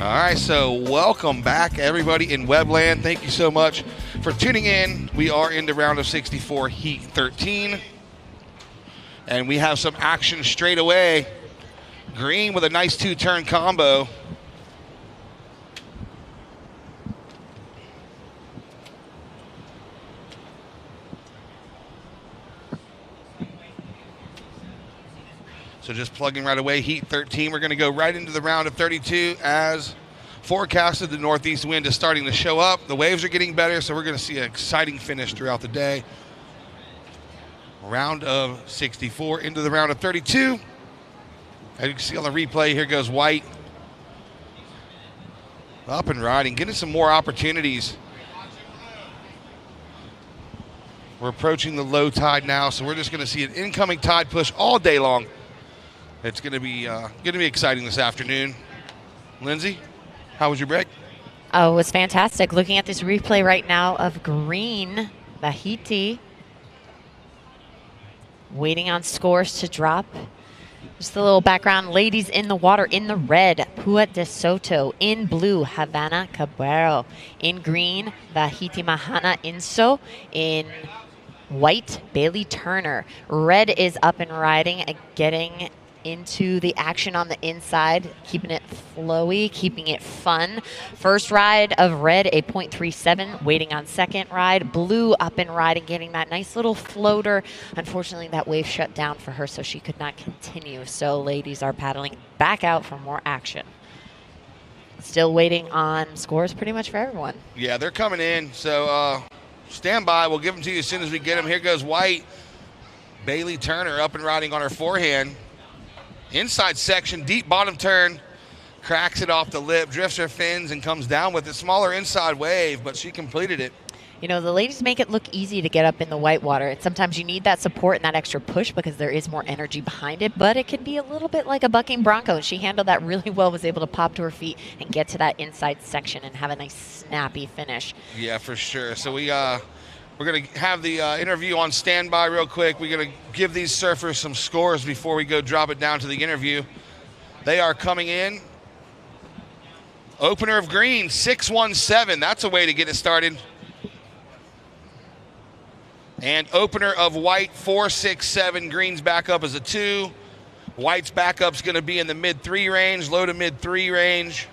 All right, so welcome back, everybody in Webland. Thank you so much for tuning in. We are in the round of 64, Heat 13. And we have some action straight away. Green with a nice two-turn combo. So just plugging right away, Heat 13. We're going to go right into the round of 32 as forecasted. The northeast wind is starting to show up. The waves are getting better, so we're going to see an exciting finish throughout the day. Round of 64 into the round of 32. As you can see on the replay, here goes White. Up and riding, getting some more opportunities. We're approaching the low tide now, so we're just going to see an incoming tide push all day long. It's going to be exciting this afternoon. Lindsay, how was your break? Oh, it was fantastic. Looking at this replay right now of green, Tahiti, waiting on scores to drop. Just a little background. Ladies in the water in the red, Pua de Soto. In blue, Havana Cabrero. In green, Tahiti Mahana Inso. In white, Bailey Turner. Red is up and riding, getting into the action on the inside, keeping it flowy, keeping it fun. First ride of red, a .37, waiting on second ride. Blue up and riding, getting that nice little floater. Unfortunately, that wave shut down for her, so she could not continue. So ladies are paddling back out for more action. Still waiting on scores pretty much for everyone. Yeah, they're coming in, so stand by. We'll give them to you as soon as we get them. Here goes white. Bailey Turner up and riding on her forehand. Inside section, deep bottom turn, cracks it off the lip, drifts her fins, and comes down with a smaller inside wave, but she completed it. You know, the ladies make it look easy to get up in the whitewater. And sometimes you need that support and that extra push because there is more energy behind it, but it can be a little bit like a bucking bronco. And she handled that really well, was able to pop to her feet and get to that inside section and have a nice snappy finish. Yeah, for sure. So we're going to have the interview on standby real quick. We're going to give these surfers some scores before we go drop it down to the interview. They are coming in. Opener of green, 617. That's a way to get it started. And opener of white, 467. Green's back up as a 2. White's backup's going to be in the mid-3 range, low to mid-3 range.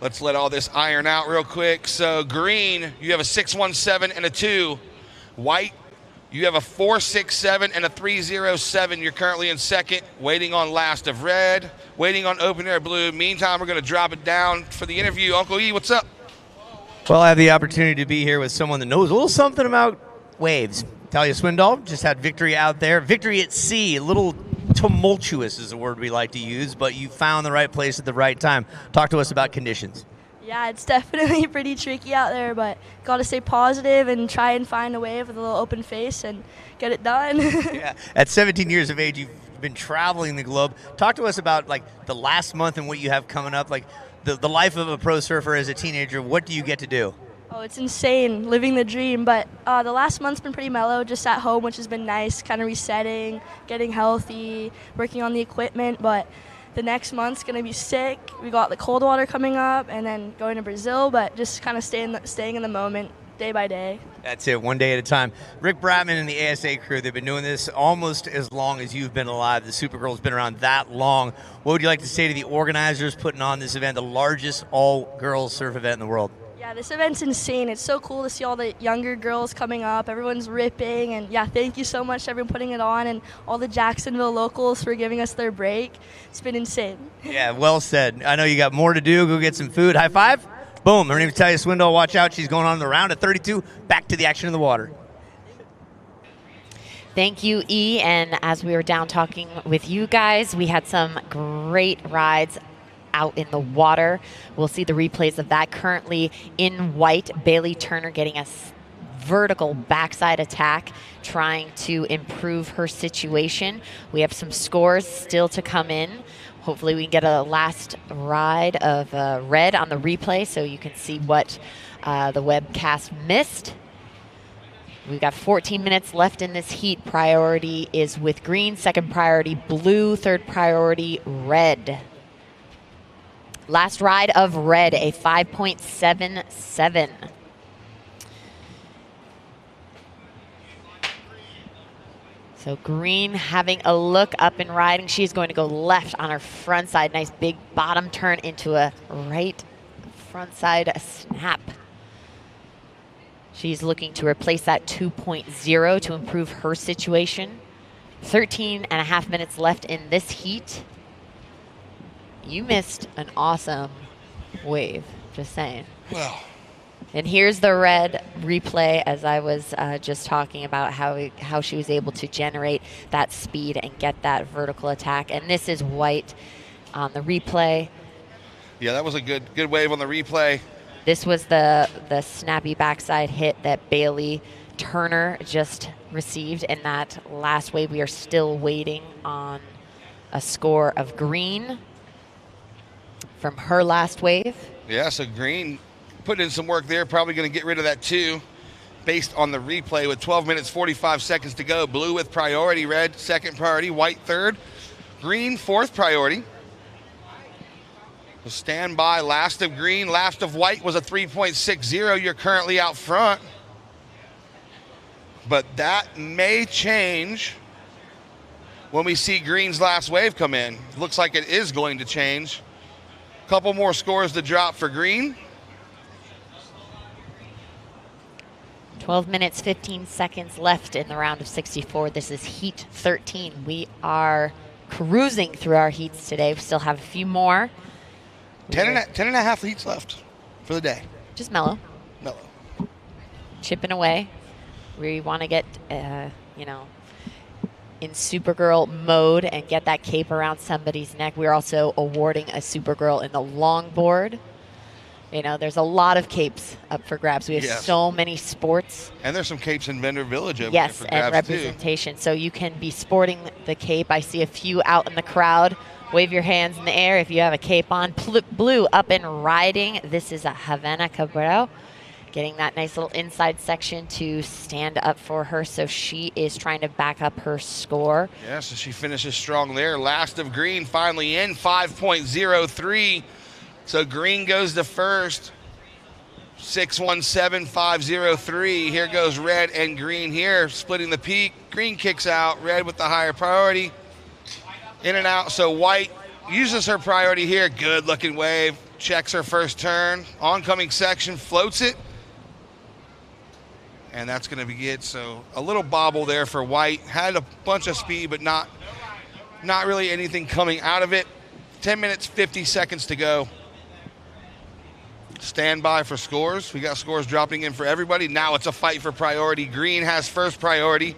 Let's let all this iron out real quick. So green, you have a 617 and a 2. White, you have a 467 and a 307. You're currently in second, waiting on last of red, waiting on opener of blue. Meantime, we're going to drop it down for the interview. Uncle E, what's up? Well, I have the opportunity to be here with someone that knows a little something about waves. Talia Swindoll just had victory out there. Victory at sea, a little tumultuous is a word we like to use, but you found the right place at the right time. Talk to us about conditions. Yeah, it's definitely pretty tricky out there, but got to stay positive and try and find a wave with a little open face and get it done. Yeah. At 17 years of age, you've been traveling the globe. Talk to us about like the last month and what you have coming up, like the life of a pro surfer as a teenager. What do you get to do? Oh, it's insane, living the dream. But the last month's been pretty mellow, just at home, which has been nice, kind of resetting, getting healthy, working on the equipment. But the next month's going to be sick. We got the cold water coming up and then going to Brazil, but just kind of staying in the moment day by day. That's it, one day at a time. Rick Bratman and the ASA crew, they've been doing this almost as long as you've been alive. The Supergirl's been around that long. What would you like to say to the organizers putting on this event, the largest all-girls surf event in the world? Yeah, this event's insane. It's so cool to see all the younger girls coming up. Everyone's ripping, and yeah, thank you so much to everyone putting it on and all the Jacksonville locals for giving us their break. It's been insane. Yeah, well said. I know you got more to do. Go get some food. High five. Boom. Her name is Talia Swindoll. Watch out. She's going on the round at 32. Back to the action in the water. Thank you, E. And as we were down talking with you guys, we had some great rides out in the water. We'll see the replays of that. Currently in white, Bailey Turner getting a vertical backside attack, trying to improve her situation. We have some scores still to come in. Hopefully we can get a last ride of red on the replay so you can see what the webcast missed. We've got 14 minutes left in this heat. Priority is with green, second priority blue, third priority red. Last ride of red, a 5.77. So green having a look up and riding. She's going to go left on her front side. Nice big bottom turn into a right front side snap. She's looking to replace that 2.0 to improve her situation. 13 and a half minutes left in this heat. You missed an awesome wave, just saying. Well. And here's the red replay as I was just talking about how she was able to generate that speed and get that vertical attack. And this is white on the replay. Yeah, that was a good wave on the replay. This was the snappy backside hit that Bailey Turner just received in that last wave. We are still waiting on a score of Green from her last wave. Yeah, so Green put in some work there, probably going to get rid of that 2 based on the replay with 12 minutes, 45 seconds to go. Blue with priority, red second priority, white third, green fourth priority. So stand by, last of green, last of white was a 3.60. You're currently out front. But that may change when we see green's last wave come in. Looks like it is going to change. Couple more scores to drop for green. 12 minutes, 15 seconds left in the round of 64. This is heat 13. We are cruising through our heats today. We still have a few more. 10 and a half heats left for the day. Just mellow. Mellow. Chipping away. We want to get, in Supergirl mode and get that cape around somebody's neck. We're also awarding a Supergirl in the longboard. There's a lot of capes up for grabs. We have so many sports. And there's some capes in Vendor Village over there for grabs, and representation. Too. So you can be sporting the cape. I see a few out in the crowd. Wave your hands in the air if you have a cape on. Blue up and riding. This is a Havana Cabrero. Getting that nice little inside section to stand up for her. So she is trying to back up her score. Yeah, so she finishes strong there. Last of green finally in, 5.03. So green goes to first, 6.17503. Here goes red and green here, splitting the peak. Green kicks out, red with the higher priority. In and out, so white uses her priority here. Good looking wave, checks her first turn. Oncoming section, floats it. And that's going to be it. So a little bobble there for white. Had a bunch of speed, but not really anything coming out of it. 10 minutes, 50 seconds to go. Stand by for scores. We got scores dropping in for everybody. Now it's a fight for priority. Green has first priority.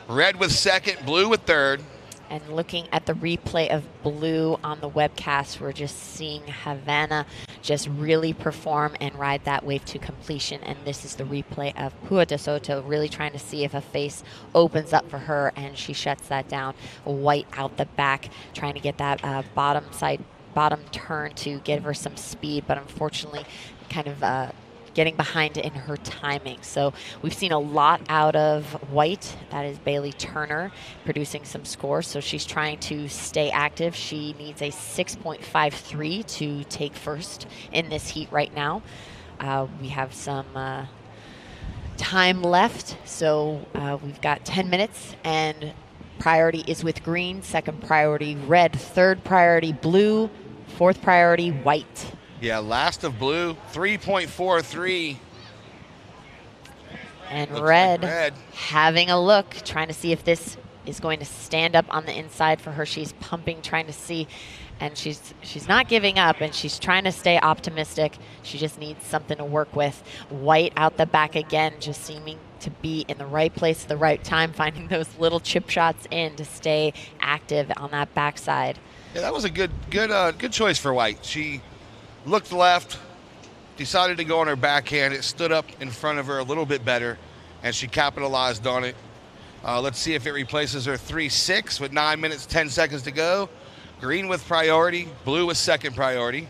Red with second, blue with third. And looking at the replay of blue on the webcast, we're just seeing Havana just really perform and ride that wave to completion. And this is the replay of Pua de Soto really trying to see if a face opens up for her, and she shuts that down. White out the back, trying to get that bottom turn to give her some speed, but unfortunately kind of getting behind in her timing. So we've seen a lot out of white. That is Bailey Turner producing some scores. So she's trying to stay active. She needs a 6.53 to take first in this heat right now. We have some time left. So we've got 10 minutes, and priority is with green, second priority red, third priority blue, fourth priority white. Yeah, last of blue, 3.43. And red having a look, trying to see if this is going to stand up on the inside for her. She's pumping, trying to see, and she's not giving up, and she's trying to stay optimistic. She just needs something to work with. White out the back again, just seeming to be in the right place at the right time, finding those little chip shots in to stay active on that backside. Yeah, that was a good choice for white. She looked left, decided to go on her backhand. It stood up in front of her a little bit better, and she capitalized on it. Let's see if it replaces her 3-6 with 9 minutes, 10 seconds to go. Green with priority, blue with second priority.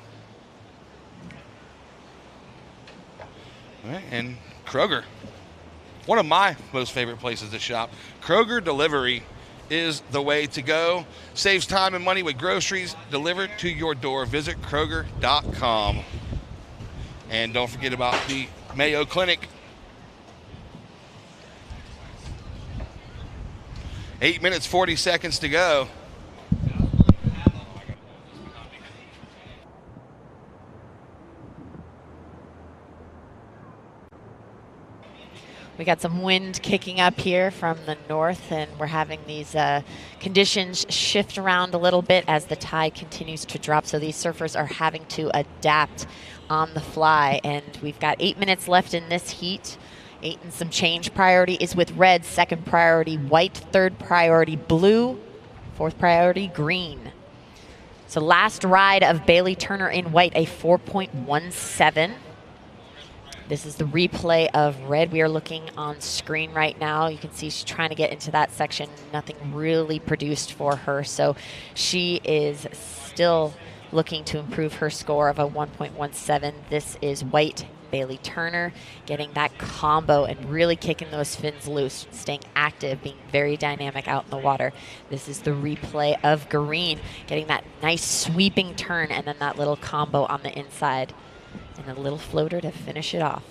All right, and Kroger, one of my most favorite places to shop. Kroger delivery is the way to go. Saves time and money with groceries delivered to your door. Visit Kroger.com. And don't forget about the Mayo Clinic. 8 minutes, 40 seconds to go. We got some wind kicking up here from the north, and we're having these conditions shift around a little bit as the tide continues to drop. So these surfers are having to adapt on the fly. And we've got 8 minutes left in this heat. 8 and some change. Priority is with red, second priority white, third priority blue, fourth priority green. So last ride of Bailey Turner in white, a 4.17. This is the replay of red. We are looking on screen right now. You can see she's trying to get into that section. Nothing really produced for her. So she is still looking to improve her score of a 1.17. This is white Bailey Turner getting that combo and really kicking those fins loose, staying active, being very dynamic out in the water. This is the replay of green, getting that nice sweeping turn and then that little combo on the inside and a little floater to finish it off.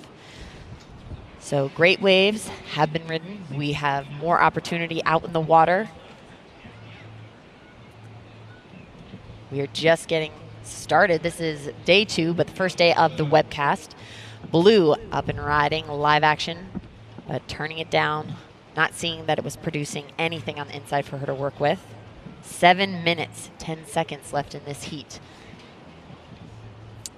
So great waves have been ridden. We have more opportunity out in the water. We are just getting started. This is day 2, but the first day of the webcast. Blue up and riding, live action, but turning it down, not seeing that it was producing anything on the inside for her to work with. 7 minutes, 10 seconds left in this heat.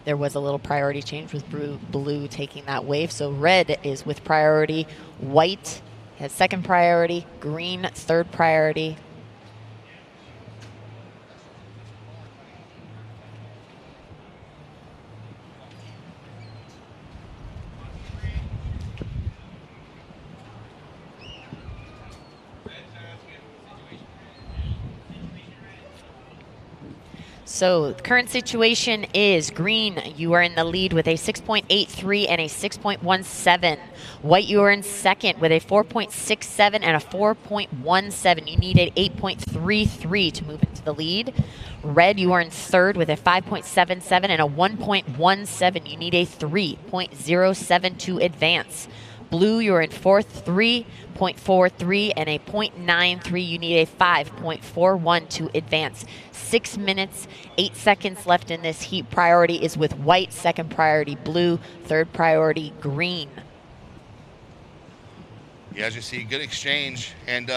There was a little priority change with blue taking that wave. So red is with priority, white has second priority, green third priority. So the current situation is green, you are in the lead with a 6.83 and a 6.17. White, you are in second with a 4.67 and a 4.17. You need an 8.33 to move into the lead. Red, you are in third with a 5.77 and a 1.17. You need a 3.07 to advance. Blue, you're in fourth, 3.43 and a 0.93. You need a 5.41 to advance. 6 minutes, 8 seconds left in this heat. Priority is with white, second priority blue, third priority green. Yeah, as you see, good exchange and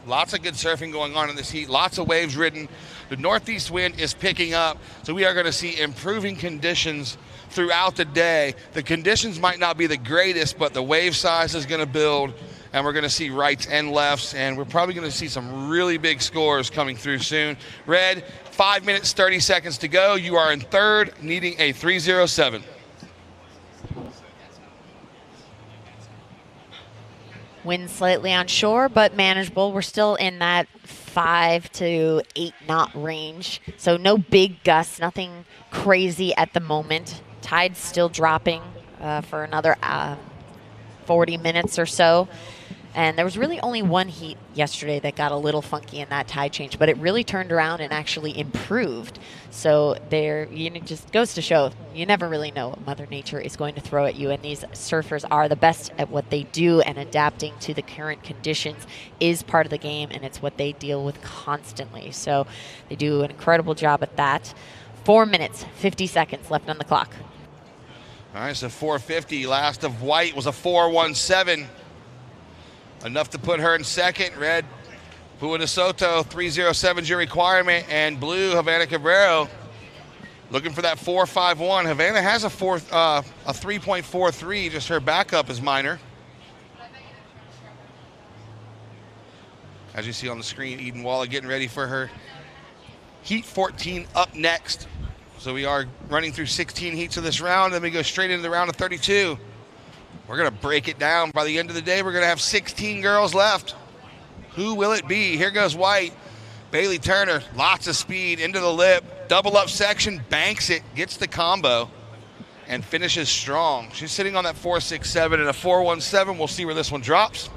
lots of good surfing going on in this heat. Lots of waves ridden. The northeast wind is picking up, so we are going to see improving conditions throughout the day. The conditions might not be the greatest, but the wave size is going to build, and we're going to see rights and lefts, and we're probably going to see some really big scores coming through soon. Red, 5 minutes, 30 seconds to go. You are in third, needing a 3.07. Wind slightly on shore, but manageable. We're still in that 5 to 8 knot range. So no big gusts, nothing crazy at the moment. Tide's still dropping for another 40 minutes or so. And there was really only one heat yesterday that got a little funky in that tide change, but it really turned around and actually improved. So there, just goes to show, you never really know what Mother Nature is going to throw at you, and these surfers are the best at what they do, and adapting to the current conditions is part of the game, and it's what they deal with constantly. So they do an incredible job at that. 4 minutes, 50 seconds left on the clock. All right, so 450. Last of white was a 4.17. Enough to put her in second. Red, Pua Soto, 3.07 is your requirement. And blue, Havana Cabrero, looking for that 4.51. Havana has a 3.43, just her backup is minor. As you see on the screen, Eden Waller getting ready for her Heat 14 up next. So we are running through 16 heats of this round, then we go straight into the round of 32. We're going to break it down. By the end of the day, we're going to have 16 girls left. Who will it be? Here goes white. Bailey Turner, lots of speed into the lip. Double up section, banks it, gets the combo, and finishes strong. She's sitting on that 4.67 and a 4.17. We'll see where this one drops.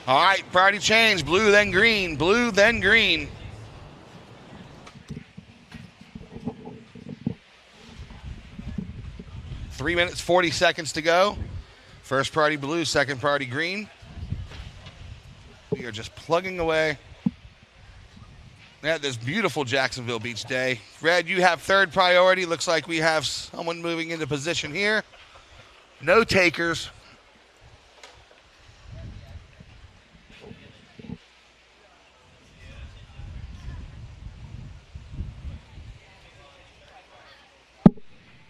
All right, priority change. Blue, then green. Blue, then green. Three minutes, 40 seconds to go. First priority blue, second priority green. We are just plugging away. Yeah, this beautiful Jacksonville beach day. Red, you have third priority. Looks like we have someone moving into position here. No takers.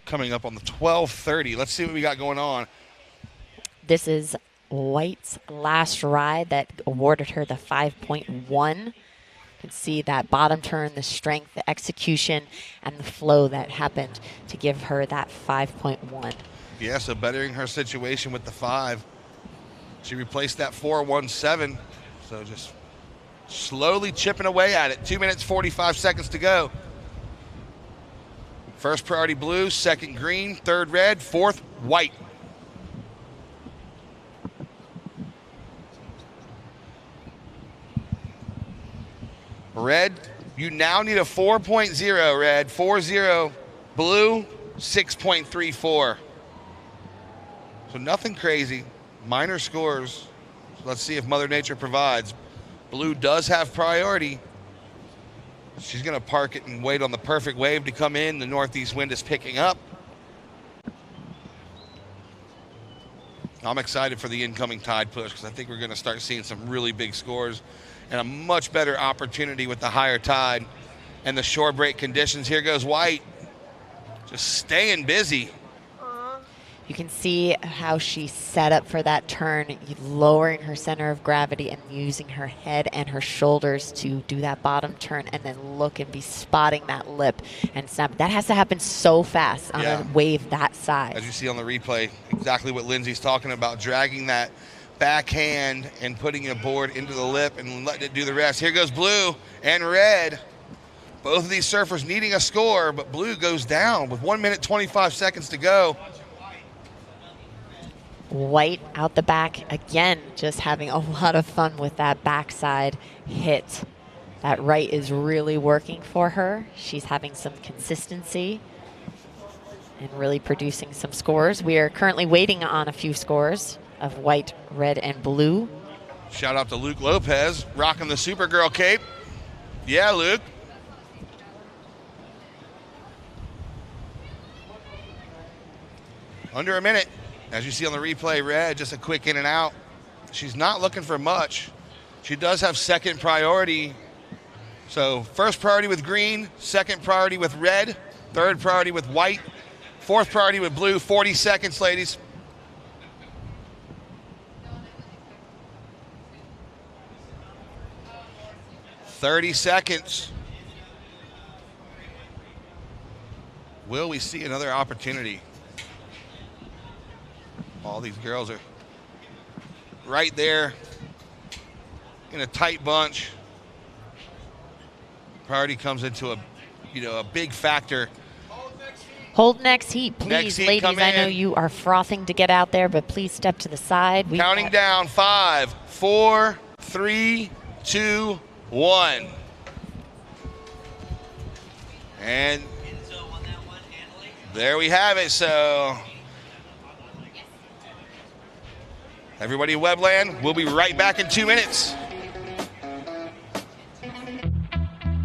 coming up on the 12:30. Let's see what we got going on. This is White's last ride that awarded her the 5.1. You can see that bottom turn, the strength, the execution, and the flow that happened to give her that 5.1. Yeah, so bettering her situation with the 5. She replaced that 4.17, so just slowly chipping away at it. 2 minutes, 45 seconds to go. First priority blue, second green, third red, fourth white. Red, you now need a 4.0, red. 4.0, blue, 6.34. So nothing crazy, minor scores. So let's see if Mother Nature provides. Blue does have priority. She's gonna park it and wait on the perfect wave to come in. The northeast wind is picking up. I'm excited for the incoming tide push because I think we're gonna start seeing some really big scores and a much better opportunity with the higher tide and the shore break conditions. Here goes White, just staying busy. You can see how she set up for that turn, lowering her center of gravity and using her head and her shoulders to do that bottom turn and then look and be spotting that lip and snap. That has to happen so fast on a wave that size. As you see on the replay, exactly what Lindsay's talking about, dragging that backhand and putting it aboard into the lip and letting it do the rest. Here goes blue and red. Both of these surfers needing a score, but blue goes down with 1 minute, 25 seconds to go. White out the back again, just having a lot of fun with that backside hit. That right is really working for her. She's having some consistency and really producing some scores. We are currently waiting on a few scores of white, red, and blue. Shout out to Luke Lopez, rocking the Supergirl cape. Yeah, Luke. Under a minute. As you see on the replay, red, just a quick in and out. She's not looking for much. She does have second priority. So first priority with green, second priority with red, third priority with white, fourth priority with blue. 40 seconds, ladies. $30 seconds. Will we see another opportunity? All these girls are right there in a tight bunch. Priority comes into a big factor. Hold next heat, please, Next heat, ladies. come I know in. you are frothing to get out there, but please step to the side. Counting down, 5, 4, 3, 2, 1. And there we have it. So everybody in Webland, we'll be right back in 2 minutes.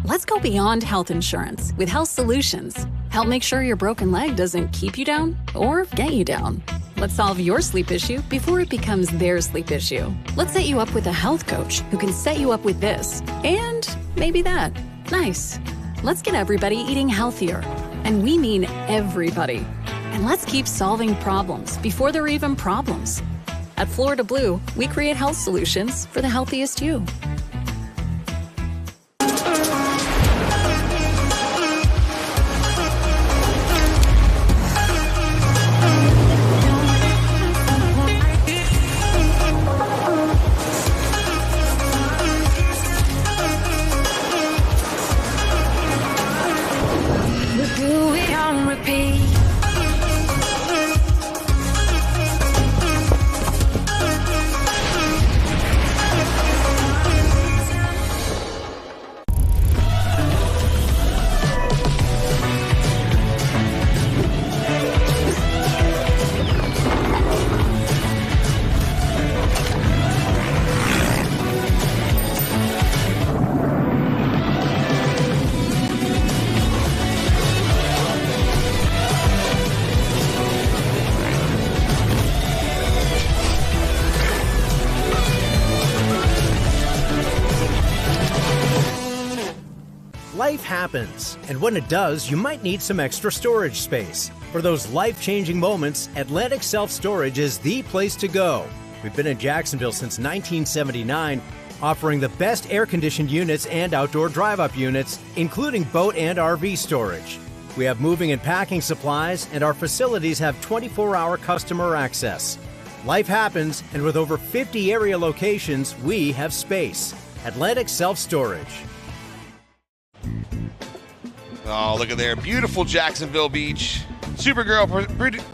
Let's go beyond health insurance with Health Solutions. Help make sure your broken leg doesn't keep you down or get you down. Let's solve your sleep issue before it becomes their sleep issue. Let's set you up with a health coach who can set you up with this and maybe that. Nice. Let's get everybody eating healthier. And we mean everybody. And let's keep solving problems before they're even problems. At Florida Blue, we create health solutions for the healthiest you. Do it on repeat. Life happens, and when it does, you might need some extra storage space. For those life-changing moments, Atlantic Self-Storage is the place to go. We've been in Jacksonville since 1979, offering the best air-conditioned units and outdoor drive-up units, including boat and RV storage. We have moving and packing supplies, and our facilities have 24-hour customer access. Life happens, and with over 50 area locations, we have space. Atlantic Self-Storage. Oh, look at there. Beautiful Jacksonville Beach. Supergirl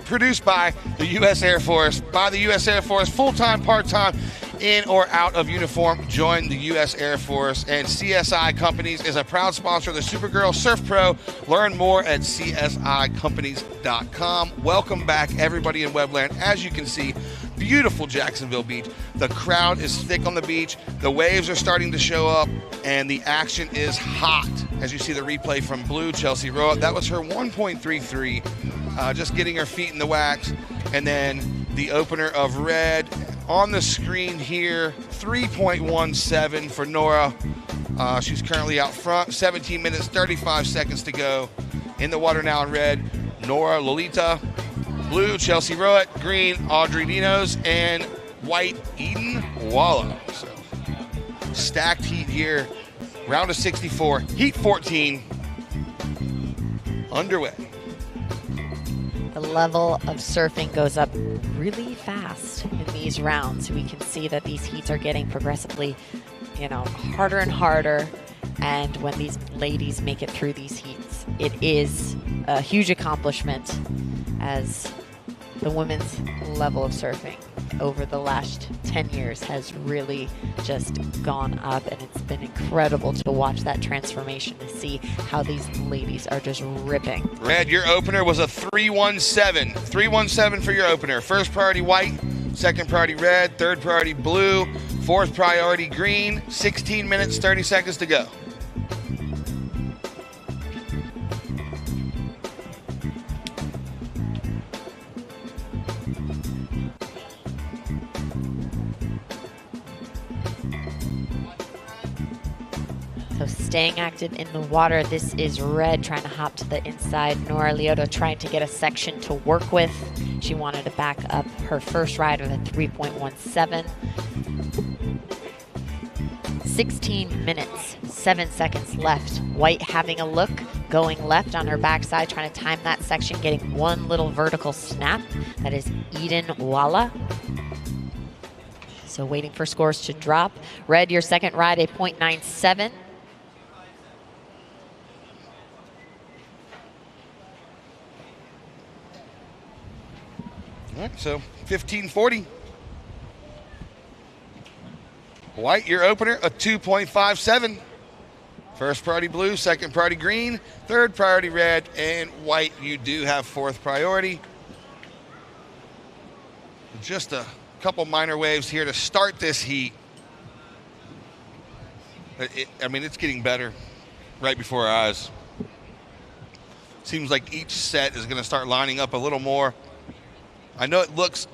produced by the U.S. Air Force. By the U.S. Air Force, full-time, part-time, in or out of uniform. Join the U.S. Air Force. And CSI Companies is a proud sponsor of the Supergirl Surf Pro. Learn more at CSICompanies.com. Welcome back, everybody in Webland. As you can see, beautiful Jacksonville Beach. The crowd is thick on the beach. The waves are starting to show up, and the action is hot. As you see the replay from Blue, Chelsea Roa, that was her 1.33, just getting her feet in the wax. And then the opener of Red on the screen here, 3.17 for Nora. She's currently out front, 17 minutes, 35 seconds to go. In the water now in Red, Nora, Lolita. Blue, Chelsea Roa. Green, Audrey Dinos. And white, Eden Walla. So, stacked heat here. Round of 64, heat 14, underway. The level of surfing goes up really fast in these rounds. We can see that these heats are getting progressively, harder and harder. And when these ladies make it through these heats, it is a huge accomplishment, as the women's level of surfing over the last 10 years has really just gone up, and it's been incredible to watch that transformation, to see how these ladies are just ripping. Red, your opener was a 317. 317 for your opener. First priority white, second priority red, third priority blue, fourth priority green. 16 minutes, 30 seconds to go. So staying active in the water. This is Red trying to hop to the inside. Nora Liotta trying to get a section to work with. She wanted to back up her first ride with a 3.17. 16 minutes, 7 seconds left. White having a look, going left on her backside, trying to time that section, getting one little vertical snap. That is Eden Walla. So waiting for scores to drop. Red, your second ride, a 0.97. All right, so 1540. White, your opener, a 2.57. First priority blue, second priority green, third priority red, and white, you do have fourth priority. Just a couple minor waves here to start this heat. It's getting better right before our eyes. Seems like each set is going to start lining up a little more. I know it looks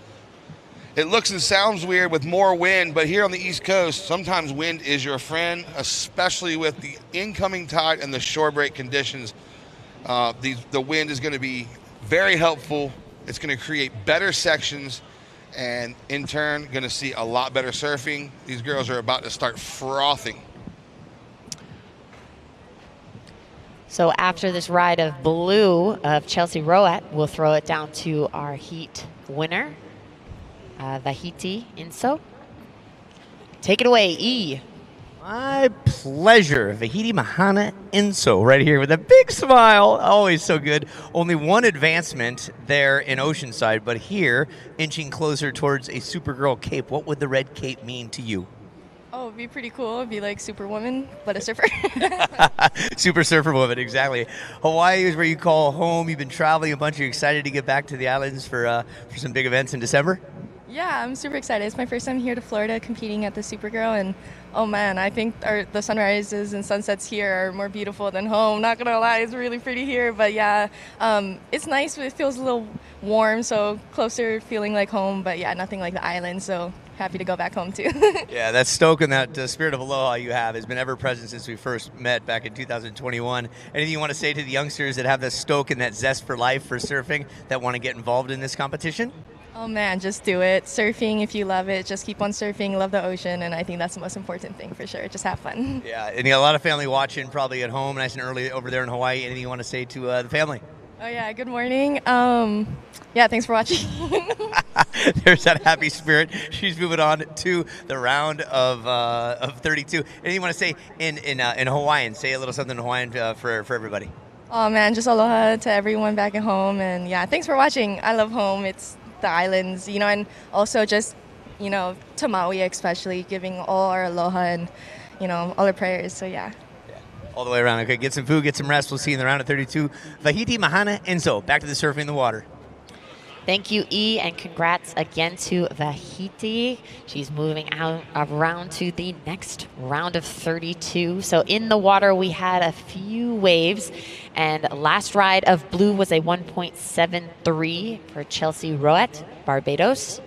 and sounds weird with more wind, but here on the East Coast, sometimes wind is your friend, especially with the incoming tide and the shore break conditions. The wind is going to be very helpful. It's going to create better sections, and in turn, going to see a lot better surfing. These girls are about to start frothing. So after this ride of blue of Chelsea Roat, we'll throw it down to our heat winner, Vahiti Inso. Take it away, E. My pleasure. Vahiti Mahana Inso right here with a big smile. Always so good. Only one advancement there in Oceanside, but here, inching closer towards a Supergirl cape. What would the red cape mean to you? Oh, it'd be pretty cool. It'd be like Superwoman, but a surfer. Super surfer woman, exactly. Hawaii is where you call home. You've been traveling a bunch. Are you excited to get back to the islands for some big events in December? Yeah, I'm super excited. It's my first time here to Florida competing at the Supergirl, and oh man, I think the sunrises and sunsets here are more beautiful than home. Not gonna lie, it's really pretty here, but yeah, it's nice. It feels a little warm, so closer feeling like home, but yeah, nothing like the island, so happy to go back home too. Yeah, that stoke and that spirit of aloha you have has been ever present since we first met back in 2021. Anything you want to say to the youngsters that have the stoke and that zest for life for surfing that want to get involved in this competition? Oh man, just do it. Surfing, if you love it, just keep on surfing, love the ocean, and I think that's the most important thing for sure. Just have fun. Yeah, and you got a lot of family watching probably at home nice and early over there in Hawaii. Anything you want to say to the family? Oh yeah, good morning. Yeah, thanks for watching. There's that happy spirit. She's moving on to the round of 32. Anything you want to say in Hawaiian? Say a little something in Hawaiian for everybody. Oh man, just aloha to everyone back at home, and yeah, thanks for watching. I love home. It's the islands, and also just, to Maui especially, giving all our aloha and, all our prayers. So yeah. All the way around. Okay, get some food, get some rest. We'll see you in the round of 32. Vahiti, Mahana, Enzo. Back to the surfing in the water. Thank you, E, and congrats again to Vahiti. She's moving out around to the next round of 32. So in the water, we had a few waves, and last ride of blue was a 1.73 for Chelsea Roet, Barbados.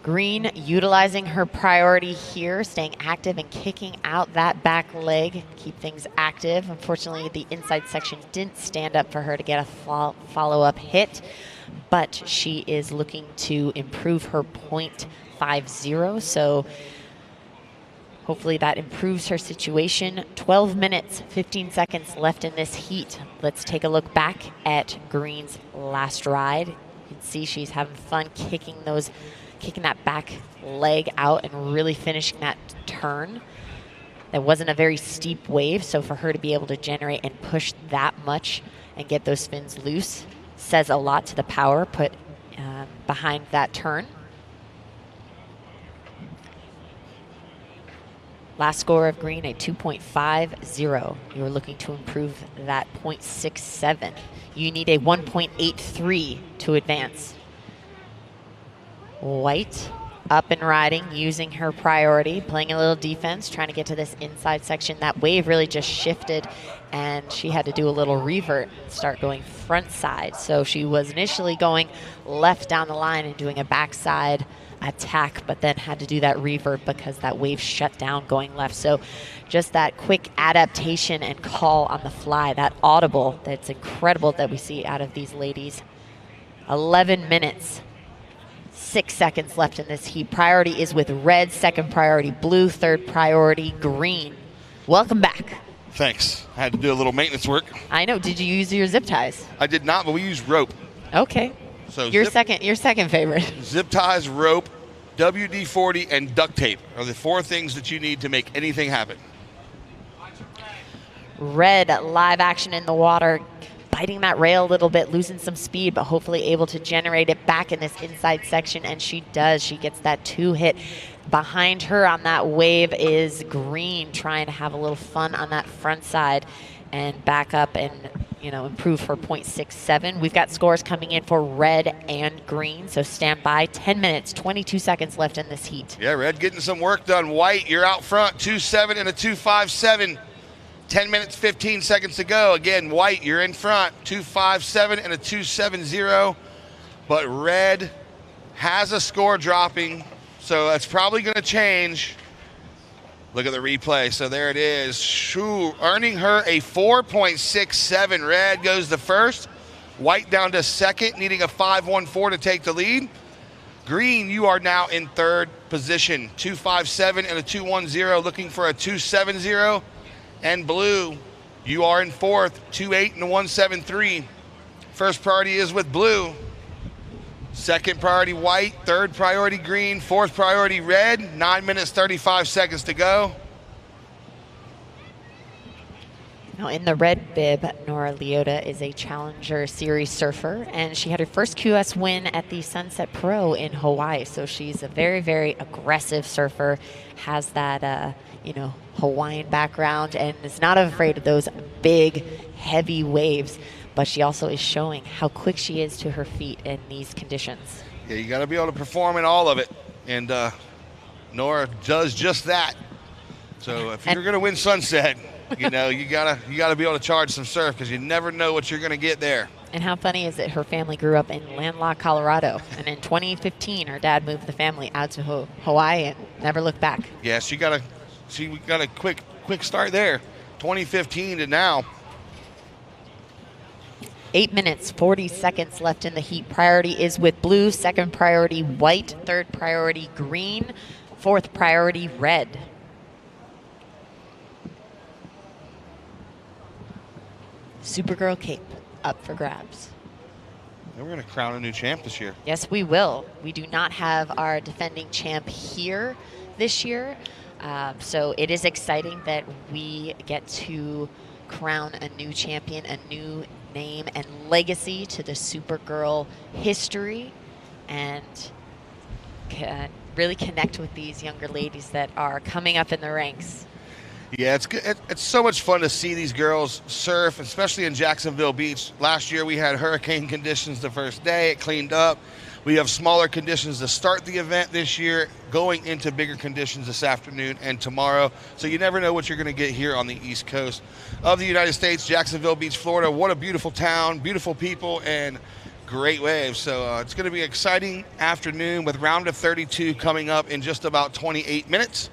Green utilizing her priority here, staying active and kicking out that back leg, keep things active. Unfortunately, the inside section didn't stand up for her to get a follow-up hit, but she is looking to improve her .50, so hopefully that improves her situation. 12 minutes, 15 seconds left in this heat. Let's take a look back at Green's last ride. You can see she's having fun kicking that back leg out and really finishing that turn. That wasn't a very steep wave, so for her to be able to generate and push that much and get those fins loose says a lot to the power put behind that turn. Last score of Green, a 2.50. You're looking to improve that .67. You need a 1.83 to advance. White up and riding, using her priority, playing a little defense, trying to get to this inside section. That wave really just shifted, and she had to do a little revert, start going front side. So she was initially going left down the line and doing a backside attack, but then had to do that revert because that wave shut down going left. So just that quick adaptation and call on the fly, that audible, that's incredible that we see out of these ladies. 11 minutes. 6 seconds left in this heat. Priority is with red, second priority blue, third priority green. Welcome back. Thanks. I had to do a little maintenance work. I know. Did you use your zip ties? I did not, but we used rope. Okay. So your second favorite. Zip ties, rope, WD-40, and duct tape are the 4 things that you need to make anything happen. Red live action in the water, biting that rail a little bit, losing some speed, but hopefully able to generate it back in this inside section, and she does. She gets that 2 hit. Behind her on that wave is Green, trying to have a little fun on that front side and back up and improve her .67. We've got scores coming in for red and green, so stand by. 10 minutes, 22 seconds left in this heat. Yeah, red getting some work done. White, you're out front, 2.7 and a 2.57. 10 minutes, 15 seconds to go. Again, White, you're in front, 2.57 and a 2.70. But red has a score dropping, so that's probably going to change. Look at the replay. So there it is. Shoo, earning her a 4.67. Red goes to first. White down to second, needing a 5.14 to take the lead. Green, you are now in third position, 2.57 and a 2.10, looking for a 2.70. And blue, you are in fourth, 2.8 and a 1.73. First priority is with blue. Second priority white, third priority green, fourth priority red. 9 minutes, 35 seconds to go. Now in the red bib, Nora Leota is a Challenger Series surfer, and she had her first QS win at the Sunset Pro in Hawaii. So she's a very, very aggressive surfer, has that, Hawaiian background, and is not afraid of those big, heavy waves. But she also is showing how quick she is to her feet in these conditions. Yeah, you got to be able to perform in all of it, and Nora does just that. So if you're going to win Sunset, You know, you gotta be able to charge some surf because you never know what you're gonna get there. And how funny is it? Her family grew up in landlocked Colorado, and in 2015, her dad moved the family out to Hawaii and never looked back. Yeah, she got a quick start there, 2015 to now. 8 minutes, 40 seconds left in the heat. Priority is with blue, second priority white, third priority green, fourth priority red. Supergirl cape up for grabs. And we're going to crown a new champ this year. Yes, we will. We do not have our defending champ here this year. So it is exciting that we get to crown a new champion, a new name and legacy to the Supergirl history, and really connect with these younger ladies that are coming up in the ranks. Yeah, it's good. It's so much fun to see these girls surf, especially in Jacksonville Beach. Last year we had hurricane conditions the first day. It cleaned up. We have smaller conditions to start the event this year, going into bigger conditions this afternoon and tomorrow. So you never know what you're going to get here on the East Coast of the United States, Jacksonville Beach, Florida. What a beautiful town, beautiful people, and great waves. So it's going to be an exciting afternoon with round of 32 coming up in just about 28 minutes.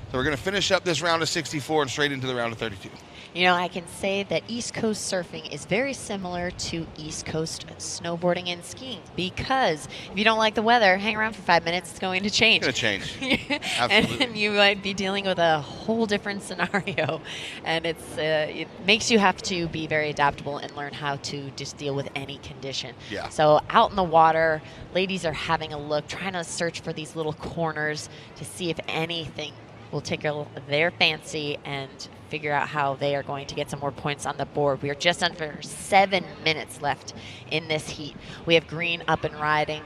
So we're going to finish up this round of 64 and straight into the round of 32. You know, I can say that East Coast surfing is very similar to East Coast snowboarding and skiing, because if you don't like the weather, hang around for 5 minutes, it's going to change. It's going to change. Absolutely. And you might be dealing with a whole different scenario. And it makes you have to be very adaptable and learn how to just deal with any condition. Yeah. So out in the water, ladies are having a look, trying to search for these little corners to see if anything will tickle their fancy and figure out how they are going to get some more points on the board. We are just under 7 minutes left in this heat. We have green up and riding.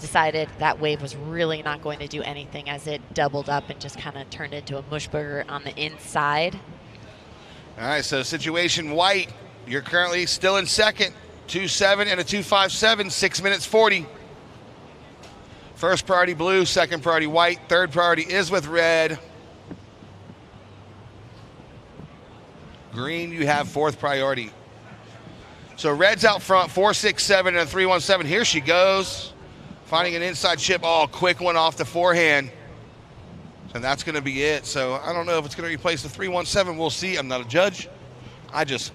Decided that wave was really not going to do anything as it doubled up and just kind of turned into a mush burger on the inside. All right, so situation white, you're currently still in second. 2.7 and a 2.57, 6 minutes 40. First priority blue, second priority white, third priority is with red. Green, you have fourth priority. So red's out front, 4.67 and a 3.17. Here she goes, finding an inside chip. Oh, quick one off the forehand. And that's going to be it. So I don't know if it's going to replace the 3.17. We'll see. I'm not a judge. I just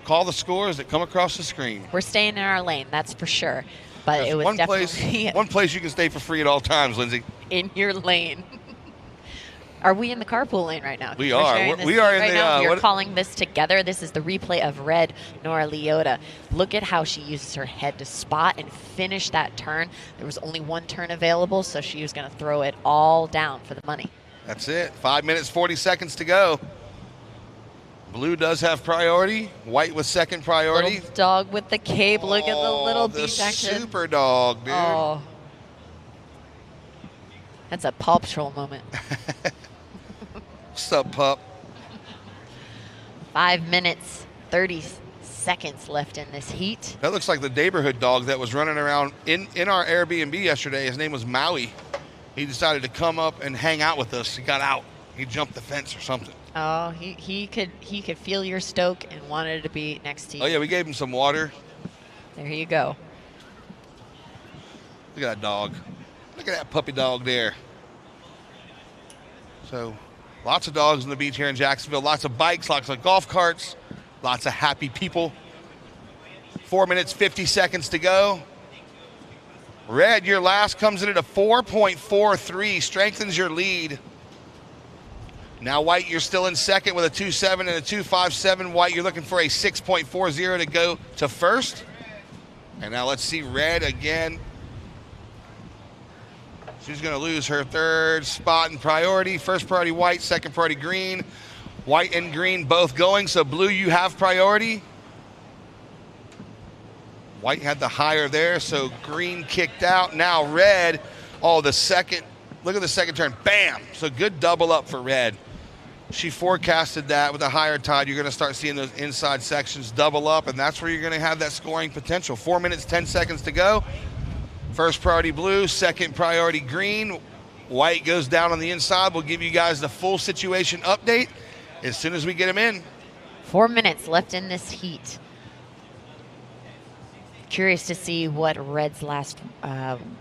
call the scores that come across the screen. We're staying in our lane, that's for sure. But it was one definitely place you can stay for free at all times, Lindsay. in your lane. Are we in the carpool lane right now? We We're are. sharing this We are seat in right the, now. We are what- calling this together. This is the replay of red Nora Leota. Look at how she uses her head to spot and finish that turn. There was only one turn available, so she was going to throw it all down for the money. That's it. 5 minutes, 40 seconds to go. Blue does have priority. White with second priority. Little dog with the cape. Look at the little the beach action. super dog, dude. Oh. That's a Paw Patrol moment. What's up, pup? 5 minutes, 30 seconds left in this heat. That looks like the neighborhood dog that was running around in our Airbnb yesterday. His name was Maui. He decided to come up and hang out with us. He got out. He jumped the fence or something. Oh, he could feel your stoke and wanted to be next to you. Oh, yeah, we gave him some water. There you go. Look at that dog. Look at that puppy dog there. So, lots of dogs on the beach here in Jacksonville. Lots of bikes, lots of golf carts, lots of happy people. 4 minutes, 50 seconds to go. Red, your last comes in at a 4.43, strengthens your lead. Now White, you're still in second with a 2.7 and a 2.57. White, you're looking for a 6.40 to go to first. And now let's see Red again. She's going to lose her third spot in priority. First priority White, second priority Green. White and Green both going, so Blue, you have priority. White had the higher there, so Green kicked out. Now Red, oh, the second, look at the second turn, bam. So good double up for Red. She forecasted that with a higher tide. You're going to start seeing those inside sections double up, and that's where you're going to have that scoring potential. 4 minutes, 10 seconds to go. First priority Blue, second priority Green. White goes down on the inside. We'll give you guys the full situation update as soon as we get them in. 4 minutes left in this heat. Curious to see what Red's last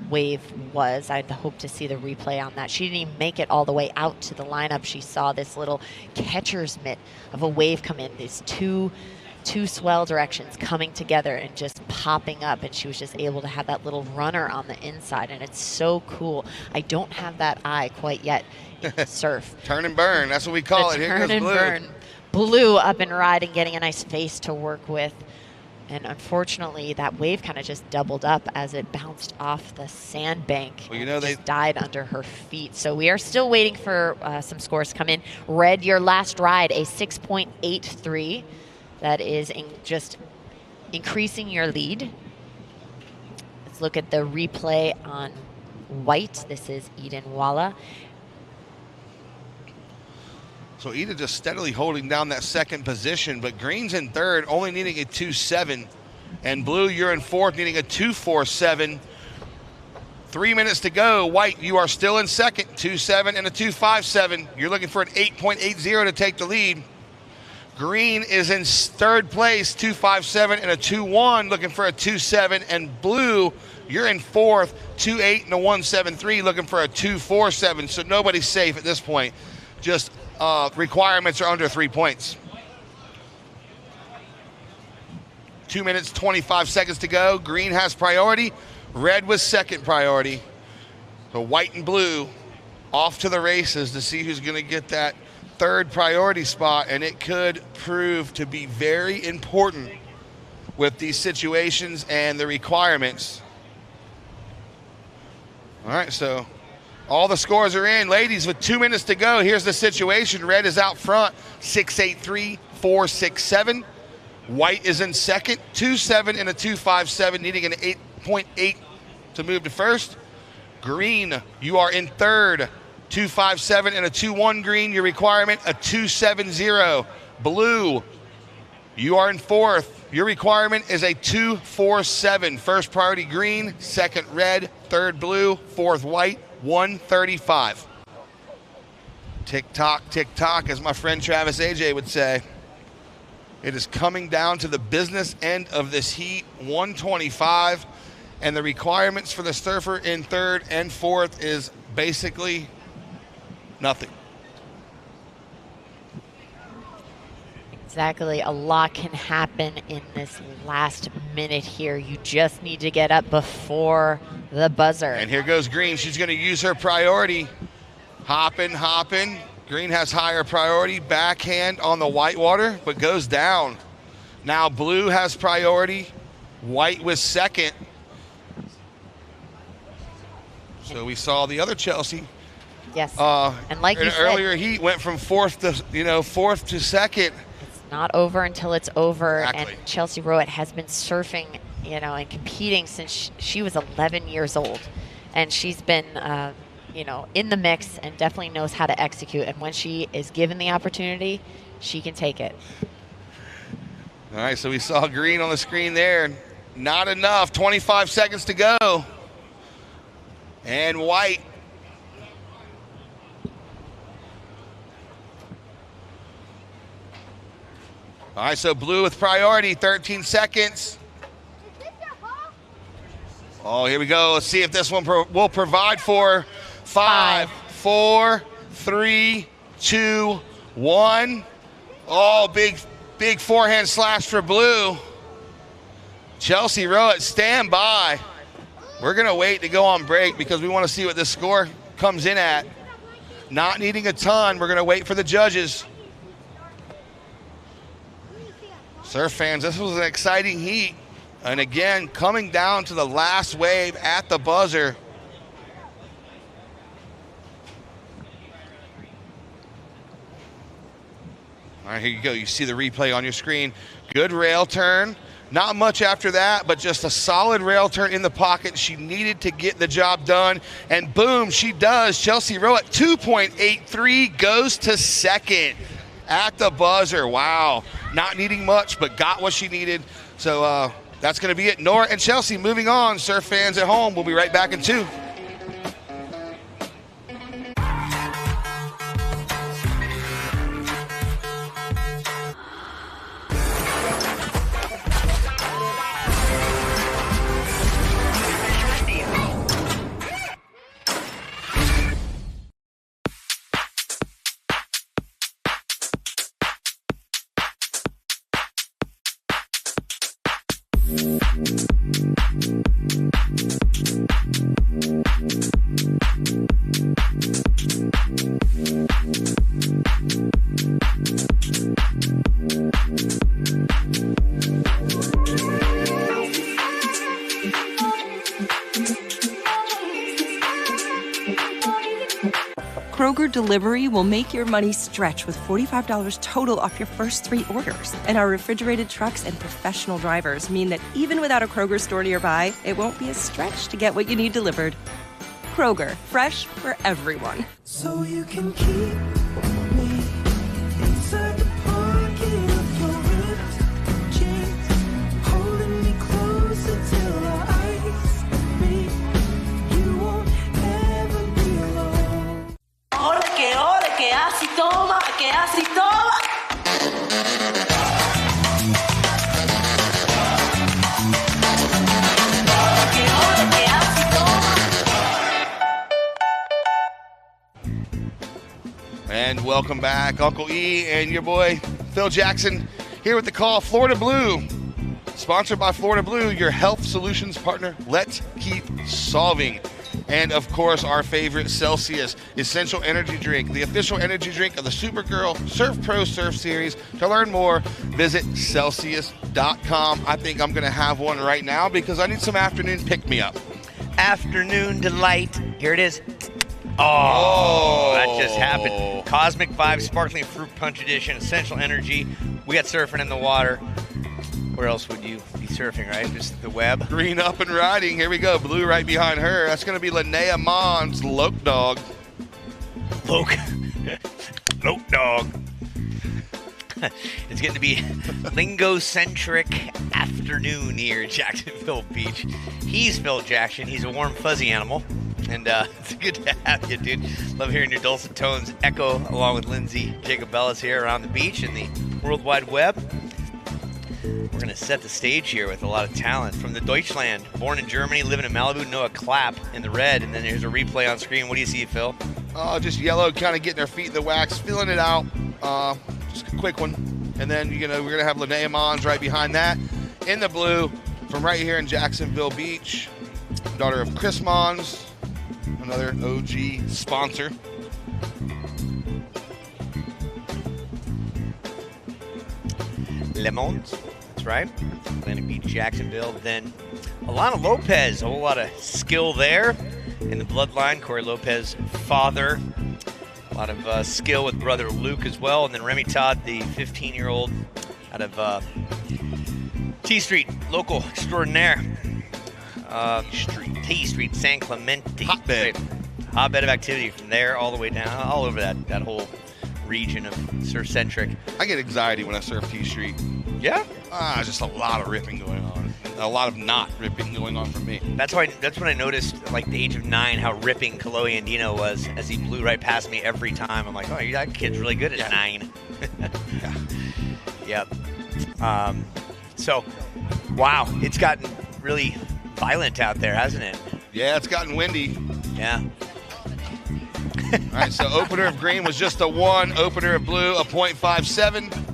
wave was. I'd hope to see the replay on that. She didn't even make it all the way out to the lineup. She saw this little catcher's mitt of a wave come in, these two swell directions coming together and just popping up, and she was just able to have that little runner on the inside, and it's so cool. I don't have that eye quite yet in surf. Turn and burn, that's what we call it. Here Turn goes and Blue. burn. Blue up and riding, getting a nice face to work with. And unfortunately, that wave kind of just doubled up as it bounced off the sandbank. Well, you know, they died under her feet. So we are still waiting for some scores to come in. Red, your last ride, a 6.83. That is just increasing your lead. Let's look at the replay on white. This is Eden Walla. So Ida just steadily holding down that second position, but Green's in third, only needing a 2.7. And Blue, you're in fourth, needing a 2.47. 3 minutes to go. White, you are still in second, 2.7 and a 2.57. You're looking for an 8.80 to take the lead. Green is in third place, 2.57 and a 2.1, looking for a 2.7. And Blue, you're in fourth, 2.8 and a 1.73, looking for a 2.47. So nobody's safe at this point. Just requirements are under 3 points. 2 minutes, 25 seconds to go. Green has priority. Red was second priority. So white and blue off to the races to see who's going to get that third priority spot, and it could prove to be very important with these situations and the requirements. All right, so all the scores are in. Ladies, with 2 minutes to go, here's the situation. Red is out front, 6.83, 4.67. White is in second, 2.7 and a 2.57, needing an 8.8 to move to first. Green, you are in third, 2.57 and a 2.1 green. Your requirement, a 2.70. Blue, you are in fourth. Your requirement is a 2.47. First priority green, second red, third blue, fourth white, 1:35. Tick tock, as my friend Travis AJ would say. It is coming down to the business end of this heat, 1:25, and the requirements for the surfer in third and fourth is basically nothing. Exactly. A lot can happen in this last minute here. You just need to get up before the buzzer. And here goes Green. She's going to use her priority. Hopping. Green has higher priority. Backhand on the whitewater, but goes down. Now Blue has priority. White was second. So we saw the other Chelsea. Yes. And like you said, earlier heat went from fourth to second. Not over until it's over. Exactly. And Chelsea Rowett has been surfing, and competing since she was 11 years old. And she's been, in the mix and definitely knows how to execute. And when she is given the opportunity, she can take it. All right, so we saw Green on the screen there. Not enough. 25 seconds to go. And White. All right, so Blue with priority, 13 seconds. Oh, here we go. Let's see if this one will provide for 5, 4, 3, 2, 1. Oh, big forehand slash for Blue. Chelsea Rowett, stand by. We're going to wait to go on break because we want to see what this score comes in at. Not needing a ton. We're going to wait for the judges. Surf fans, this was an exciting heat. And again, coming down to the last wave at the buzzer. All right, here you go. You see the replay on your screen. Good rail turn. Not much after that, but just a solid rail turn in the pocket. She needed to get the job done. And boom, she does. Chelsea Rowett, 2.83, goes to second at the buzzer. Wow. Not needing much, but got what she needed. So that's going to be it. Nora and Chelsea moving on. Surf fans at home, we'll be right back in 2. Kroger Delivery will make your money stretch with $45 total off your first 3 orders. And our refrigerated trucks and professional drivers mean that even without a Kroger store nearby, it won't be a stretch to get what you need delivered. Kroger, fresh for everyone. So you can keep me inside the pocket of your ripped jeans, holding me closer till our eyes meet. You won't ever be alone. Ole, que así toma, que así toma. And welcome back, Uncle E and your boy Phil Jackson here with the call. Florida Blue, sponsored by Florida Blue, your health solutions partner. Let's keep solving. And of course, our favorite Celsius Essential Energy Drink, the official energy drink of the Supergirl Surf Pro Surf Series. To learn more, visit Celsius.com. I think I'm going to have one right now because I need some afternoon pick-me-up. Afternoon delight. Here it is. Oh, that just happened. Cosmic Vibe Sparkling Fruit Punch Edition, Essential Energy. We got surfing in the water. Where else would you be surfing, right? Just the web. Green up and riding. Here we go. Blue right behind her. That's going to be Linnea Mons, Loke Dog. Loke Dog. It's getting to be lingo-centric afternoon here at Jacksonville Beach. He's Phil Jackson. He's a warm, fuzzy animal. And it's good to have you, dude. Love hearing your dulcet tones echo along with Lindsay Jacobellis here around the beach and the World Wide Web. We're going to set the stage here with a lot of talent from the Deutschland. Born in Germany, living in Malibu, Noah Clapp in the red. And then here's a replay on screen. What do you see, Phil? Oh, just yellow, kind of getting their feet in the wax, feeling it out. Just a quick one. And then we're going to have Linnea Mons right behind that. In the blue, from right here in Jacksonville Beach, daughter of Chris Mons, another OG sponsor. Le Mons, that's right. Atlantic Beach, Jacksonville. Then Alana Lopez, a whole lot of skill there in the bloodline. Corey Lopez, father. A lot of skill with brother Luke as well. And then Remy Todd, the 15-year-old out of T Street, local extraordinaire. T Street, San Clemente. Hotbed of activity from there all the way down, all over that whole region of surf-centric. I get anxiety when I surf T Street. Yeah? Just a lot of ripping going on. A lot of not ripping going on for me. That's when I noticed, like, the age of 9, how ripping Kalohe Andino was as he blew right past me every time. I'm like, oh, that kid's really good at 9. Yep. So, wow, it's gotten really violent out there, hasn't it? Yeah, it's gotten windy. Yeah. All right, so opener of green was just a 1. Opener of blue, a .57.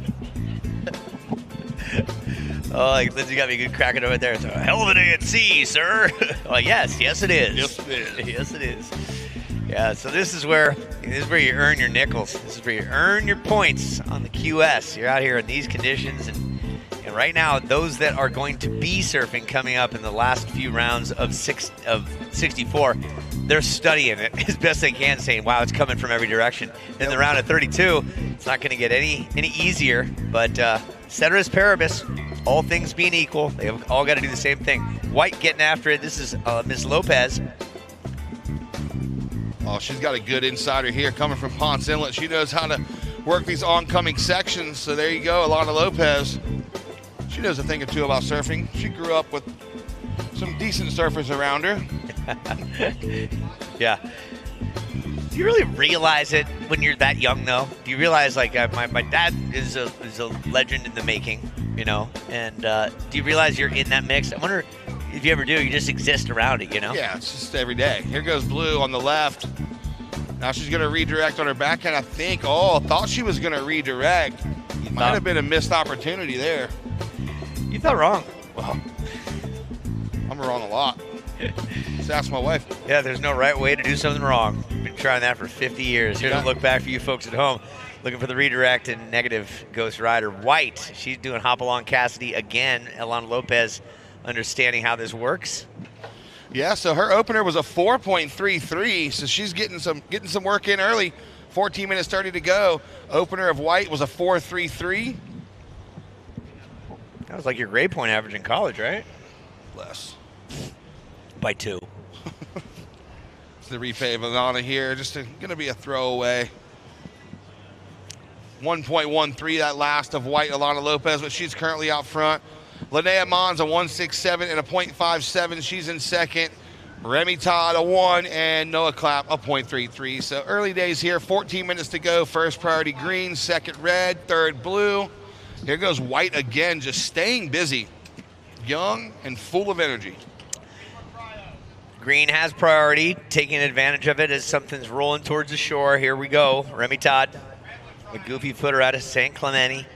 Oh, like Lindsay got me a good cracking over there. It's a hell of a day at sea, sir. Oh, yes it is. Yes, it is. Yes, it is. Yeah, so this is where you earn your nickels. This is where you earn your points on the QS. You're out here in these conditions, and right now, those that are going to be surfing coming up in the last few rounds of 64, they're studying it as best they can, saying, wow, it's coming from every direction. In the round of 32, it's not going to get any easier, but ceteris paribus, all things being equal, they've all got to do the same thing. White getting after it. This is Miss Lopez. Oh, she's got a good insider here coming from Ponce Inlet. She knows how to work these oncoming sections. So there you go, Alana Lopez. She knows a thing or two about surfing. She grew up with some decent surfers around her. Yeah. Do you really realize it when you're that young, though? Do you realize, like, my dad is a legend in the making, you know? And do you realize you're in that mix? I wonder if you ever do, you just exist around it, you know? Yeah, it's just every day. Here goes Blue on the left. Now she's going to redirect on her backhand, I think. Oh, thought she was going to redirect. Might have been a missed opportunity there. You thought wrong. Well, I'm wrong a lot. Just ask my wife. Yeah, there's no right way to do something wrong. Been trying that for 50 years. Here's a look back for you folks at home. Looking for the redirect and negative Ghost Rider. White, she's doing Hop Along Cassidy again. Alana Lopez understanding how this works. Yeah, so her opener was a 4.33, so she's getting some work in early. 14 minutes 30 to go. Opener of White was a 4.33. That was like your grade point average in college, right? Less. By 2. It's the replay of Alana here, just going to be a throwaway. 1.13 that last of White, Alana Lopez, but she's currently out front. Linnea Mons a 1.67 and a 0.57. She's in second. Remy Todd a 1 and Noah Clapp a 0.33. So early days here, 14 minutes to go. First priority green, second red, third blue. Here goes White again, just staying busy. Young and full of energy. Green has priority, taking advantage of it as something's rolling towards the shore. Here we go. Remy Todd, a goofy footer out of St. Clemente.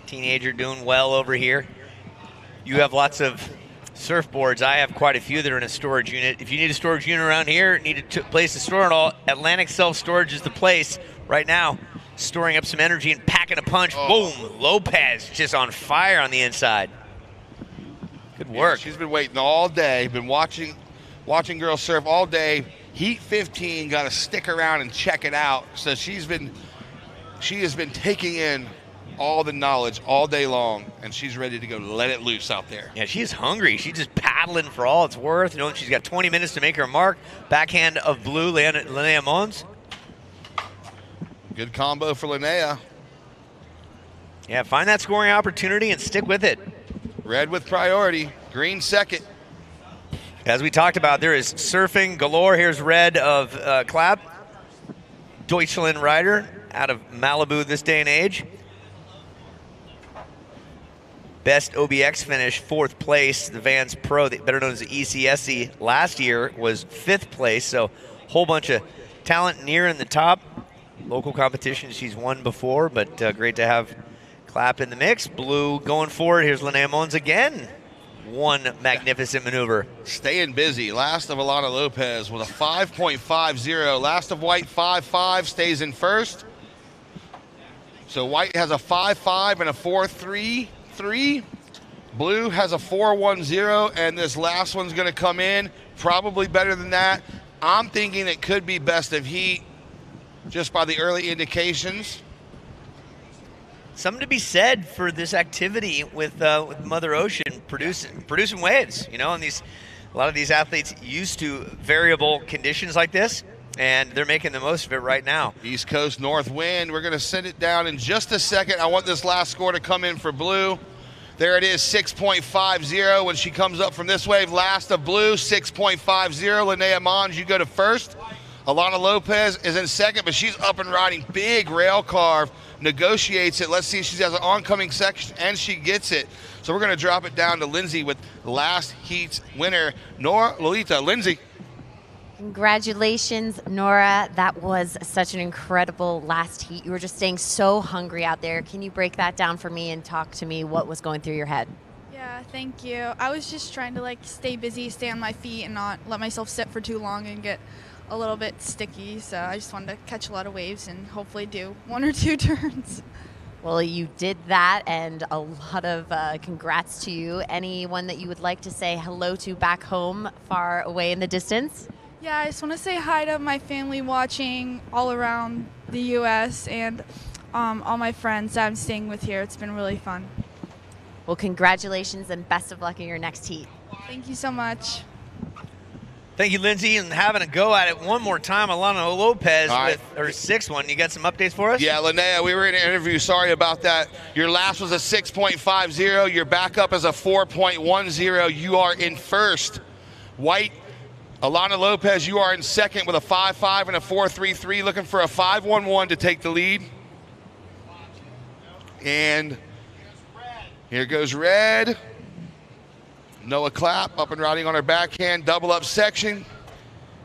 Teenager doing well over here. You have lots of surfboards. I have quite a few that are in a storage unit. If you need a storage unit around here, need a place to store it all, Atlantic Self-Storage is the place right now. Storing up some energy and packing a punch. Boom. Lopez just on fire on the inside. Good work. Yeah, she's been waiting all day, been watching girls surf all day. Heat 15, got to stick around and check it out. So she has been taking in all the knowledge all day long, and she's ready to go let it loose out there. Yeah, she's hungry. She's just paddling for all it's worth, knowing she's got 20 minutes to make her mark. Backhand of blue, Linnea Mons. Good combo for Linnea. Yeah, find that scoring opportunity and stick with it. Red with priority, green second. As we talked about, there is surfing galore. Here's red of Clapp. Deutschland rider out of Malibu this day and age. Best OBX finish, 4th place. The Vans Pro, better known as the ECSC, last year was 5th place. So whole bunch of talent near in the top. Local competition she's won before, but great to have Clapp in the mix. Blue going forward. Here's Linnea Mons again. One magnificent maneuver. Staying busy. Last of Alana Lopez with a 5.50. Last of White 5.5 stays in first. So White has a 5.5 and a 4.33. Blue has a 4.10, and this last one's going to come in probably better than that. I'm thinking it could be best of heat just by the early indications. Something to be said for this activity with Mother Ocean producing waves. You know, and a lot of these athletes used to variable conditions like this, and they're making the most of it right now. East Coast north wind. We're going to send it down in just a second. I want this last score to come in for Blue. There it is, 6.50 when she comes up from this wave. Last of Blue, 6.50. Linnea Mons, you go to first. Alana Lopez is in second, but she's up and riding. Big rail carve, negotiates it. Let's see if she has an oncoming section, and she gets it. So we're going to drop it down to Lindsay with last heat's winner, Nora Lolita. Lindsay. Congratulations, Nora. That was such an incredible last heat. You were just staying so hungry out there. Can you break that down for me and talk to me what was going through your head? Yeah, thank you. I was just trying to stay busy, stay on my feet, and not let myself sit for too long and get a little bit sticky. So I just wanted to catch a lot of waves and hopefully do 1 or 2 turns. Well, you did that, and a lot of congrats to you. Anyone that you would like to say hello to back home, far away in the distance? Yeah, I just want to say hi to my family watching all around the U.S. and all my friends that I'm staying with here. It's been really fun. Well, congratulations and best of luck in your next heat. Thank you so much. Thank you, Lindsay, and having a go at it one more time. Alana Lopez with her 6th one. You got some updates for us? Yeah, Linnea, we were in an interview. Sorry about that. Your last was a 6.50. Your backup is a 4.10. You are in first. White, Alana Lopez, you are in second with a 5.5 and a 4.33. Looking for a 5.11 to take the lead. And here goes Red. Noah Clapp up and riding on her backhand, double up section.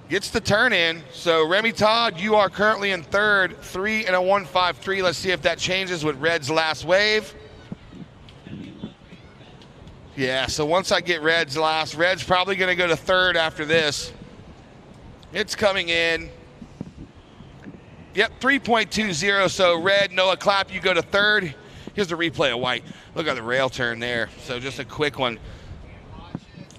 Gets the turn in. So Remy Todd, you are currently in third, 3 and a 1.53. Let's see if that changes with Red's last wave. Yeah, so once I get Red's last, Red's probably going to go to third after this. It's coming in. Yep, 3.20. So Red, Noah Clapp, you go to third. Here's the replay of White. Look at the rail turn there. So just a quick one.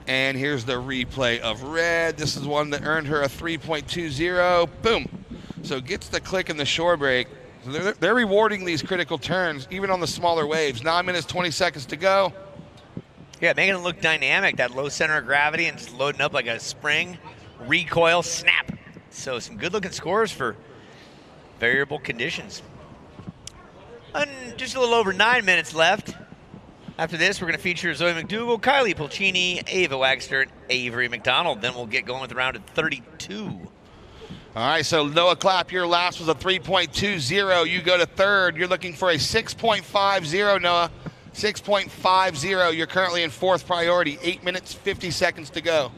And here's the replay of Red. This is one that earned her a 3.20. Boom. So gets the click in the shore break. So they're rewarding these critical turns, even on the smaller waves. 9 minutes, 20 seconds to go. Yeah, making it look dynamic, that low center of gravity and just loading up like a spring, recoil, snap. So some good-looking scores for variable conditions. And just a little over 9 minutes left. After this, we're going to feature Zoe McDougall, Kylie Pulcini, Ava Wagster, and Avery McDonald. Then we'll get going with the round at 32. All right, so Noah Clapp, your last was a 3.20. You go to third. You're looking for a 6.50, Noah. 6.50. You're currently in fourth priority. 8 minutes, 50 seconds to go.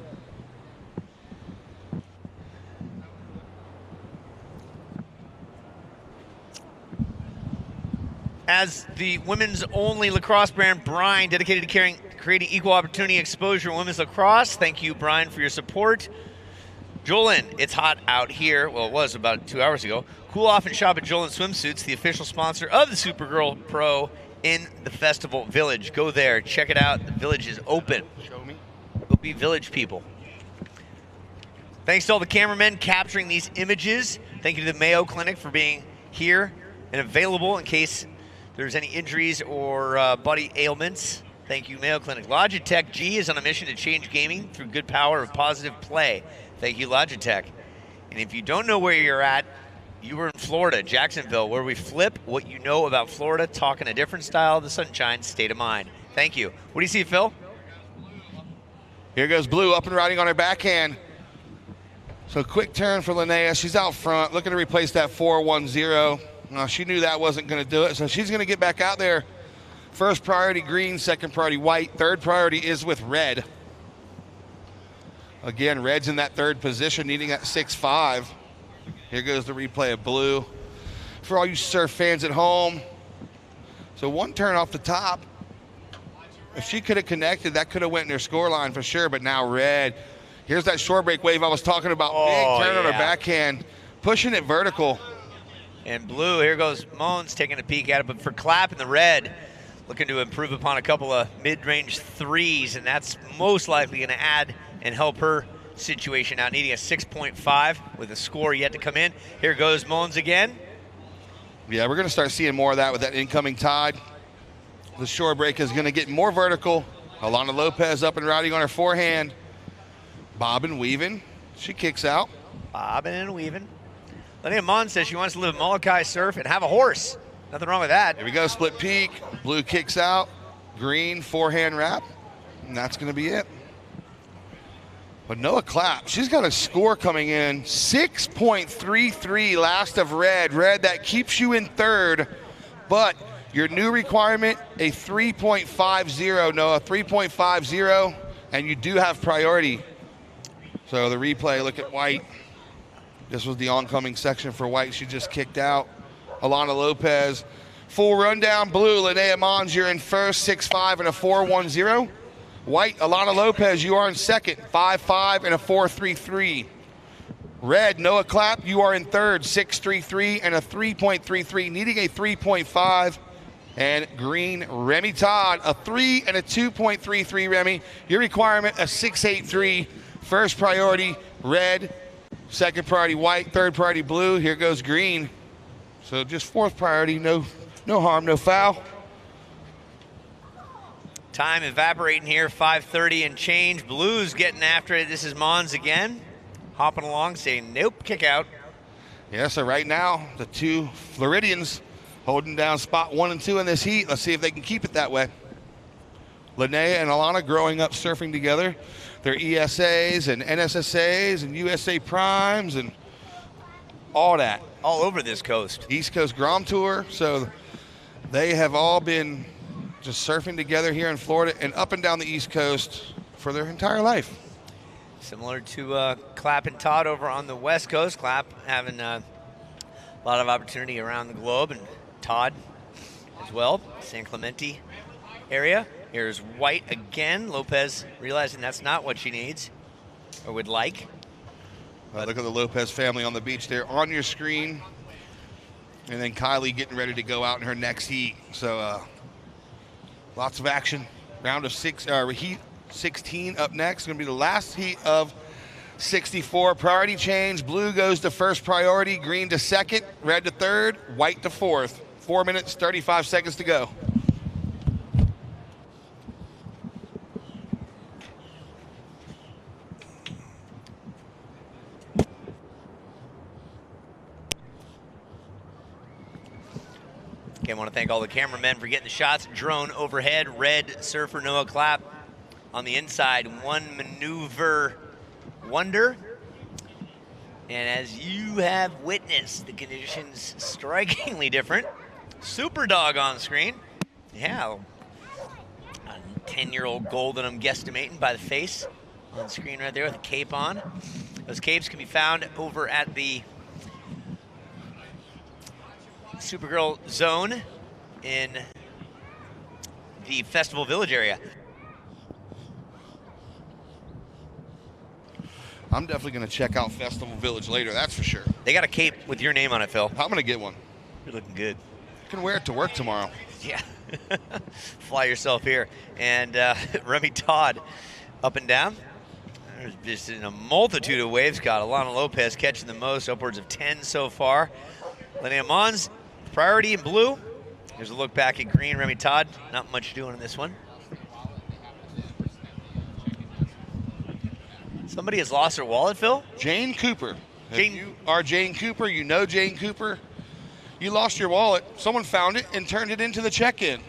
As the women's only lacrosse brand, Brine, dedicated to creating equal opportunity exposure in women's lacrosse. Thank you, Brine, for your support. Jolin, it's hot out here. Well, it was about 2 hours ago. Cool off and shop at Jolin Swimsuits, the official sponsor of the Supergirl Pro in the Festival Village. Go there, check it out. The village is open. Show me. Go be village people. Thanks to all the cameramen capturing these images. Thank you to the Mayo Clinic for being here and available in case there's any injuries or body ailments. Thank you, Mayo Clinic. Logitech G is on a mission to change gaming through good power of positive play. Thank you, Logitech. And if you don't know where you're at, you were in Florida, Jacksonville, where we flip what you know about Florida, talking a different style of the sunshine state of mind. Thank you. What do you see, Phil? Here goes Blue up and riding on her backhand. So quick turn for Linnea. She's out front, looking to replace that 4-1-0. She knew that wasn't going to do it, so she's going to get back out there. First priority green, second priority white, third priority is with red. Again, red's in that third position, needing that 6-5. Here goes the replay of Blue. For all you surf fans at home, so one turn off the top. If she could have connected, that could have went in their score line for sure, but now red. Here's that short break wave I was talking about. Big turn on her backhand, pushing it vertical. And Blue, here goes Moans taking a peek at it, but for Clapp in the red, looking to improve upon a couple of mid-range threes, and that's most likely going to add and help her situation out, needing a 6.5 with a score yet to come in. Here goes Moans again. Yeah, we're going to start seeing more of that with that incoming tide. The shore break is going to get more vertical. Alana Lopez up and riding on her forehand. Bobbing, weaving. She kicks out. Bobbing and weaving. Linnea Mon says she wants to live in Molokai surf and have a horse. Nothing wrong with that. Here we go, split peak. Blue kicks out. Green, forehand wrap. And that's going to be it. But Noah Clapp, she's got a score coming in. 6.33 last of red. Red, that keeps you in third. But your new requirement, a 3.50, Noah. 3.50. And you do have priority. So the replay, look at White. This was the oncoming section for White. She just kicked out. Alana Lopez. Full rundown. Blue, Linnea Mons, you're in first, 6-5 and a 4-1-0. White, Alana Lopez, you are in second, 5-5 and a 4-3-3. Red, Noah Clapp, you are in third, 6-3-3 and a 3.33, needing a 3.5. And green, Remy Todd, a 3 and a 2.33, Remy. Your requirement, a 6.83. First priority, red. Second priority, white. Third priority, blue. Here goes green. So just fourth priority, no harm, no foul. Time evaporating here, 5:30 and change. Blues getting after it. This is Mons again, hopping along, saying nope, kick out. Yeah, so right now, the two Floridians holding down spot 1 and 2 in this heat. Let's see if they can keep it that way. Linnea and Alana growing up surfing together. Their ESAs and NSSAs and USA Primes and all that. All over this coast. East Coast Grom Tour. So they have all been just surfing together here in Florida and up and down the East Coast for their entire life. Similar to Clapp and Todd over on the West Coast. Clapp having a lot of opportunity around the globe, and Todd as well, San Clemente area. Here's White again. Lopez realizing that's not what she needs or would like. Look at the Lopez family on the beach there on your screen. And then Kylie getting ready to go out in her next heat. So lots of action. Round of heat 16 up next. Going to be the last heat of 64. Priority change. Blue goes to first priority. Green to second. Red to third. White to fourth. 4 minutes, 35 seconds to go. Okay, I want to thank all the cameramen for getting the shots. Drone overhead, red surfer Noah Clapp on the inside. One maneuver wonder. And as you have witnessed, the conditions strikingly different. Super Dog on screen. Yeah, a 10-year-old golden, I'm guesstimating by the face on screen right there with a cape on. Those capes can be found over at the Supergirl Zone in the Festival Village area. I'm definitely going to check out Festival Village later, that's for sure. They got a cape with your name on it, Phil. I'm going to get one. You're looking good. I can wear it to work tomorrow. Yeah. Fly yourself here. And Remy Todd up and down. There's just in a multitude of waves. Got Alana Lopez catching the most, upwards of 10 so far. Linnea Mons, priority in blue. Here's a look back at green. Remy Todd, not much doing in this one. Somebody has lost their wallet, Phil? Jane Cooper. If you are Jane Cooper, you know Jane Cooper. You lost your wallet. Someone found it and turned it into the check-in.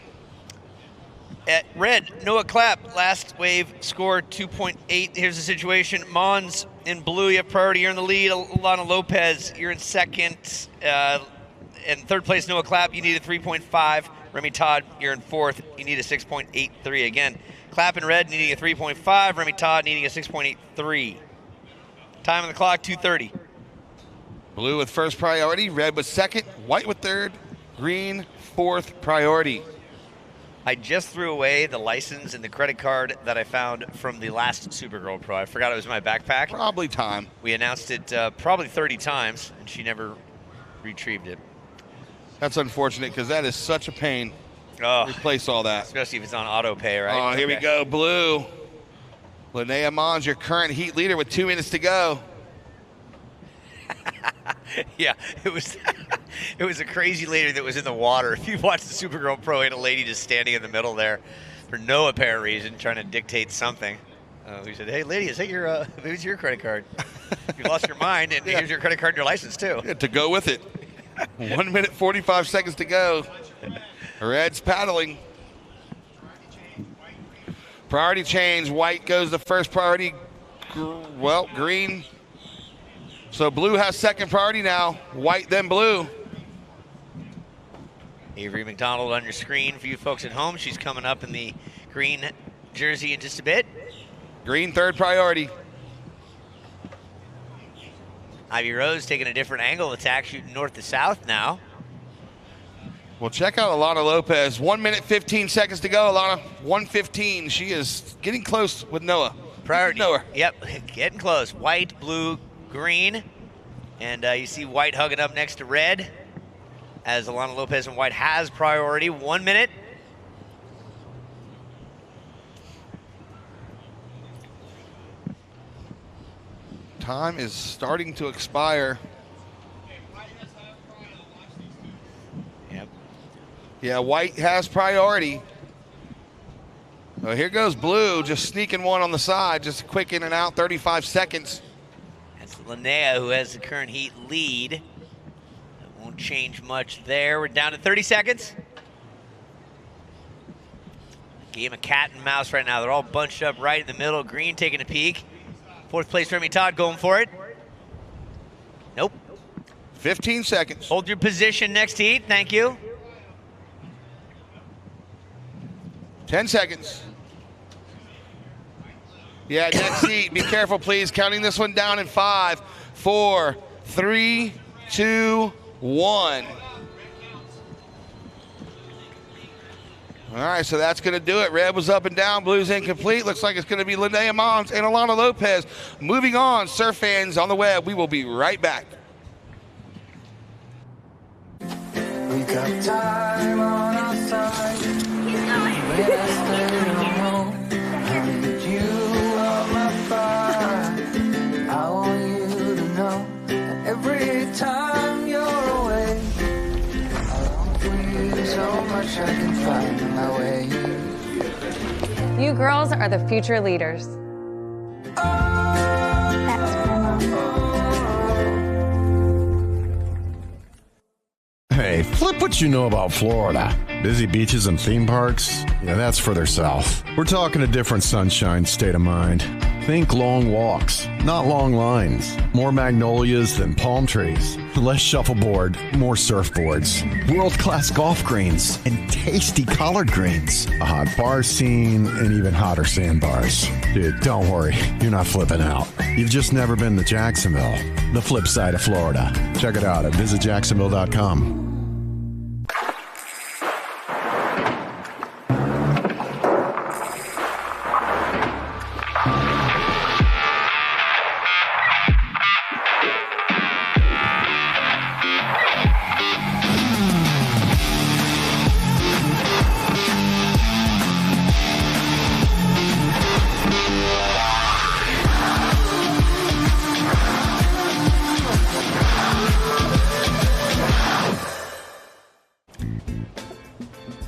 At red, Noah Clapp, last wave score 2.8. Here's the situation. Mons in blue, you have priority. You're in the lead. Alana Lopez, you're in second. In third place, Noah Clapp, you need a 3.5. Remy Todd, you're in fourth. You need a 6.83 again. Clapp in red, needing a 3.5. Remy Todd needing a 6.83. Time on the clock, 2:30. Blue with first priority, red with second, white with third, green fourth priority. I just threw away the license and the credit card that I found from the last Supergirl Pro. I forgot it was in my backpack. Probably time. We announced it probably 30 times, and she never retrieved it. That's unfortunate because that is such a pain. Oh, replace all that. Especially if it's on auto pay, right? Oh, here we go, blue. Linnea Mons, your current heat leader with 2 minutes to go. Yeah, it was a crazy lady that was in the water. If you watched the Supergirl Pro, had a lady just standing in the middle there for no apparent reason, trying to dictate something. We said, "Hey, lady, is that who's your credit card? You lost your mind, and here's your credit card and your license too." Yeah, to go with it. 1 minute, 45 seconds to go. Red's paddling. Priority change. White goes to first priority. Green. So blue has second priority now. White, then blue. Avery McDonald on your screen for you folks at home. She's coming up in the green jersey in just a bit. Green third priority. Ivy Rose taking a different angle attack, shooting north to south now. Well, check out Alana Lopez. 1 minute, 15 seconds to go, Alana. 1:15. She is getting close with Noah. Priority. Yep, getting close. White, blue, green. And you see White hugging up next to red as Alana Lopez and White has priority. 1 minute. Time is starting to expire. Yep. Yeah, White has priority. Well, here goes blue, just sneaking one on the side, just a quick in and out, 35 seconds. That's Linnea, who has the current heat lead. That won't change much there. We're down to 30 seconds. Game of cat and mouse right now. They're all bunched up right in the middle. Green taking a peek. Fourth place, Remy Todd going for it. Nope. 15 seconds. Hold your position next heat. Thank you. 10 seconds. Yeah, next heat. Be careful, please. Counting this one down in 5, 4, 3, 2, 1. All right, so that's going to do it. Red was up and down, blue's incomplete. Looks like it's going to be Linnea Mons and Alana Lopez. Moving on, surf fans on the web. We will be right back. We got time on our side. When I stay alone, I need you on my fire. I want you to know that every time you're away, I long for you so much I can find my way. You girls are the future leaders. Hey, flip what you know about Florida. Busy beaches and theme parks? Yeah, that's further south. We're talking a different sunshine state of mind. Think long walks, not long lines. More magnolias than palm trees. Less shuffleboard, more surfboards. World-class golf greens and tasty collard greens. A hot bar scene and even hotter sandbars. Dude, don't worry, you're not flipping out. You've just never been to Jacksonville, the flip side of Florida. Check it out at visitjacksonville.com.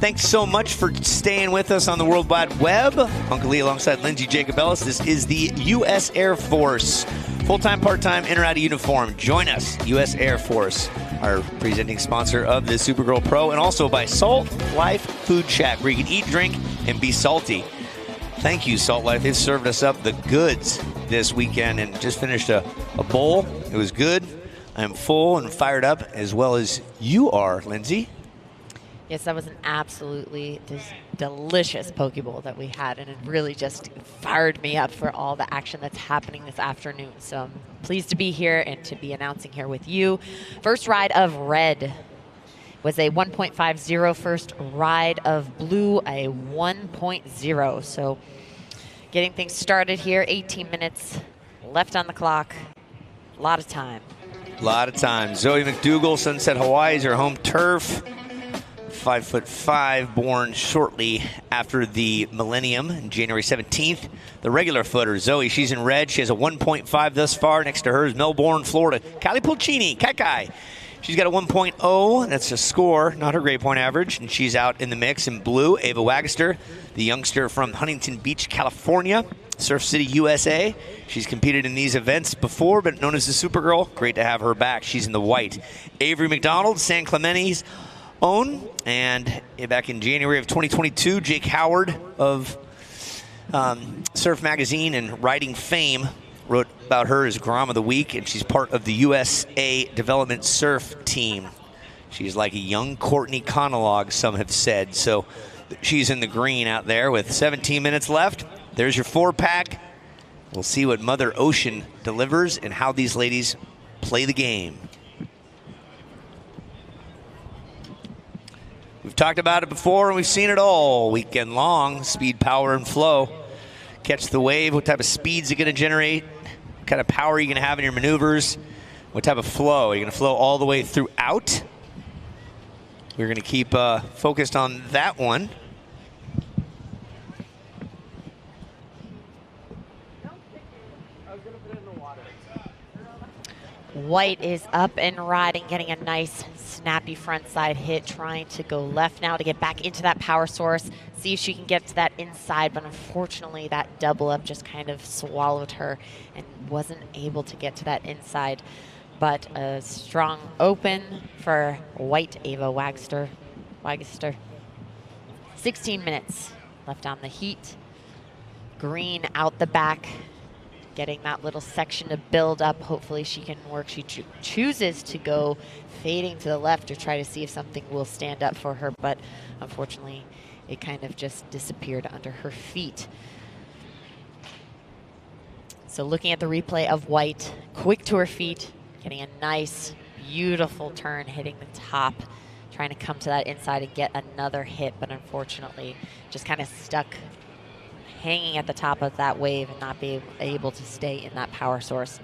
Thanks so much for staying with us on the World Wide Web. Uncle Lee alongside Lindsay Jacobellis. This is the U.S. Air Force. Full-time, part-time, in or out of uniform. Join us, U.S. Air Force, our presenting sponsor of the Supergirl Pro, and also by Salt Life Food Shack, where you can eat, drink, and be salty. Thank you, Salt Life. They've served us up the goods this weekend and just finished a bowl. It was good. I'm full and fired up, as well as you are, Lindsay. Yes, that was an absolutely delicious poke bowl that we had, and it really just fired me up for all the action that's happening this afternoon. So I'm pleased to be here and to be announcing here with you. First ride of red was a 1.50. First ride of blue, a 1.0. So getting things started here, 18 minutes left on the clock. A lot of time. A lot of time. Zoe McDougall, Sunset Hawaii is her home turf. 5'5", born shortly after the millennium, January 17th. The regular footer, Zoe, she's in red. She has a 1.5 thus far. Next to her is Melbourne, Florida, Kylie Pulcini, Kai. She's got a 1.0. That's a score, not her grade point average. And she's out in the mix in blue. Ava Wagster, the youngster from Huntington Beach, California, Surf City, USA. She's competed in these events before, but known as the Supergirl. Great to have her back. She's in the white. Avery McDonald, San Clemente's own, and back in January of 2022, Jake Howard of Surf Magazine and Riding Fame wrote about her as Grom of the Week, and she's part of the USA Development Surf team. She's like a young Courtney Conalog, some have said. So she's in the green out there with 17 minutes left. There's your 4-pack. We'll see what Mother Ocean delivers and how these ladies play the game. We've talked about it before, and we've seen it all weekend long. Speed, power, and flow. Catch the wave. What type of speeds are you going to generate? What kind of power are you going to have in your maneuvers? What type of flow? Are you going to flow all the way throughout? We're going to keep focused on that one. White is up and riding, getting a nice snappy front side hit, trying to go left now to get back into that power source, see if she can get to that inside, but unfortunately that double up just kind of swallowed her and wasn't able to get to that inside. But a strong open for White Ava Wagster. 16 minutes left on the heat. Green out the back, getting that little section to build up. Hopefully she can work. She chooses to go fading to the left to try to see if something will stand up for her, but unfortunately it kind of just disappeared under her feet. So looking at the replay of White, quick to her feet, getting a nice, beautiful turn, hitting the top trying to come to that inside and get another hit, but unfortunately just kind of stuck hanging at the top of that wave and not be able to stay in that power source.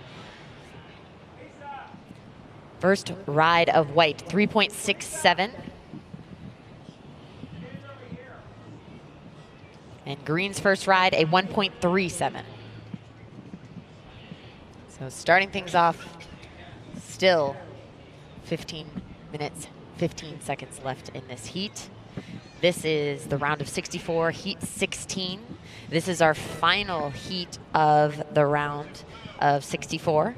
First ride of white, 3.67. And green's first ride, a 1.37. So starting things off, still 15 minutes, 15 seconds left in this heat. This is the round of 64, heat 16. This is our final heat of the round of 64.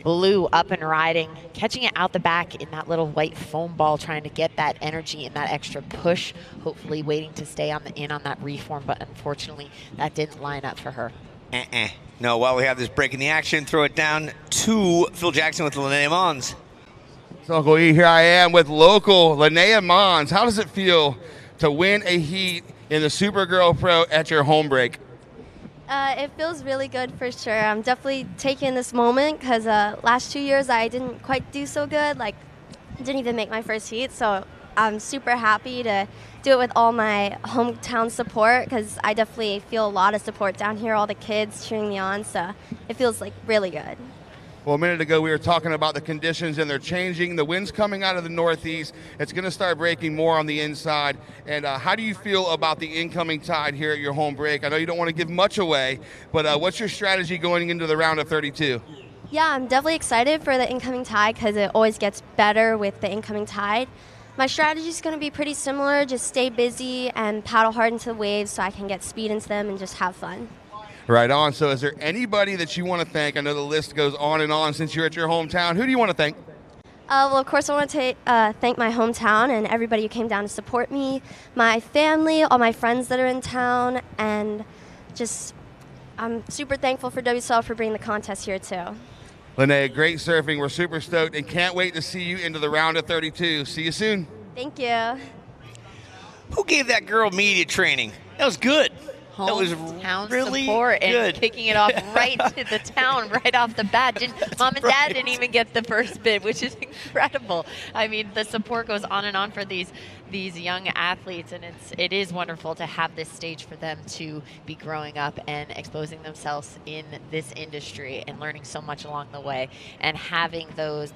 Blue up and riding, catching it out the back in that little white foam ball, trying to get that energy and that extra push, hopefully waiting to stay on that reform, but unfortunately that didn't line up for her. No, while we have this break in the action, throw it down to Phil Jackson with Linnea Mons. So Uncle E, here I am with local Linnea Mons. How does it feel to win a heat in the Supergirl Pro at your home break? It feels really good for sure. I'm definitely taking this moment because last 2 years I didn't quite do so good. Like, didn't even make my first heat. So I'm super happy to do it with all my hometown support because I definitely feel a lot of support down here. All the kids cheering me on. So it feels like really good. Well, a minute ago, we were talking about the conditions, and they're changing. The wind's coming out of the northeast. It's going to start breaking more on the inside. And how do you feel about the incoming tide here at your home break? I know you don't want to give much away, but what's your strategy going into the round of 32? Yeah, I'm definitely excited for the incoming tide because it always gets better with the incoming tide. My strategy is going to be pretty similar. Just stay busy and paddle hard into the waves so I can get speed into them and just have fun. Right on. So is there anybody that you want to thank? I know the list goes on and on since you're at your hometown. Who do you want to thank? Well, of course, I want to thank my hometown and everybody who came down to support me, my family, all my friends that are in town, and just I'm super thankful for WSL for bringing the contest here, too. Linnea, great surfing. We're super stoked and can't wait to see you into the round of 32. See you soon. Thank you. Who gave that girl media training? That was good. That was really support and good. kicking it off right to the town right off the bat. Mom and Dad didn't even get the first bid, which is incredible. I mean, the support goes on and on for these young athletes, and it is wonderful to have this stage for them to be growing up and exposing themselves in this industry and learning so much along the way, and having those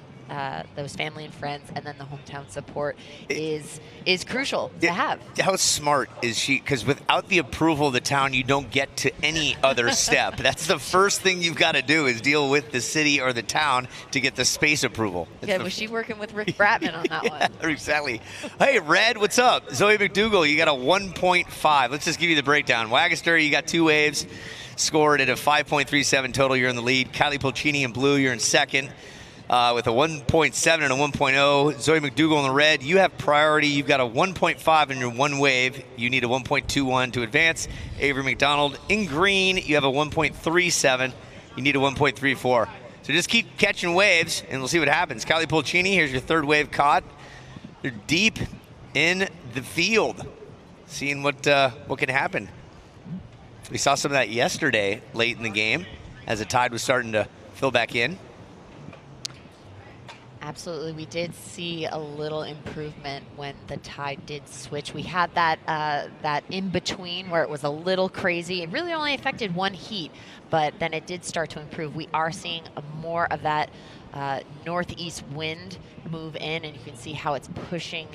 family and friends and then the hometown support is crucial to have. How smart is she? Because without the approval of the town, you don't get to any other step. That's the first thing you've got to do is deal with the city or the town to get the space approval. Was she working with Rick Bratman on that one? Exactly. Hey, Red, what's up? Zoe McDougall, you got a 1.5. Let's just give you the breakdown. Wagaster, you got 2 waves, scored at a 5.37 total. You're in the lead. Kylie Pulcini in blue, you're in second. With a 1.7 and a 1.0. Zoe McDougall in the red. You have priority. You've got a 1.5 in your one wave. You need a 1.21 to advance. Avery McDonald in green. You have a 1.37. You need a 1.34. So just keep catching waves, and we'll see what happens. Kylie Pulcini, here's your third wave caught. You're deep in the field, seeing what can happen. We saw some of that yesterday late in the game as the tide was starting to fill back in. Absolutely. We did see a little improvement when the tide did switch. We had that in-between where it was a little crazy. It really only affected one heat, but then it did start to improve. We are seeing more of that northeast wind move in, and you can see how it's pushing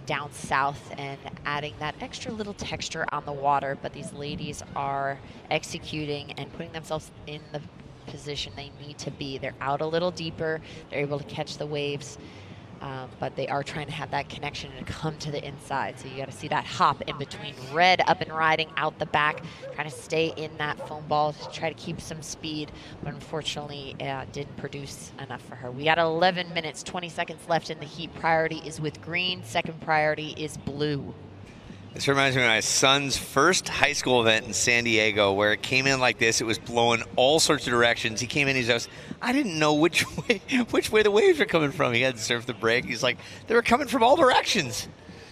down south and adding that extra little texture on the water. But these ladies are executing and putting themselves in the position they need to be. They're out a little deeper. They're able to catch the waves, but they are trying to have that connection and come to the inside. So you got to see that hop in between. Red up and riding out the back, trying to stay in that foam ball to try to keep some speed, but unfortunately didn't produce enough for her. We got 11 minutes, 20 seconds left in the heat. Priority is with green. Second priority is blue. This reminds me of my son's first high school event in San Diego, where it came in like this. It was blowing all sorts of directions. He came in, he goes, I didn't know which way the waves were coming from. He had to surf the break. He's like, they were coming from all directions.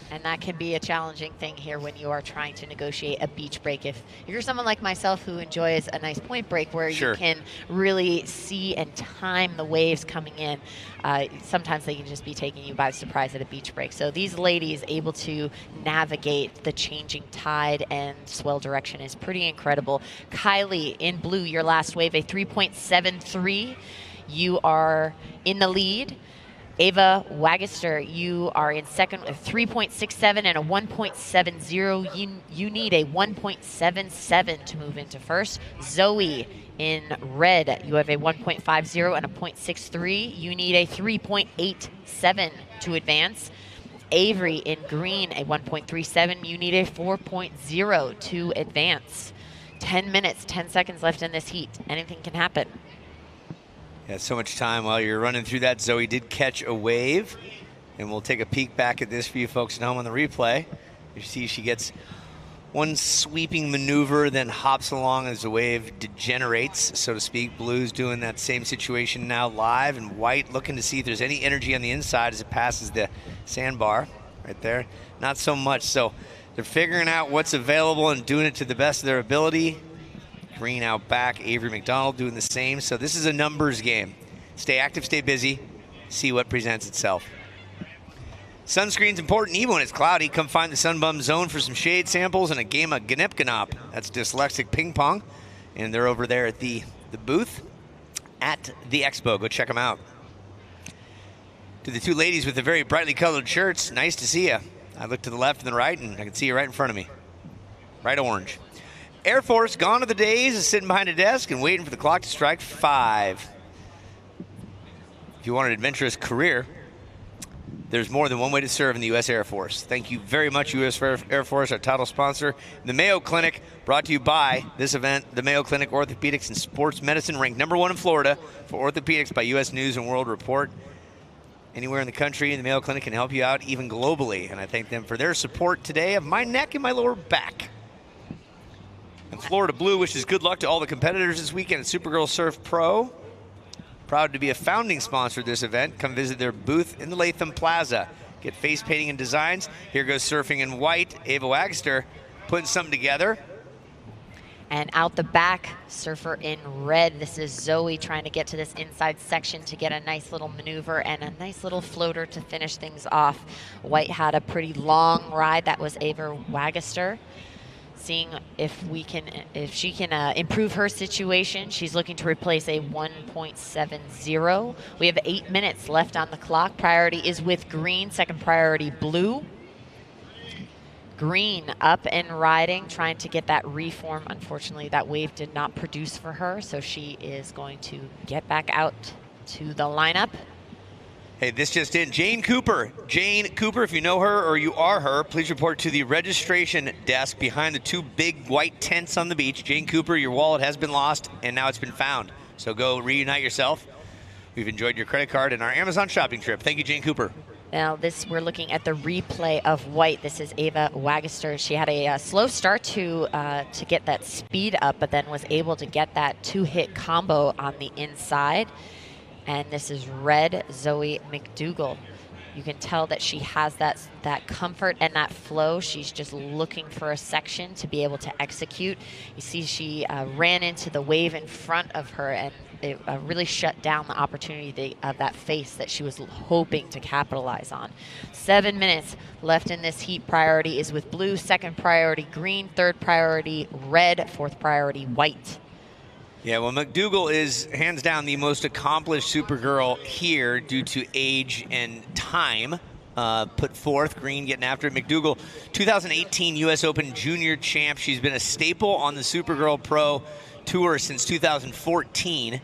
And that can be a challenging thing here when you are trying to negotiate a beach break. If you're someone like myself who enjoys a nice point break where Sure. you can really see and time the waves coming in, sometimes they can just be taking you by surprise at a beach break. So these ladies able to navigate the changing tide and swell direction is pretty incredible. Kylie in blue, your last wave, a 3.73. You are in the lead. Ava Wagester, you are in second with 3.67 and a 1.70. You need a 1.77 to move into first. Zoe in red, you have a 1.50 and a 0.63. You need a 3.87 to advance. Avery in green, a 1.37. You need a 4.0 to advance. 10 minutes, 10 seconds left in this heat. Anything can happen. Yeah, so much time while you're running through that. Zoe did catch a wave, and we'll take a peek back at this for you folks at home on the replay. You see she gets one sweeping maneuver, then hops along as the wave degenerates, so to speak. Blue's doing that same situation now live, and white looking to see if there's any energy on the inside as it passes the sandbar right there. Not so much, so they're figuring out what's available and doing it to the best of their ability. Green out back, Avery McDonald doing the same. So this is a numbers game. Stay active, stay busy, see what presents itself. Sunscreen's important even when it's cloudy. Come find the Sunbum Zone for some shade samples and a game of Gnip-Gnop. That's dyslexic ping pong. And they're over there at the booth at the expo. Go check them out. To the two ladies with the very brightly colored shirts, nice to see you. I look to the left and the right, and I can see you right in front of me. Bright orange. Air Force, gone are the days of sitting behind a desk and waiting for the clock to strike 5. If you want an adventurous career, there's more than one way to serve in the U.S. Air Force. Thank you very much, U.S. Air Force, our title sponsor. The Mayo Clinic, brought to you by this event, the Mayo Clinic Orthopedics and Sports Medicine, ranked #1 in Florida for orthopedics by U.S. News and World Report. Anywhere in the country, the Mayo Clinic can help you out, even globally. And I thank them for their support today of my neck and my lower back. And Florida Blue wishes good luck to all the competitors this weekend at Supergirl Surf Pro. Proud to be a founding sponsor of this event. Come visit their booth in the Latham Plaza. Get face painting and designs. Here goes surfing in white. Ava Wagster putting something together. And out the back, surfer in red. This is Zoe trying to get to this inside section to get a nice little maneuver and a nice little floater to finish things off. White had a pretty long ride. That was Ava Wagster. Seeing if she can improve her situation. She's looking to replace a 1.70. We have 8 minutes left on the clock. Priority is with green, second priority blue. Green up and riding, trying to get that reform. Unfortunately, that wave did not produce for her, so she is going to get back out to the lineup. Hey, this just in. Jane Cooper. Jane Cooper, if you know her or you are her, please report to the registration desk behind the 2 big white tents on the beach. Jane Cooper, your wallet has been lost, and now it's been found. So go reunite yourself. We've enjoyed your credit card and our Amazon shopping trip. Thank you, Jane Cooper. Now we're looking at the replay of white. This is Ava Wagster. She had a slow start to get that speed up, but then was able to get that 2-hit combo on the inside. And this is red, Zoe McDougall. You can tell that she has that comfort and that flow. She's just looking for a section to be able to execute. You see she ran into the wave in front of her, and it really shut down the opportunity of that face that she was hoping to capitalize on. 7 minutes left in this heat. Priority is with blue, second priority green, third priority red, fourth priority white. Yeah, well, McDougall is hands down the most accomplished Supergirl here due to age and time put forth. Green getting after it. McDougall, 2018 U.S. Open Junior champ. She's been a staple on the Supergirl Pro Tour since 2014.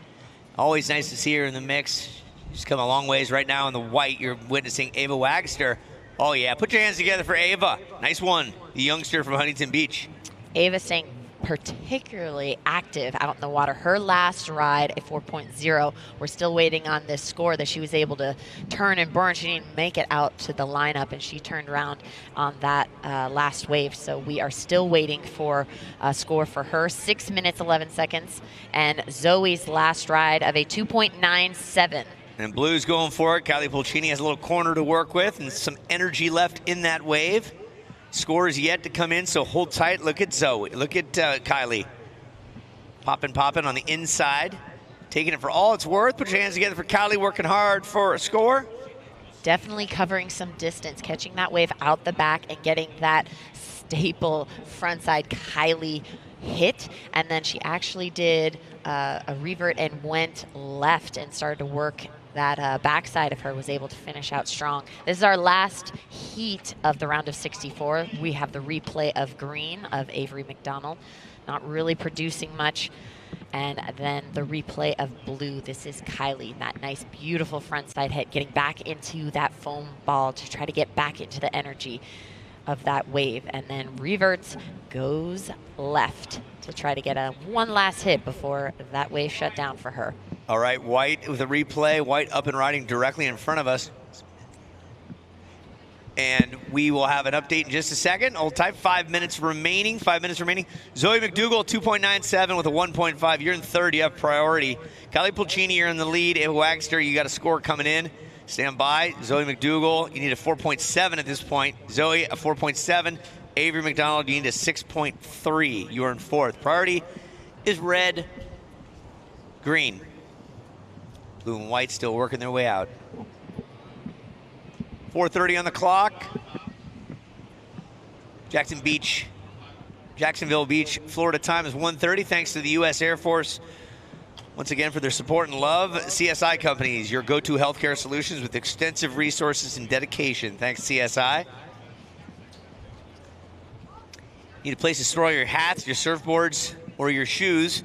Always nice to see her in the mix. She's come a long ways. Right now in the white, you're witnessing Ava Wagster. Oh, yeah, put your hands together for Ava. Nice one, the youngster from Huntington Beach. Ava staying particularly active out in the water. Her last ride, a 4.0. We're still waiting on this score that she was able to turn and burn. She didn't make it out to the lineup, and she turned around on that last wave. So we are still waiting for a score for her. 6 minutes, 11 seconds. And Zoe's last ride of a 2.97. And blue's going for it. Kylie Pulcini has a little corner to work with and some energy left in that wave. Score is yet to come in, so hold tight. Look at Zoe. Look at Kylie. Popping on the inside. Taking it for all it's worth. Put your hands together for Kylie, working hard for a score. Definitely covering some distance, catching that wave out the back and getting that staple frontside Kylie hit. And then she actually did a revert and went left and started to work that backside of her, was able to finish out strong. This is our last heat of the round of 64. We have the replay of green of Avery McDonald, not really producing much. And then the replay of blue. This is Kylie, that nice, beautiful frontside hit, getting back into that foam ball to try to get back into the energy of that wave. And then reverts, goes left to try to get a one last hit before that wave shut down for her. All right, White with a replay. White up and riding directly in front of us. And we will have an update in just a second. Hold tight, 5 minutes remaining. 5 minutes remaining. Zoe McDougall, 2.97 with a 1.5. You're in third, you have priority. Kylie Pulcini, you're in the lead. Ava Wagster, you got a score coming in. Stand by. Zoe McDougall, you need a 4.7 at this point. Zoe, a 4.7. Avery McDonald, you need a 6.3. You are in fourth. Priority is red, green. Blue and white still working their way out. 4:30 on the clock. Jacksonville Beach, Florida time is 1:30. Thanks to the U.S. Air Force once again for their support and love. CSI Companies, your go-to healthcare solutions with extensive resources and dedication. Thanks, CSI. Need a place to store all your hats, your surfboards, or your shoes.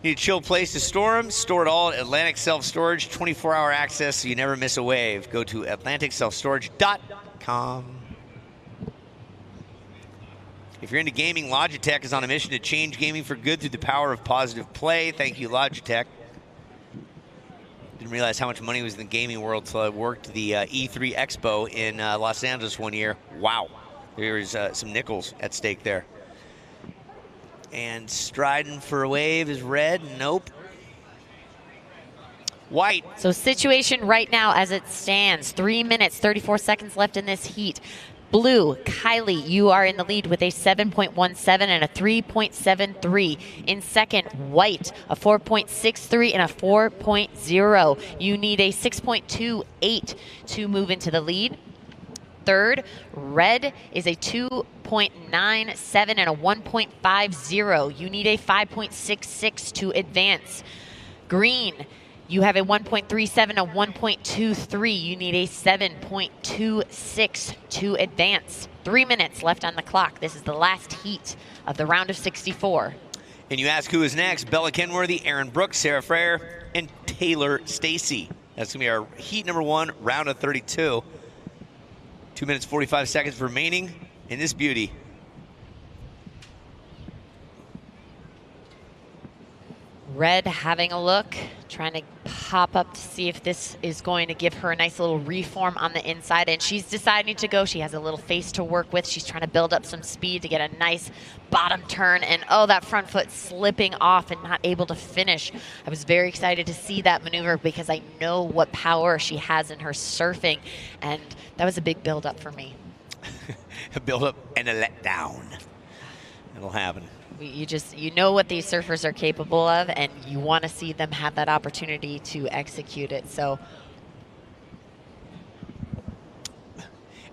Need a chill place to store them? Store it all at Atlantic Self-Storage. 24-hour access so you never miss a wave. Go to AtlanticSelfStorage.com. If you're into gaming, Logitech is on a mission to change gaming for good through the power of positive play. Thank you, Logitech. Didn't realize how much money was in the gaming world until I worked the E3 Expo in Los Angeles one year. Wow. There's some nickels at stake there. And striding for a wave is red. Nope. White. So situation right now as it stands, 3 minutes, 34 seconds left in this heat. Blue, Kylie, you are in the lead with a 7.17 and a 3.73. In second, White, a 4.63 and a 4.0. You need a 6.28 to move into the lead. Third, red is a 2.97 and a 1.50. You need a 5.66 to advance. Green, you have a 1.37, a 1.23. You need a 7.26 to advance. 3 minutes left on the clock. This is the last heat of the round of 64. And you ask who is next? Bella Kenworthy, Aaron Brooks, Sarah Frere, and Taylor Stacy. That's going to be our heat number one, round of 32. 2 minutes, 45 seconds remaining in this beauty. Red having a look, trying to pop up to see if this is going to give her a nice little reform on the inside, and she's deciding to go. She has a little face to work with. She's trying to build up some speed to get a nice bottom turn, and oh, that front foot slipping off and not able to finish. I was very excited to see that maneuver because I know what power she has in her surfing, and that was a big build up for me. A build up and a letdown. It'll happen. You know what these surfers are capable of, and you want to see them have that opportunity to execute it. So,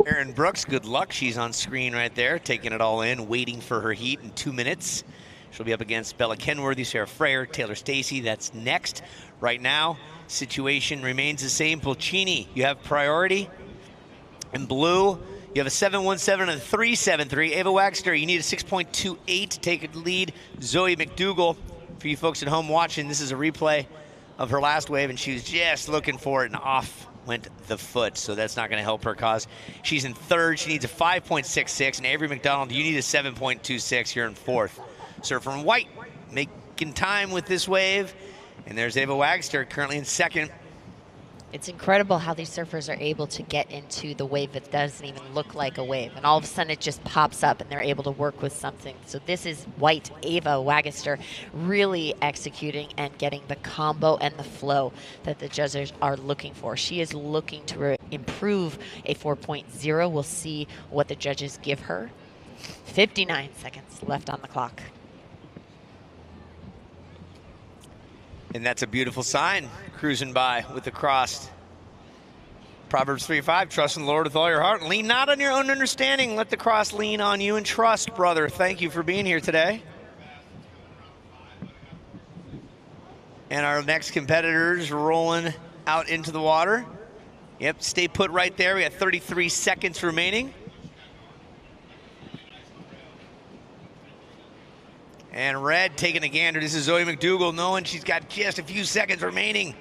Aaron Brooks, good luck. She's on screen right there, taking it all in, waiting for her heat in 2 minutes. She'll be up against Bella Kenworthy, Sarah Frere, Taylor Stacy. That's next. Right now, situation remains the same. Pulcini, you have priority. In blue, you have a 7.17 and a 3.73. Ava Wagster, you need a 6.28 to take a lead. Zoe McDougall, for you folks at home watching, this is a replay of her last wave, and she was just looking for it, and off went the foot, so that's not going to help her cause. She's in third. She needs a 5.66, and Avery McDonald, you need a 7.26. You're in fourth. Surfer in white, making time with this wave, and there's Ava Wagster currently in second It's incredible how these surfers are able to get into the wave that doesn't even look like a wave. And all of a sudden it just pops up and they're able to work with something. So this is White Ava Waggister really executing and getting the combo and the flow that the judges are looking for. She is looking to improve a 4.0. We'll see what the judges give her. 59 seconds left on the clock. And that's a beautiful sign, cruising by with the cross. Proverbs 3:5, trust in the Lord with all your heart and lean not on your own understanding. Let the cross lean on you and trust, brother. Thank you for being here today. And our next competitors rolling out into the water. Yep, stay put right there. We got 33 seconds remaining. And Red taking a gander. This is Zoe McDougall knowing she's got just a few seconds remaining.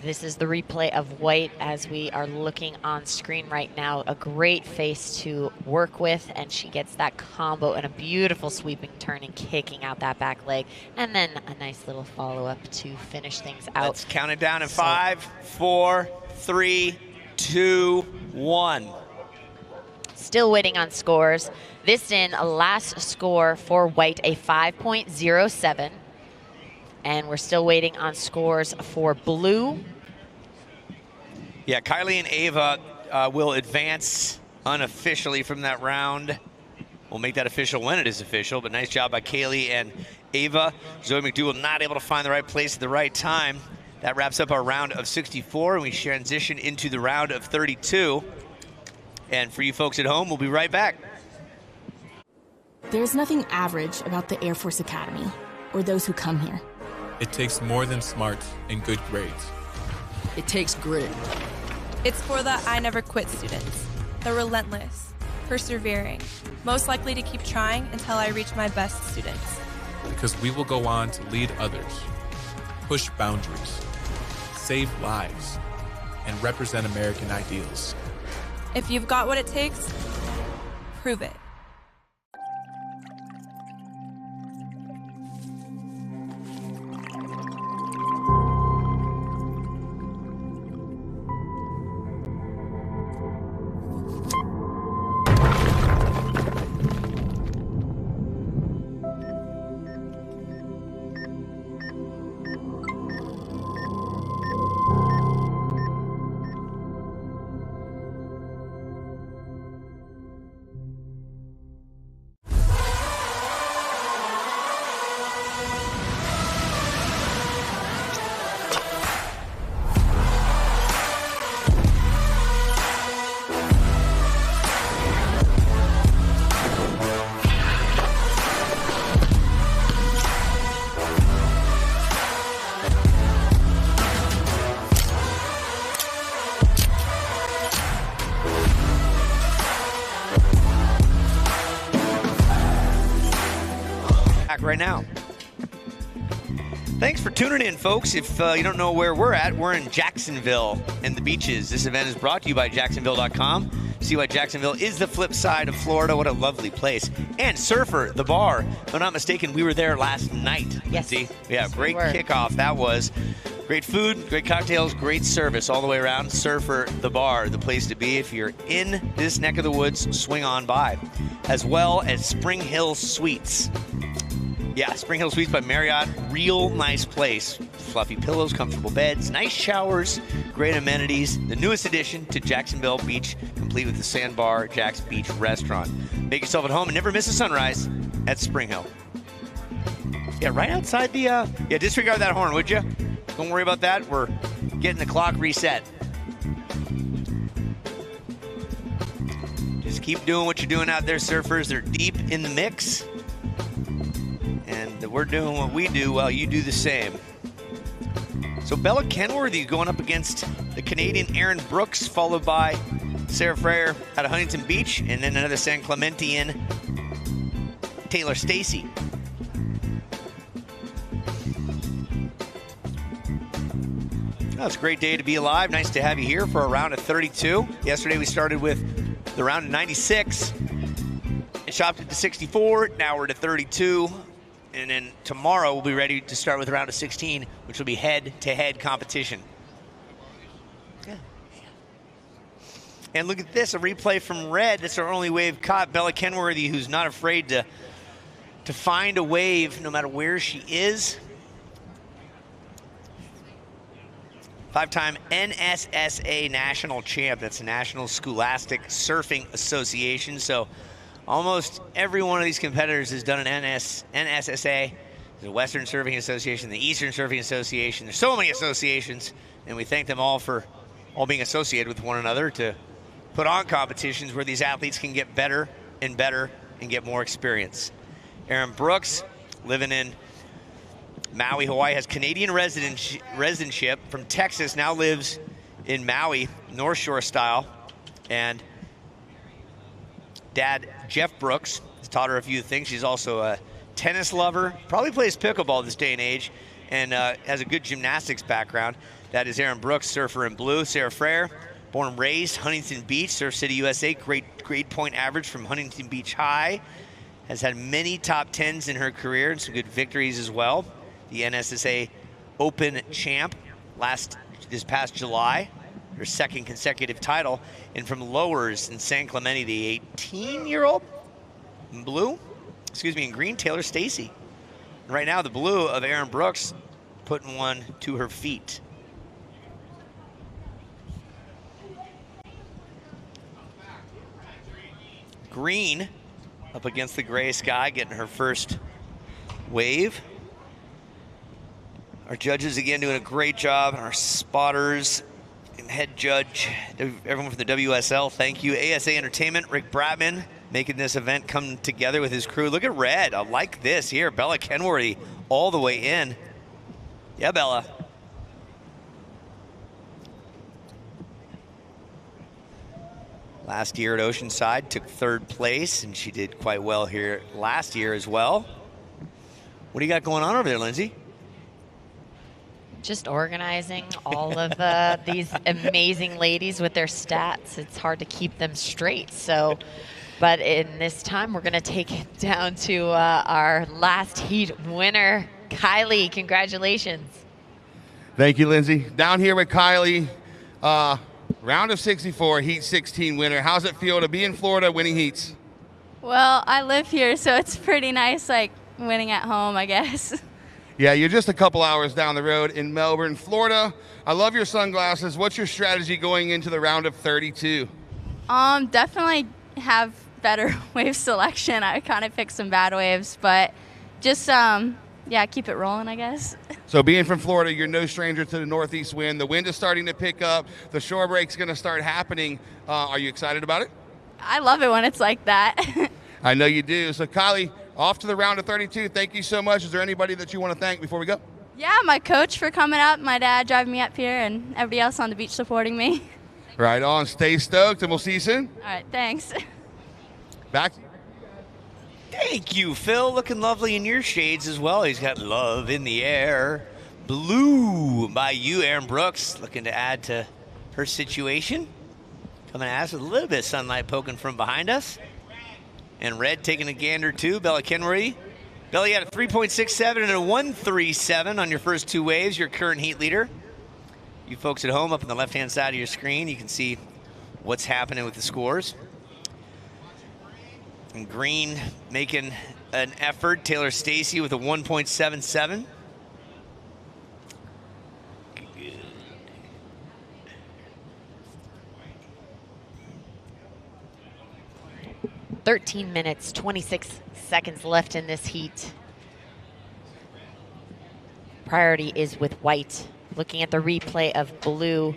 This is the replay of White as we are looking on screen right now. A great face to work with, and she gets that combo and a beautiful sweeping turn and kicking out that back leg. And then a nice little follow-up to finish things out. Let's count it down in 5, 4, 3, 2, 1. Still waiting on scores. This in a last score for White, a 5.07. And we're still waiting on scores for Blue. Yeah, Kylie and Ava will advance unofficially from that round. We'll make that official when it is official, but nice job by Kaylee and Ava. Zoe McDougall not able to find the right place at the right time. That wraps up our round of 64, and we transition into the round of 32. And for you folks at home, we'll be right back. There's nothing average about the Air Force Academy or those who come here. It takes more than smarts and good grades. It takes grit. It's for the I never quit students, the relentless, persevering, most likely to keep trying until I reach my best students. Because we will go on to lead others, push boundaries, save lives, and represent American ideals. If you've got what it takes, prove it. Right now. Thanks for tuning in, folks. If you don't know where we're at, we're in Jacksonville and the beaches. This event is brought to you by Jacksonville.com. See why Jacksonville is the flip side of Florida. What a lovely place. And Surfer, the bar. If I'm not mistaken, we were there last night. Yes. See? Yeah, Yes, great we were. kickoff. That was great food, great cocktails, great service all the way around. Surfer, the bar, the place to be. If you're in this neck of the woods, swing on by. As well as Spring Hill Suites. Yeah, Spring Hill Suites by Marriott, real nice place. Fluffy pillows, comfortable beds, nice showers, great amenities. The newest addition to Jacksonville Beach, complete with the Sandbar Jack's Beach Restaurant. Make yourself at home and never miss a sunrise at Spring Hill. Yeah, right outside the, yeah, disregard that horn, would you? Don't worry about that. We're getting the clock reset. Just keep doing what you're doing out there, surfers. They're deep in the mix. And we're doing what we do while you do the same. So Bella Kenworthy going up against the Canadian Erin Brooks, followed by Sarah Freyer out of Huntington Beach, and then another San Clementian, Taylor Stacy. Oh, it's a great day to be alive. Nice to have you here for a round of 32. Yesterday we started with the round of 96. It chopped it to 64. Now we're to 32. And then tomorrow we'll be ready to start with round of 16, which will be head-to-head competition. Yeah. And look at this, a replay from red. That's our only wave caught. Bella Kenworthy, who's not afraid to find a wave no matter where she is. 5-time NSSA national champ. That's the National Scholastic Surfing Association. So almost every one of these competitors has done an NSSA, the Western Surfing Association, the Eastern Surfing Association. There's so many associations, and we thank them all for all being associated with one another to put on competitions where these athletes can get better and better and get more experience. Erin Brooks, living in Maui, Hawaii, has Canadian residentship from Texas, now lives in Maui, North Shore style. And dad, Jeff Brooks, has taught her a few things. She's also a tennis lover, probably plays pickleball this day and age, and has a good gymnastics background. That is Erin Brooks, surfer in blue. Sarah Frere, born and raised Huntington Beach, Surf City, USA, great grade point average from Huntington Beach High. Has had many top 10s in her career and some good victories as well. The NSSA Open champ this past July, her second consecutive title. And from Lowers in San Clemente, the 18-year-old in blue, in green, Taylor Stacy. And right now, the blue of Erin Brooks putting one to her feet. Green up against the gray sky, getting her first wave. Our judges, again, doing a great job. Our spotters and head judge, everyone from the WSL, thank you. ASA Entertainment, Rick Bratman, making this event come together with his crew. Look at red. I like this here. Bella Kenworthy all the way in. Yeah, Bella. Last year at Oceanside, took 3rd place, and she did quite well here last year as well. What do you got going on over there, Lindsay? Just organizing all of these amazing ladies with their stats. It's hard to keep them straight. So, but in this time, we're going to take it down to our last heat winner, Kylie. Congratulations. Thank you, Lindsay. Down here with Kylie, round of 64, heat 16 winner. How's it feel to be in Florida winning heats? Well, I live here, so it's pretty nice, like winning at home, I guess. Yeah, you're just a couple hours down the road in Melbourne, Florida. I love your sunglasses. What's your strategy going into the round of 32? Definitely have better wave selection. I kind of picked some bad waves, but just, yeah, keep it rolling, I guess. So being from Florida, you're no stranger to the northeast wind. The wind is starting to pick up. The shore break's going to start happening. Are you excited about it? I love it when it's like that. I know you do. So, Kylie, off to the round of 32. Thank you so much. Is there anybody that you want to thank before we go? Yeah, my coach for coming up, my dad driving me up here, and everybody else on the beach supporting me. Right on. Stay stoked, and we'll see you soon. All right, thanks. Back. Thank you, Phil. Looking lovely in your shades as well. He's got love in the air. Blue by you, Erin Brooks, looking to add to her situation. Coming at us with a little bit of sunlight poking from behind us. And red taking a gander too, Bella Kenworthy. Bella, you had a 3.67 and a 1.37 on your first 2 waves, your current heat leader. You folks at home, up on the left-hand side of your screen, you can see what's happening with the scores. And green making an effort. Taylor Stacy with a 1.77. 13 minutes, 26 seconds left in this heat. Priority is with white. Looking at the replay of blue,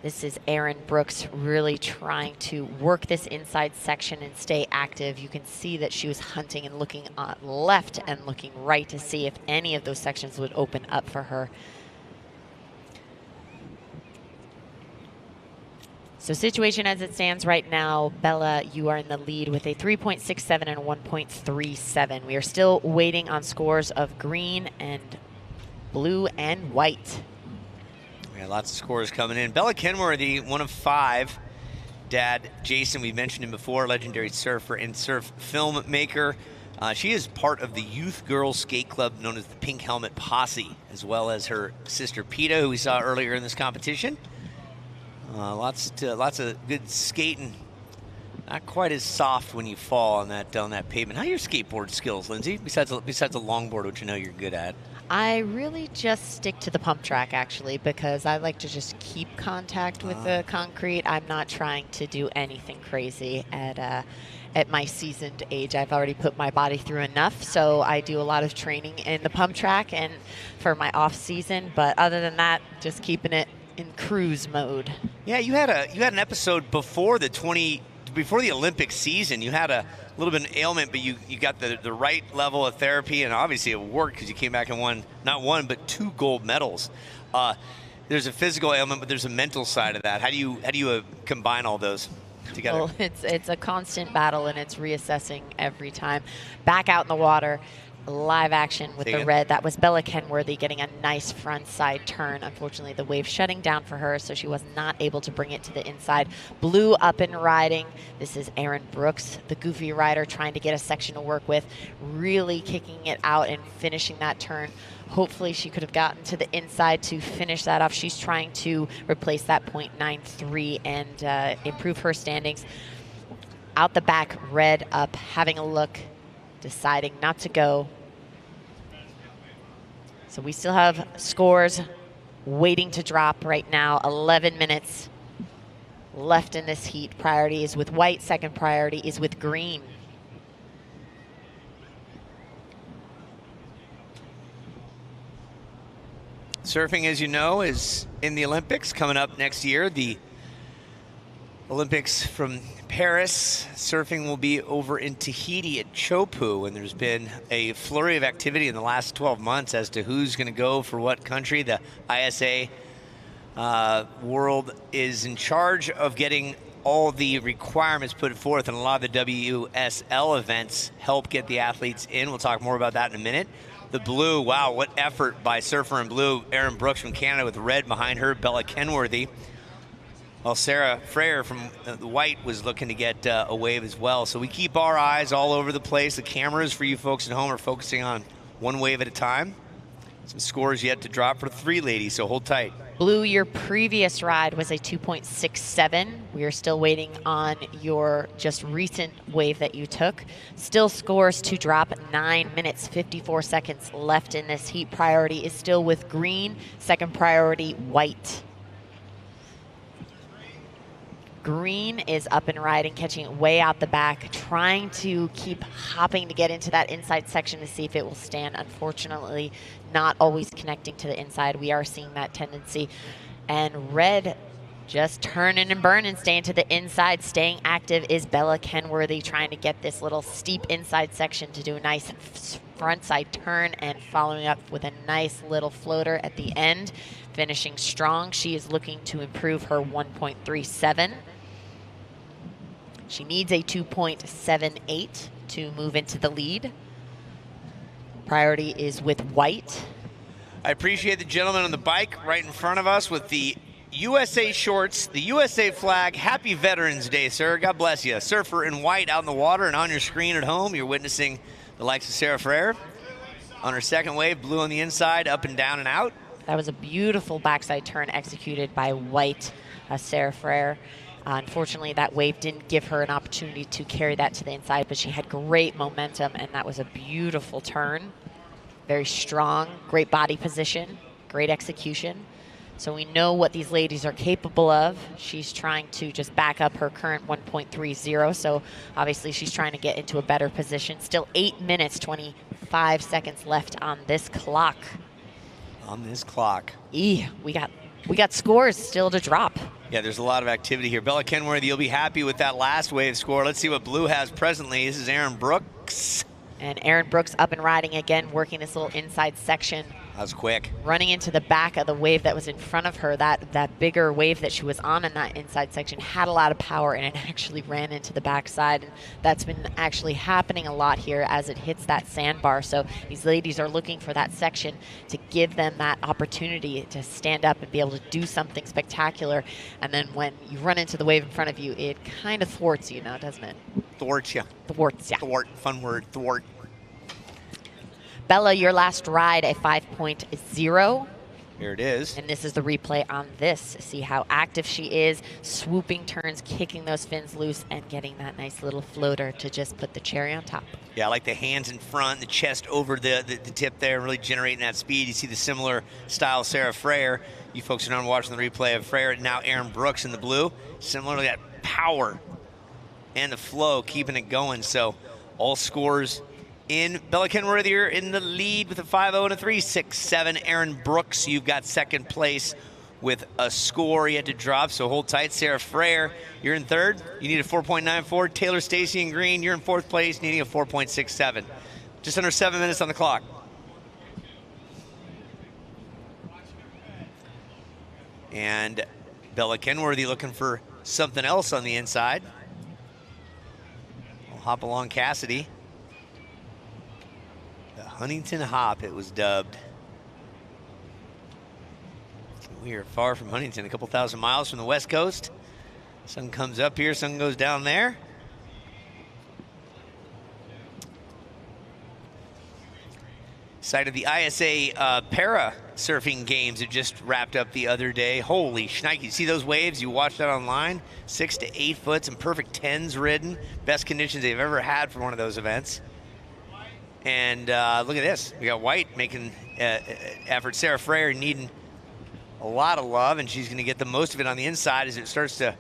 this is Erin Brooks really trying to work this inside section and stay active. You can see that she was hunting and looking left and looking right to see if any of those sections would open up for her. So situation as it stands right now, Bella, you are in the lead with a 3.67 and a 1.37. We are still waiting on scores of green and blue and white. Yeah, lots of scores coming in. Bella Kenworthy, 1 of 5. Dad, Jason, we mentioned him before, legendary surfer and surf filmmaker. She is part of the youth girls skate club known as the Pink Helmet Posse, as well as her sister Peta, who we saw earlier in this competition. Lots of good skating. Not quite as soft when you fall on that pavement. How are your skateboard skills, Lindsay? Besides a longboard, which I know you're good at. I really just stick to the pump track, actually, because I like to just keep contact with the concrete. I'm not trying to do anything crazy at my seasoned age. I've already put my body through enough, so I do a lot of training in the pump track and for my off season. But other than that, just keeping it in cruise mode. Yeah, you had an episode before the Olympic season. You had a little bit of an ailment, but you got the right level of therapy, and obviously it worked because you came back and won not one but 2 gold medals. There's a physical ailment, but there's a mental side of that. How do you combine all those together? Well, it's a constant battle, and it's reassessing every time. Back out in the water, live action with the red. That was Bella Kenworthy getting a nice front side turn. Unfortunately, the wave shutting down for her, so she was not able to bring it to the inside. Blue up and riding. This is Erin Brooks, the goofy rider, trying to get a section to work with, really kicking it out and finishing that turn. Hopefully she could have gotten to the inside to finish that off. She's trying to replace that .93 and improve her standings. Out the back, red up, having a look, deciding not to go. So we still have scores waiting to drop right now. 11 minutes left in this heat. Priority is with white. Second priority is with green. Surfing, as you know, is in the Olympics coming up next year. The Olympics from Paris. Surfing will be over in Tahiti at Chopu, and there's been a flurry of activity in the last 12 months as to who's going to go for what country. The ISA world is in charge of getting all the requirements put forth, and a lot of the WSL events help get the athletes in. We'll talk more about that in a minute. The blue, wow, what effort by surfer in blue. Erin Brooks from Canada with red behind her, Bella Kenworthy. Well, Sarah Freyer from the white was looking to get a wave as well. So we keep our eyes all over the place. The cameras for you folks at home are focusing on one wave at a time. Some scores yet to drop for the 3 ladies, so hold tight. Blue, your previous ride was a 2.67. We are still waiting on your just recent wave that you took. Still scores to drop. 9 minutes, 54 seconds left in this heat. Priority is still with green. Second priority, white. Green is up and riding, catching it way out the back, trying to keep hopping to get into that inside section to see if it will stand. Unfortunately, not always connecting to the inside. We are seeing that tendency. And red just turning and burning, staying to the inside, staying active is Bella Kenworthy, trying to get this little steep inside section to do a nice front side turn and following up with a nice little floater at the end, finishing strong. She is looking to improve her 1.37. She needs a 2.78 to move into the lead. Priority is with white. I appreciate the gentleman on the bike right in front of us with the USA shorts, the USA flag. Happy Veterans Day, sir. God bless you. Surfer in white out in the water, and on your screen at home, you're witnessing the likes of Sarah Freyer. On her second wave, blue on the inside, up and down and out. That was a beautiful backside turn executed by white Sarah Freyer. Unfortunately, that wave didn't give her an opportunity to carry that to the inside, but she had great momentum, and that was a beautiful turn. Very strong, great body position, great execution. So we know what these ladies are capable of. She's trying to just back up her current 1.30, so obviously she's trying to get into a better position. Still 8 minutes, 25 seconds left on this clock. On this clock. We got scores still to drop. Yeah, there's a lot of activity here. Bella Kenworthy, you'll be happy with that last wave score. Let's see what blue has presently. This is Erin Brooks. And Erin Brooks up and riding again, working this little inside section. That was quick. Running into the back of the wave that was in front of her. That bigger wave that she was on in that inside section had a lot of power, and it actually ran into the backside. And that's been actually happening a lot here as it hits that sandbar. So these ladies are looking for that section to give them that opportunity to stand up and be able to do something spectacular. And then when you run into the wave in front of you, it kind of thwarts you now, doesn't it? Thwarts you. Thwarts you. Thwart, fun word, thwart. Bella, your last ride, a 5.0. Here it is. And this is the replay on this. See how active she is, swooping turns, kicking those fins loose, and getting that nice little floater to just put the cherry on top. Yeah, I like the hands in front, the chest over the tip there, really generating that speed. You see the similar style Sarah Frayer. You folks are not watching the replay of Frayer, and now Erin Brooks in the blue. Similarly, that power and the flow, keeping it going. So all scores in. Bella Kenworthy in the lead with a 5-0 and a 3-6-7. Erin Brooks, you've got second place with a score yet to drop, so hold tight. Sarah Frayer, you're in third. You need a 4.94. Taylor Stacy in green, you're in fourth place, needing a 4.67. Just under 7 minutes on the clock. And Bella Kenworthy looking for something else on the inside. We'll hop along Cassidy. The Huntington Hop, it was dubbed. We are far from Huntington, a couple thousand miles from the West Coast. Sun comes up here, sun goes down there. Site of the ISA para surfing games that just wrapped up the other day. Holy shnikes, you see those waves? You watch that online? 6 to 8 foot, some perfect 10s ridden. Best conditions they've ever had for one of those events. And look at this. We got White making effort. Sarah Frayer needing a lot of love, and she's going to get the most of it on the inside as it starts to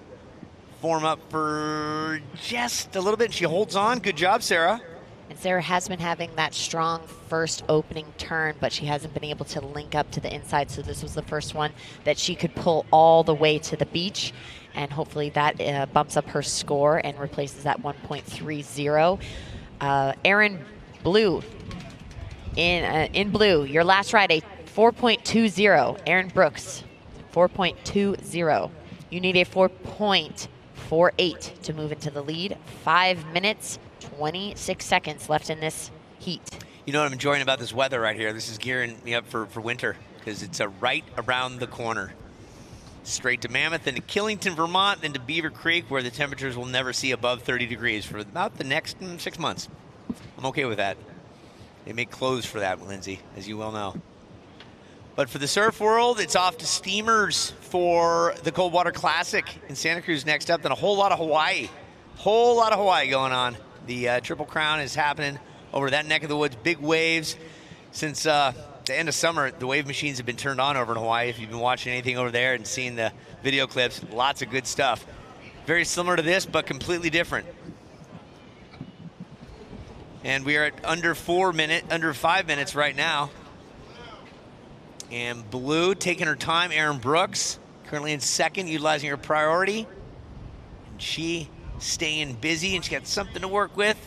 form up for just a little bit. She holds on. Good job, Sarah. And Sarah has been having that strong first opening turn, but she hasn't been able to link up to the inside. So this was the first one that she could pull all the way to the beach. And hopefully that bumps up her score and replaces that 1.30. Erin Blue, in blue, your last ride, a 4.20. Erin Brooks, 4.20. You need a 4.48 to move into the lead. 5 minutes, 26 seconds left in this heat. You know what I'm enjoying about this weather right here? This is gearing me up for winter because it's right around the corner. Straight to Mammoth, then to Killington, Vermont, then to Beaver Creek, where the temperatures will never see above 30 degrees for about the next 6 months. I'm okay with that. They make clothes for that, Lindsay, as you well know. But for the surf world, it's off to steamers for the Coldwater Classic in Santa Cruz next up, then a whole lot of Hawaii. Whole lot of Hawaii going on. The Triple Crown is happening over that neck of the woods. Big waves. Since the end of summer, the wave machines have been turned on over in Hawaii. If you've been watching anything over there and seeing the video clips, lots of good stuff. Very similar to this, but completely different. And we are at under 5 minutes right now. And Blue taking her time. Erin Brooks currently in second, utilizing her priority. And she staying busy, and she got something to work with.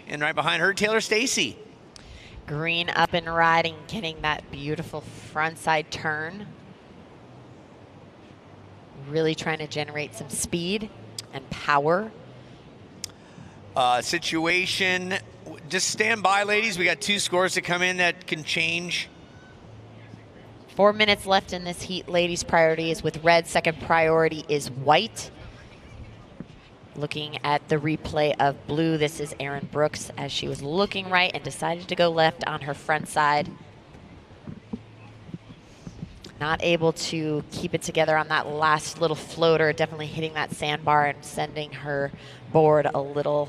And right behind her, Taylor Stacy. Green up and riding, getting that beautiful frontside turn. Really trying to generate some speed and power. Situation, just stand by, ladies. We got 2 scores to come in that can change. 4 minutes left in this heat. Ladies' priority is with red. Second priority is white. Looking at the replay of blue, this is Erin Brooks as she was looking right and decided to go left on her front side. Not able to keep it together on that last little floater, definitely hitting that sandbar and sending her board a little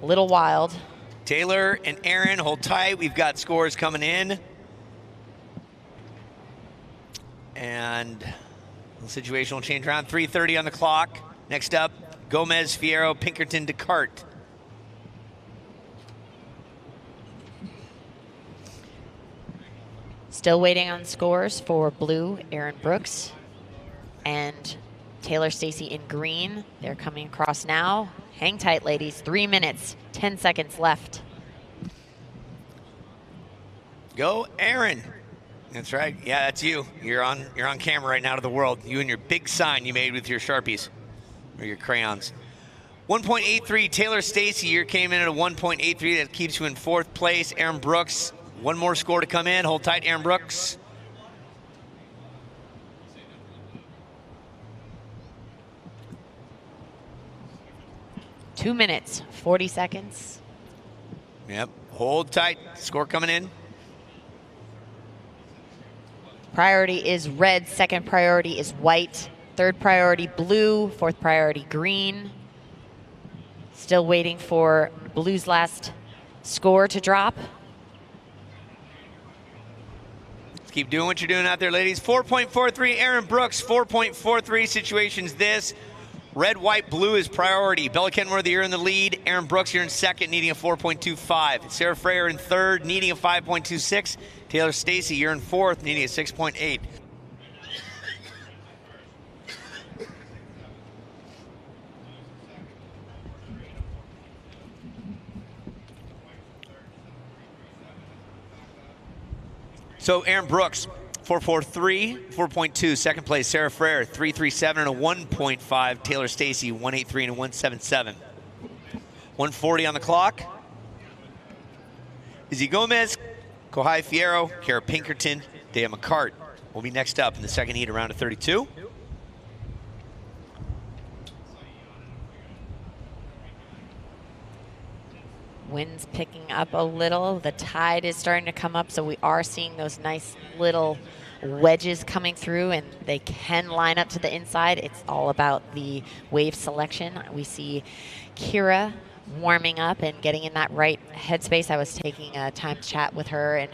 wild. Taylor and Erin, hold tight. We've got scores coming in. And the situation will change around. 3:30 on the clock. Next up, Gomez, Fierro, Pinkerton, Descartes. Still waiting on scores for blue, Erin Brooks, and Taylor Stacy in green. They're coming across now. Hang tight, ladies. 3 minutes, 10 seconds left. Go, Erin. That's right. Yeah, that's you. You're on camera right now to the world. You and your big sign you made with your Sharpies or your crayons. 1.83, Taylor Stacy, you came in at a 1.83. That keeps you in fourth place. Erin Brooks, one more score to come in. Hold tight, Erin Brooks. Two minutes, 40 seconds. Yep, Hold tight. Score coming in. Priority is red. Second priority is white. Third priority, blue. Fourth priority, green. Still waiting for blue's last score to drop. Let's keep doing what you're doing out there, ladies. 4.43, Aaron Brooks. 4.43 situations this. Red, white, blue is priority. Bella Kenworthy, you're in the lead. Aaron Brooks, you're in second, needing a 4.25. Sarah Freyer in third, needing a 5.26. Taylor Stacy, you're in fourth, needing a 6.8. So Aaron Brooks, 4.43, 4.2. Second place, Sarah Freyer, 3.37 and a 1.5. Taylor Stacy, 1.83 and a 1.77. 1:40 on the clock. Izzy Gomez, Kohai Fierro, Kara Pinkerton, Dea McCart will be next up in the second heat around of 32. Wind's picking up a little. The tide is starting to come up, so we are seeing those nice little wedges coming through, and they can line up to the inside. It's all about the wave selection. We see Kira warming up and getting in that right headspace. I was taking a time to chat with her, and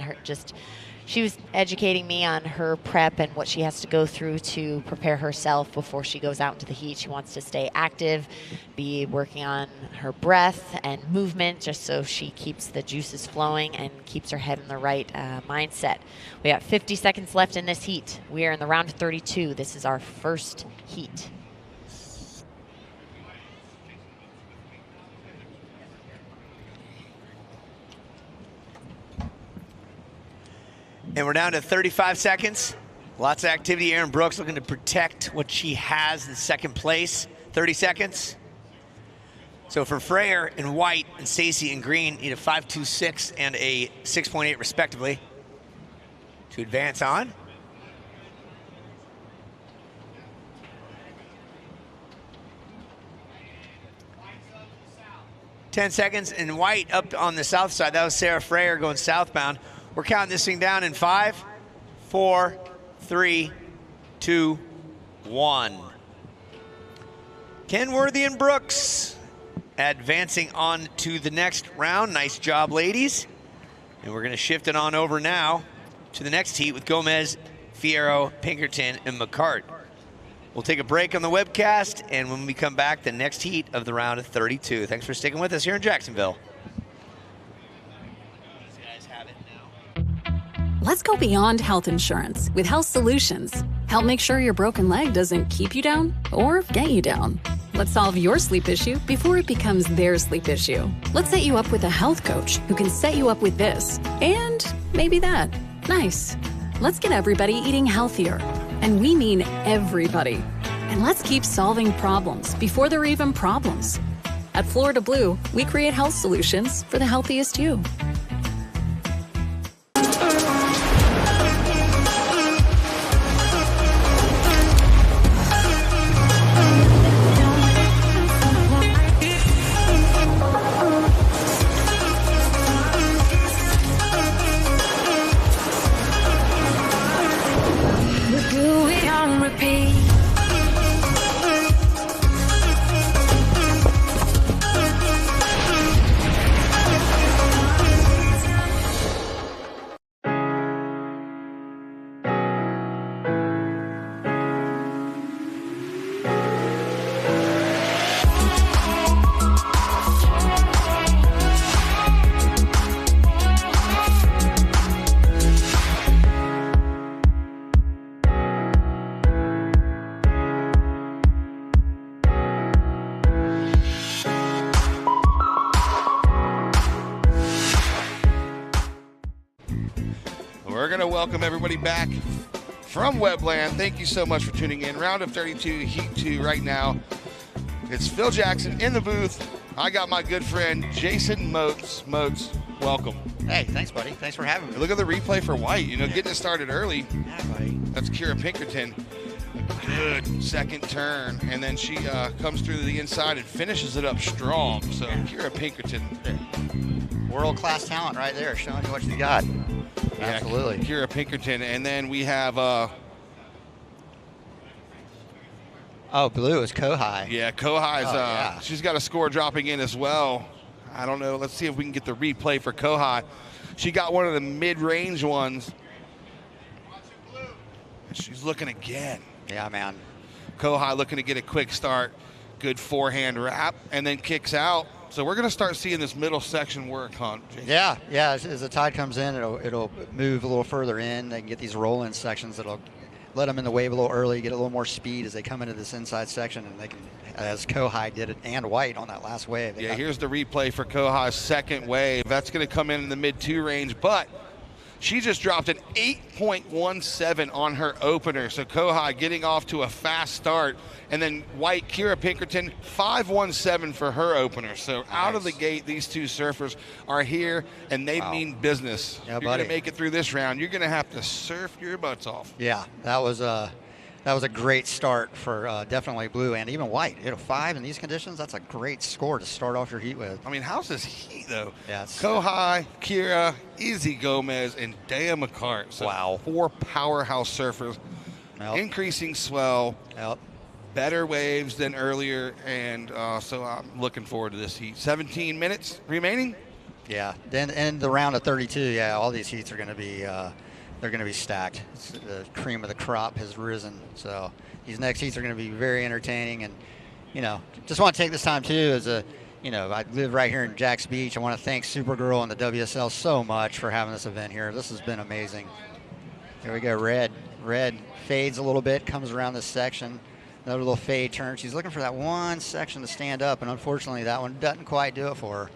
she was educating me on her prep and what she has to go through to prepare herself before she goes out into the heat. She wants to stay active, be working on her breath and movement, just so she keeps the juices flowing and keeps her head in the right mindset. We got 50 seconds left in this heat. We are in the round of 32. This is our first heat. And we're down to 35 seconds. Lots of activity. Aaron Brooks looking to protect what she has in second place. 30 seconds. So for Freyer in white and Stacy in green, need a 5.26 and a 6.8 respectively to advance on. Ten seconds in white up on the south side. That was Sarah Freyer going southbound. We're counting this thing down in 5, 4, 3, 2, 1. Kenworthy and Brooks advancing on to the next round. Nice job, ladies. And we're going to shift it on over now to the next heat with Gomez, Fierro, Pinkerton, and McCart. We'll take a break on the webcast, and when we come back, the next heat of the round of 32. Thanks for sticking with us here in Jacksonville. Let's go beyond health insurance with Health Solutions. Help make sure your broken leg doesn't keep you down or get you down. Let's solve your sleep issue before it becomes their sleep issue. Let's set you up with a health coach who can set you up with this and maybe that. Nice. Let's get everybody eating healthier. And we mean everybody. And let's keep solving problems before they're even problems. At Florida Blue, we create health solutions for the healthiest you. We're going to welcome everybody back from Webland. Thank you so much for tuning in. Round of 32, Heat 2 right now. It's Phil Jackson in the booth. I got my good friend Jason Moats. Moats, welcome. Hey, thanks, buddy. Thanks for having me. Look at the replay for white. You know, getting it started early. Yeah, buddy. That's Kira Pinkerton. A good second turn, and then she comes through the inside and finishes it up strong. So Kira Pinkerton world-class talent right there, showing you what she's got. Absolutely. Kira Pinkerton. And then we have blue is Kohai. Yeah, Kohai's she's got a score dropping in as well. I don't know. Let's see if we can get the replay for Kohai. She got one of the mid-range ones. She's looking again. Yeah, man. Kohai looking to get a quick start. Good forehand wrap, and then kicks out. So we're going to start seeing this middle section work, Jason. Yeah. As the tide comes in, it'll move a little further in. They can get these roll-in sections that'll let them in the wave a little early, get a little more speed as they come into this inside section, and they can, as Kohai did it, and White on that last wave. Yeah, here's the replay for Kohai's second wave. That's going to come in the mid-2 range, but she just dropped an 8.17 on her opener. So Kohai getting off to a fast start. And then White, Kira Pinkerton, 5.17 for her opener. So out of the gate, these two surfers are here, and they mean business. Yeah, You're going to make it through this round. You're going to have to surf your butts off. Yeah, that was a great start for definitely Blue and even White. 5 in these conditions, that's a great score to start off your heat with. I mean, how's this heat, though? Yeah, Kohai, Kira, Izzy Gomez, and Dea McCart. So 4 powerhouse surfers. Increasing swell. Better waves than earlier, and so I'm looking forward to this heat. 17 minutes remaining. Yeah, then in the round of 32, yeah, all these heats are going to be they're going to be stacked. The cream of the crop has risen, so these next heats are going to be very entertaining. And just want to take this time too, as I live right here in Jacks Beach. I want to thank Supergirl and the WSL so much for having this event here. This has been amazing. Here we go, Red fades a little bit, comes around this section. Another little fade turn. She's looking for that one section to stand up, and unfortunately that one doesn't quite do it for her.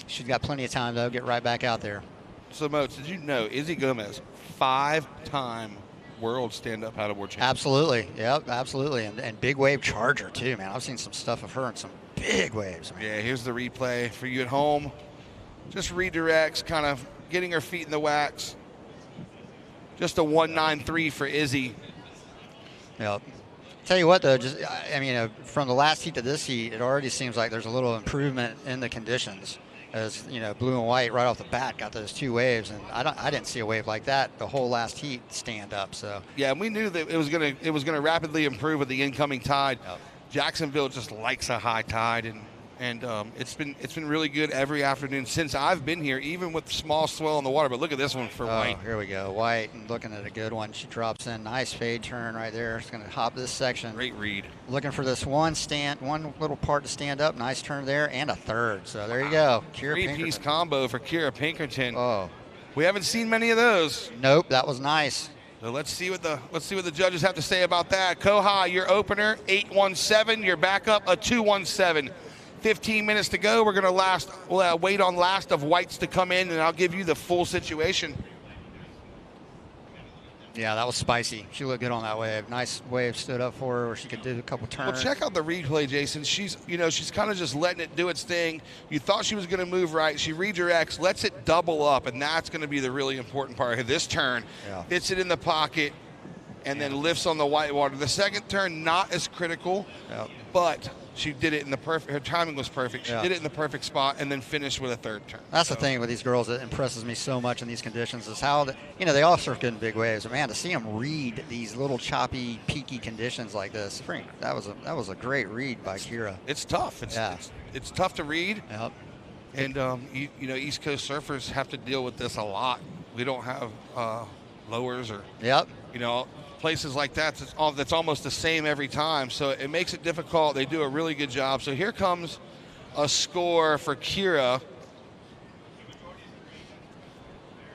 She's got plenty of time, though. Get right back out there. So, Moats, did you know Izzy Gomez, 5-time world stand-up paddleboard champion? Absolutely. Yep, absolutely. And big wave charger, too, man. I've seen some stuff of her in some big waves, man. Yeah, here's the replay for you at home. Just redirects, kind of getting her feet in the wax. Just a 1.93 for Izzy. Yep. Tell you what, though, from the last heat to this heat, it already seems like there's a little improvement in the conditions. As Blue and White right off the bat got those 2 waves, and I didn't see a wave like that the whole last heat stand up. So yeah, we knew that it was gonna rapidly improve with the incoming tide. Yep. Jacksonville just likes a high tide, and it's been really good every afternoon since I've been here, even with small swell in the water. But look at this one for White. Here we go, White, and looking at a good one. She drops in, nice fade turn right there. She's gonna hop this section. Great read. Looking for this one little part to stand up. Nice turn there, and a third. So there you go, Kira Pinkerton. 3-piece combo for Kira Pinkerton. Oh, we haven't seen many of those. Nope, that was nice. So let's see what the judges have to say about that. Kohai, your opener 8.17. Your backup a 2.17. 15 minutes to go. We're going to wait on last of Whites to come in, and I'll give you the full situation. Yeah, that was spicy. She looked good on that wave. Nice wave stood up for her where she could do a couple turns. Well, check out the replay, Jason. She's kind of just letting it do its thing. You thought she was going to move right. She redirects, lets it double up, and that's going to be the really important part of this turn. Yeah. Hits it in the pocket, and then lifts on the white water. The second turn, not as critical, but she did it in the perfect, her timing was perfect. She did it in the perfect spot and then finished with a third turn. That's the thing with these girls that impresses me so much in these conditions is how, they all surf good in big waves. But man, to see them read these little choppy, peaky conditions like this, that was a great read by Kira. It's tough. It's tough to read. Yep. And, East Coast surfers have to deal with this a lot. We don't have lowers or, places like that. That's almost the same every time. So it makes it difficult. They do a really good job. So here comes a score for Kira.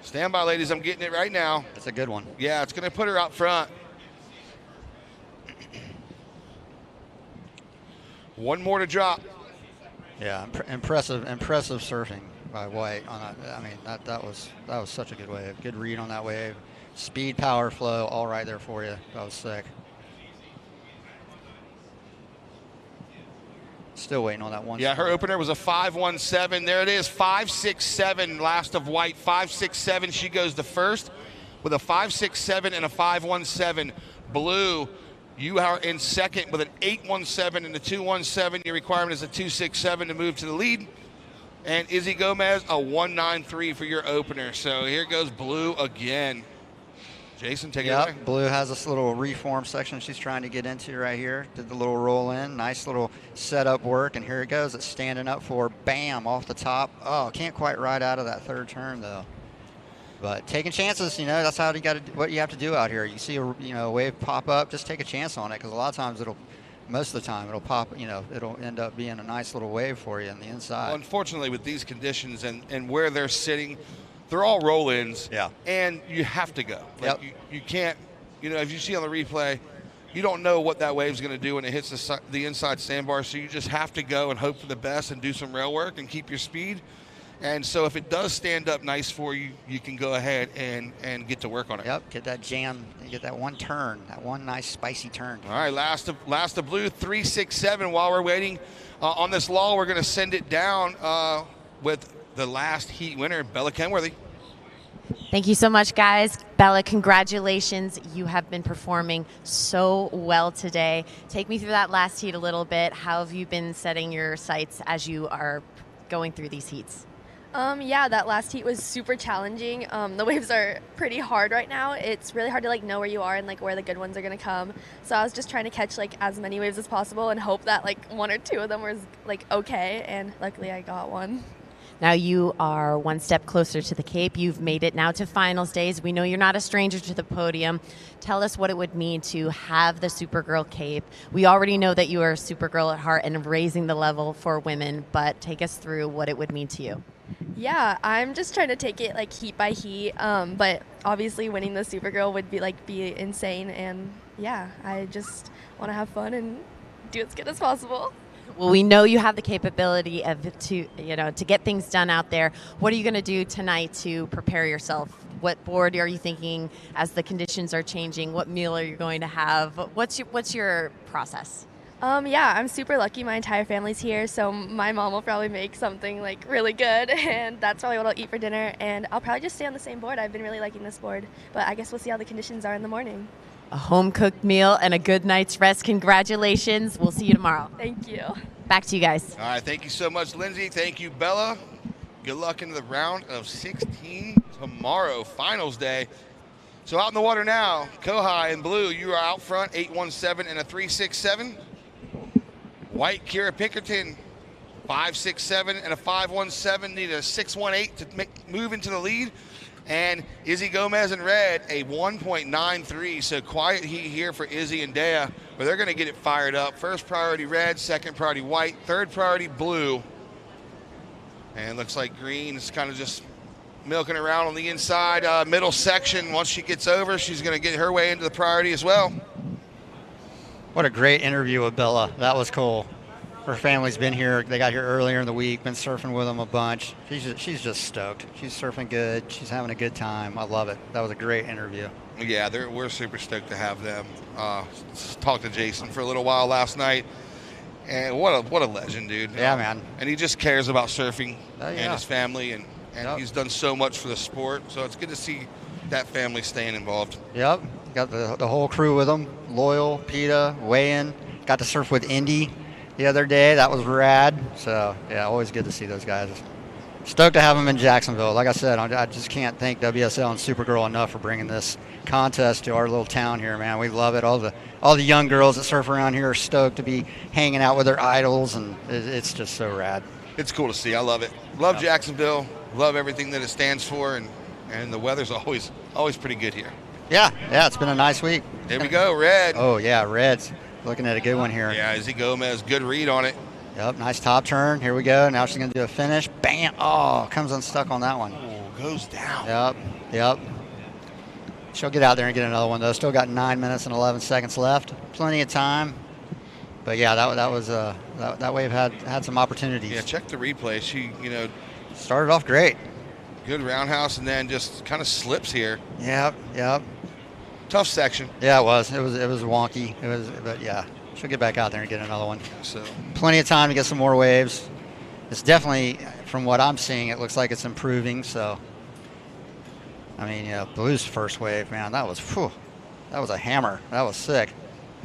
Stand by, ladies. I'm getting it right now. That's a good one. Yeah, it's going to put her up front. One more to drop. Yeah, impressive surfing by White on that. I mean, that was such a good wave. Good read on that wave. Speed, power, flow, all right there for you. That was sick. Still waiting on that one. Yeah, her opener was a 5.17. There it is, 5.67. Last of White, 5.67. She goes the first with a 5.67 and a 5.17. Blue, you are in second with an 8.17 and a 2.17. Your requirement is a 2.67 to move to the lead. And Izzy Gomez, a 193 for your opener. So here goes Blue again. Jason, take it away. Blue has this little reform section she's trying to get into right here. Did the little roll in. Nice little setup work. And here it goes. It's standing up for bam off the top. Oh, can't quite ride out of that third turn, though. But taking chances, that's how what you have to do out here. You see a wave pop up, just take a chance on it, because a lot of times most of the time it'll pop, it'll end up being a nice little wave for you on the inside. Well, unfortunately, with these conditions and where they're sitting, they're all roll-ins. Yeah. And you have to go. You can't, if you see on the replay, you don't know what that wave's going to do when it hits the inside sandbar, so you just have to go and hope for the best and do some rail work and keep your speed. And so if it does stand up nice for you, you can go ahead and get to work on it. Yep, get that jam, get that one turn, that one nice spicy turn. All right, last of Blue, 3-6-7. While we're waiting on this lull, we're going to send it down with the last heat winner, Bella Kenworthy. Thank you so much, guys. Bella, congratulations. You have been performing so well today. Take me through that last heat a little bit. How have you been setting your sights as you are going through these heats? Yeah, that last heat was super challenging. The waves are pretty hard right now. It's really hard to know where you are and where the good ones are gonna come. So I was just trying to catch as many waves as possible and hope that one or two of them was okay. And luckily I got one. Now you are one step closer to the Cape. You've made it now to finals days. We know you're not a stranger to the podium. Tell us what it would mean to have the Supergirl Cape. We already know that you are a Supergirl at heart and raising the level for women, but take us through what it would mean to you. Yeah, I'm just trying to take it heat by heat, but obviously winning the Supergirl would be insane, and yeah, I just want to have fun and do as good as possible. Well, we know you have the capability to get things done out there. What are you going to do tonight to prepare yourself? What board are you thinking as the conditions are changing? What meal are you going to have? What's your process? Yeah, I'm super lucky. My entire family's here, so my mom will probably make something really good, and that's probably what I'll eat for dinner. And I'll probably just stay on the same board. I've been really liking this board, but I guess we'll see how the conditions are in the morning. A home-cooked meal and a good night's rest. Congratulations. We'll see you tomorrow. Thank you. Back to you guys. All right, thank you so much, Lindsay. Thank you, Bella. Good luck into the round of 16 tomorrow, finals day. So out in the water now, Kohai and Blue, you are out front, 8-1-7 and a 3-6-7. White, Kira Pinkerton, 5-6-7 and a 5-1-7. Need a 6-1-8 to move into the lead. And Izzy Gomez in red, a 1.93. So quiet heat here for Izzy and Dea, but they're going to get it fired up. First priority red, second priority white, third priority blue. And looks like green is kind of just milking around on the inside middle section. Once she gets over, she's going to get her way into the priority as well. What a great interview with Bella. That was cool. Her family's been here. They got here earlier in the week, been surfing with them a bunch. She's just stoked. She's surfing good. She's having a good time. I love it. That was a great interview. Yeah, we're super stoked to have them. Talked to Jason for a little while last night. And what a legend, dude. Yeah, man. And he just cares about surfing and yeah. his family, and he's done so much for the sport. So it's good to see that family staying involved. Yep. Got the whole crew with them. Loyal, PETA, Wayan. Got to surf with Indy the other day. That was rad. So, yeah, always good to see those guys. Stoked to have them in Jacksonville. Like I said, I just can't thank WSL and Supergirl enough for bringing this contest to our little town here, man. We love it. All the young girls that surf around here are stoked to be hanging out with their idols, and it's just so rad. It's cool to see. I love it. Love Jacksonville. Love everything that it stands for, and the weather's always pretty good here. Yeah, it's been a nice week. There we go, red. Oh, yeah, red's looking at a good one here. Yeah, Izzy Gomez, good read on it. Yep, nice top turn. Here we go. Now she's going to do a finish. Bam! Oh, comes unstuck on that one. Oh, goes down. Yep. She'll get out there and get another one, though. Still got 9 minutes and 11 seconds left. Plenty of time. But, yeah, that wave had some opportunities. Yeah, check the replay. She, started off great. Good roundhouse, and then just kind of slips here. Yep. Tough section. Yeah, it was. It was wonky. But yeah, she'll get back out there and get another one. So plenty of time to get some more waves. It's definitely, from what I'm seeing, it looks like it's improving. So, I mean, Blue's first wave, man, that was a hammer. That was sick.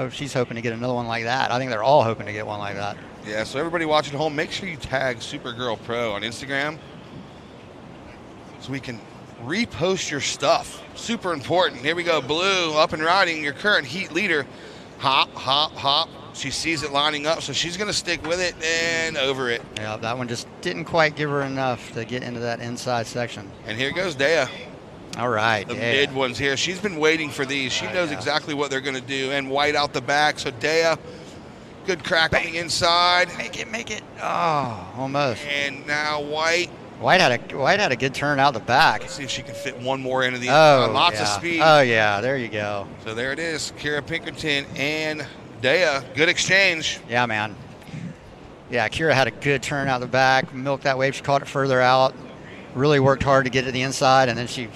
she's hoping to get another one like that. I think they're all hoping to get one like that. Yeah, so everybody watching at home, make sure you tag Supergirl Pro on Instagram so we can repost your stuff. Super important. Here we go. Blue up and riding, your current heat leader. Hop, hop, hop. She sees it lining up, so she's going to stick with it and over it. Yeah, that one just didn't quite give her enough to get into that inside section. And here goes Dea. All right, The Dea. mid ones here. She's been waiting for these. She knows exactly what they're going to do. And White out the back. So Dea, good crack on the inside. Make it. Oh, almost. And now White. White had a good turn out the back. Let's see if she can fit one more into the Oh, lots of yeah. speed. Oh, yeah, there you go. So there it is. Kira Pinkerton and Dea. Good exchange. Yeah, man. Yeah, Kira had a good turn out the back, milked that wave. She caught it further out. Really worked hard to get to the inside, and then she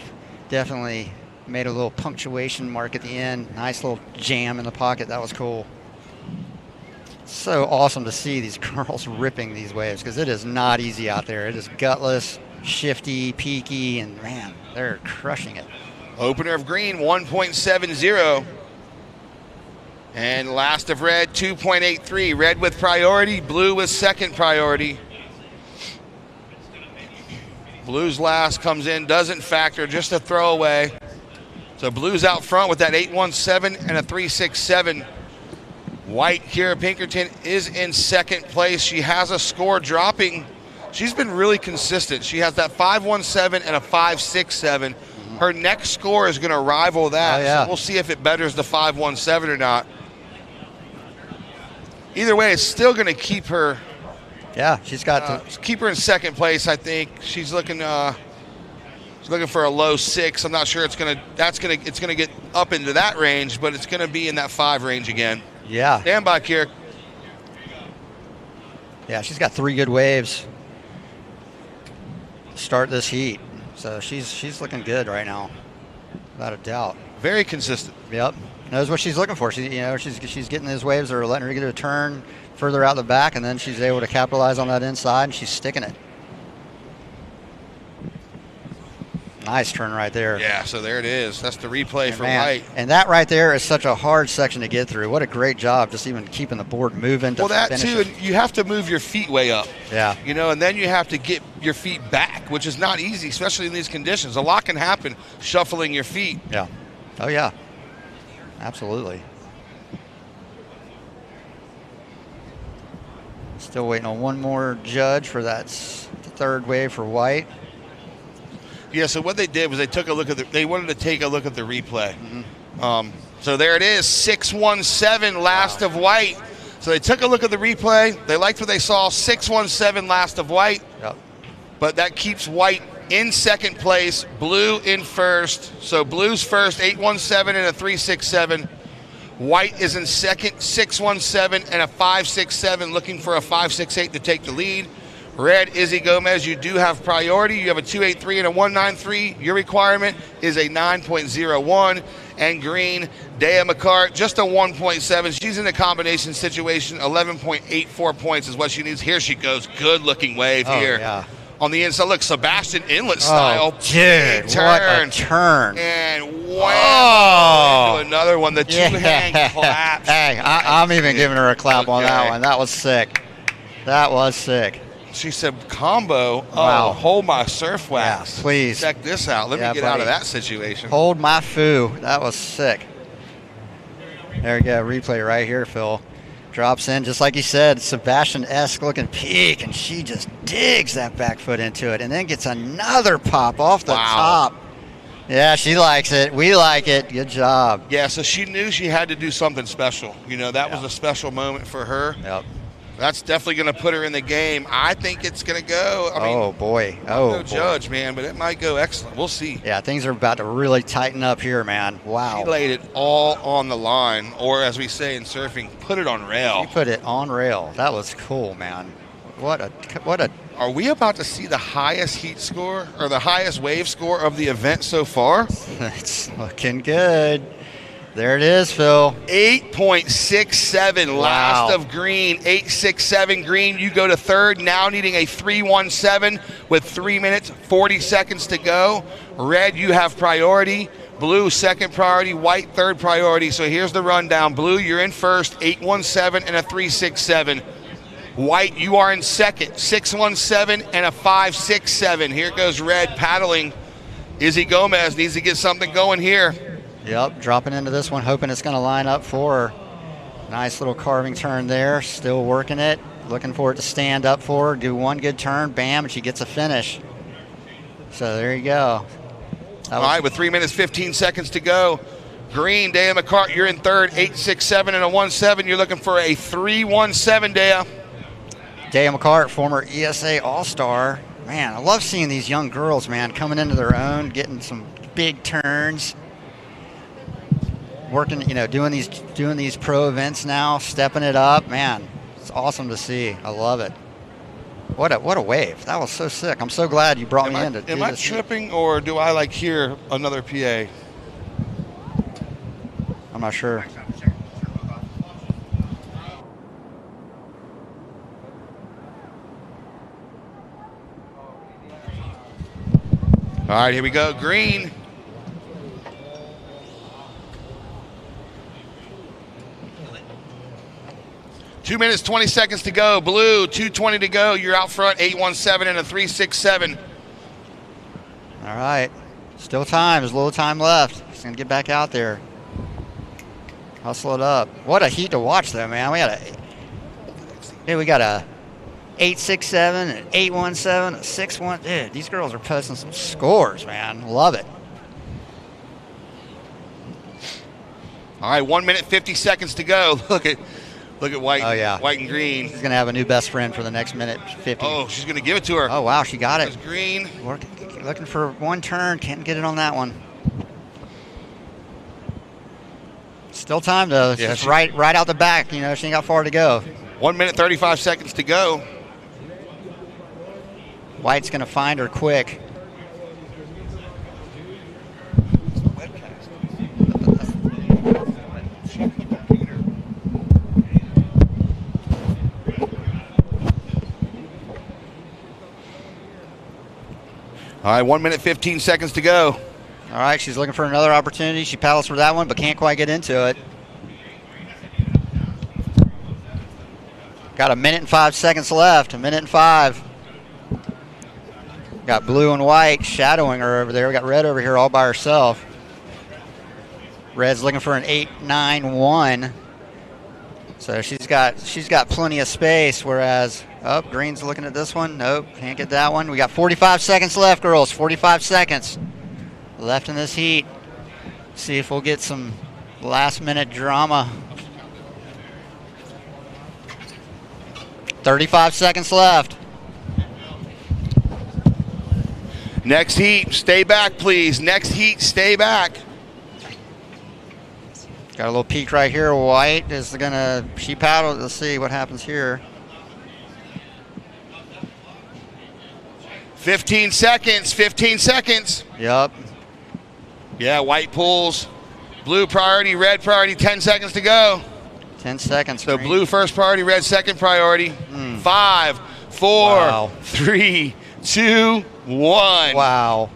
definitely made a little punctuation mark at the end. Nice little jam in the pocket. That was cool. So awesome to see these girls ripping these waves because it is not easy out there. It is gutless, shifty, peaky, and man, they're crushing it. Opener of green, 1.70. And last of red, 2.83. Red with priority, blue with second priority. Blue's last comes in, doesn't factor, just a throwaway. So blue's out front with that 8.17 and a 3.67. White, Kira Pinkerton, is in second place. She has a score dropping. She's been really consistent. She has that 5.17 and a 5.67. Her next score is going to rival that. Oh, yeah. So we'll see if it betters the 5.17 or not. Either way, it's still going to keep her. Yeah, she's got to keep her in second place. I think she's looking. She's looking for a low 6. I'm not sure it's gonna. It's gonna get up into that range, but it's gonna be in that 5 range again. Yeah. Stand by, Kira. Yeah, she's got 3 good waves to start this heat. So she's looking good right now, without a doubt. Very consistent. Yep, knows what she's looking for. She's getting those waves that are letting her get a turn further out the back, and then she's able to capitalize on that inside, and she's sticking it. Nice turn right there. Yeah, so there it is. That's the replay for Man, White. and that right there is such a hard section to get through. What a great job just even keeping the board moving to Well, that finish too, it. and you have to move your feet way up. Yeah. You know, and then you have to get your feet back, which is not easy, especially in these conditions. A lot can happen shuffling your feet. Yeah. Oh, yeah. Absolutely. Still waiting on one more judge for that third wave for White. Yeah, so what they did was they wanted to take a look at the replay. So there it is, 6.17 last of White. So they took a look at the replay. They liked what they saw, 6.17 last of White. Yep. But that keeps White in second place, blue in first. So blue's first, 8.17 and a 3.67. White is in second, 6.17 and a 5.67, looking for a 5.68 to take the lead. Red, Izzy Gomez, you do have priority. You have a 2.83 and a 1.93. Your requirement is a 9.01. And green, Dea McCart, just a 1.7. She's in a combination situation. 11.84 points is what she needs. Here she goes. Good looking wave here. Yeah. On the inside, look, Sebastian Inlet style. Oh, dude, what a turn. And wow, into another one. The two-hand collapse. Hey, I'm even giving her a clap on that one. That was sick. That was sick. She said combo. Wow. Oh, hold my surf wax. Yeah, please. Check this out. Let me get out of that situation. Hold my foo. That was sick. There we go. Replay right here, Phil. Drops in, just like he said, Sebastian-esque looking peak, and she just digs that back foot into it and then gets another pop off the top. Yeah, she likes it. We like it. Good job. Yeah, so she knew she had to do something special. You know, that was a special moment for her. Yep. That's definitely going to put her in the game. I think it's going to go. I mean, oh, boy. I'm no judge, man, but it might go excellent. We'll see. Yeah, things are about to really tighten up here, man. Wow. She laid it all on the line, or as we say in surfing, put it on rail. She put it on rail. That was cool, man. What a. Are we about to see the highest heat score or the highest wave score of the event so far? It's looking good. There it is, Phil. 8.67 last of green. 8.67 green. You go to third, now needing a 3.17 with 3 minutes, 40 seconds to go. Red, you have priority. Blue, second priority. White, third priority. So here's the rundown. Blue, you're in first, 817 and a 367. White, you are in second, 617 and a 567. Here goes red paddling. Izzy Gomez needs to get something going here. Yep, dropping into this one, hoping it's going to line up for her. Nice little carving turn there, still working it. Looking for it to stand up for her, do one good turn, bam, and she gets a finish. So there you go. All right, with 3 minutes, 15 seconds to go. Green, Dea McCart, you're in third, 867 and a 17. You're looking for a 317, Dea. Dea McCart, former ESA All-Star. Man, I love seeing these young girls, man, coming into their own, getting some big turns. Working, you know, doing these pro events now, stepping it up, man. It's awesome to see. I love it. What a wave! That was so sick. I'm so glad you brought me in to do this. Am I tripping, or do I like hear another PA? I'm not sure. All right, here we go. Green. Two minutes, 20 seconds to go. Blue, 2:20 to go. You're out front, 817 and a 367. All right. Still time. There's a little time left. Just going to get back out there. Hustle it up. What a heat to watch, though, man. We got a 867, an 817, a 61. Dude, these girls are posting some scores, man. Love it. All right, 1 minute, 50 seconds to go. Look at White. Oh, yeah. White and Green. She's going to have a new best friend for the next minute 50. Oh, she's going to give it to her. Oh, wow, she got it. Green. Looking for one turn. Can't get it on that one. Still time, though. It's just right out the back. You know, she ain't got far to go. 1 minute, 35 seconds to go. White's going to find her quick. All right, 1 minute, 15 seconds to go. All right, she's looking for another opportunity. She paddles for that one, but can't quite get into it. Got a minute and 5 seconds left. A minute and 5. Got blue and white shadowing her over there. We got red over here all by herself. Red's looking for an 8-9-1. So she's got plenty of space, whereas green's looking at this one. Nope, can't get that one. We got 45 seconds left, girls. 45 seconds left in this heat. See if we'll get some last-minute drama. 35 seconds left. Next heat, stay back, please. Next heat, stay back. Got a little peek right here. White is she paddled. Let's see what happens here. 15 seconds, 15 seconds. Yep. Yeah, white pulls. Blue priority, red priority, 10 seconds to go. 10 seconds. So blue first priority, red second priority. 5, 4, 3, 2, 1. Wow.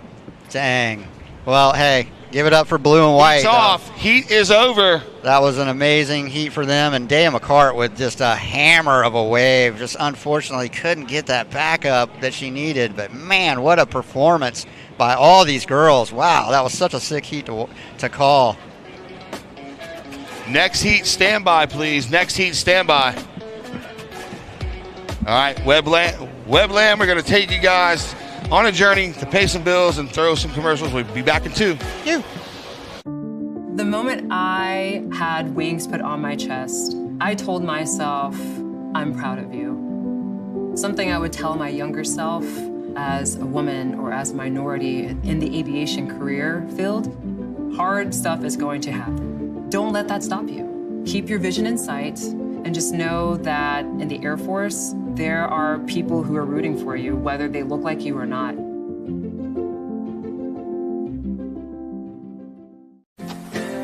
Dang. Well, hey, give it up for blue and white. Heat's off. Heat is over. That was an amazing heat for them. And Dea McCart with just a hammer of a wave. Just unfortunately couldn't get that backup that she needed. But, man, what a performance by all these girls. Wow, that was such a sick heat to call. Next heat, standby, please. Next heat, standby. All right, Webland, we're going to take you guys on a journey to pay some bills and throw some commercials. We'll be back in 2. The moment I had wings put on my chest, I told myself, I'm proud of you. Something I would tell my younger self as a woman or as a minority in the aviation career field, hard stuff is going to happen. Don't let that stop you. Keep your vision in sight and just know that in the Air Force, there are people who are rooting for you, whether they look like you or not.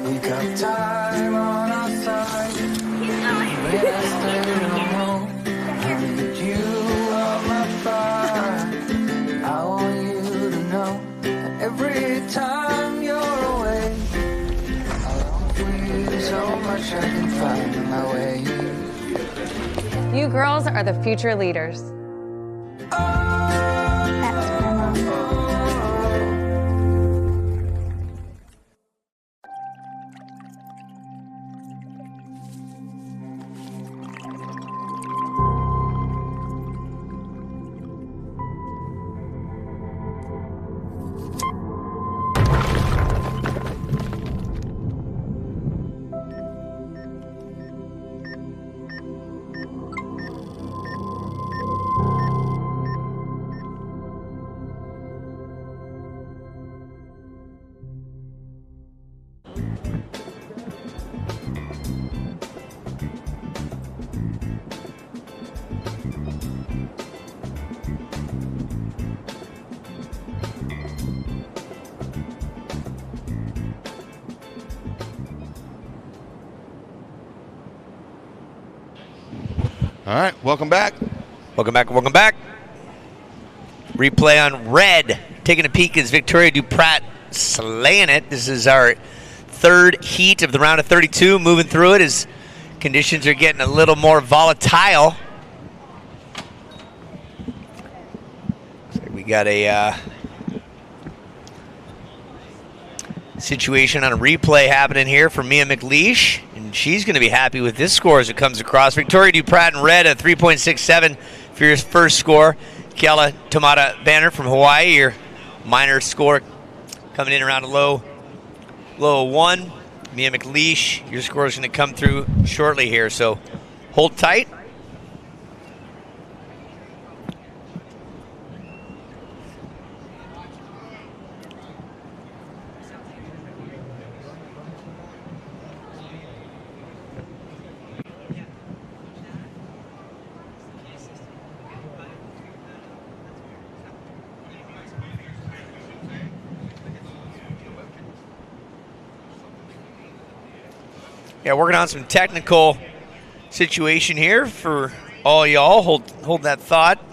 We got time on our side. When I stay home, and you are my fire. I want you to know that every time you're away, You girls are the future leaders. All right, welcome back. Welcome back, welcome back. Replay on red. Taking a peek is Victoria Duprat slaying it. This is our third heat of the round of 32. Moving through it as conditions are getting a little more volatile. So we got a situation on a replay happening here for Mia McLeish, and she's going to be happy with this score as it comes across. Victoria Duprat in red, a 3.67 for your first score. Kiala Tomata Banner from Hawaii, your minor score coming in around a low 1. Mia McLeish, your score is going to come through shortly here, so hold tight. Yeah, working on some technical situation here for all y'all. Hold that thought.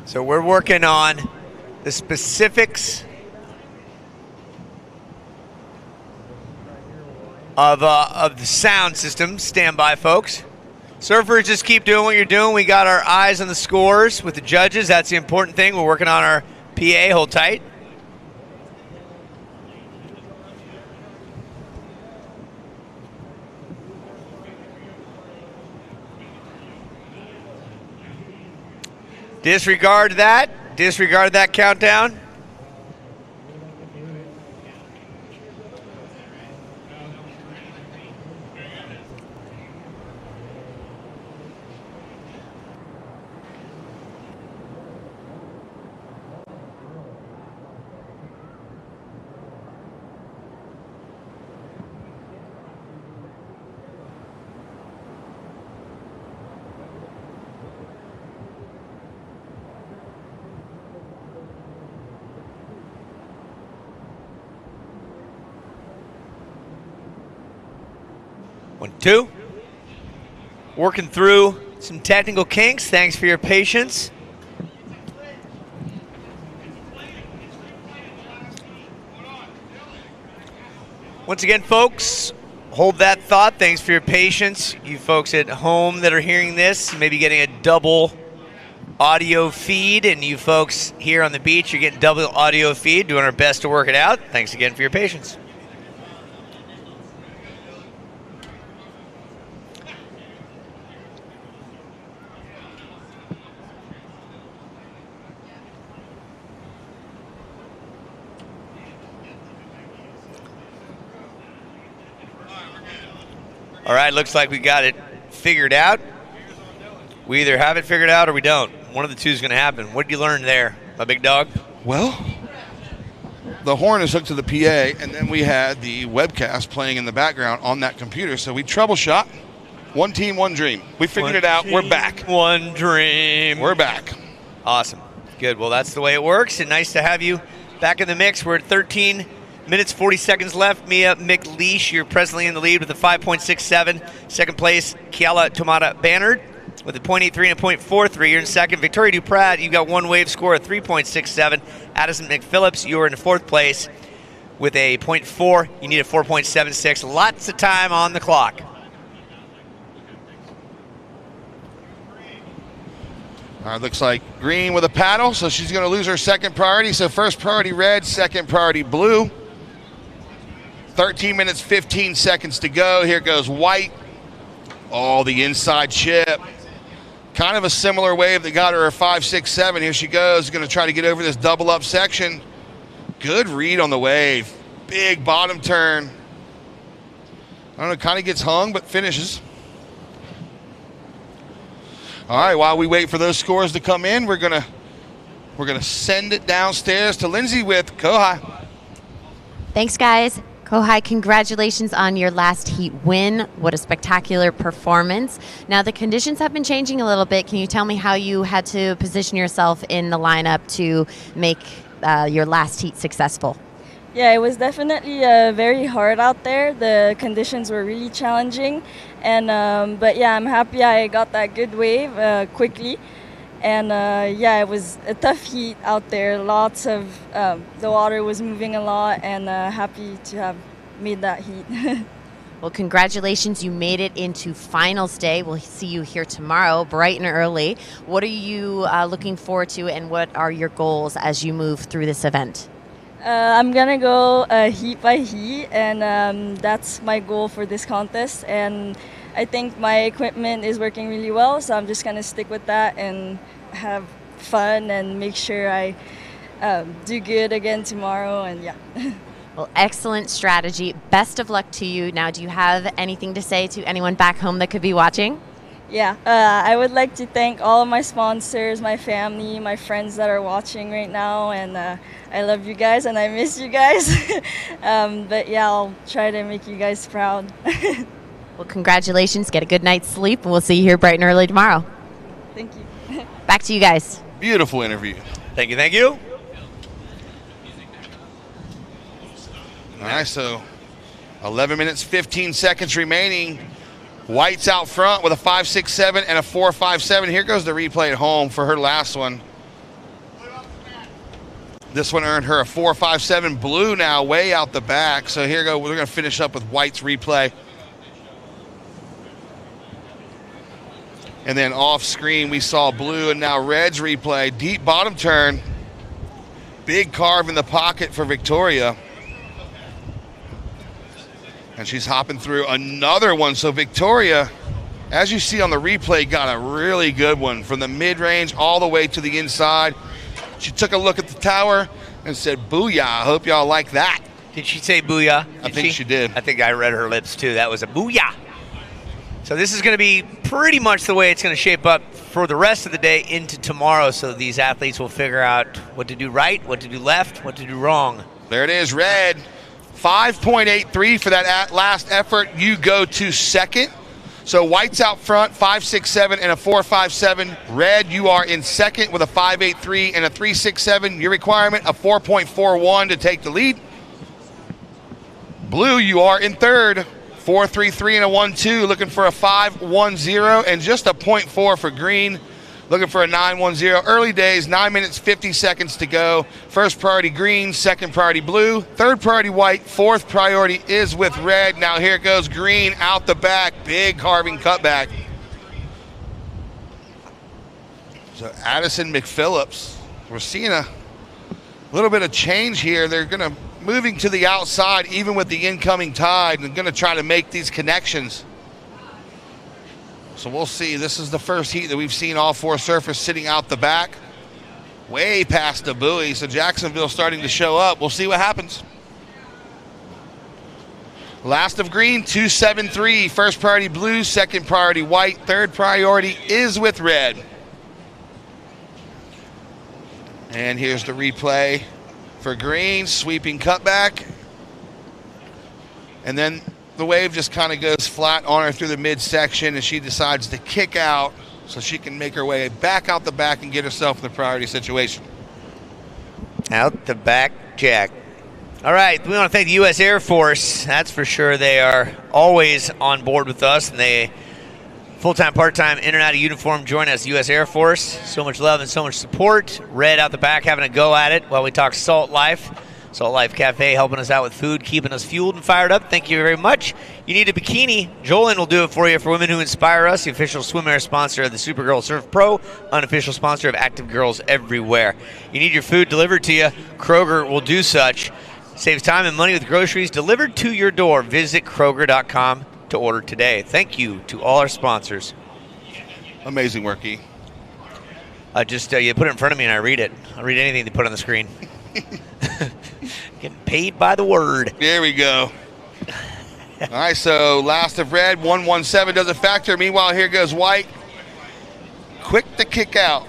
So we're working on the specifics of the sound system. Stand by, folks. Surfers, just keep doing what you're doing. We got our eyes on the scores with the judges. That's the important thing. We're working on our PA. Hold tight. Disregard that. Disregard that countdown. One, two. Working through some technical kinks. Thanks for your patience. Once again, folks, hold that thought. Thanks for your patience. You folks at home that are hearing this, maybe getting a double audio feed, and you folks here on the beach, you're getting double audio feed, doing our best to work it out. Thanks again for your patience. All right, looks like we got it figured out. We either have it figured out or we don't. One of the two is going to happen. What did you learn there, my big dog? Well, the horn is hooked to the PA, and then we had the webcast playing in the background on that computer. So we troubleshot. One team, one dream. We figured it out. We're back. One dream. We're back. Awesome. Good. Well, that's the way it works, and nice to have you back in the mix. We're at 13 minutes, 40 seconds left. Mia McLeish, you're presently in the lead with a 5.67. Second place, Kiala Tomata Bannard with a .83 and a .43. You're in second. Victoria Duprat, you got one wave score of 3.67. Addison McPhillips, you're in fourth place with a .4. You need a 4.76. Lots of time on the clock. All right, looks like green with a paddle, so she's going to lose her second priority. So first priority red, second priority blue. 13 minutes, 15 seconds to go. Here goes white. Oh, the inside chip. Kind of a similar wave that got her a 5.67. Here she goes, going to try to get over this double up section. Good read on the wave. Big bottom turn. I don't know, kind of gets hung, but finishes. All right, while we wait for those scores to come in, we're gonna send it downstairs to Lindsay with Kohai. Thanks, guys. Kohai, congratulations on your last heat win. What a spectacular performance. Now, the conditions have been changing a little bit. Can you tell me how you had to position yourself in the lineup to make your last heat successful? Yeah, it was definitely very hard out there. The conditions were really challenging. And but yeah, I'm happy I got that good wave quickly. And yeah, it was a tough heat out there. Lots of, the water was moving a lot, and happy to have made that heat. Well, congratulations. You made it into finals day. We'll see you here tomorrow, bright and early. What are you looking forward to, and what are your goals as you move through this event? I'm going to go heat by heat, and that's my goal for this contest. And I think my equipment is working really well, so I'm just going to stick with that and have fun and make sure I do good again tomorrow. And yeah. Well, excellent strategy. Best of luck to you. Now, do you have anything to say to anyone back home that could be watching? Yeah, I would like to thank all of my sponsors, my family, my friends that are watching right now, and I love you guys and I miss you guys. But yeah, I'll try to make you guys proud. Well, congratulations. Get a good night's sleep, and we'll see you here bright and early tomorrow. Thank you. Back to you guys. Beautiful interview. Thank you, thank you. All right, so 11 minutes, 15 seconds remaining. White's out front with a 5.67 and a 4.57. Here goes the replay at home for her last one. This one earned her a 4.57. Blue now way out the back. So here go. We're going to finish up with White's replay. And then off screen, we saw blue and now red's replay. Deep bottom turn. Big carve in the pocket for Victoria. And she's hopping through another one. So Victoria, as you see on the replay, got a really good one from the mid-range all the way to the inside. She took a look at the tower and said, booyah, I hope y'all like that. Did she say booyah? I think she did. I think I read her lips too. That was a booyah. So this is going to be pretty much the way it's going to shape up for the rest of the day into tomorrow. So these athletes will figure out what to do right, what to do left, what to do wrong. There it is, red. 5.83 for that last effort. You go to second. So White's out front, 5.67 and a 4.57. Red, you are in second with a 5.83 and a 3.67. Your requirement, a 4.41 to take the lead. Blue, you are in third, 4.33 and a 1.2, looking for a 5.10 and just a 0.4 for green. Looking for a 9.10. Early days, 9 minutes, 50 seconds to go. First priority green, second priority blue, third priority white, fourth priority is with red. Now here goes green out the back. Big carving cutback. So Addison McPhillips, we're seeing a little bit of change here. They're going to moving to the outside even with the incoming tide and going to try to make these connections. So we'll see. This is the first heat that we've seen all four surfers sitting out the back, way past the buoy. So Jacksonville starting to show up. We'll see what happens. Last of green, 273. First priority blue, second priority white, third priority is with red. And here's the replay for green, sweeping cutback. And then the wave just kind of goes flat on her through the midsection, and she decides to kick out so she can make her way back out the back and get herself in the priority situation. Out the back, Jack. All right, we want to thank the U.S. Air Force. That's for sure. They are always on board with us, and they full-time, part-time, in and out of uniform join us, U.S. Air Force. So much love and so much support. Red out the back having a go at it while we talk Salt Life. Salt Life Cafe helping us out with food, keeping us fueled and fired up. Thank you very much. You need a bikini, Jolin will do it for you for women who inspire us. The official swimwear sponsor of the Supergirl Surf Pro, unofficial sponsor of Active Girls Everywhere. You need your food delivered to you, Kroger will do such. Saves time and money with groceries delivered to your door. Visit Kroger.com to order today. Thank you to all our sponsors. Amazing work, E. You put it in front of me and I read it. I'll read anything they put on the screen. Getting paid by the word. There we go. All right, so last of red, 117 doesn't factor. Meanwhile, here goes white. Quick to kick out.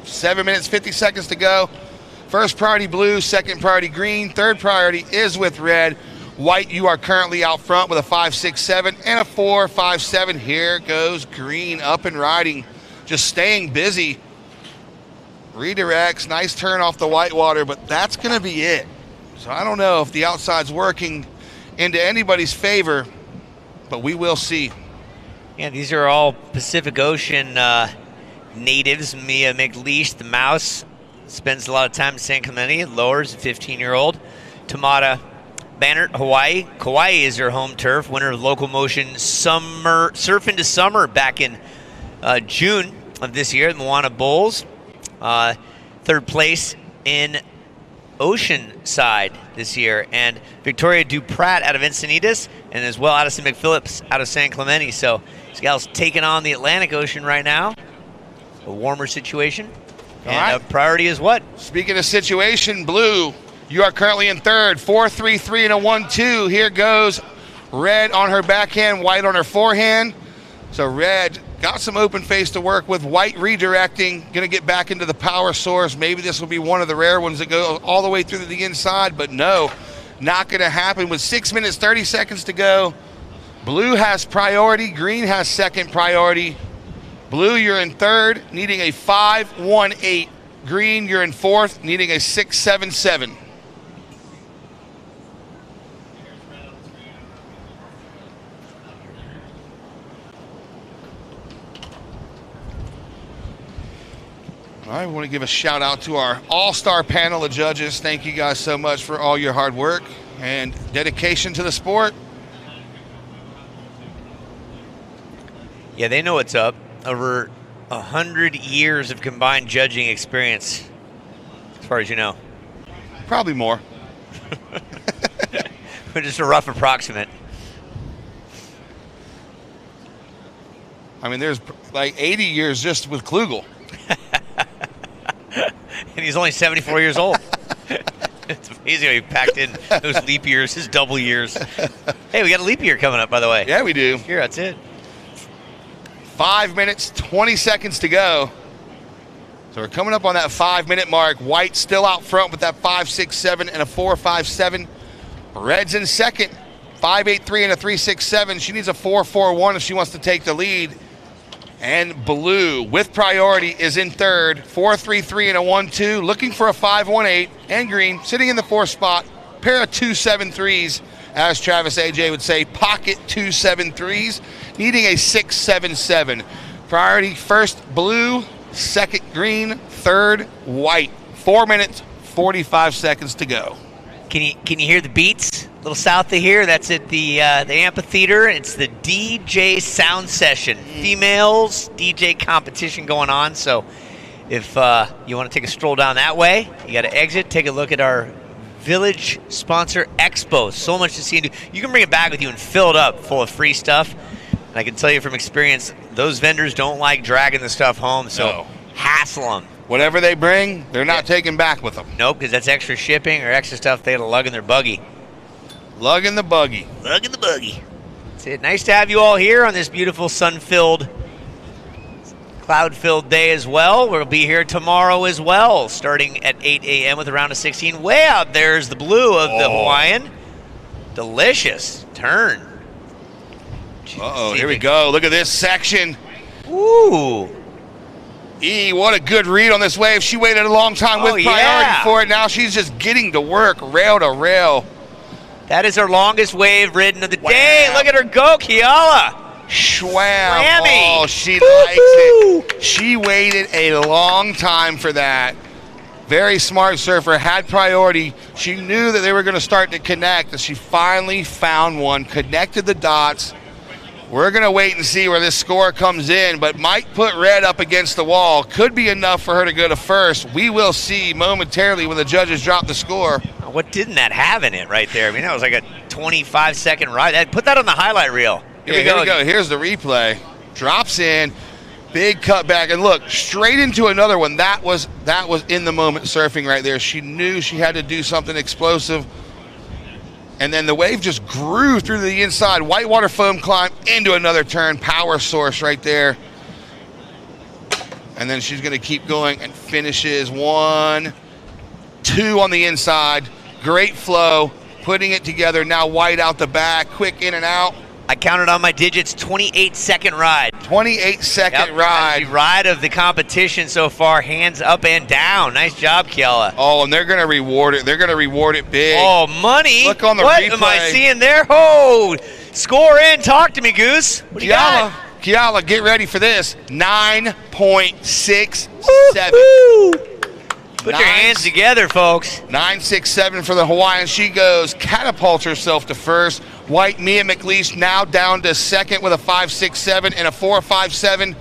7 minutes, 50 seconds to go. First priority blue, second priority green, third priority is with red. White, you are currently out front with a 5.67 and a 4.57. Here goes green up and riding, just staying busy. Redirects, nice turn off the whitewater, but that's going to be it. So I don't know if the outside's working into anybody's favor, but we will see. Yeah, these are all Pacific Ocean natives. Mia McLeish, the mouse, spends a lot of time in San Clemente, lowers, a 15-year-old. Tamata Bannert, Hawaii. Kauai is her home turf, winner of Local Motion Summer Surf into Summer back in June of this year, the Moana Bulls. Third place in Oceanside this year. And Victoria Duprat out of Encinitas, and as well Addison McPhillips out of San Clemente. So these gals taking on the Atlantic Ocean right now. A warmer situation. All and right. Priority is what? Speaking of situation, blue, you are currently in third. 4.33 and a 1.2. Here goes red on her backhand, white on her forehand. So red got some open face to work with. White redirecting, going to get back into the power source. Maybe this will be one of the rare ones that go all the way through to the inside, but no, not going to happen. With 6 minutes, 30 seconds to go, blue has priority, green has second priority. Blue, you're in third, needing a 5.18. Green, you're in fourth, needing a 6.77. All right, we want to give a shout out to our all-star panel of judges. Thank you guys so much for all your hard work and dedication to the sport. Yeah, they know what's up. Over 100 years of combined judging experience, as far as you know. Probably more. But just a rough approximate. I mean, there's like 80 years just with Klugel. And he's only 74 years old. It's amazing how he packed in those leap years, his double years. Hey, we got a leap year coming up, by the way. Yeah, we do. Here, that's it. 5 minutes, 20 seconds to go. So we're coming up on that 5 minute mark. White still out front with that 5.67 and a 4.57. Red's in second, 5.83 and a 3.67. She needs a 4.41 if she wants to take the lead. And blue with priority is in third, 4.33 and a 1.2, looking for a 5.18. And green sitting in the fourth spot, pair of 2.73s. As Travis AJ would say, pocket 2.73s, needing a 6.77. Priority first blue, second green, third white. 4 minutes, 45 seconds to go. Can you hear the beats? A little south of here, that's at the amphitheater. It's the DJ sound session. Females DJ competition going on. So if you want to take a stroll down that way, you got to exit, take a look at our Village Sponsor Expo. So much to see and do. You can bring it back with you and fill it up full of free stuff. And I can tell you from experience, those vendors don't like dragging the stuff home, so hassle them. Whatever they bring, they're not taking back with them. Nope, because that's extra shipping or extra stuff they had to lug in their buggy. Lug in the buggy. Lug in the buggy. That's it. Nice to have you all here on this beautiful sun-filled, cloud-filled day as well. We'll be here tomorrow as well, starting at 8 a.m. with a round of 16. Way out there's the blue of the Hawaiian. Delicious turn. Uh-oh, here we go. Look at this section. Ooh. What a good read on this wave. She waited a long time with priority for it. Now she's just getting to work rail to rail. That is her longest wave ridden of the day. Look at her go, Kiala. Schwam. Oh, she likes it. She waited a long time for that. Very smart surfer, had priority. She knew that they were going to start to connect, and she finally found one, connected the dots. We're going to wait and see where this score comes in, but might put Red up against the wall. Could be enough for her to go to first. We will see momentarily when the judges drop the score. What didn't that have in it right there? I mean, that was like a 25-second ride. Put that on the highlight reel. Here we go. Here's the replay. Drops in, big cutback, and look, straight into another one. That was in the moment surfing right there. She knew she had to do something explosive. And then the wave just grew through the inside. Whitewater foam climb into another turn. Power source right there. And then she's going to keep going and finishes 1, 2 on the inside. Great flow. Putting it together. Now White out the back. Quick in and out. I counted on my digits, 28-second ride. 28-second ride. The ride of the competition so far, hands up and down. Nice job, Kiala. Oh, and they're going to reward it. They're going to reward it big. Oh, money. Look on the what replay. Am I seeing there? Oh, score in. Talk to me, Goose. What do you got? Kiala, get ready for this. 9.67. Put your hands together, folks. 9.67 for the Hawaiian. She goes, catapults herself to first. White, Mia McLeish now down to second with a 5.67 and a 4.57.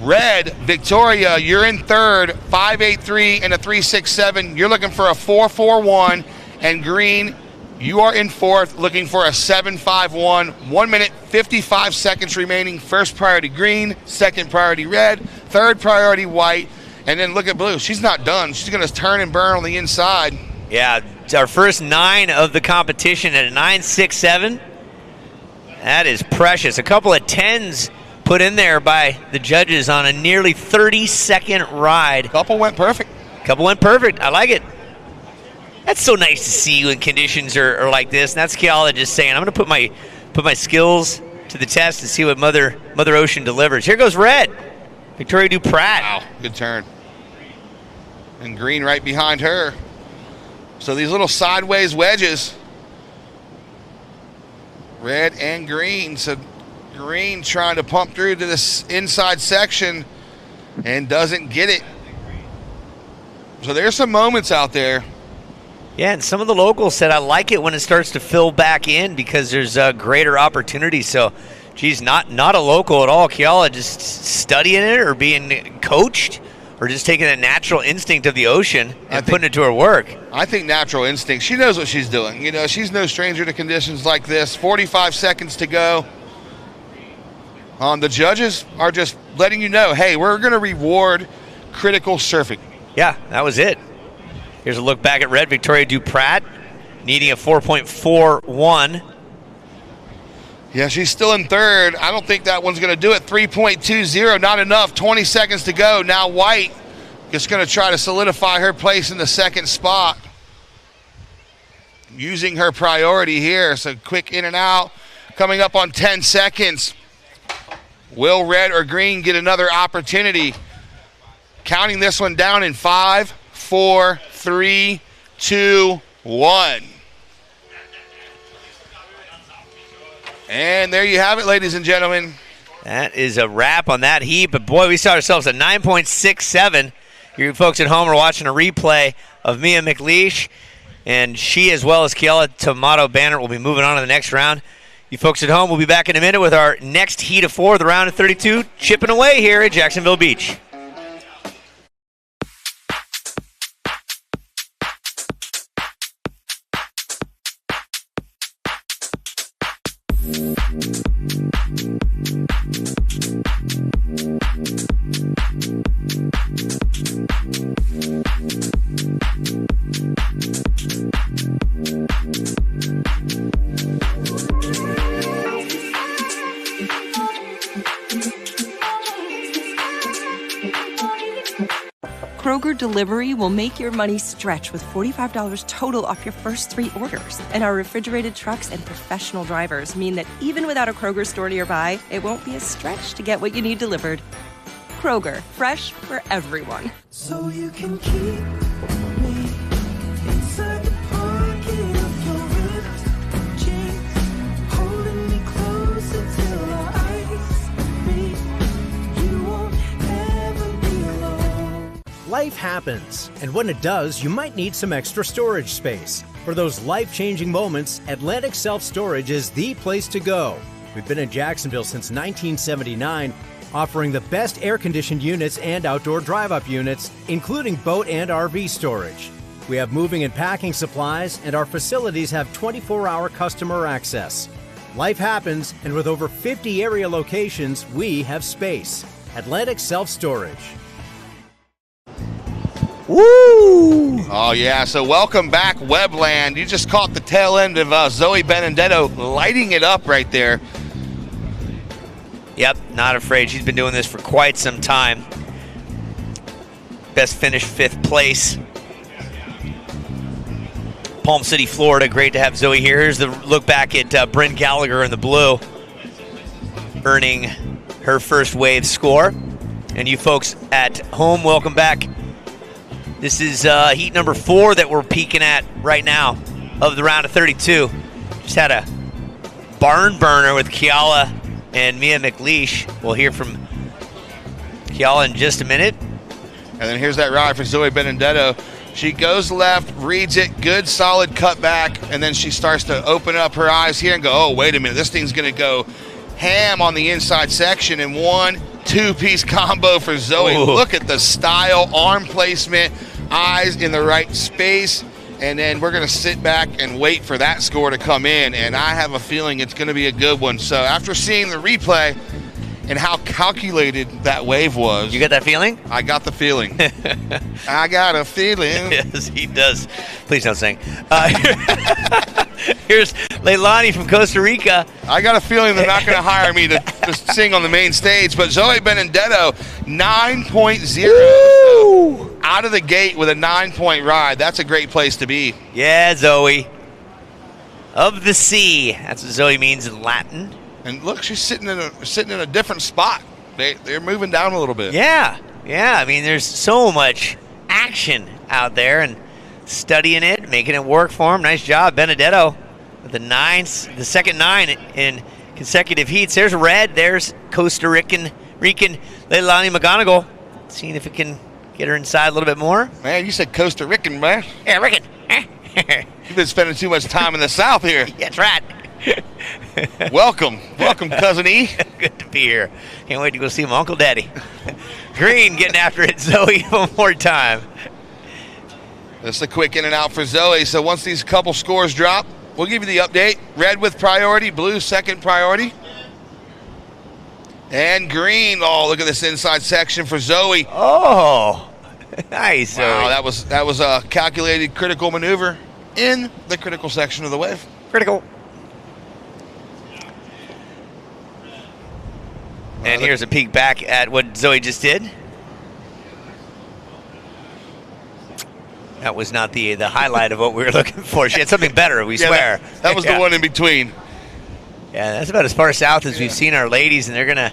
Red, Victoria, you're in third, 5.83 and a 3.67. You're looking for a 4.41. And Green, you are in fourth, looking for a 7.51. 1 minute, 55 seconds remaining. First priority Green, second priority Red, third priority White. And then look at Blue. She's not done. She's going to turn and burn on the inside. Yeah, it's our first 9 of the competition at a 9.67. That is precious. A couple of 10s put in there by the judges on a nearly 30-second ride. Couple went perfect. I like it. That's so nice to see when conditions are like this. And that's Kiala just saying, I'm going to put my skills to the test and see what Mother Ocean delivers. Here goes Red. Victoria Duprat. Wow, good turn. And Green right behind her. So these little sideways wedges. Red and Green. So Green trying to pump through to this inside section and doesn't get it. So there's some moments out there. Yeah, and some of the locals said, I like it when it starts to fill back in because there's a greater opportunity. So, geez, not a local at all. Kiala just studying it or being coached or just taking a natural instinct of the ocean and putting it to her work. I think natural instinct. She knows what she's doing. You know, she's no stranger to conditions like this. 45 seconds to go. The judges are just letting you know, hey, we're going to reward critical surfing. Yeah, that was it. Here's a look back at Red. Victoria Duprat needing a 4.41. Yeah, she's still in third. I don't think that one's going to do it. 3.20, not enough. 20 seconds to go. Now White just going to try to solidify her place in the second spot. Using her priority here. So quick in and out. Coming up on 10 seconds. Will Red or Green get another opportunity? Counting this one down in 5, 4, 3, 2, 1. And there you have it, ladies and gentlemen. That is a wrap on that heat. But, boy, we saw ourselves at 9.67. You folks at home are watching a replay of Mia McLeish. And she, as well as Kiala Tomato Banner, will be moving on to the next round. You folks at home, we'll be back in a minute with our next heat of 4, the round of 32, chipping away here at Jacksonville Beach. Kroger Delivery will make your money stretch with $45 total off your first 3 orders. And our refrigerated trucks and professional drivers mean that even without a Kroger store nearby, it won't be a stretch to get what you need delivered. Kroger, fresh for everyone. So you can keep me inside the pocket of your ripped jeans, holding me closer till our eyes meet. You won't ever be alone. Life happens, and when it does, you might need some extra storage space. For those life-changing moments, Atlantic Self Storage is the place to go. We've been in Jacksonville since 1979, offering the best air-conditioned units and outdoor drive-up units, including boat and RV storage. We have moving and packing supplies, and our facilities have 24-hour customer access. Life happens, and with over 50 area locations, we have space. Atlantic Self Storage. Woo! Oh, yeah. So welcome back, Webland. You just caught the tail end of Zoe Benedetto lighting it up right there. Yep, not afraid. She's been doing this for quite some time. Best finish 5th place. Palm City, Florida. Great to have Zoe here. Here's the look back at Bryn Gallagher in the blue, earning her first wave score. And you folks at home, welcome back. This is heat number 4 that we're peaking at right now of the round of 32. Just had a barn burner with Kiala and Mia McLeish. We'll hear from Kiala in just a minute. And then here's that ride for Zoe Benedetto. She goes left, reads it, good solid cutback, and then she starts to open up her eyes here and go, oh, wait a minute, this thing's going to go ham on the inside section in 1-2-piece combo for Zoe. Ooh. Look at the style, arm placement, eyes in the right space. And then we're going to sit back and wait for that score to come in. And I have a feeling it's going to be a good one. So after seeing the replay and how calculated that wave was. You got that feeling? I got the feeling. I got a feeling. Yes, he does. Please don't sing. Here's Leilani from Costa Rica. I got a feeling they're not going to hire me to sing on the main stage. But Zoe Benedetto, 9.0. So out of the gate with a 9-point ride. That's a great place to be. Yeah, Zoe. Of the sea. That's what Zoe means in Latin. And look, she's sitting in a different spot. They're moving down a little bit. Yeah. I mean, there's so much action out there, and studying it, making it work for him. Nice job, Benedetto, with the second 9 in consecutive heats. There's red. There's Costa Rican Leilani McGonigal. Seeing if it can get her inside a little bit more. Man, you said Costa Rican, man. Yeah, Rican. You've been spending too much time in the South here. That's right. Welcome, Cousin E. Good to be here. Can't wait to go see my Uncle Daddy. Green getting after it, Zoe, one more time. Just a quick in and out for Zoe. So once these couple scores drop, we'll give you the update. Red with priority, blue second priority. And green. Oh, look at this inside section for Zoe. Oh, nice, Zoe. Wow, that was a calculated critical maneuver in the critical section of the wave. Critical. And here's a peek back at what Zoe just did. That was not the highlight of what we were looking for. She had something better, we swear. That was the one in between. Yeah, that's about as far south as we've seen our ladies, and they're gonna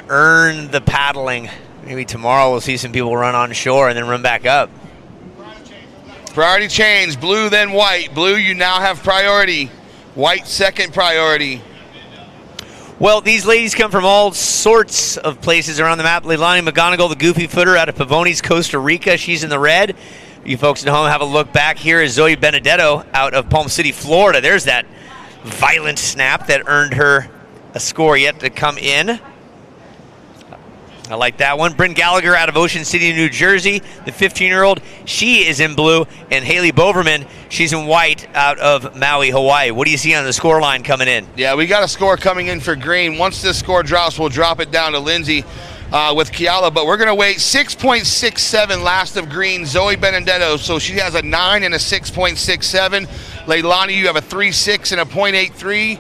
earn the paddling. Maybe tomorrow we'll see some people run on shore and then run back up. Priority change, blue then white. Blue, you now have priority. White, second priority. Well, these ladies come from all sorts of places around the map. Leilani McGonigal, the goofy footer out of Pavones, Costa Rica. She's in the red. You folks at home have a look back. Here is Zoe Benedetto out of Palm City, Florida. There's that violent snap that earned her a score yet to come in. I like that one. Bryn Gallagher out of Ocean City, New Jersey, the 15-year-old. She is in blue. And Haley Boverman, she's in white out of Maui, Hawaii. What do you see on the score line coming in? Yeah, we got a score coming in for green. Once this score drops, we'll drop it down to Lindsay with Kiala. But we're going to wait 6.67 last of green, Zoe Benedetto. So she has a 9 and a 6.67. Leilani, you have a 3.6 and a 0.83.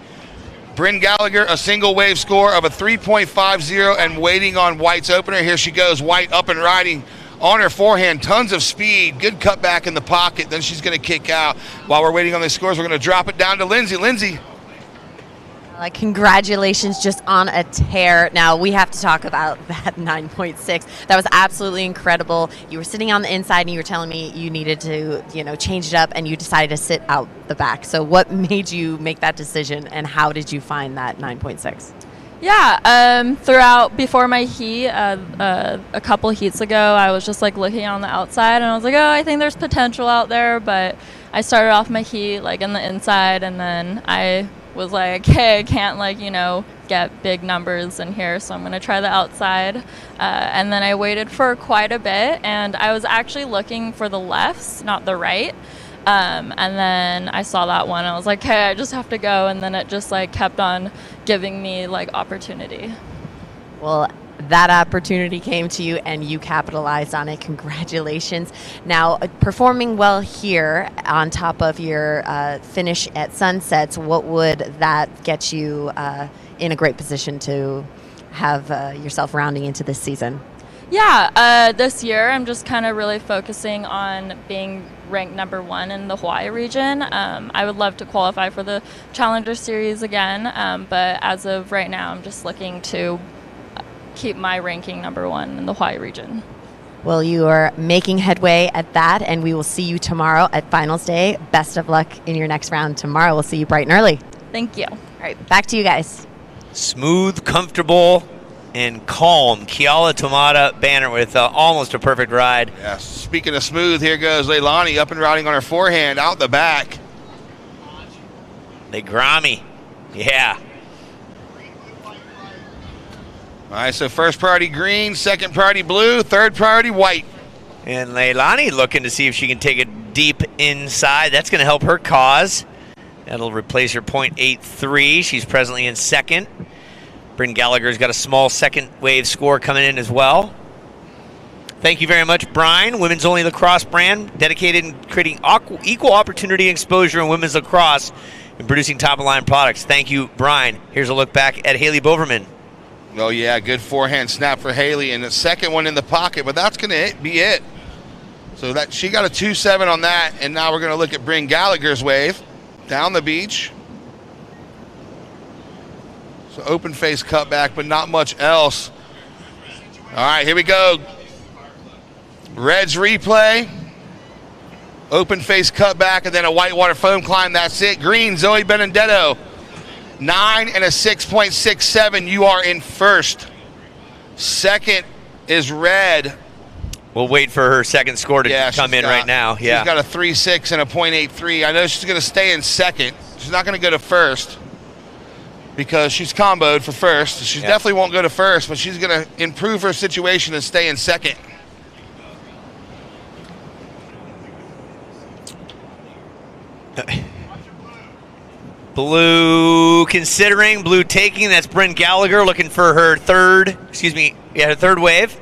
Bryn Gallagher, a single wave score of a 3.50 and waiting on White's opener. Here she goes, White up and riding on her forehand. Tons of speed. Good cut back in the pocket. Then she's going to kick out. While we're waiting on the scores, we're going to drop it down to Lindsay. Lindsay. Congratulations, just on a tear. Now, we have to talk about that 9.6. That was absolutely incredible. You were sitting on the inside and you were telling me you needed to, change it up, and you decided to sit out the back. So what made you make that decision, and how did you find that 9.6? Yeah, before my heat, a couple heats ago, I was just looking on the outside, and I was like, oh, I think there's potential out there, but I started off my heat in the inside, and then I was like, hey, I can't get big numbers in here, so I'm going to try the outside. And then I waited for quite a bit, and I was actually looking for the lefts, not the right. And then I saw that one, and I was like, hey, I just have to go. And then it just kept on giving me opportunity. Well, that opportunity came to you and you capitalized on it. Congratulations. Now, performing well here on top of your finish at Sunsets, what would that get you in a great position to have yourself rounding into this season? Yeah, this year I'm just kind of really focusing on being ranked number 1 in the Hawaii region. I would love to qualify for the Challenger Series again, but as of right now, I'm just looking to keep my ranking number 1 in the Hawaii region. Well, you are making headway at that, and we will see you tomorrow at Finals Day. Best of luck in your next round tomorrow. We'll see you bright and early. Thank you. All right, back to you guys. Smooth, comfortable, and calm. Keala Tomata Banner with almost a perfect ride. Yeah, speaking of smooth, here goes Leilani up and riding on her forehand, out the back. Legrami. Yeah. All right, so first priority green, second priority blue, third priority white. And Leilani looking to see if she can take it deep inside. That's going to help her cause. That'll replace her .83. She's presently in second. Bryn Gallagher's got a small second wave score coming in as well. Thank you very much, Brian. Women's Only Lacrosse brand, dedicated in creating equal opportunity exposure in women's lacrosse and producing top-of-line products. Thank you, Brian. Here's a look back at Haley Boverman. Oh, yeah, good forehand snap for Haley, and the second one in the pocket, but that's going to be it. So that she got a 2-7 on that, and now we're going to look at Bryn Gallagher's wave down the beach. So open face cutback, but not much else. All right, here we go. Red's replay. Open face cutback, and then a whitewater foam climb. That's it. Green, Zoe Benedetto. 9 and a 6.67. You are in first. Second is Red. We'll wait for her second score to come in right now. Yeah. She's got a 3.6 and a .83. I know she's going to stay in second. She's not going to go to first because she's comboed for first. She definitely won't go to first, but she's going to improve her situation and stay in second. Blue considering, blue taking. That's Bryn Gallagher looking for her third wave.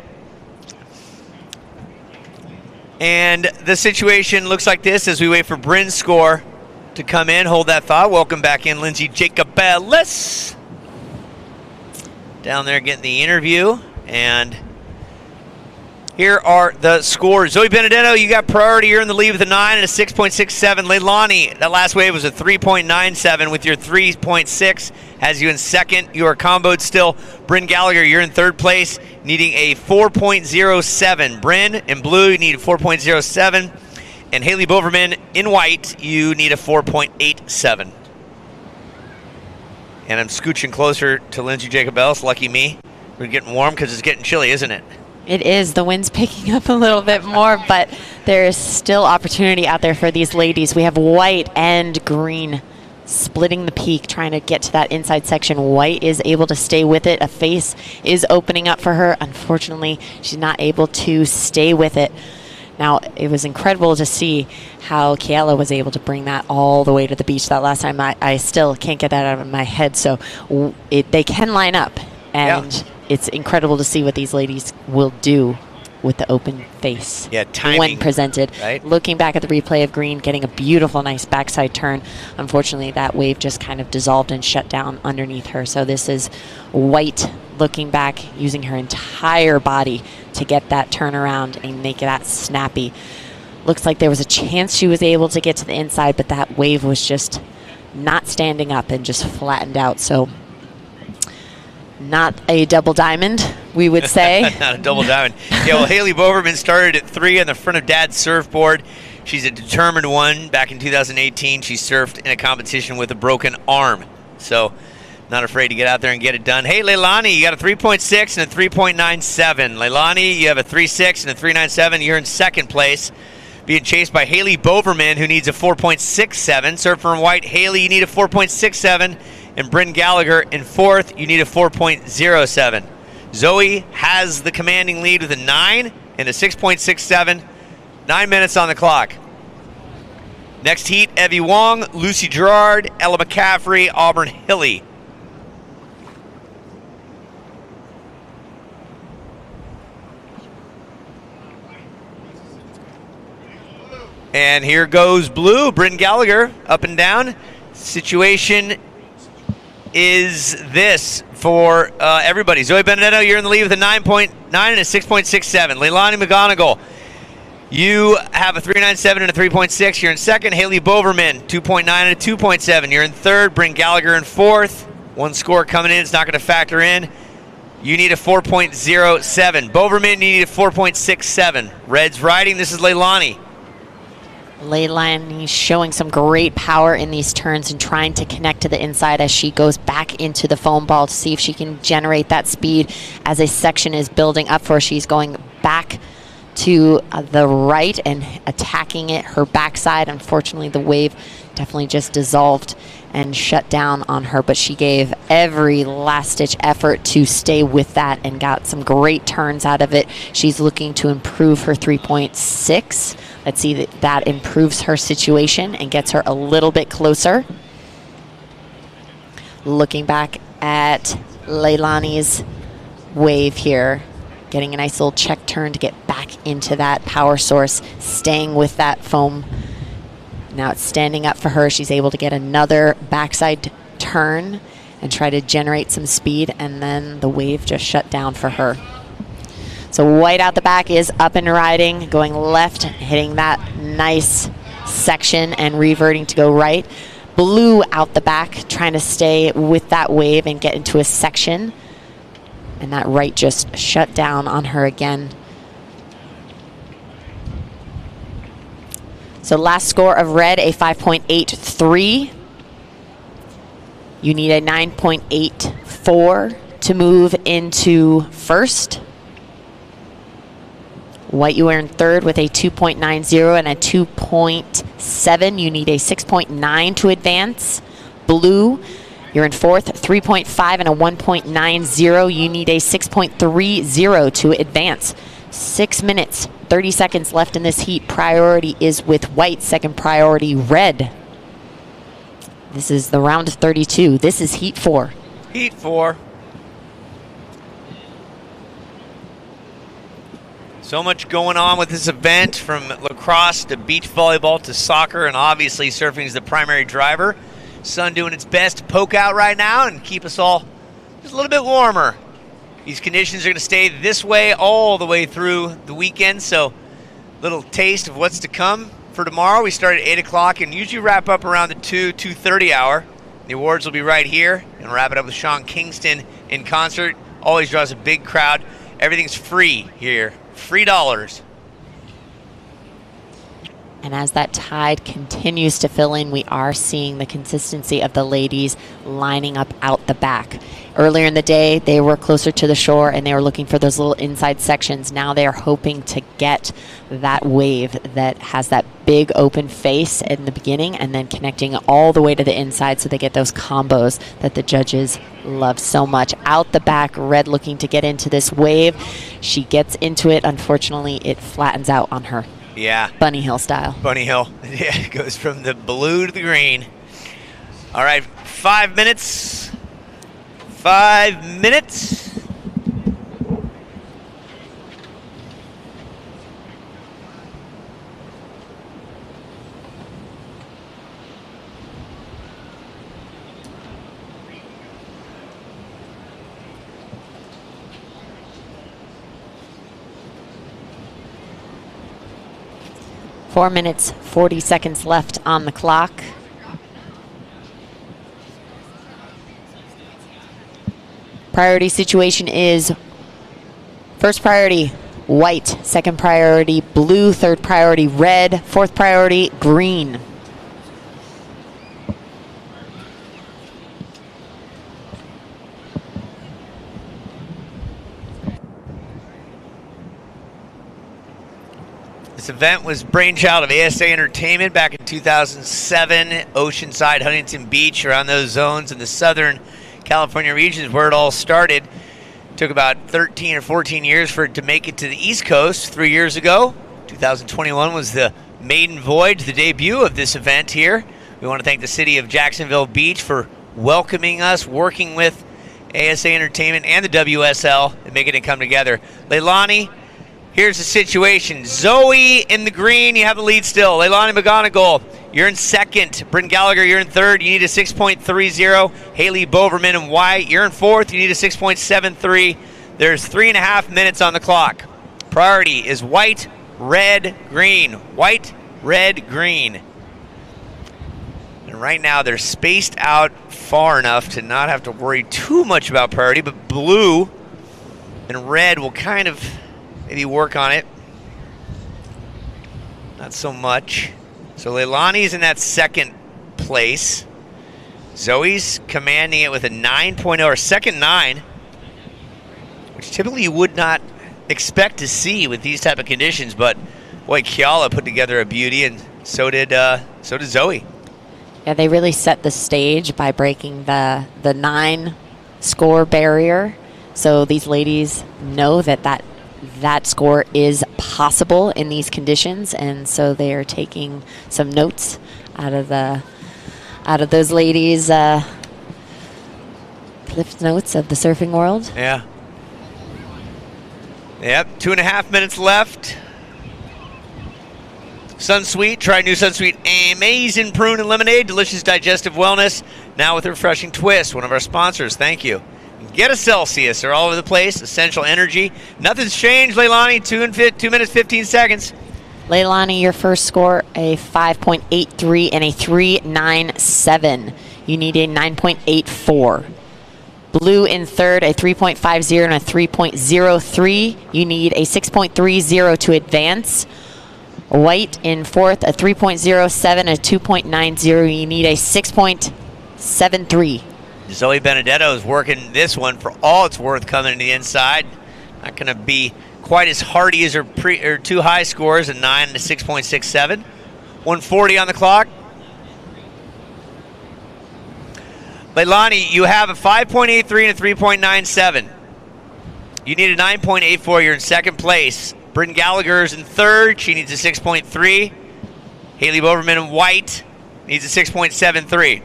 And the situation looks like this as we wait for Bryn's score to come in. Hold that thought. Welcome back in, Lindsay Jacobellis. Down there getting the interview. And here are the scores. Zoe Benedetto, you got priority. You're in the lead with a 9 and a 6.67. Leilani, that last wave was a 3.97 with your 3.6. Has you in second. You are comboed still. Bryn Gallagher, you're in third place, needing a 4.07. Bryn in blue, you need a 4.07. And Haley Boverman in white, you need a 4.87. And I'm scooching closer to Lindsay Jacobellis. Lucky me. We're getting warm because it's getting chilly, isn't it? It is. The wind's picking up a little bit more, but there is still opportunity out there for these ladies. We have white and green splitting the peak, trying to get to that inside section. White is able to stay with it. A face is opening up for her. Unfortunately, she's not able to stay with it. Now, it was incredible to see how Keala was able to bring that all the way to the beach that last time. I still can't get that out of my head. So they can line up, and it's incredible to see what these ladies will do with the open face timing, when presented. Right? Looking back at the replay of Green getting a beautiful, nice backside turn. Unfortunately, that wave just kind of dissolved and shut down underneath her. So this is White looking back, using her entire body to get that turnaround and make that snappy. Looks like there was a chance she was able to get to the inside, but that wave was just not standing up and just flattened out. So not a double diamond, we would say. Not a double diamond. Yeah, well, Haley Boverman started at 3 on the front of Dad's surfboard. She's a determined one. Back in 2018, she surfed in a competition with a broken arm. So not afraid to get out there and get it done. Hey, Leilani, you got a 3.6 and a 3.97. Leilani, you have a 3.6 and a 3.97. You're in second place, being chased by Haley Boverman, who needs a 4.67. Surfer in white, Haley, you need a 4.67. And Bryn Gallagher in fourth, you need a 4.07. Zoe has the commanding lead with a 9 and a 6.67. 9 minutes on the clock. Next heat, Evie Wong, Lucy Gerard, Ella McCaffrey, Auburn Hilly. And here goes blue, Bryn Gallagher, up and down. Situation is this for everybody. Zoe Benedetto, you're in the lead with a 9.9 and a 6.67. Leilani McGonigal, you have a 3.97 and a 3.6. You're in second. Haley Boverman, 2.9 and a 2.7. You're in third. Bryn Gallagher in fourth. One score coming in. It's not going to factor in. You need a 4.07. Boverman, you need a 4.67. Reds riding. This is Leilani. Leilani showing some great power in these turns and trying to connect to the inside as she goes back into the foam ball to see if she can generate that speed as a section is building up for her. She's going back to the right and attacking it, her backside. Unfortunately, the wave definitely just dissolved and shut down on her, but she gave every last-ditch effort to stay with that and got some great turns out of it. She's looking to improve her 3.6. Let's see that that improves her situation and gets her a little bit closer. Looking back at Leilani's wave here, getting a nice little check turn to get back into that power source, staying with that foam. Now it's standing up for her. She's able to get another backside turn and try to generate some speed, and then the wave just shut down for her. So white out the back is up and riding, going left, hitting that nice section and reverting to go right. Blue out the back, trying to stay with that wave and get into a section. And that right just shut down on her again. So last score of red, a 5.83. You need a 9.84 to move into first. White, you are in third with a 2.90 and a 2.7. You need a 6.9 to advance. Blue, you're in fourth, 3.5 and a 1.90. You need a 6.30 to advance. 6 minutes, 30 seconds left in this heat. Priority is with white, second priority red. This is the round of 32. This is heat 4. Heat 4. So much going on with this event, from lacrosse to beach volleyball to soccer, and obviously surfing is the primary driver. Sun doing its best to poke out right now and keep us all just a little bit warmer. These conditions are going to stay this way all the way through the weekend, so a little taste of what's to come for tomorrow. We start at 8 o'clock and usually wrap up around the 2:30 hour. The awards will be right here, and wrap it up with Sean Kingston in concert. Always draws a big crowd. Everything's free here. Free dollars. And as that tide continues to fill in, we are seeing the consistency of the ladies lining up out the back. Earlier in the day, they were closer to the shore and they were looking for those little inside sections. Now they are hoping to get that wave that has that big open face in the beginning and then connecting all the way to the inside, so they get those combos that the judges love so much. Out the back, red looking to get into this wave. She gets into it. Unfortunately, it flattens out on her. Yeah. Bunny Hill style. Bunny Hill. Yeah, it goes from the blue to the green. All right, 5 minutes. 5 minutes. 4 minutes, 40 seconds left on the clock. Priority situation is first priority, white. Second priority, blue. Third priority, red. Fourth priority, green. This event was brainchild of ASA Entertainment back in 2007. Oceanside, Huntington Beach, around those zones in the Southern California region is where it all started. Took about 13 or 14 years for it to make it to the East Coast 3 years ago. 2021 was the maiden voyage, the debut of this event here. We want to thank the city of Jacksonville Beach for welcoming us, working with ASA Entertainment and the WSL and making it come together. Leilani, here's the situation. Zoe in the green, you have the lead still. Leilani McGonigal, you're in second. Bryn Gallagher, you're in third. You need a 6.30. Haley Boverman in white, you're in fourth. You need a 6.73. There's 3.5 minutes on the clock. Priority is white, red, green. White, red, green. And right now they're spaced out far enough to not have to worry too much about priority, but blue and red will kind of maybe work on it. Not so much. So Leilani's in that second place. Zoe's commanding it with a 9.0, or second 9, which typically you would not expect to see with these type of conditions. But boy, Kiala put together a beauty, and so did Zoe. Yeah, they really set the stage by breaking the 9 score barrier. So these ladies know that score is possible in these conditions, and so they are taking some notes out of those ladies' cliff notes of the surfing world. Yeah. Yep, 2.5 minutes left. Sunsweet, try new Sunsweet Amazing Prune and Lemonade, delicious digestive wellness, now with a refreshing twist. One of our sponsors, thank you. Get a Celsius, they're all over the place, essential energy. Nothing's changed, Leilani, 2 minutes, 15 seconds. Leilani, your first score, a 5.83 and a 3.97. You need a 9.84. Blue in third, a 3.50 and a 3.03. You need a 6.30 to advance. White in fourth, a 3.07, a 2.90. You need a 6.73. Zoe Benedetto is working this one for all it's worth coming to the inside. Not going to be quite as hardy as her two high scores, a 9 and a 6.67. 140 on the clock. Leilani, you have a 5.83 and a 3.97. You need a 9.84. You're in second place. Bryn Gallagher is in third. She needs a 6.3. Haley Boverman in white needs a 6.73.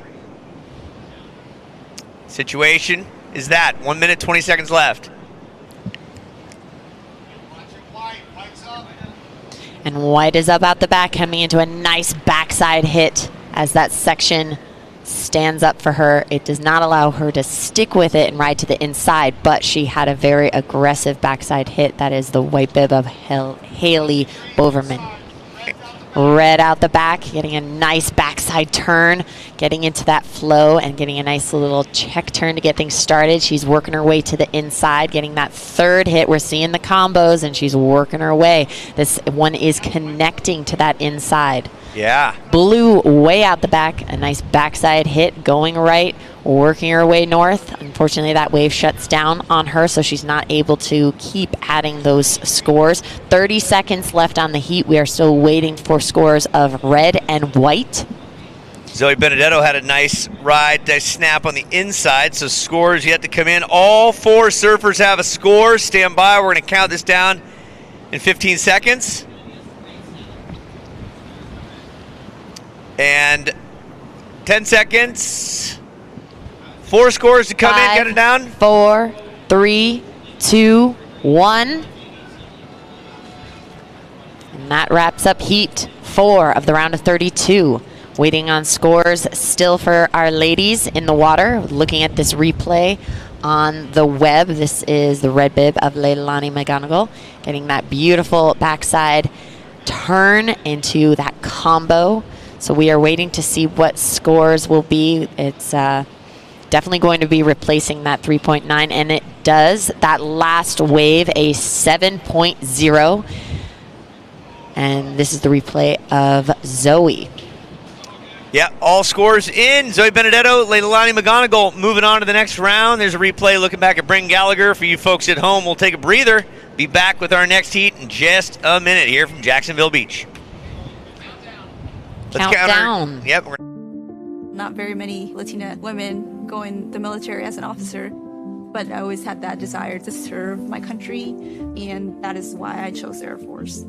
Situation is that 1 minute, 20 seconds left. And White is up out the back, coming into a nice backside hit as that section stands up for her. It does not allow her to stick with it and ride to the inside, but she had a very aggressive backside hit. That is the white bib of Haley Boverman. Red out the back, getting a nice backside turn, getting into that flow and getting a nice little check turn to get things started. She's working her way to the inside, getting that third hit. We're seeing the combos, and she's working her way. This one is connecting to that inside. Yeah. Blue way out the back, a nice backside hit, going right, working her way north. Unfortunately, that wave shuts down on her, so she's not able to keep adding those scores. 30 seconds left on the heat. We are still waiting for scores of red and white. Zoe Benedetto had a nice ride, nice snap on the inside, so scores yet to come in. All 4 surfers have a score. Stand by. We're going to count this down in 15 seconds. And 10 seconds. 4 scores to come in. Get it down. 4, 3, 2, 1. And that wraps up heat 4 of the round of 32. Waiting on scores still for our ladies in the water. Looking at this replay on the web. This is the red bib of Leilani McGonigal, getting that beautiful backside turn into that combo. So we are waiting to see what scores will be. It's definitely going to be replacing that 3.9, and it does. That last wave, a 7.0. And this is the replay of Zoe. Yeah, all scores in. Zoe Benedetto, Leilani McGonigal moving on to the next round. There's a replay looking back at Bryn Gallagher. For you folks at home, we'll take a breather. Be back with our next heat in just a minute here from Jacksonville Beach. Let's Countdown. Yep. Not very many Latina women go in the military as an officer, but I always had that desire to serve my country, and that is why I chose the Air Force.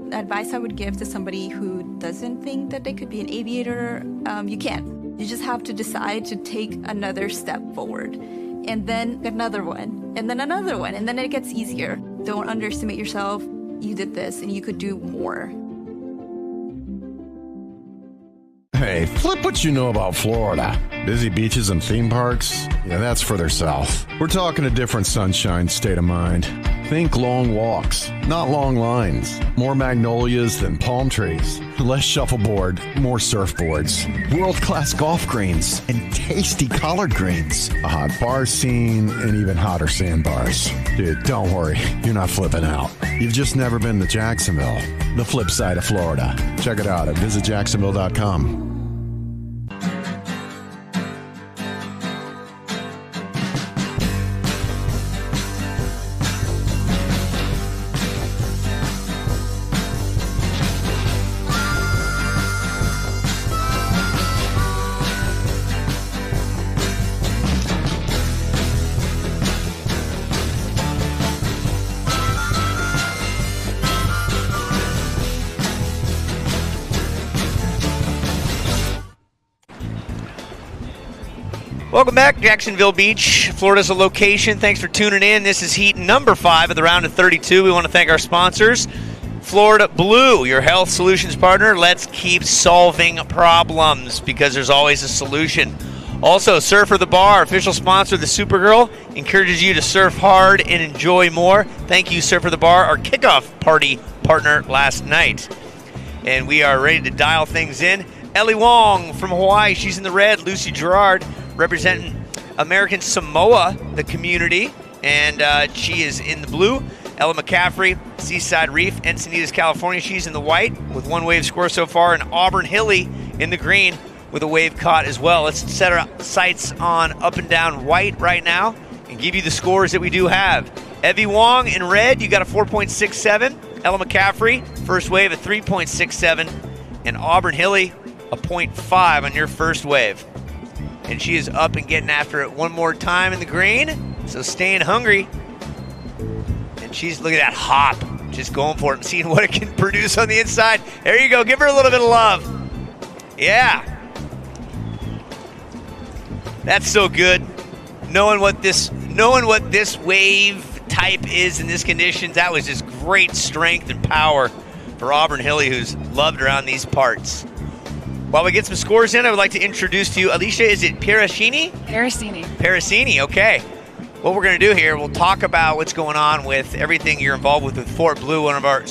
The advice I would give to somebody who doesn't think that they could be an aviator, you can. You just have to decide to take another step forward, and then another one, and then another one, and then it gets easier. Don't underestimate yourself. You did this, and you could do more. Hey, flip what you know about Florida. Busy beaches and theme parks? Yeah, that's further south. We're talking a different sunshine state of mind. Think long walks, not long lines. More magnolias than palm trees. Less shuffleboard, more surfboards. World-class golf greens and tasty collard greens. A hot bar scene and even hotter sandbars. Dude, don't worry, you're not flipping out. You've just never been to Jacksonville, the flip side of Florida. Check it out at visitjacksonville.com. Welcome back, Jacksonville Beach. Florida's a location. Thanks for tuning in. This is heat number 5 of the round of 32. We want to thank our sponsors. Florida Blue, your health solutions partner. Let's keep solving problems because there's always a solution. Also, Surfer the Bar, official sponsor of the Supergirl, encourages you to surf hard and enjoy more. Thank you, Surfer the Bar, our kickoff party partner last night. And we are ready to dial things in. Ellie Wong from Hawaii, she's in the red. Lucy Gerard representing American Samoa, the community, and she is in the blue. Ella McCaffrey, Seaside Reef, Encinitas, California, she's in the white with one wave score so far, and Auburn Hilly in the green with a wave caught as well. Let's set our sights on up and down white right now and give you the scores that we do have. Evie Wong in red, you got a 4.67. Ella McCaffrey, first wave at 3.67, and Auburn Hilly, a 0.5 on your first wave. And she is up and getting after it one more time in the green, so staying hungry. And she's, look at that hop, just going for it and seeing what it can produce on the inside. There you go, give her a little bit of love. Yeah. That's so good. Knowing what this wave type is in this conditions, that was just great strength and power for Auburn Hilly, who's loved around these parts. While we get some scores in, I would like to introduce to you, Alicia, is it Parasini? Parasini, okay. What we're going to do here, we'll talk about what's going on with everything you're involved with Florida Blue, one of our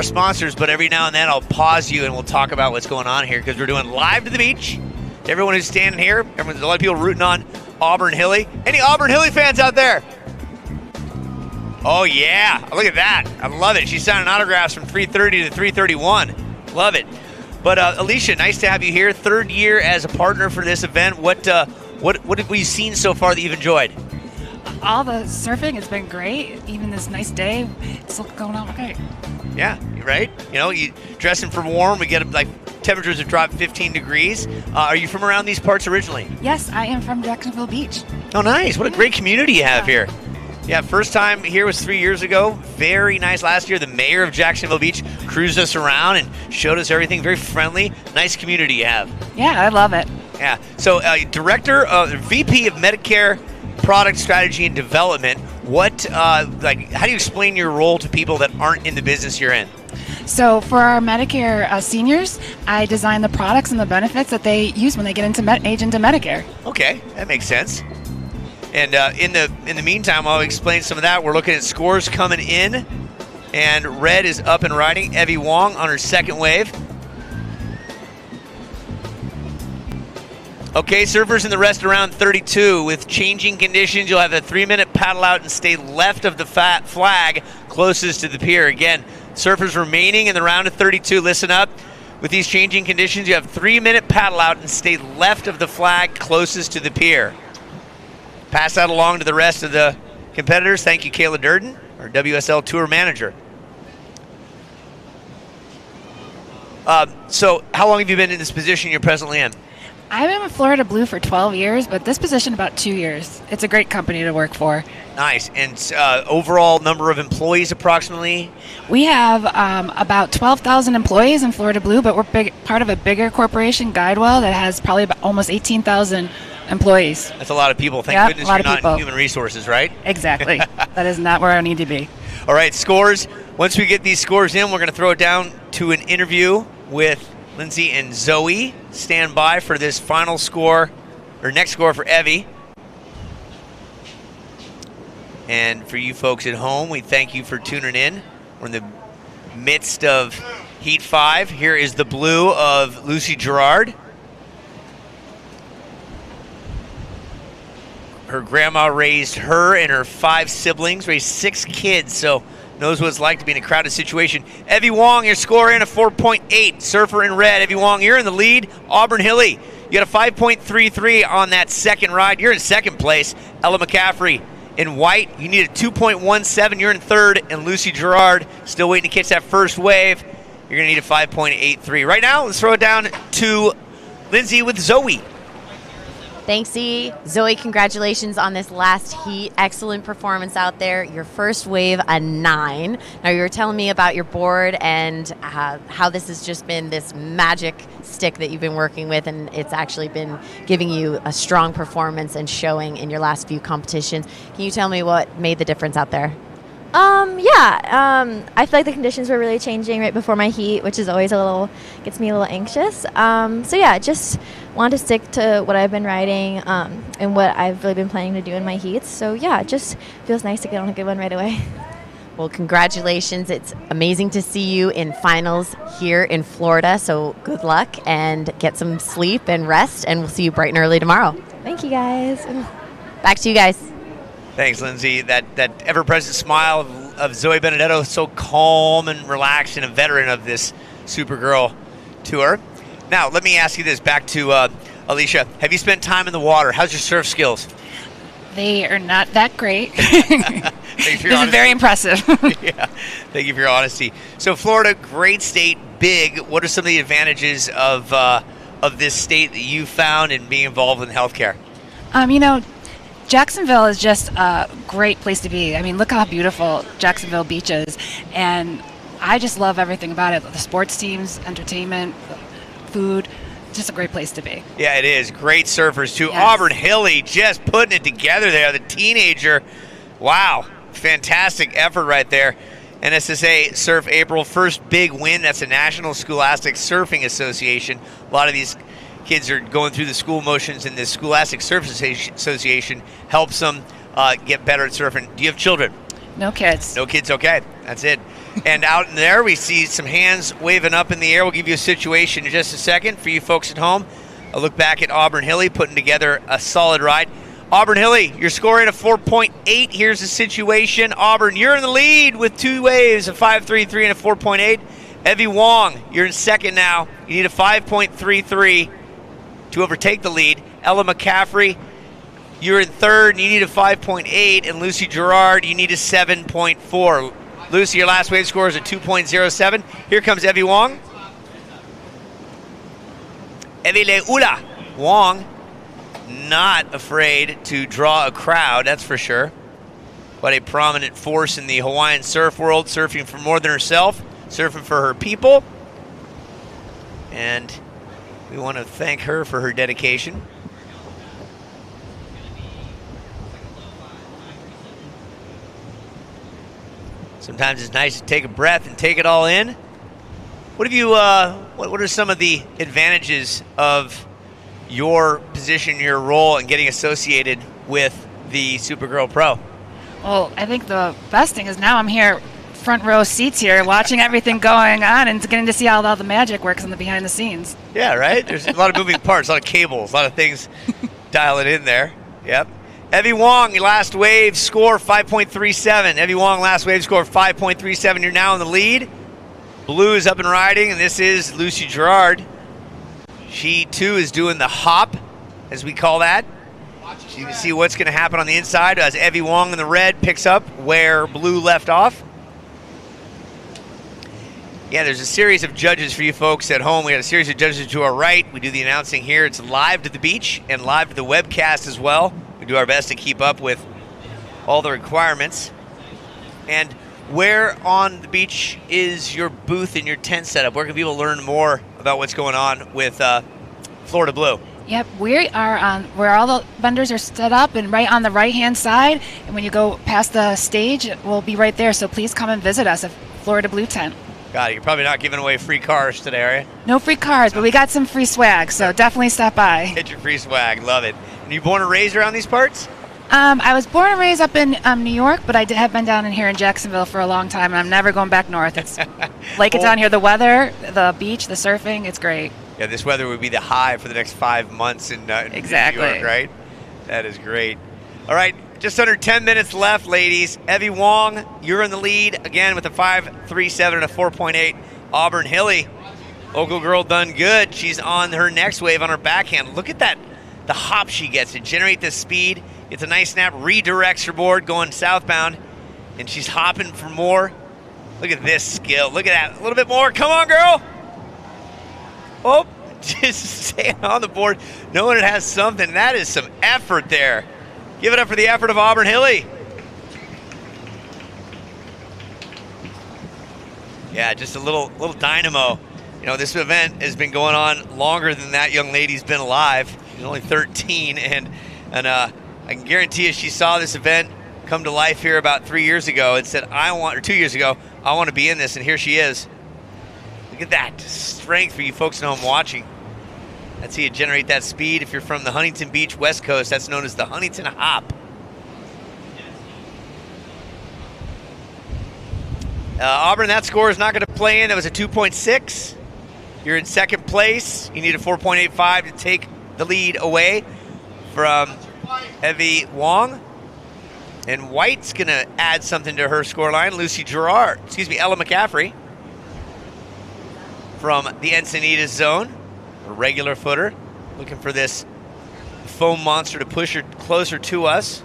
sponsors, but every now and then I'll pause you and we'll talk about what's going on here because we're doing live to the beach. Everyone who's standing here, a lot of people rooting on Auburn Hilly. Any Auburn Hilly fans out there? Oh, yeah. Look at that. I love it. She's signing autographs from 3:30 to 3:31. Love it. But, Alicia, nice to have you here. Third year as a partner for this event. What have we seen so far that you've enjoyed? All the surfing has been great. Even this nice day, it's going on okay. Yeah, right? You know, you dressing for warm. We get, like, temperatures have dropped 15 degrees. Are you from around these parts originally? Yes, I am from Jacksonville Beach. Oh, nice. What a great community you have here. Yeah, first time here was 3 years ago. Very nice. Last year, the mayor of Jacksonville Beach cruised us around and showed us everything. Very friendly. Nice community you have. Yeah, I love it. Yeah. So, VP of Medicare Product Strategy and Development. How do you explain your role to people that aren't in the business you're in? So for our Medicare seniors, I design the products and the benefits that they use when they get age into Medicare. Okay, that makes sense. And in the meantime, I'll explain some of that. We're looking at scores coming in, and red is up and riding. Evie Wong on her second wave. Okay, surfers in the rest around 32. With changing conditions, you'll have a 3-minute paddle out and stay left of the flag closest to the pier. Again, surfers remaining in the round of 32, listen up. With these changing conditions, you have 3-minute paddle out and stay left of the flag closest to the pier. Pass that along to the rest of the competitors. Thank you, Kayla Durden, our WSL Tour Manager. So how long have you been in this position you're presently in? I've been with Florida Blue for 12 years, but this position about 2 years. It's a great company to work for. Nice. And overall number of employees approximately? We have about 12,000 employees in Florida Blue, but we're part of a bigger corporation, Guidewell, that has probably about almost 18,000 employees. That's a lot of people. Thank goodness you're not in human resources, right? Exactly. That is not where I need to be. All right, scores. Once we get these scores in, we're going to throw it down to an interview with Lindsay and Zoe. Stand by for this final score, or next score for Evie. And for you folks at home, we thank you for tuning in. We're in the midst of Heat 5. Here is the blue of Lucy Gerard. Her grandma raised her and her 5 siblings, raised 6 kids, so knows what it's like to be in a crowded situation. Evie Wong, your score in a 4.8. Surfer in red. Evie Wong, you're in the lead. Auburn Hilly, you got a 5.33 on that second ride. You're in second place. Ella McCaffrey in white, you need a 2.17. You're in third. And Lucy Gerard, still waiting to catch that first wave. You're going to need a 5.83. Right now, let's throw it down to Lindsay with Zoe. Thanks, E. Zoe, congratulations on this last heat. Excellent performance out there. Your first wave, a 9. Now, you were telling me about your board and how this has just been this magic stick that you've been working with, and it's actually been giving you a strong performance and showing in your last few competitions. Can you tell me what made the difference out there? I feel like the conditions were really changing right before my heat, which is always gets me a little anxious. Just want to stick to what I've been riding and what I've really been planning to do in my heats. So yeah, it just feels nice to get on a good one right away. Well, congratulations. It's amazing to see you in finals here in Florida. So good luck and get some sleep and rest, and we'll see you bright and early tomorrow. Thank you, guys. Back to you guys. Thanks, Lindsay. That ever-present smile of Zoe Benedetto, so calm and relaxed, and a veteran of this Supergirl tour. Now, let me ask you this, back to Alicia. Have you spent time in the water? How's your surf skills? They are not that great. This is very impressive. Yeah, thank you for your honesty. So Florida, great state, big. What are some of the advantages of this state that you found in being involved in healthcare? Jacksonville is just a great place to be. I mean, look how beautiful Jacksonville Beach is. And I just love everything about it. The sports teams, entertainment, food, just a great place to be. Yeah, it is. Great surfers, too. Yes. Auburn Hilly just putting it together there. The teenager. Wow. Fantastic effort right there. NSSA Surf April, first big win. That's the National Scholastic Surfing Association. A lot of these kids are going through the school motions, and the Scholastic Surf Association helps them get better at surfing. Do you have children? No kids. No kids, okay. That's it. And out in there, we see some hands waving up in the air. We'll give you a situation in just a second for you folks at home. A look back at Auburn Hilly putting together a solid ride. Auburn Hilly, you're scoring a 4.8. Here's the situation. Auburn, you're in the lead with 2 waves, a 5.33 and a 4.8. Evie Wong, you're in second now. You need a 5.33 to overtake the lead. Ella McCaffrey, you're in third, and you need a 5.8. And Lucy Gerard, you need a 7.4. Lucy, your last wave score is a 2.07. Here comes Evie Wong. Evie Leula Wong, not afraid to draw a crowd, that's for sure. But a prominent force in the Hawaiian surf world, surfing for more than herself, surfing for her people. And we want to thank her for her dedication. Sometimes it's nice to take a breath and take it all in. What have you? What are some of the advantages of your position, your role, and getting associated with the Supergirl Pro? Well, I think the best thing is now I'm here, front row seats here, watching everything going on and getting to see how all the magic works in the behind the scenes. Yeah, right? There's a lot of moving parts, a lot of cables, a lot of things dialing in there. Yep. Evie Wong, your last wave score 5.37. Evie Wong, last wave score 5.37. You're now in the lead. Blue is up and riding, and this is Lucy Gerard. She, too, is doing the hop, as we call that. So you can see what's going to happen on the inside as Evie Wong in the red picks up where Blue left off. Yeah, there's a series of judges for you folks at home. We got a series of judges to our right. We do the announcing here. It's live to the beach and live to the webcast as well. We do our best to keep up with all the requirements. And where on the beach is your booth and your tent setup? Where can people learn more about what's going on with Florida Blue? Yep, we are on where all the vendors are set up and right on the right-hand side. And when you go past the stage, we'll be right there. So please come and visit us at Florida Blue Tent. Got it. You're probably not giving away free cars today, are you? No free cars, but we got some free swag, so definitely stop by. Get your free swag. Love it. And you born and raised around these parts? I was born and raised up in New York, but I have been down in here in Jacksonville for a long time, and I'm never going back north. It's like it's down here. The weather, the beach, the surfing, it's great. Yeah, this weather would be the high for the next 5 months in Exactly. New York, right? That is great. All right, just under 10 minutes left, ladies. Evie Wong, you're in the lead again with a 5.37 and a 4.8. Auburn Hilly, Ogle girl done good. She's on her next wave on her backhand. Look at that, the hop she gets to generate this speed. It's a nice snap, redirects her board going southbound, and she's hopping for more. Look at this skill. Look at that. A little bit more. Come on, girl. Oh, just staying on the board, knowing it has something. That is some effort there. Give it up for the effort of Auburn Hilly. Yeah, just a little dynamo. You know, this event has been going on longer than that young lady's been alive. She's only 13, and I can guarantee you she saw this event come to life here about 3 years ago and said, or 2 years ago, I want to be in this, and here she is. Look at that strength for you folks at home watching. That's how you generate that speed. If you're from the Huntington Beach West Coast, that's known as the Huntington Hop. Auburn, that score is not going to play in. That was a 2.6. You're in second place. You need a 4.85 to take the lead away from Evie Wong. And White's going to add something to her scoreline. Ella McCaffrey from the Encinitas zone, a regular footer, looking for this foam monster to push her closer to us.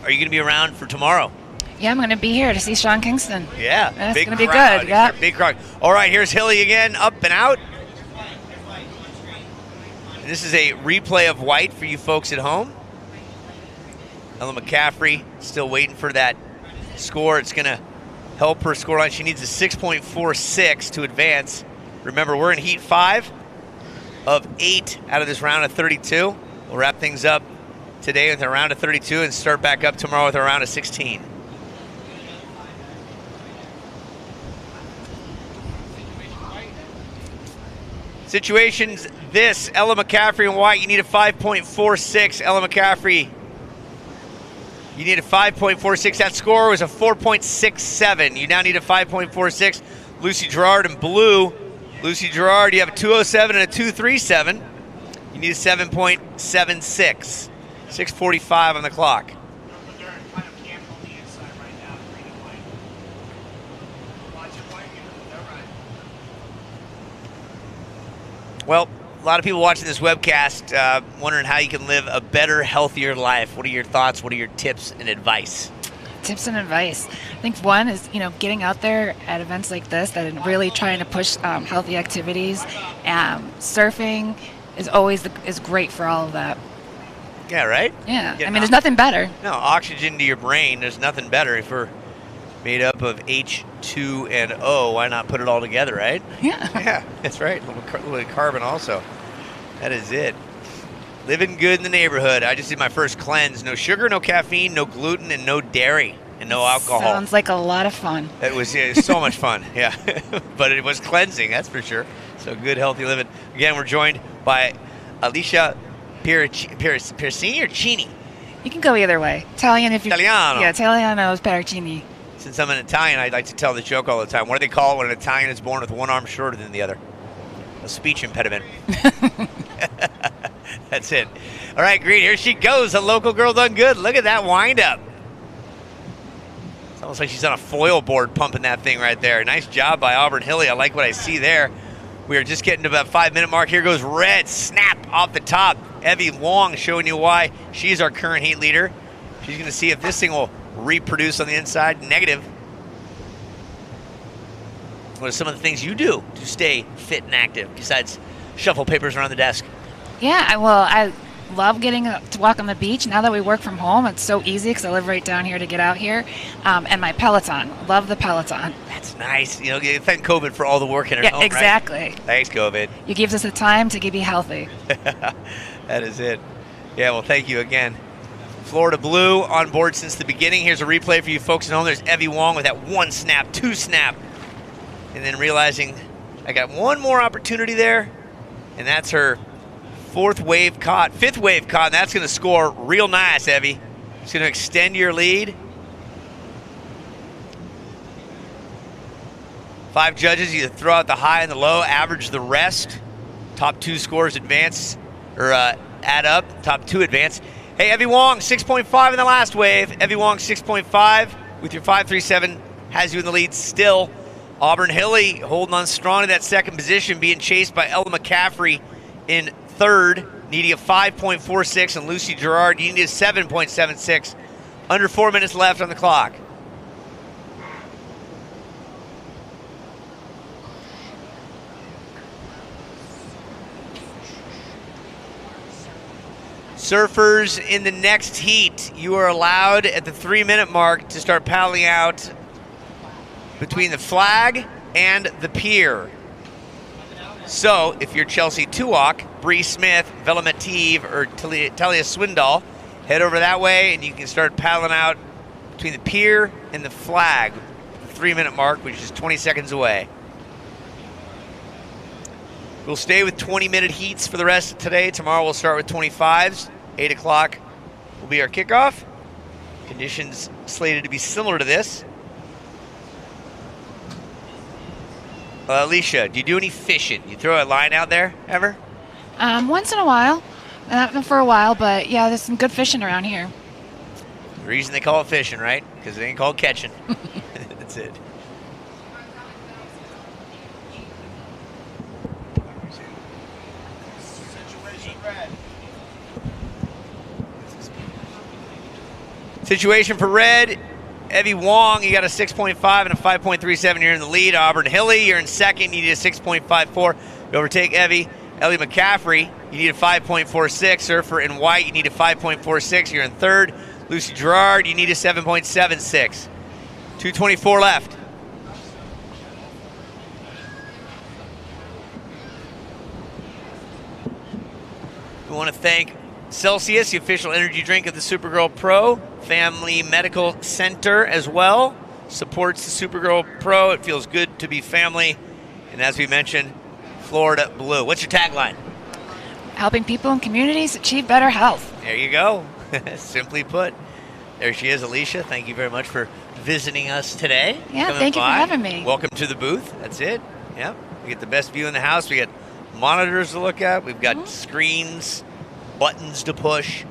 Are you going to be around for tomorrow? Yeah, I'm going to be here to see Sean Kingston. Yeah, that's big going to be crowd. good. Yeah, big crowd. All right, here's Hilly again, up and out. And this is a replay of White for you folks at home. Ella McCaffrey still waiting for that score. It's going to help her scoreline. She needs a 6.46 to advance. Remember, we're in Heat 5 of 8 out of this round of 32. We'll wrap things up today with a round of 32 and start back up tomorrow with a round of 16. Situations this, Ella McCaffrey and White, you need a 5.46. Ella McCaffrey, you need a 5.46. That score was a 4.67. You now need a 5.46. Lucy Gerard and Blue. Lucy Gerard, you have a 2.07 and a 2.37. You need a 7.76. 6:45 on the clock. Well, a lot of people watching this webcast wondering how you can live a better, healthier life. What are your thoughts? What are your tips and advice? Tips and advice. I think one is, getting out there at events like this that are really trying to push healthy activities. Surfing is always is great for all of that. Yeah, right? Yeah, there's nothing better. No, oxygen to your brain, there's nothing better. If we're made up of H2 and O, why not put it all together, right? Yeah. Yeah, that's right. A little carbon also. That is it. Living good in the neighborhood. I just did my first cleanse. No sugar, no caffeine, no gluten, and no dairy. and no alcohol. Sounds like a lot of fun. It was so much fun, yeah. But it was cleansing, that's for sure. So good, healthy living. Again, we're joined by Alicia Piercini or Chini? You can go either way. Italian if you're... Italiano. Yeah, Italiano is Pericini. Since I'm an Italian, I like to tell the joke all the time. What do they call it when an Italian is born with one arm shorter than the other? A speech impediment. That's it. All right, Green, here she goes. The local girl done good. Look at that wind up. It's almost like she's on a foil board pumping that thing right there. Nice job by Auburn Hilly. I like what I see there. We are just getting to about 5-minute mark. Here goes Red. Snap off the top. Evie Long showing you why she's our current heat leader. She's going to see if this thing will reproduce on the inside. Negative. What are some of the things you do to stay fit and active besides shuffle papers around the desk? Yeah, I love getting to walk on the beach. Now that we work from home, it's so easy because I live right down here to get out here. And my Peloton. Love the Peloton. That's nice. You know, thank COVID for all the work in our home, exactly. Right? Thanks, COVID. You give us the time to be healthy. That is it. Yeah, well, thank you again. Florida Blue on board since the beginning. Here's a replay for you folks at home. There's Evie Wong with that 1 snap, 2 snap. And then realizing I got one more opportunity there, and that's her 5th wave caught, and that's going to score real nice, Evie. It's going to extend your lead. 5 judges, you throw out the high and the low, average the rest. Top 2 scores advance, or add up. Top 2 advance. Hey, Evie Wong, 6.5 in the last wave. Evie Wong, 6.5 with your 5.37 has you in the lead still. Auburn Hilly holding on strong to that second position, being chased by Ella McCaffrey in 3rd, needing a 5.46, and Lucy Gerard needing a 7.76. Under 4 minutes left on the clock. Surfers in the next heat, you are allowed at the 3-minute mark to start paddling out between the flag and the pier. So, if you're Chelsea Tuwak, Bree Smith, Vela Mative, or Talia Swindoll, head over that way and you can start paddling out between the pier and the flag. The 3-minute mark, which is 20 seconds away. We'll stay with 20-minute heats for the rest of today. Tomorrow we'll start with 25s. 8 o'clock will be our kickoff. Conditions slated to be similar to this. Alicia, do you do any fishing? You throw a line out there ever? Once in a while. Not for a while, but yeah, there's some good fishing around here. The reason they call it fishing, right? Because it ain't called catching. That's it. Situation for Red. Evie Wong, you got a 6.5 and a 5.37. You're in the lead. Auburn Hilly, you're in second. You need a 6.54 to overtake Evie. Ellie McCaffrey, you need a 5.46. Surfer in white, you need a 5.46. You're in third. Lucy Gerard, you need a 7.76. 2:24 left. We want to thank Celsius, the official energy drink of the Supergirl Pro. Family Medical Center as well supports the Supergirl Pro. It feels good to be family. And as we mentioned, Florida Blue. What's your tagline? Helping people and communities achieve better health. There you go. Simply put. There she is, Alicia. Thank you very much for visiting us today. Yeah, thank you for having me. Welcome to the booth. That's it. Yep. We get the best view in the house. We got monitors to look at. We've got screens, buttons to push.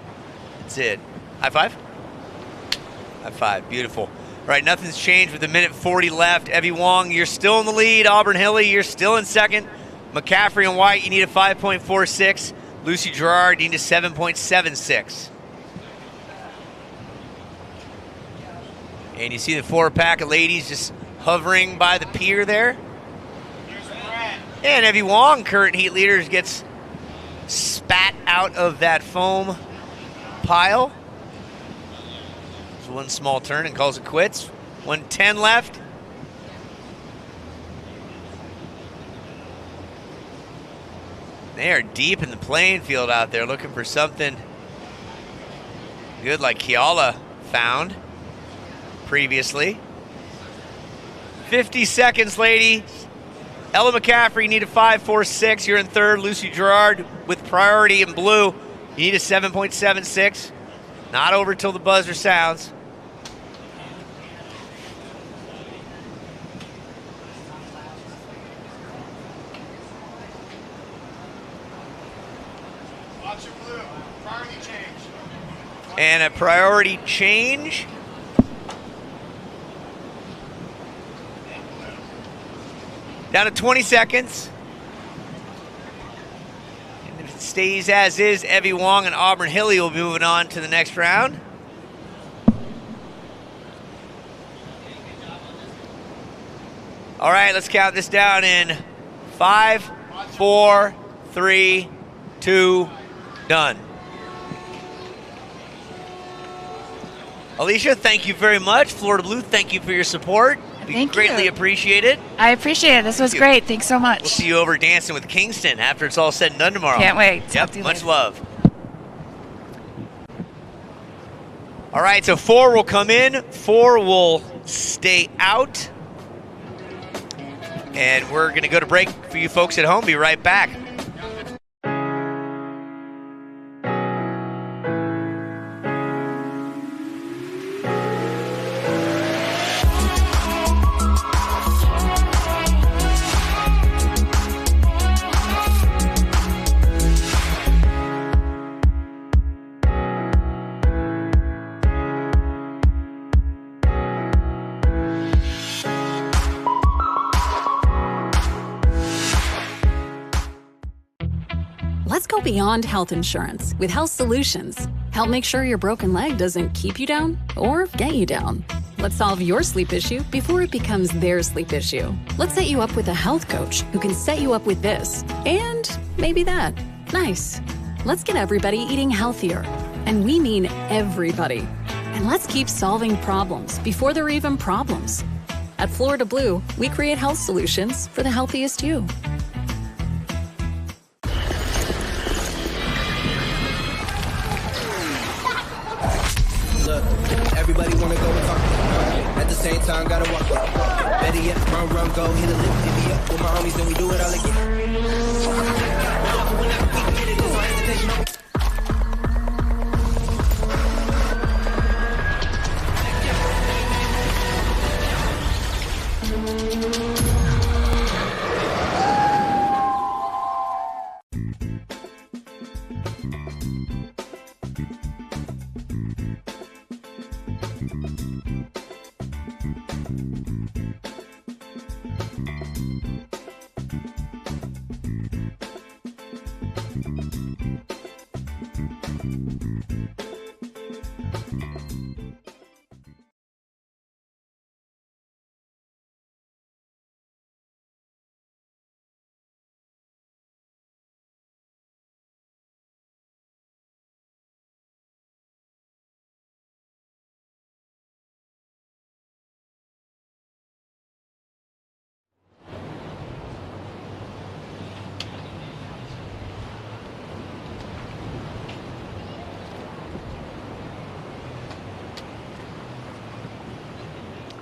That's it. High five? High five. Beautiful. All right, nothing's changed with a minute 40 left. Evie Wong, you're still in the lead. Auburn Hilly, you're still in second. McCaffrey and White, you need a 5.46. Lucy Gerard, you need a 7.76. And you see the 4-pack of ladies just hovering by the pier there. And Evie Wong, current heat leader, gets spat out of that foam pile. There's one small turn and calls it quits. 1:10 left. They are deep in the playing field out there looking for something good like Kiala found. previously. 50 seconds, ladies. Ella McCaffrey, you need a 5.46. You're in third. Lucy Gerard with priority in blue. You need a 7.76. Not over till the buzzer sounds. And a priority change. Down to 20 seconds. And if it stays as is, Evie Wong and Auburn Hilly will be moving on to the next round. All right, let's count this down in 5, 4, 3, 2, done. Alicia, thank you very much. Florida Blue, thank you for your support. We greatly appreciate it. I appreciate it. This was great. Thanks so much. We'll see you over dancing with Kingston after it's all said and done tomorrow. Can't wait. Yep, much love. All right, so 4 will come in, 4 will stay out. And we're going to go to break for you folks at home. Be right back. Let's go beyond health insurance with Health Solutions. Help make sure your broken leg doesn't keep you down or get you down. Let's solve your sleep issue before it becomes their sleep issue. Let's set you up with a health coach who can set you up with this and maybe that. Nice. Let's get everybody eating healthier. And we mean everybody. And let's keep solving problems before they're even problems. At Florida Blue, we create health solutions for the healthiest you. Look, everybody wanna go and talk. At the same time, gotta walk. Better yet, run, go, hit a lick, divvy up with my homies, then we do it all again.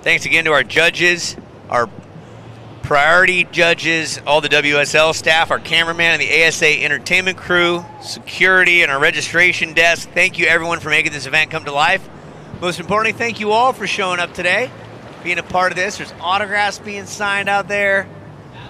Thanks again to our judges, our priority judges, all the WSL staff, our cameraman and the ASA entertainment crew, security, and our registration desk. Thank you, everyone, for making this event come to life. Most importantly, thank you all for showing up today, being a part of this. There's autographs being signed out there.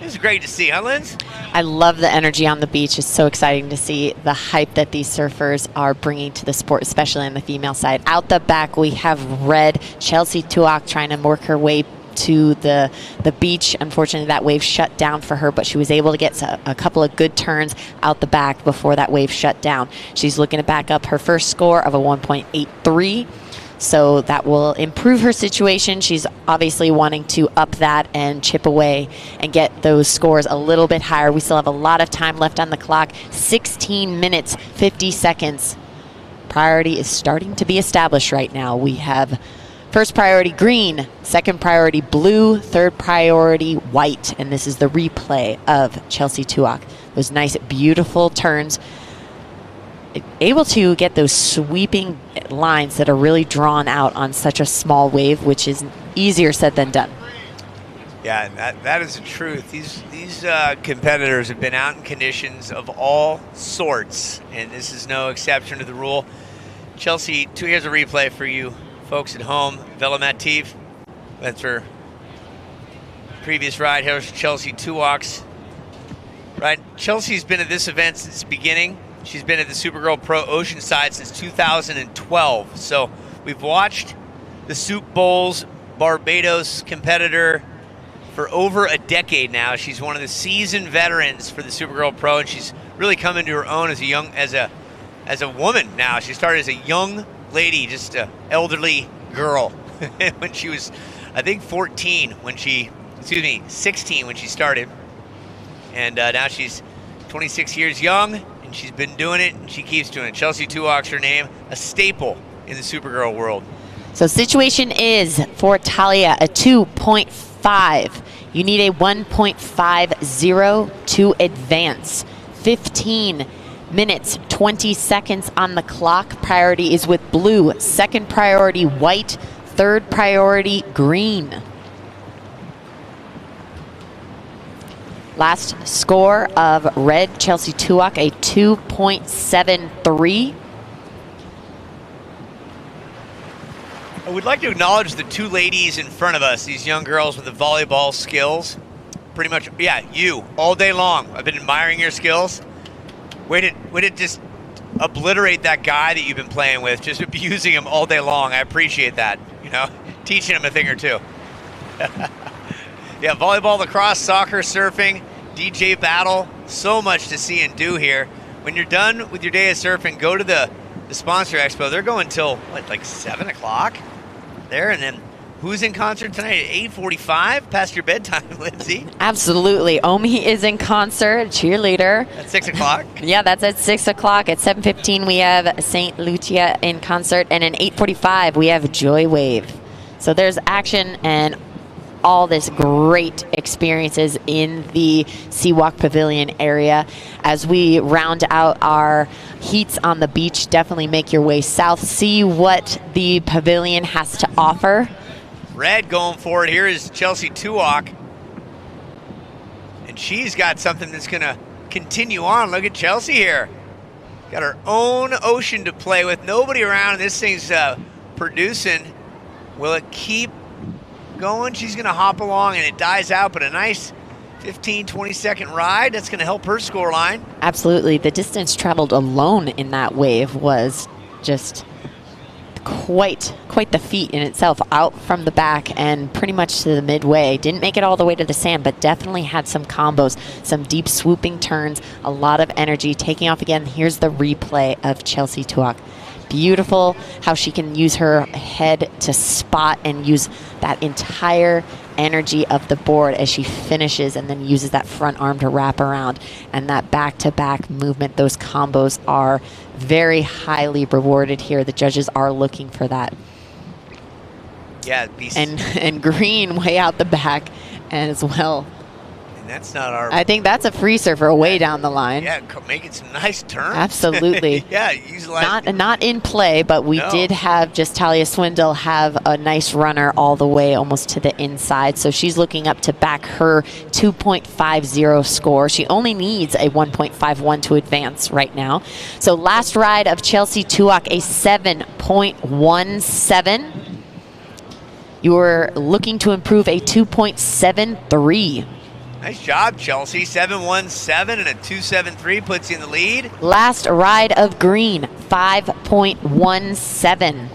This is great to see, huh, Linz? I love the energy on the beach. It's so exciting to see the hype that these surfers are bringing to the sport, especially on the female side. Out the back, we have red Chelsea Tuak trying to work her way to the beach. Unfortunately, that wave shut down for her, but she was able to get a couple of good turns out the back before that wave shut down. She's looking to back up her first score of a 1.83. So that will improve her situation. She's obviously wanting to up that and chip away and get those scores a little bit higher. We still have a lot of time left on the clock. 16 minutes, 50 seconds. Priority is starting to be established right now. We have first priority green, second priority blue, third priority white. And this is the replay of Chelsea Tuak. Those nice, beautiful turns. able to get those sweeping lines that are really drawn out on such a small wave, which is easier said than done. Yeah, that is the truth. These competitors have been out in conditions of all sorts, and this is no exception to the rule. Chelsea, here's a replay for you folks at home. Velomativ, that's her previous ride. Here's Chelsea Tuwak's ride. Chelsea's been at this event since the beginning. She's been at the Supergirl Pro Oceanside since 2012. So we've watched the Soup Bowls Barbados competitor for over a decade now. She's one of the seasoned veterans for the Supergirl Pro, and she's really come into her own as a woman now. She started as a young lady, just an elderly girl when she was, I think, 16 when she started. And now she's 26 years young, and she's been doing it, and she keeps doing it. Chelsea Tuwak's her name, a staple in the Supergirl world. So situation is for Talia a 2.5. You need a 1.50 to advance. 15 minutes, 20 seconds on the clock. Priority is with blue. Second priority, white. Third priority, green. Last score of red, Chelsea Tuwak, a 2.73. I would like to acknowledge the two ladies in front of us, these young girls with the volleyball skills. Pretty much, yeah, you, all day long. I've been admiring your skills. Way to just obliterate that guy that you've been playing with, just abusing him all day long. I appreciate that, teaching him a thing or two. Yeah, volleyball, lacrosse, soccer, surfing, DJ battle, so much to see and do here. When you're done with your day of surfing, go to the sponsor expo. They're going till, like 7 o'clock there, and then who's in concert tonight at 8:45? Past your bedtime, Lindsay. Absolutely. Omi is in concert, cheerleader. At 6 o'clock? Yeah, that's at 6 o'clock. At 7:15, we have St. Lucia in concert, and at 8:45, we have Joy Wave. So there's action and all this great experiences in the Seawalk Pavilion area. As we round out our heats on the beach, definitely make your way south. See what the pavilion has to offer. Red going for it. Here is Chelsea Tuwak. And she's got something that's going to continue on. Look at Chelsea here. Got her own ocean to play with. Nobody around, and this thing's producing. Will it keep going? She's going to hop along, and it dies out, but a nice 15, 20-second ride. That's going to help her score line. Absolutely. The distance traveled alone in that wave was just quite the feat in itself, out from the back and pretty much to the midway. Didn't make it all the way to the sand, but definitely had some combos, some deep swooping turns, a lot of energy. Taking off again, here's the replay of Chelsea Tuwak. Beautiful how she can use her head to spot and use that entire energy of the board as she finishes, and then uses that front arm to wrap around. And that back-to-back movement, those combos are very highly rewarded here. The judges are looking for that. Yeah, and green way out the back as well. And that's not our... I think that's a free surfer way down the line. Yeah, making some nice turns. Absolutely. Yeah, utilize... Not in play, but we did have just Talia Swindle have a nice runner all the way almost to the inside. So she's looking up to back her 2.50 score. She only needs a 1.51 to advance right now. So last ride of Chelsea Tuwak, a 7.17. You were looking to improve a 2.73. Nice job, Chelsea. 7.17 and a 2.73 puts you in the lead. Last ride of green, 5.17.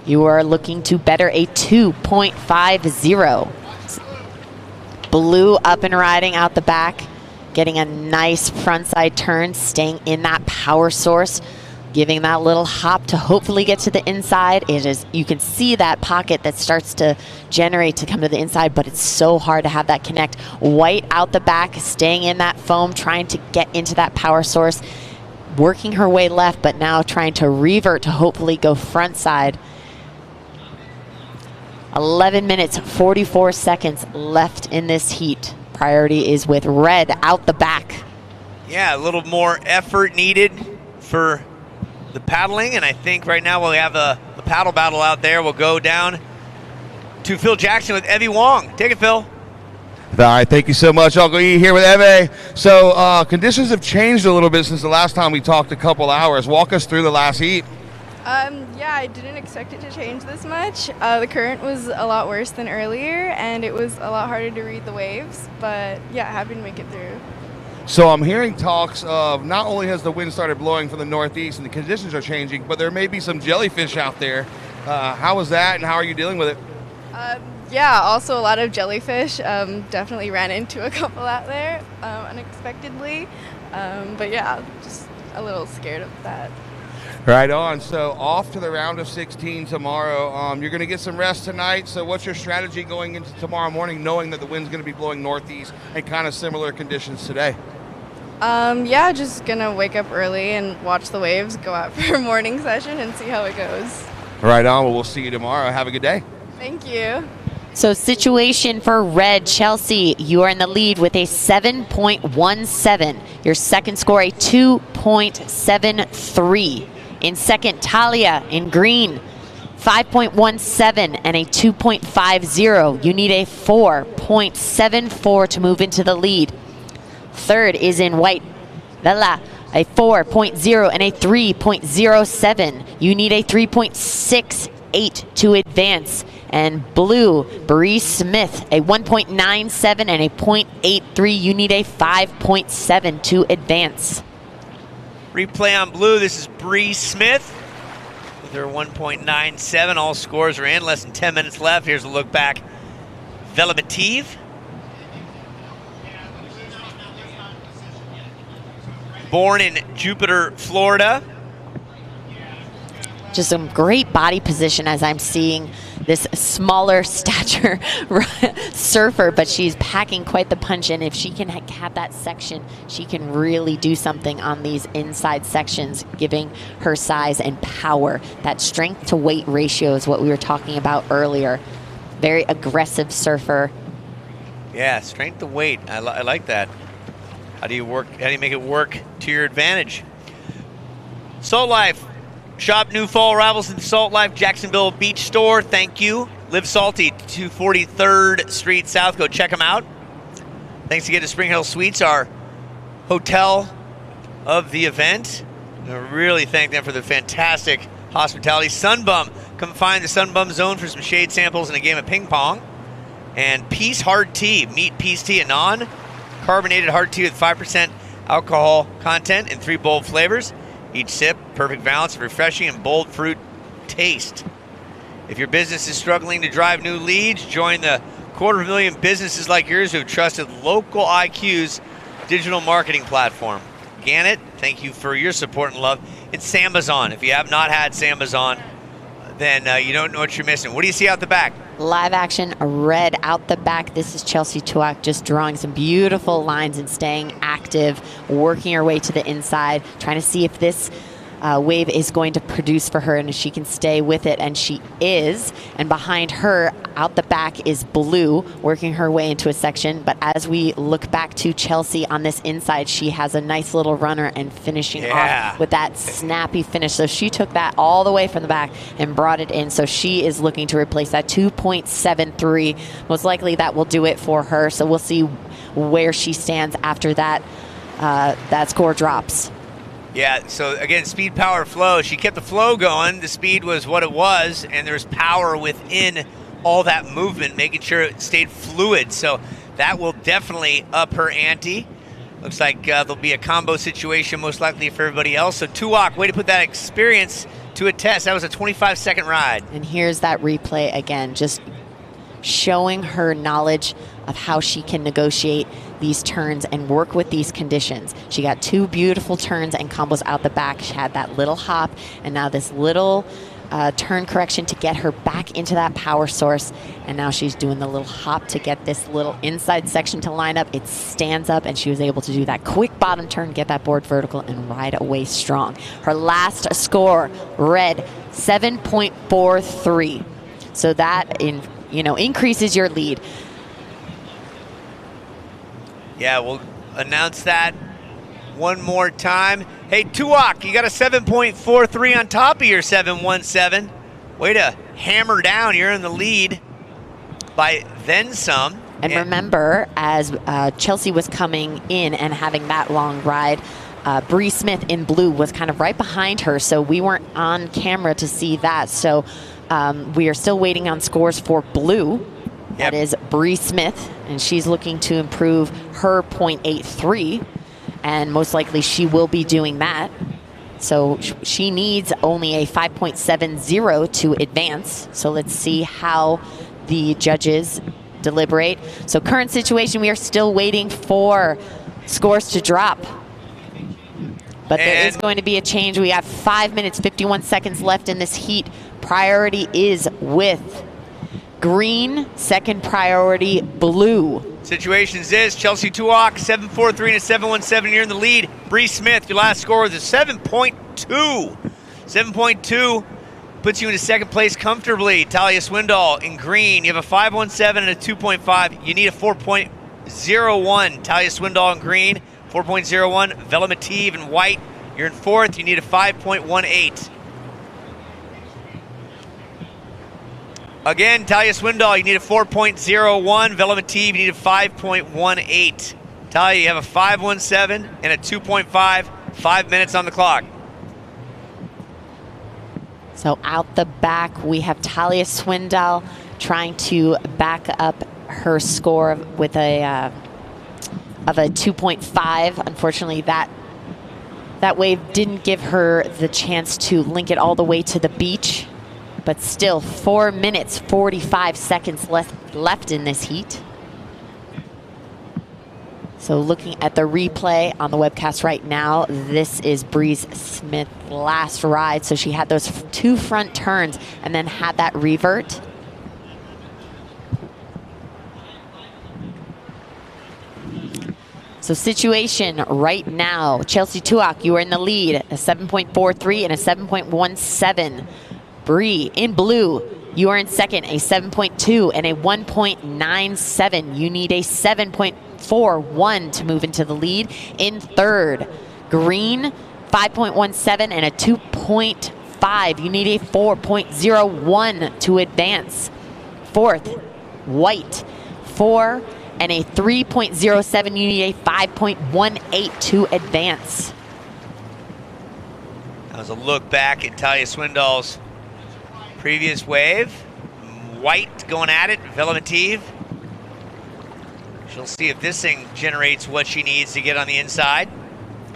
You are looking to better a 2.50. Blue up and riding out the back, getting a nice frontside turn, staying in that power source, giving that little hop to hopefully get to the inside. It is, you can see that pocket that starts to generate to come to the inside, but it's so hard to have that connect. White out the back, staying in that foam, trying to get into that power source, working her way left, but now trying to revert to hopefully go front side. 11 minutes, 44 seconds left in this heat. Priority is with red out the back. Yeah, a little more effort needed for the paddling, and I think right now we'll have a paddle battle out there. We'll go down to Phil Jackson with Evie Wong. Take it, Phil. All right, thank you so much. I'll go here with Eve. So conditions have changed a little bit since the last time we talked a couple hours. Walk us through the last heat. Yeah, I didn't expect it to change this much. The current was a lot worse than earlier, and it was a lot harder to read the waves, but yeah, happy to make it through. So I'm hearing talks of not only has the wind started blowing from the northeast and the conditions are changing, but there may be some jellyfish out there. How was that, and how are you dealing with it? Yeah, also a lot of jellyfish. Definitely ran into a couple out there unexpectedly. But yeah, just a little scared of that. Right on. So off to the round of 16 tomorrow. You're going to get some rest tonight. So what's your strategy going into tomorrow morning, knowing that the wind's going to be blowing northeast and kind of similar conditions today? Yeah, just going to wake up early and watch the waves, go out for a morning session and see how it goes. Right on. Well, we'll see you tomorrow. Have a good day. Thank you. So situation for red, Chelsea, you are in the lead with a 7.17. Your second score, a 2.73. In second, Talia in green, 5.17 and a 2.50. You need a 4.74 to move into the lead. Third is in white, Vela, a 4.0 and a 3.07. You need a 3.68 to advance. And blue, Bree Smith, a 1.97 and a 0.83. You need a 5.7 to advance. Replay on blue. This is Bree Smith with her 1.97. All scores are in. Less than 10 minutes left. Here's a look back. Velabative. Born in Jupiter, Florida. Just some great body position as I'm seeing this smaller stature surfer, but she's packing quite the punch, and if she can have that section, she can really do something on these inside sections, giving her size and power. That strength to weight ratio is what we were talking about earlier. Very aggressive surfer. Yeah, strength to weight. I like that. How do you make it work to your advantage? Salt Life. Shop new fall arrivals in Salt Life Jacksonville Beach Store. Thank you. Live Salty, 243rd Street South. Go check them out. Thanks again to Spring Hill Suites, our hotel of the event. I really thank them for the fantastic hospitality. Sunbum. Come find the Sunbum Zone for some shade samples and a game of ping pong. And Peace Hard Tea. Meet Peace Tea, a non-carbonated hard tea with 5% alcohol content in 3 bold flavors. Each sip, perfect balance of refreshing and bold fruit taste. If your business is struggling to drive new leads, join the 250,000 businesses like yours who have trusted Local IQ's digital marketing platform. Gannett, thank you for your support and love. It's Sambazon. If you have not had Sambazon, then you don't know what you're missing. What do you see out the back? Live action red out the back. This is Chelsea Tuak just drawing some beautiful lines and staying active, working her way to the inside, trying to see if this wave is going to produce for her and if she can stay with it, and she is. And behind her out the back is blue, working her way into a section. But as we look back to Chelsea on this inside, she has a nice little runner and finishing off with that snappy finish. So she took that all the way from the back and brought it in. So she is looking to replace that 2.73. Most likely that will do it for her. So we'll see where she stands after that that score drops. Yeah, so again, speed, power, flow. She kept the flow going. The speed was what it was, and there's power within all that movement, making sure it stayed fluid. So that will definitely up her ante. Looks like there'll be a combo situation most likely for everybody else. So Tuak, way to put that experience to a test. That was a 25-second ride. And here's that replay again, just showing her knowledge of how she can negotiate these turns and work with these conditions. She got 2 beautiful turns and combos out the back. She had that little hop and now this little turn correction to get her back into that power source. And now she's doing the little hop to get this little inside section to line up. It stands up and she was able to do that quick bottom turn, get that board vertical and ride away strong. Her last score, red, 7.43. So that increases your lead. Yeah, we'll announce that one more time. Hey, Tuak, you got a 7.43 on top of your 7.17. Way to hammer down. You're in the lead by then some. And remember, as Chelsea was coming in and having that long ride, Bree Smith in blue was kind of right behind her, so we weren't on camera to see that. So we are still waiting on scores for blue. That is Bree Smith, and she's looking to improve her .83, and most likely she will be doing that. So she needs only a 5.70 to advance. So let's see how the judges deliberate. So current situation, we are still waiting for scores to drop. But there is going to be a change. We have 5 minutes, 51 seconds left in this heat. Priority is with green, second priority blue. Situation is this: Chelsea Tuak, 7.43 and a 7.17. You're in the lead. Bree Smith, your last score was a 7.2. 7.2 puts you into second place comfortably. Talia Swindoll in green, you have a 5.17 and a 2.5. You need a 4.01. Talia Swindoll in green, 4.01. Vela Mativ in white, you're in fourth. You need a 5.18. Again, Talia Swindoll, you need a 4.01. Vela Mativ, you need a 5.18. Talia, you have a 5.17 and a 2.5. 5 minutes on the clock. So out the back, we have Talia Swindoll trying to back up her score with a 2.5. Unfortunately, that wave didn't give her the chance to link it all the way to the beach. But still, 4 minutes, 45 seconds left in this heat. So looking at the replay on the webcast right now, this is Bree Smith's last ride. So she had those two front turns and then had that revert. So situation right now, Chelsea Tuak, you are in the lead, a 7.43 and a 7.17. Bree in blue, you are in second, a 7.2 and a 1.97. You need a 7.41 to move into the lead. In third, green, 5.17 and a 2.5. You need a 4.01 to advance. Fourth, white, 4 and a 3.07. You need a 5.18 to advance. That was a look back at Talia Swindoll's previous wave. White going at it, Vela Mativ. She'll see if this thing generates what she needs to get on the inside.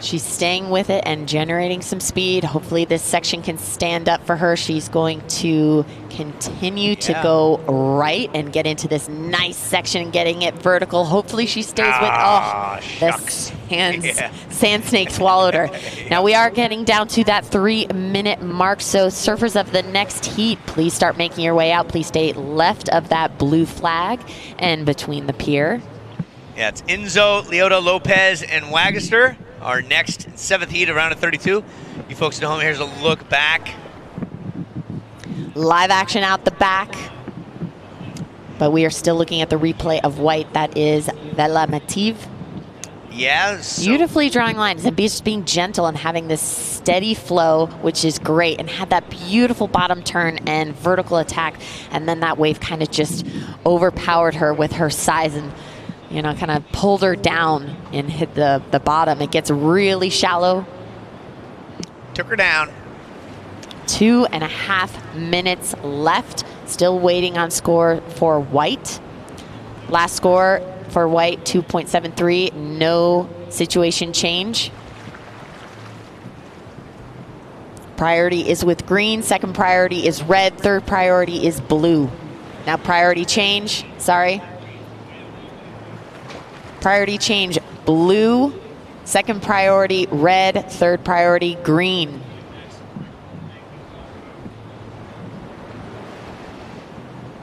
She's staying with it and generating some speed. Hopefully this section can stand up for her. She's going to continue to go right and get into this nice section, getting it vertical. Hopefully she stays with, the sand snake swallowed her. Now we are getting down to that 3 minute mark. So surfers of the next heat, please start making your way out. Please stay left of that blue flag and between the pier. Yeah, it's Enzo, Leota, Lopez, and Wagaster. Our next seventh heat, around a 32. You folks at home, here's a look back. Live action out the back. But we are still looking at the replay of white. That is Vela Mativ. Yeah. Beautifully drawing lines and just being gentle and having this steady flow, which is great, and had that beautiful bottom turn and vertical attack. And then that wave kind of just overpowered her with her size and, you know, kind of pulled her down and hit the bottom. It gets really shallow. Took her down. 2.5 minutes left. Still waiting on score for white. Last score for white, 2.73. No situation change. Priority is with green. Second priority is red. Third priority is blue. Now priority change. Sorry. Priority change, blue. Second priority, red. Third priority, green.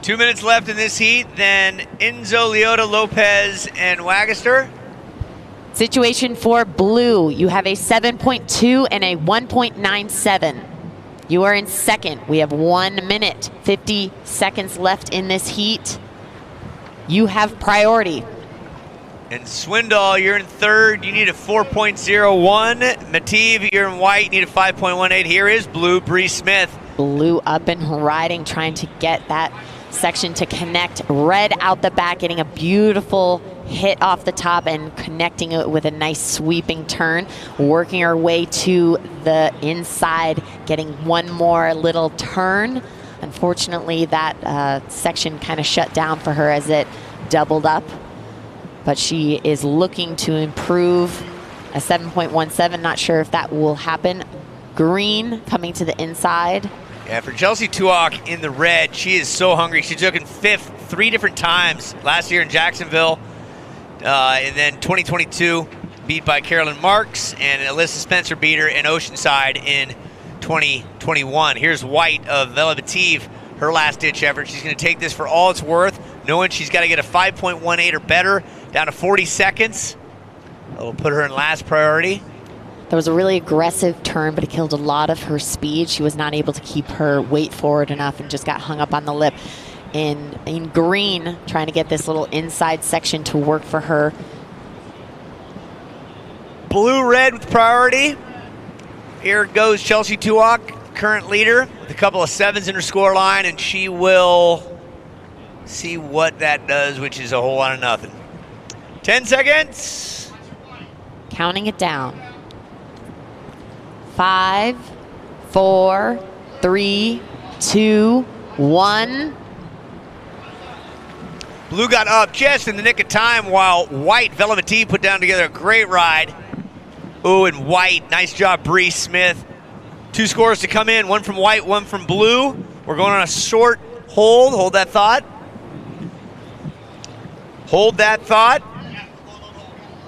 Two minutes left in this heat. Then Enzo, Leota, Lopez, and Wagaster. Situation for blue, you have a 7.2 and a 1.97. You are in second. We have 1 minute, 50 seconds left in this heat. You have priority. And Swindoll, you're in third. You need a 4.01. Mativ, you're in white. You need a 5.18. Here is blue, Bree Smith. Blue up and riding, trying to get that section to connect. Red out the back, getting a beautiful hit off the top and connecting it with a nice sweeping turn. Working her way to the inside, getting one more little turn. Unfortunately, that section kind of shut down for her as it doubled up. But she is looking to improve a 7.17. Not sure if that will happen. Green coming to the inside. Yeah, for Chelsea Tuak in the red, she is so hungry. She took in fifth 3 different times last year in Jacksonville. And then 2022, beat by Carolyn Marks, and Alyssa Spencer beat her in Oceanside in 2021. Here's White of Velvetive, her last-ditch effort. She's going to take this for all it's worth, knowing she's got to get a 5.18 or better, down to 40 seconds. That will put her in last priority. There was a really aggressive turn, but it killed a lot of her speed. She was not able to keep her weight forward enough and just got hung up on the lip. In green, trying to get this little inside section to work for her. Blue-red with priority. Here goes Chelsea Tuak, current leader, with a couple of 7s in her score line, and she will see what that does, which is a whole lot of nothing. 10 seconds. Counting it down. 5, 4, 3, 2, 1. Blue got up just in the nick of time while White, Velvetive, put down together a great ride. Ooh, and White, nice job, Bree Smith. 2 scores to come in, 1 from White, 1 from Blue. We're going on a short hold. Hold that thought. Hold that thought.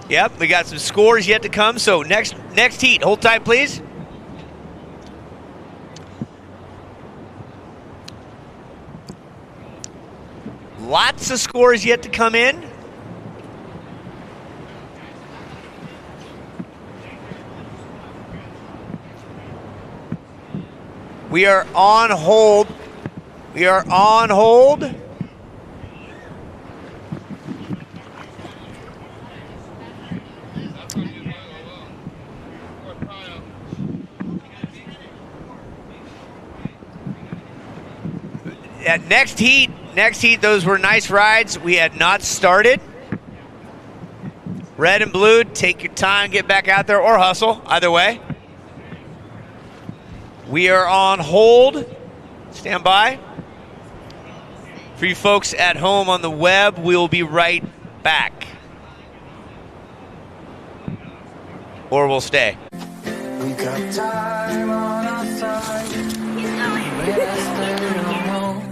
Yep, we got some scores yet to come. So next heat, hold tight, please. Lots of scores yet to come in. We are on hold. We are on hold. At next heat, those were nice rides. We had not started. Red and blue, take your time, get back out there, or hustle, either way. We are on hold. Stand by. For you folks at home on the web, we'll be right back. Or we'll stay. We got time on our side. When I stay alone,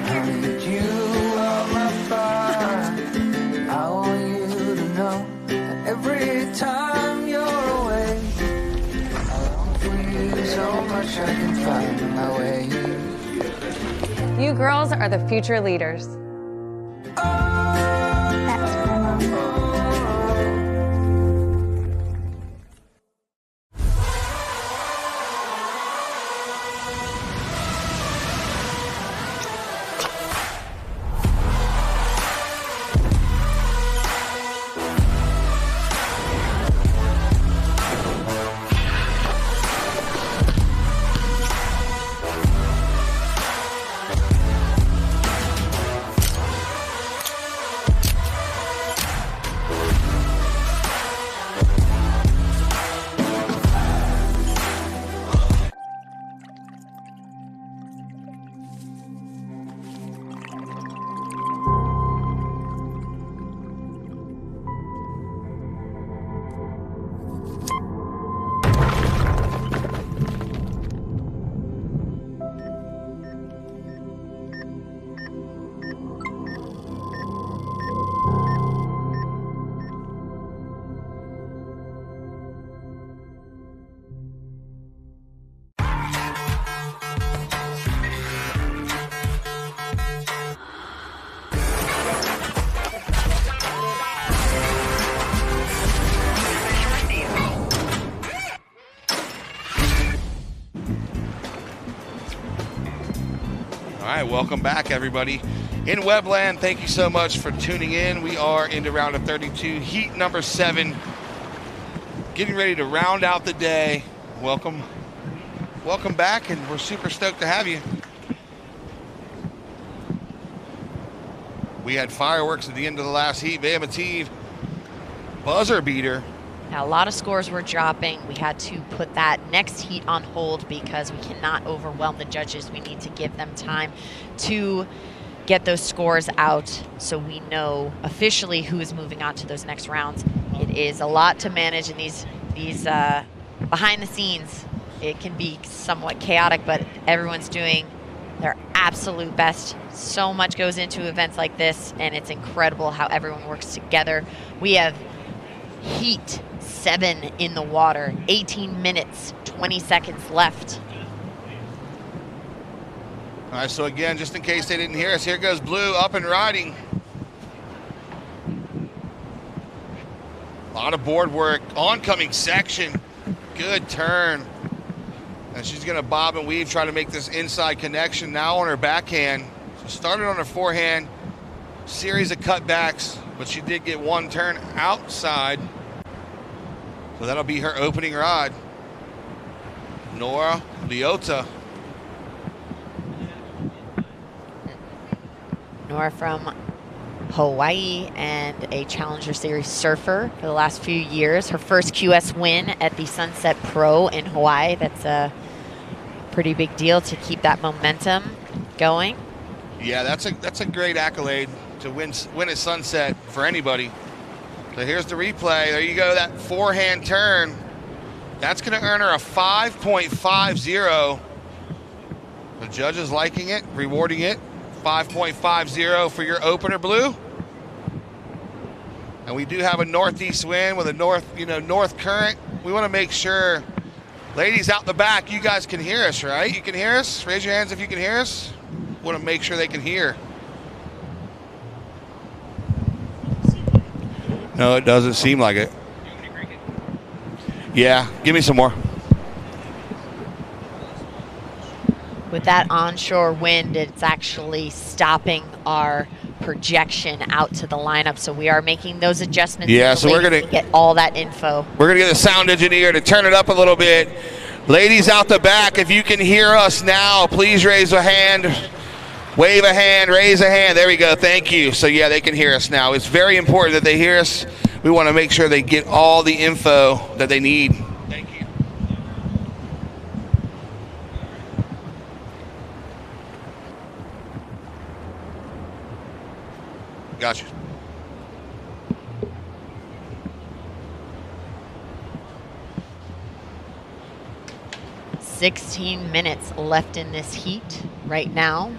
I need you on my fire. I want you to know that every time you're away, I long for you so much I can find my way. You girls are the future leaders. All right, welcome back, everybody. In Webland, thank you so much for tuning in. We are into round of 32, heat number 7. Getting ready to round out the day. Welcome back, and we're super stoked to have you. We had fireworks at the end of the last heat. Vamotive, buzzer beater. Now, a lot of scores were dropping. We had to put that next heat on hold because we cannot overwhelm the judges. We need to give them time to get those scores out so we know officially who is moving on to those next rounds. It is a lot to manage in these behind the scenes. It can be somewhat chaotic, but everyone's doing their absolute best. So much goes into events like this, and it's incredible how everyone works together. We have heat 7 in the water, 18 minutes, 20 seconds left. All right, so again, just in case they didn't hear us, here goes Blue up and riding. A lot of board work, oncoming section, good turn. And she's gonna bob and weave, try to make this inside connection now on her backhand. So started on her forehand, series of cutbacks, but she did get one turn outside. So that'll be her opening rod. Nora Leota. Nora from Hawaii and a Challenger Series surfer for the last few years. Her first QS win at the Sunset Pro in Hawaii. That's a pretty big deal to keep that momentum going. Yeah, that's a great accolade to win at Sunset for anybody. So here's the replay. There you go, that forehand turn. That's going to earn her a 5.50. The judges liking it, rewarding it. 5.50 for your opener, Blue. And we do have a northeast wind with a north current. We want to make sure, ladies out the back, you guys can hear us, right? You can hear us? Raise your hands if you can hear us. We want to make sure they can hear. No, it doesn't seem like it. Yeah, give me some more. With that onshore wind, it's actually stopping our projection out to the lineup. So we are making those adjustments. Yeah, so we're going to get all that info. We're going to get the sound engineer to turn it up a little bit. Ladies out the back, if you can hear us now, please raise a hand, wave a hand, raise a hand. There we go. Thank you. So yeah, they can hear us now. It's very important that they hear us. We want to make sure they get all the info that they need. Thank you. Gotcha. $16 minutes left in this heat right now.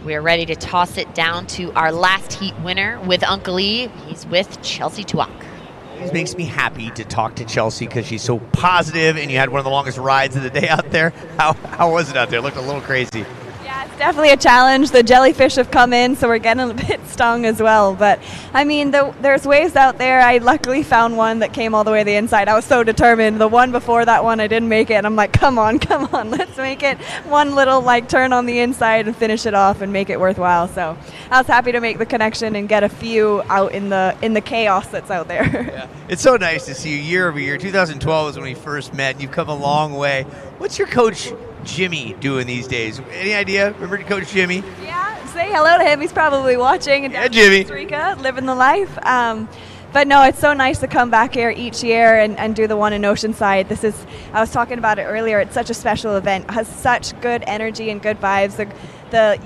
We are ready to toss it down to our last heat winner with Uncle E. He's with Chelsea Tuak. It makes me happy to talk to Chelsea because she's so positive, and you had one of the longest rides of the day out there. How was it out there? It looked a little crazy. Yeah, it's definitely a challenge. The jellyfish have come in, so we're getting a bit stung as well. But, I mean, there's waves out there. I luckily found one that came all the way to the inside. I was so determined. The one before that one, I didn't make it. And I'm like, come on, let's make it one little, turn on the inside and finish it off and make it worthwhile. So I was happy to make the connection and get a few out in the chaos that's out there. Yeah. It's so nice to see you year over year. 2012 was when we first met, and you've come a long way. What's your coach Jimmy doing these days? Any idea? Remember Coach Jimmy? Yeah, say hello to him. He's probably watching. Yeah, Jimmy. Costa Rica, living the life. But no, it's so nice to come back here each year and do the one in Oceanside. I was talking about it earlier, it's such a special event. It has such good energy and good vibes. The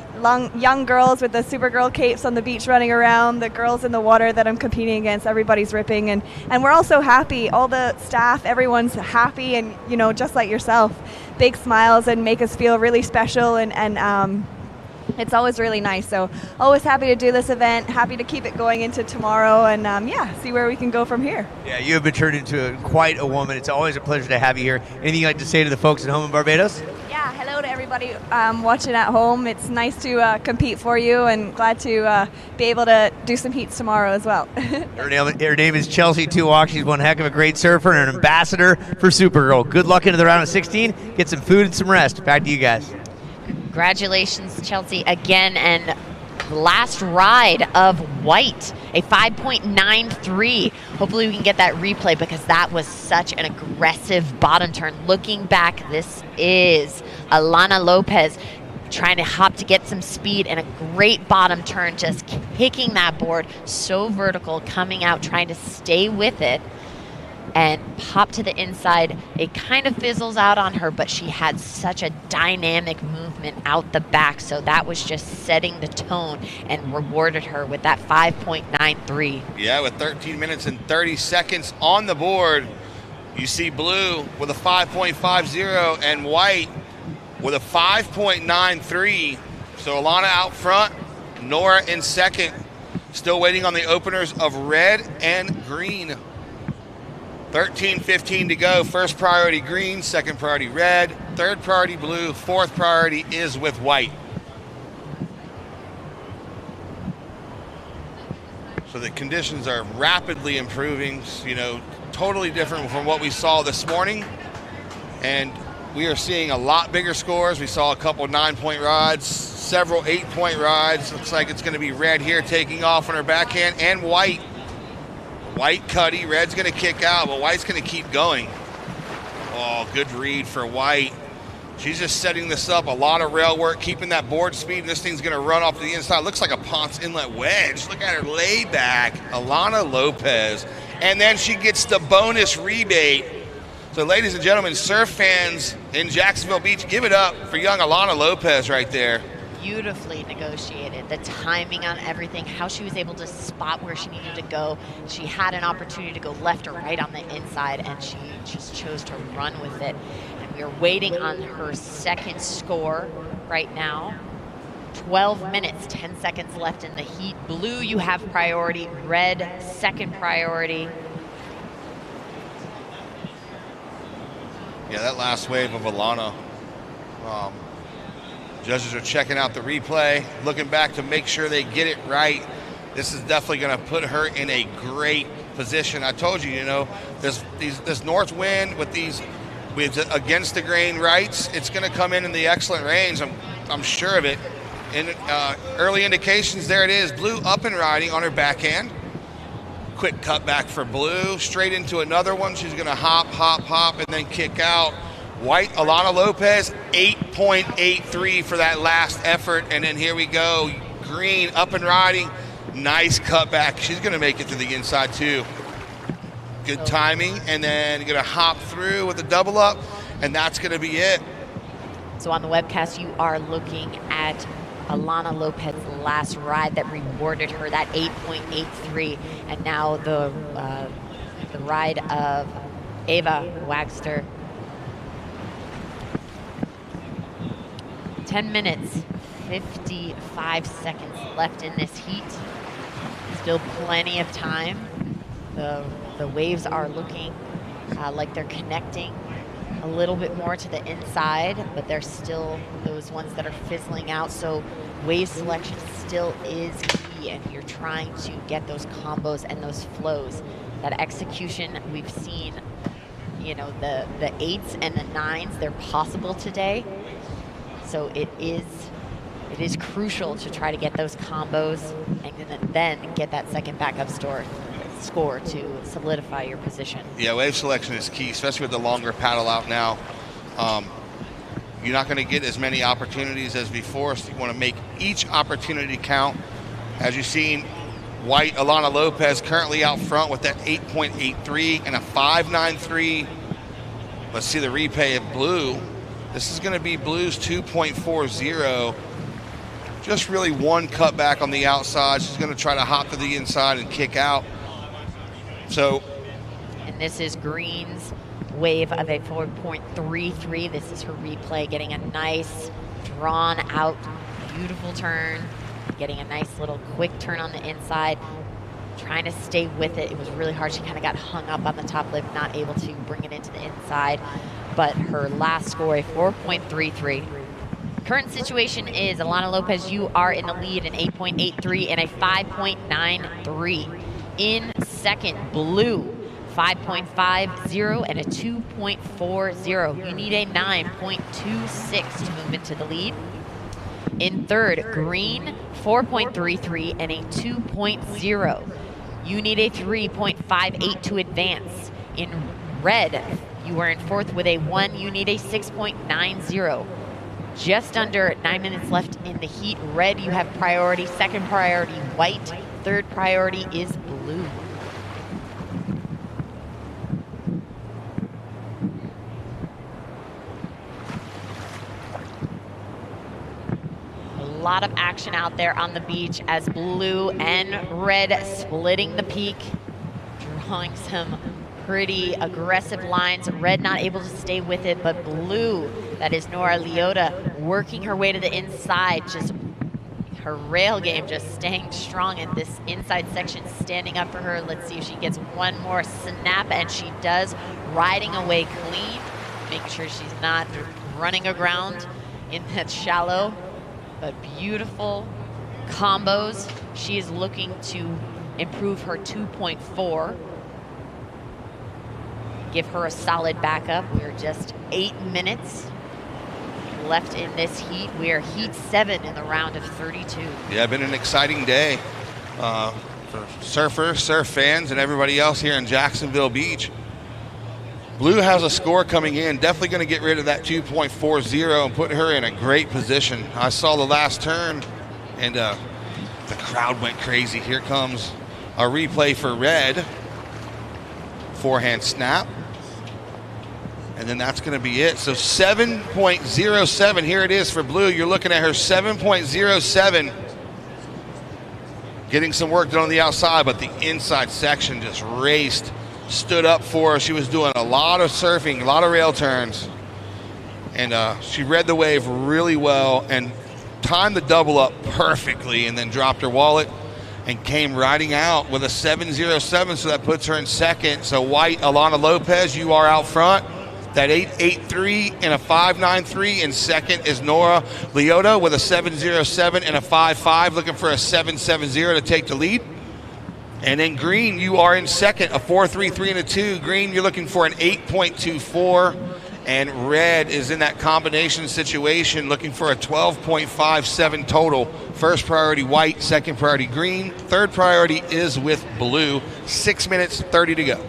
young girls with the Supergirl capes on the beach running around, the girls in the water that I'm competing against, everybody's ripping. And we're all so happy. All the staff, everyone's happy and, just like yourself, big smiles and make us feel really special and it's always really nice. So always happy to do this event, happy to keep it going into tomorrow and see where we can go from here. Yeah, you have been turned into quite a woman. It's always a pleasure to have you here. Anything you'd like to say to the folks at home in Barbados? Yeah, hello to everybody watching at home. It's nice to compete for you and glad to be able to do some heats tomorrow as well. Her name is Chelsea Tuak. She's one heck of a great surfer and an ambassador for Supergirl. Good luck into the round of 16. Get some food and some rest. Back to you guys. Congratulations, Chelsea, again. And the last ride of White, a 5.93. Hopefully we can get that replay because that was such an aggressive bottom turn. Looking back, this is Alana Lopez trying to hop to get some speed and a great bottom turn, just kicking that board so vertical, coming out, trying to stay with it and pop to the inside. It kind of fizzles out on her, but she had such a dynamic movement out the back, so that was just setting the tone and rewarded her with that 5.93. Yeah, with 13 minutes and 30 seconds on the board, you see Blue with a 5.50 and White with a 5.93. So Alana out front, Nora in second. Still waiting on the openers of red and green. 13:15 to go. First priority green, second priority red, third priority blue, fourth priority is with White. So the conditions are rapidly improving, you know, totally different from what we saw this morning. And we are seeing a lot bigger scores. We saw a couple 9-point rides, several 8-point rides. Looks like it's going to be red here taking off on her backhand, and White. White cutty, red's going to kick out, but White's going to keep going. Oh, good read for White. She's just setting this up, a lot of rail work, keeping that board speed, and this thing's going to run off to the inside. Looks like a Ponce Inlet wedge. Look at her lay back, Alana Lopez. And then she gets the bonus rebate. So ladies and gentlemen, surf fans in Jacksonville Beach, give it up for young Alana Lopez right there. Beautifully negotiated. The timing on everything, how she was able to spot where she needed to go. She had an opportunity to go left or right on the inside, and she just chose to run with it. And we are waiting on her second score right now. 12 minutes, 10 seconds left in the heat. Blue, you have priority. Red, second priority. Yeah, that last wave of Alana. Judges are checking out the replay, looking back to make sure they get it right. This is definitely going to put her in a great position. I told you, you know, this north wind with these against the grain rights, it's going to come in the excellent range. I'm sure of it. In early indications, there it is. Blue up and riding on her backhand. Quick cutback for Blue, straight into another one. She's going to hop, hop, hop, and then kick out. White, Alana Lopez, 8.83 for that last effort. And then here we go. Green up and riding. Nice cutback. She's going to make it to the inside too. Good timing. And then going to hop through with a double up. And that's going to be it. So on the webcast, you are looking at Alana Lopez's last ride that rewarded her that 8.83. And now the ride of Ava Wagster. 10 minutes, 55 seconds left in this heat. Still plenty of time. The waves are looking like they're connecting a little bit more to the inside, but there's still those ones that are fizzling out. So wave selection still is key if you're trying to get those combos and those flows. That execution we've seen, you know, the 8s and the 9s, they're possible today. So it is crucial to try to get those combos and then get that second backup score to solidify your position. Yeah, wave selection is key, especially with the longer paddle out now. You're not going to get as many opportunities as before, so you want to make each opportunity count. As you've seen, White, Alana Lopez currently out front with that 8.83 and a 5.93. Let's see the replay of Blue. This is going to be Blue's 2.40. Just really one cutback on the outside. She's going to try to hop to the inside and kick out. So, and this is Green's wave of a 4.33. This is her replay, getting a nice drawn out, beautiful turn, getting a nice little quick turn on the inside, trying to stay with it. It was really hard. She kind of got hung up on the top lip, not able to bring it into the inside. But her last score, a 4.33. Current situation is Alana Lopez, you are in the lead, an 8.83 and a 5.93. In second, Blue, 5.50 and a 2.40. You need a 9.26 to move into the lead. In third, green, 4.33 and a 2.0. You need a 3.58 to advance. In red, you are in fourth with a 1. You need a 6.90. Just under 9 minutes left in the heat. Red, you have priority. Second priority, white. Third priority is blue. A lot of action out there on the beach as blue and red splitting the peak, drawing some pretty aggressive lines. Red not able to stay with it, but blue, that is Nora Leota, working her way to the inside, just her rail game just staying strong in this inside section, standing up for her. Let's see if she gets one more snap, and she does, riding away clean, making sure she's not running aground in that shallow, but beautiful combos. She is looking to improve her 2.4. Give her a solid backup. We're just 8 minutes left in this heat. We are heat 7 in the round of 32. Yeah, been an exciting day for surfers, surf fans, and everybody else here in Jacksonville Beach. Blue has a score coming in, definitely going to get rid of that 2.40 and put her in a great position. I saw the last turn, and the crowd went crazy. Here comes a replay for red. Forehand snap. And then that's going to be it. So 7.07, here it is for blue. You're looking at her 7.07. Getting some work done on the outside, but the inside section just raced, stood up for her. She was doing a lot of surfing, a lot of rail turns. And she read the wave really well and timed the double up perfectly, and then dropped her wallet and came riding out with a 7.07, so that puts her in second. So white, Alana Lopez, you are out front. That 8.83 and a 5.93. In second is Nora Leota with a 7.07 and a 5.5, looking for a 7.70 to take the lead. And in green, you are in second, a 4.33 and a 2. Green, you're looking for an 8.24. And red is in that combination situation, looking for a 12.57 total. First priority white, second priority green. Third priority is with blue. 6 minutes, 30 to go.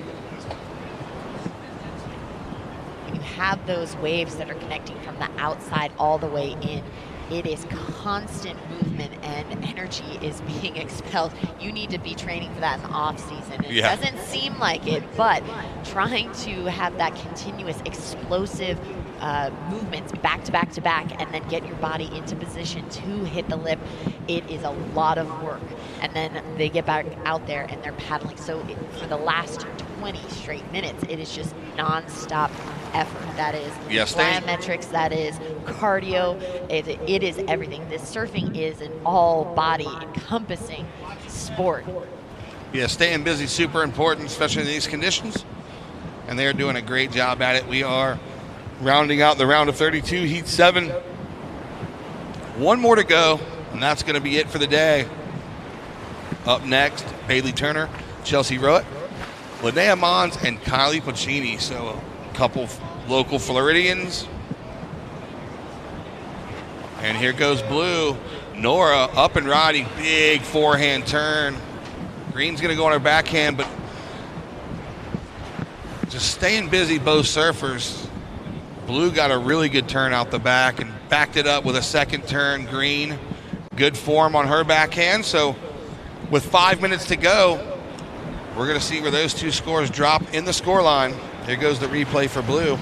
You have those waves that are connecting from the outside all the way in. It is constant movement and energy is being expelled. You need to be training for that in the off season. It doesn't seem like it, but trying to have that continuous explosive movements back to back to back and then get your body into position to hit the lip, it is a lot of work. And then they get back out there and they're paddling. So for the last 20 straight minutes, it is just non-stop effort. That is plyometrics, that is cardio, it is everything. This surfing is an all-body encompassing sport. Yeah, staying busy, super important, especially in these conditions. And they're doing a great job at it. We are rounding out the round of 32, heat 7. One more to go, and that's going to be it for the day. Up next, Bailey Turner, Chelsea Rowett, Linnea Mons, and Kylie Puccini. So a couple local Floridians. And here goes blue. Nora up and riding, big forehand turn. Green's going to go on her backhand, but just staying busy, both surfers. Blue got a really good turn out the back and backed it up with a second turn. Green, good form on her backhand. So with 5 minutes to go, we're going to see where those two scores drop in the scoreline. Here goes the replay for blue.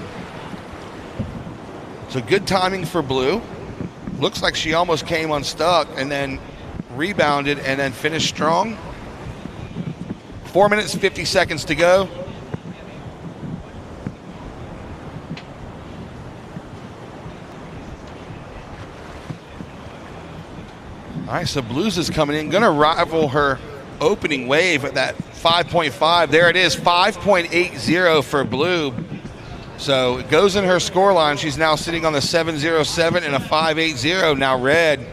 So good timing for blue. Looks like she almost came unstuck and then rebounded and then finished strong. 4 minutes, 50 seconds to go. All right, so Blues is coming in, going to rival her opening wave at that 5.5. There it is, 5.80 for Blue. So it goes in her scoreline. She's now sitting on the 7.07 and a 5.80. Now red.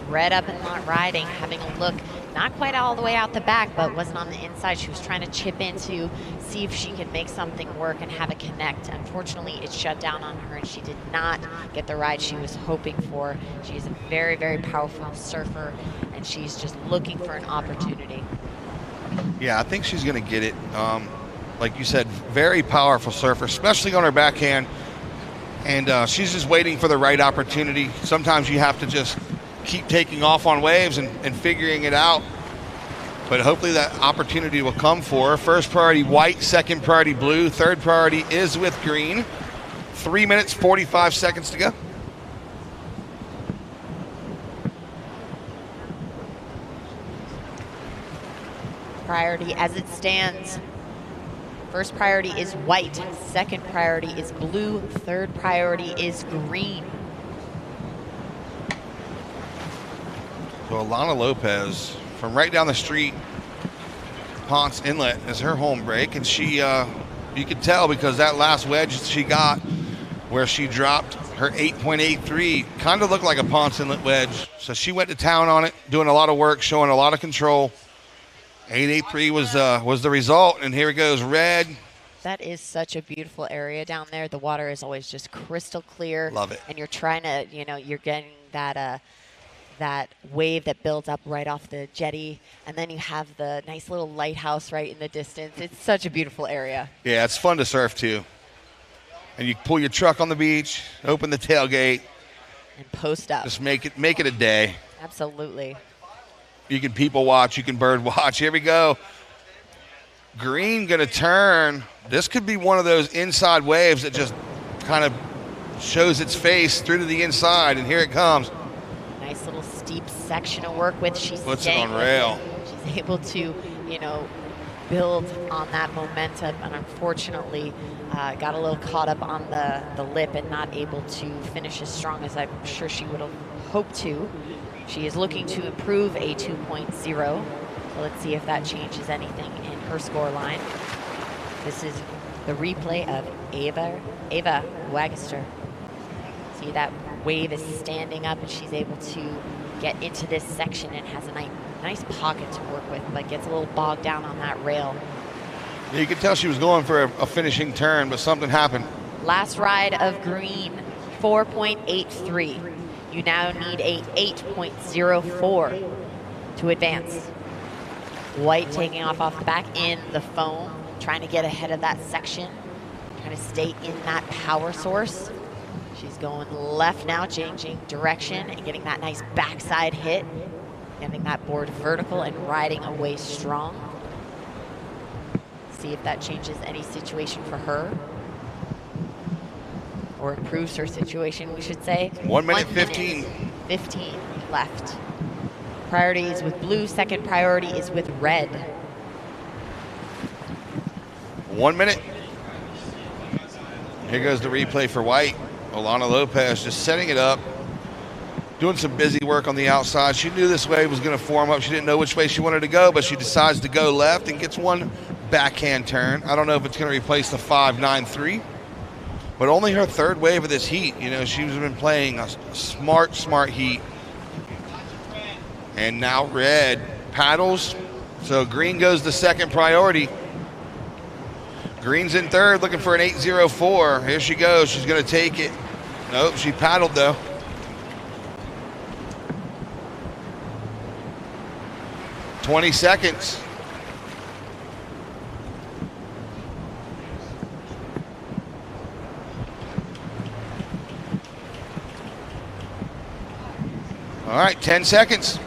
Red up and not riding, having a look not quite all the way out the back, but wasn't on the inside. She was trying to chip in to see if she could make something work and have it connect. Unfortunately, it shut down on her, and she did not get the ride she was hoping for. She's a very, very powerful surfer, and she's just looking for an opportunity. Yeah, I think she's going to get it. Like you said, very powerful surfer, especially on her backhand. And she's just waiting for the right opportunity. Sometimes you have to just keep taking off on waves and figuring it out. But hopefully that opportunity will come for her. First priority white, second priority blue, third priority is with green. 3 minutes, 45 seconds to go. Priority as it stands. First priority is white, second priority is blue, third priority is green. So Alana Lopez from right down the street, Ponce Inlet is her home break, and she, you could tell because that last wedge she got where she dropped her 8.83 kind of looked like a Ponce Inlet wedge. So she went to town on it, doing a lot of work, showing a lot of control. 8.83 was the result, and here it goes, red. That is such a beautiful area down there. The water is always just crystal clear. Love it. And you're trying to, you're getting that that wave that builds up right off the jetty, and then you have the nice little lighthouse right in the distance. It's such a beautiful area. Yeah, it's fun to surf too. And you pull your truck on the beach, open the tailgate, and post up. Just make it a day. Absolutely. You can people watch, you can bird watch. Here we go. Green gonna turn. This could be one of those inside waves that just kind of shows its face through to the inside, and here it comes. Nice little steep section to work with. She's puts it on rail. She's able to, build on that momentum, and unfortunately got a little caught up on the lip and not able to finish as strong as I'm sure she would have hoped to. She is looking to improve a 2.0. So let's see if that changes anything in her score line. This is the replay of Ava Wagster. See, that wave is standing up, and she's able to get into this section and has a nice pocket to work with, but gets a little bogged down on that rail. Yeah, you could tell she was going for a finishing turn, but something happened. Last ride of green, 4.83. You now need a 8.04 to advance. White taking off the back in the foam, trying to get ahead of that section, trying to stay in that power source. She's going left now, changing direction and getting that nice backside hit, getting that board vertical and riding away strong. See if that changes any situation for her, or improves her situation, we should say. 1 minute 15. 15 left. Priority is with blue, second priority is with red. 1 minute. Here goes the replay for white. Alana Lopez just setting it up, doing some busy work on the outside. She knew this wave was going to form up. She didn't know which way she wanted to go, but she decides to go left and gets one backhand turn. I don't know if it's going to replace the 5.93, but only her third wave of this heat. She's been playing a smart heat. And now red paddles. So green goes to second priority. Green's in third, looking for an 8.04. Here she goes. She's going to take it. Nope, she paddled though. "20 seconds. All right, 10 seconds.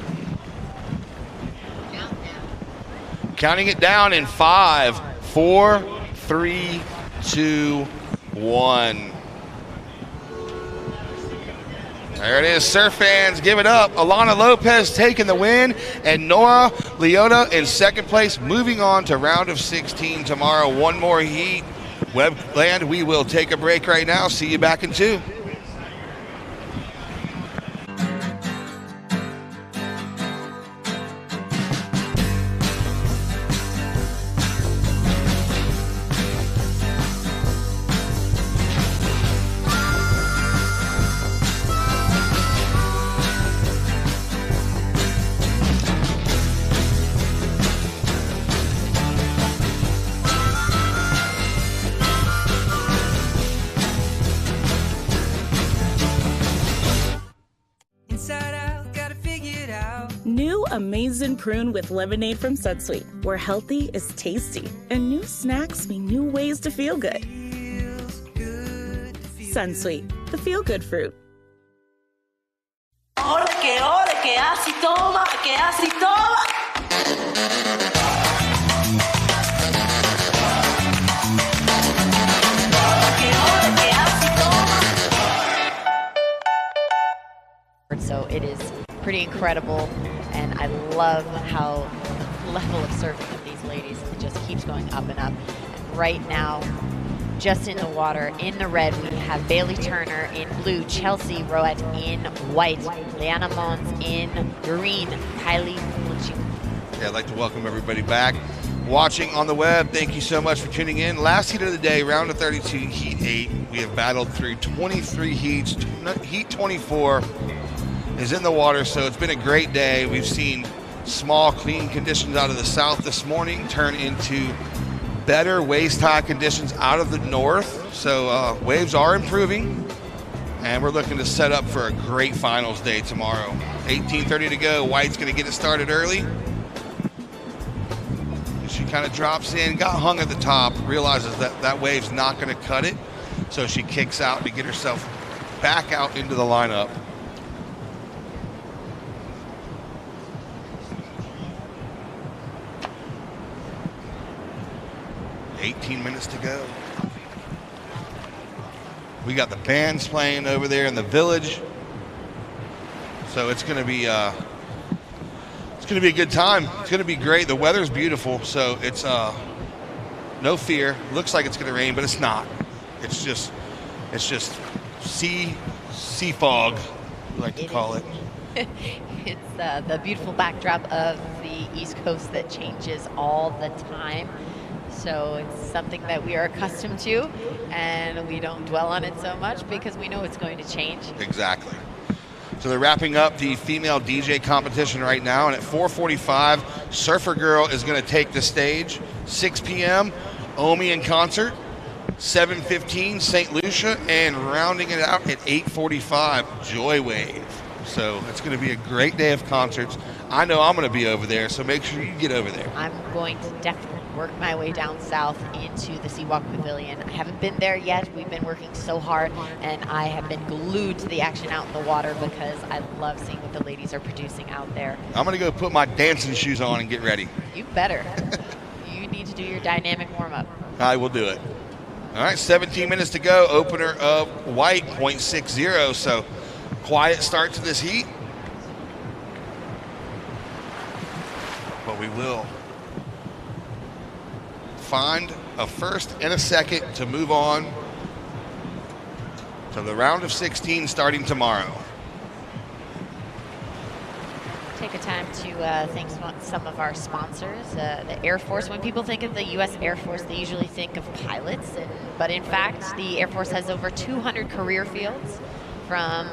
Counting it down in 5, 4, 3, 2, 1. There it is, surf fans, give it up. Alana Lopez taking the win, and Nora Leota in second place, moving on to round of 16 tomorrow. One more heat. Webland, we will take a break right now. See you back in 2. New Amazing Prune with lemonade from Sunsweet, where healthy is tasty and new snacks mean new ways to feel good. Sunsweet, the feel-good fruit. Que así toma, que así toma. So it is pretty incredible, and I love how the level of surfing of these ladies just keeps going up and up. And right now, just in the water, in the red, we have Bailey Turner in blue, Chelsea Roet in white, Liana Mons in green, Kylie Munching. Yeah, I'd like to welcome everybody back watching on the web. Thank you so much for tuning in. Last heat of the day, round of 32, heat 8. We have battled through 23 heats. Heat 24 is in the water, so it's been a great day. We've seen small, clean conditions out of the south this morning turn into better waist-high conditions out of the north. So waves are improving, and we're looking to set up for a great finals day tomorrow. 18:30 to go. White's going to get it started early. She kind of drops in, got hung at the top, realizes that that wave's not going to cut it, so she kicks out to get herself back out into the lineup. 18 minutes to go. We got the bands playing over there in the village, so it's going to be a good time. It's going to be great. The weather's beautiful, so it's no fear. Looks like it's going to rain, but it's not. It's just sea fog, we like to call it. It's the beautiful backdrop of the East Coast that changes all the time. So it's something that we are accustomed to, and we don't dwell on it so much because we know it's going to change. Exactly. So they're wrapping up the female DJ competition right now, and at 4:45, Surfer Girl is going to take the stage. 6 p.m., Omi in concert. 7:15, St. Lucia, and rounding it out at 8:45, Joy Wave. So it's going to be a great day of concerts. I know I'm going to be over there, so make sure you get over there. I'm going to definitely work my way down south into the Seawalk Pavilion. I haven't been there yet. We've been working so hard, and I have been glued to the action out in the water because I love seeing what the ladies are producing out there. I'm going to go put my dancing shoes on and get ready. You better. You need to do your dynamic warm-up. I will do it. All right, 17 minutes to go. Opener of white, 0.60. So quiet start to this heat. But we will find a first and a second to move on to the round of 16 starting tomorrow. Take a time to thank some of our sponsors. The Air Force, when people think of the U.S. Air Force, they usually think of pilots. But in fact, the Air Force has over 200 career fields, from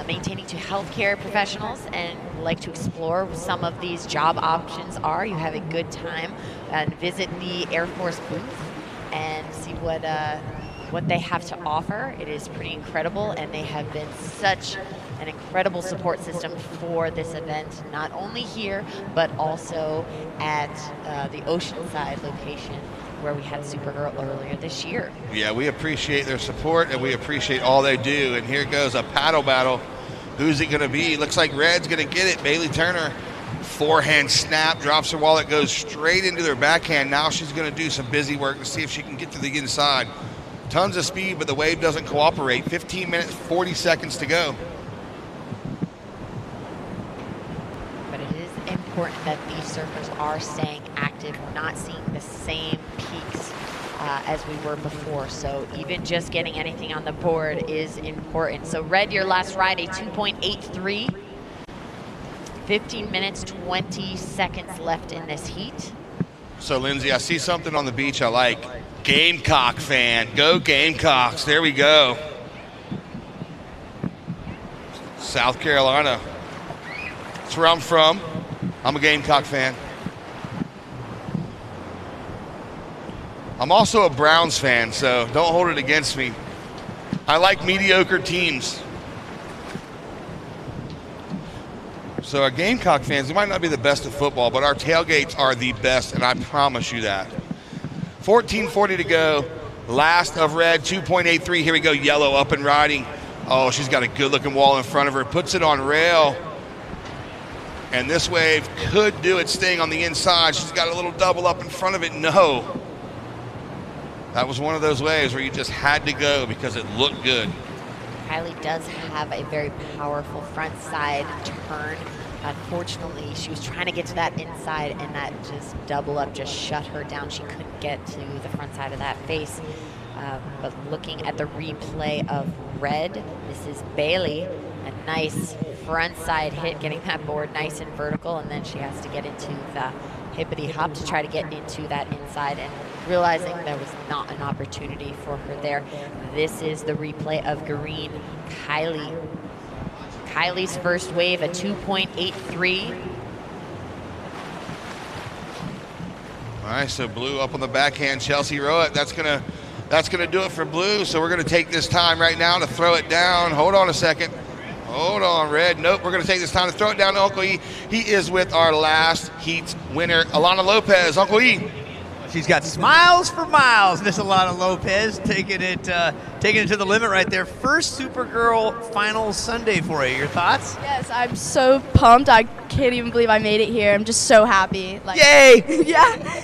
maintaining to healthcare professionals, and like to explore what some of these job options are. You have a good time and visit the Air Force booth and see what they have to offer. It is pretty incredible, and they have been such an incredible support system for this event, not only here, but also at the Oceanside location where we had Supergirl earlier this year. Yeah, we appreciate their support, and we appreciate all they do. And here goes a paddle battle. Who's it going to be? Looks like Red's going to get it. Bailey Turner, forehand snap, drops her wallet, goes straight into their backhand. Now she's going to do some busy work to see if she can get to the inside. Tons of speed, but the wave doesn't cooperate. 15 minutes, 40 seconds to go. But it is important that these surfers are staying active. We're not seeing the same peaks as we were before. So even just getting anything on the board is important. So Red, your last ride, a 2.83. 15 minutes, 20 seconds left in this heat. So Lindsay, I see something on the beach I like. Gamecock fan. Go Gamecocks. There we go. South Carolina. That's where I'm from. I'm a Gamecock fan. I'm also a Browns fan, so don't hold it against me. I like mediocre teams. So So our Gamecock fans, we might not be the best at football, but our tailgates are the best, and I promise you that. 14:40 to go. Last of red, 2.83. Here we go, yellow up and riding. Oh, she's got a good-looking wall in front of her. Puts it on rail. And this wave could do its thing on the inside. She's got a little double up in front of it. No. That was one of those waves where you just had to go because it looked good. Kylie does have a very powerful front side turn. Unfortunately, she was trying to get to that inside, and that just double up just shut her down. She couldn't get to the front side of that face. But looking at the replay of red, this is Bailey. A nice front side hit, getting that board nice and vertical, and then she has to get into the hippity hop to try to get into that inside, and realizing there was not an opportunity for her there. This is the replay of green. Kylie's first wave, a 2.83. All right, so blue up on the backhand, Chelsea Rowett. That's gonna do it for blue. So we're gonna take this time right now to throw it down. Hold on a second. Hold on, red. Nope, we're gonna take this time to throw it down to Uncle E. He is with our last heat winner, Alana Lopez. Uncle E. She's got smiles for miles, Miss Alana Lopez, taking it to the limit right there. First Supergirl final Sunday for you. Your thoughts? Yes, I'm so pumped. I can't even believe I made it here. I'm just so happy. Yay! Yeah.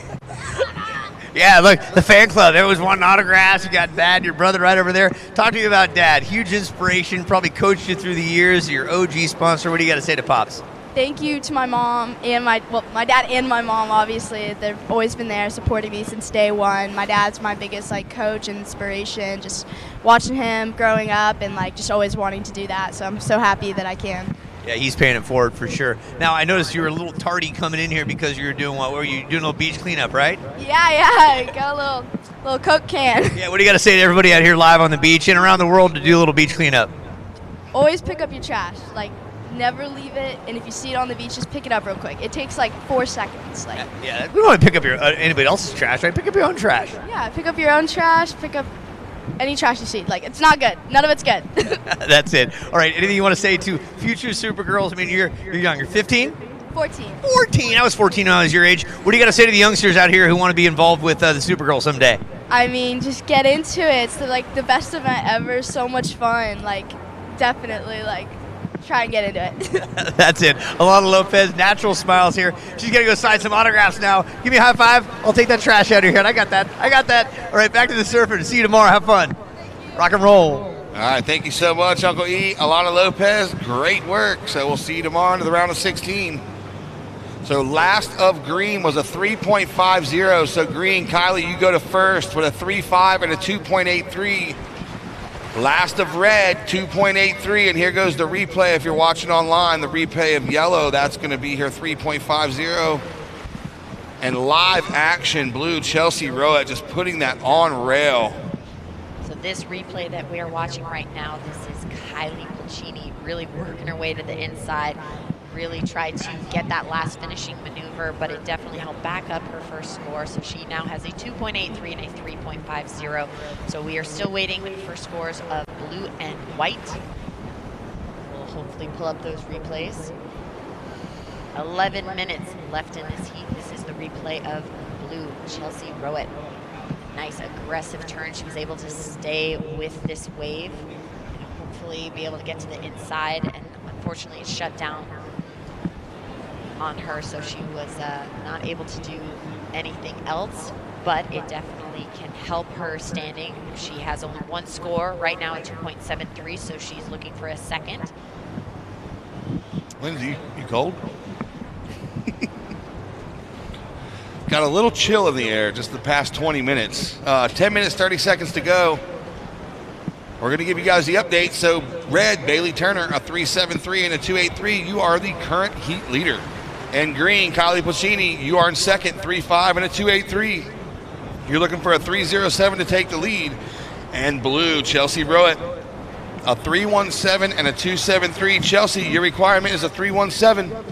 Yeah, look, the fan club. There was one autograph. You got Dad, your brother, right over there. Talk to me about Dad. Huge inspiration. Probably coached you through the years. Your OG sponsor. What do you got to say to Pops? Thank you to my mom and my dad and my mom, obviously. They've always been there supporting me since day one. My dad's my biggest coach and inspiration, just watching him growing up and just always wanting to do that. So I'm so happy that I can. Yeah, he's paying it forward for sure. Now, I noticed you were a little tardy coming in here because you were doing what? Were you doing a little beach cleanup, right? Yeah, got a little Coke can. Yeah, what do you got to say to everybody out here live on the beach and around the world to do a little beach cleanup? Always pick up your trash. Never leave it, and if you see it on the beach, just pick it up real quick. It takes 4 seconds. Yeah, we don't want to pick up anybody else's trash, right? Pick up your own trash. Yeah, pick up your own trash. Pick up any trash you see. It's not good. None of it's good. That's it. All right, anything you want to say to future Supergirls? I mean, you're young. You're 15? 14. 14. I was 14 when I was your age. What do you got to say to the youngsters out here who want to be involved with the Supergirl someday? I mean, just get into it. It's the best event ever. So much fun. Definitely, try and get into it. That's it. Alana Lopez, natural smiles here. She's going to go sign some autographs now. Give me a high five. I'll take that trash out of here. I got that. All right, back to the surfer. See you tomorrow. Have fun. Rock and roll. All right, thank you so much, Uncle E. Alana Lopez, great work. So we'll see you tomorrow into the round of 16. So last of green was a 3.50. So green, Kylie, you go to first with a 3.5 and a 2.83. Last of red, 2.83, and here goes the replay. If you're watching online, the replay of yellow, that's going to be here, 3.50. And live action, blue, Chelsea Rowett just putting that on rail. So this replay that we are watching right now, this is Kylie Puccini really working her way to the inside. Really tried to get that last finishing maneuver, but it definitely helped back up her first score. So she now has a 2.83 and a 3.50. So we are still waiting for scores of blue and white. We'll hopefully pull up those replays. 11 minutes left in this heat. This is the replay of blue, Chelsea Rowett. Nice aggressive turn. She was able to stay with this wave and hopefully be able to get to the inside, and unfortunately it shut down on her, so she was not able to do anything else, but it definitely can help her standing. She has only one score right now at 2.73, so she's looking for a second. Lindsay, you cold? Got a little chill in the air just the past 20 minutes. 10 minutes, 30 seconds to go. We're going to give you guys the update. So red, Bailey Turner, a 3.73 and a 2.83. You are the current heat leader. And green, Kylie Puccini, you are in second, 3.5 and a 2.83. You're looking for a 3.07 to take the lead. And blue, Chelsea Rowett, a 3.17 and a 2.73. Chelsea, your requirement is a 3.17.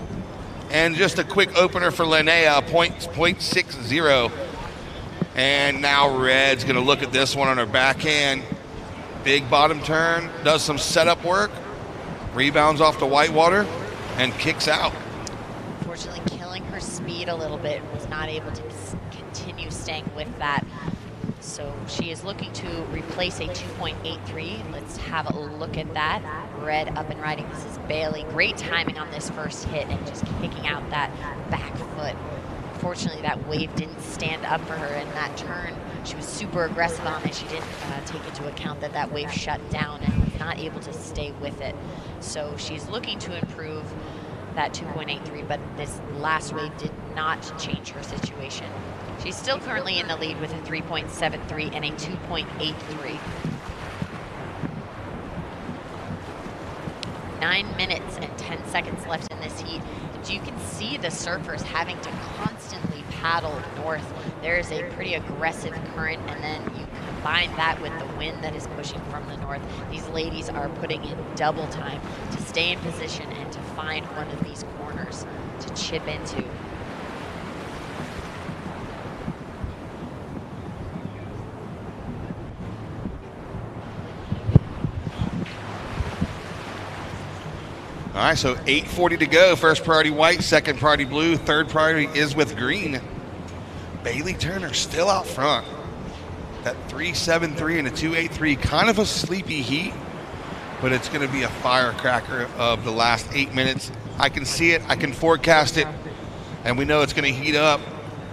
And just a quick opener for Linnea, 0.60. And now red's going to look at this one on her backhand. Big bottom turn, does some setup work. Rebounds off the whitewater. and kicks out. Unfortunately, killing her speed a little bit, was not able to continue staying with that. So she is looking to replace a 2.83. Let's have a look at that. Red up and riding. This is Bailey. Great timing on this first hit and just kicking out that back foot. Unfortunately, that wave didn't stand up for her in that turn. She was super aggressive on it. She didn't take into account that that wave shut down and was not able to stay with it. So she's looking to improve that 2.83, but this last wave did not change her situation. She's still currently in the lead with a 3.73 and a 2.83. 9 minutes and 10 seconds left in this heat. And you can see the surfers having to constantly paddle north. There is a pretty aggressive current, and then you combine that with the wind that is pushing from the north. These ladies are putting in double time to stay in position and to find one of these corners to chip into. All right, so 8:40 to go. First priority white, second priority blue, third priority is with green. Bailey Turner still out front. That 3.73 and a 2.83, kind of a sleepy heat, but it's going to be a firecracker of the last 8 minutes. I can see it, I can forecast it, and we know it's going to heat up.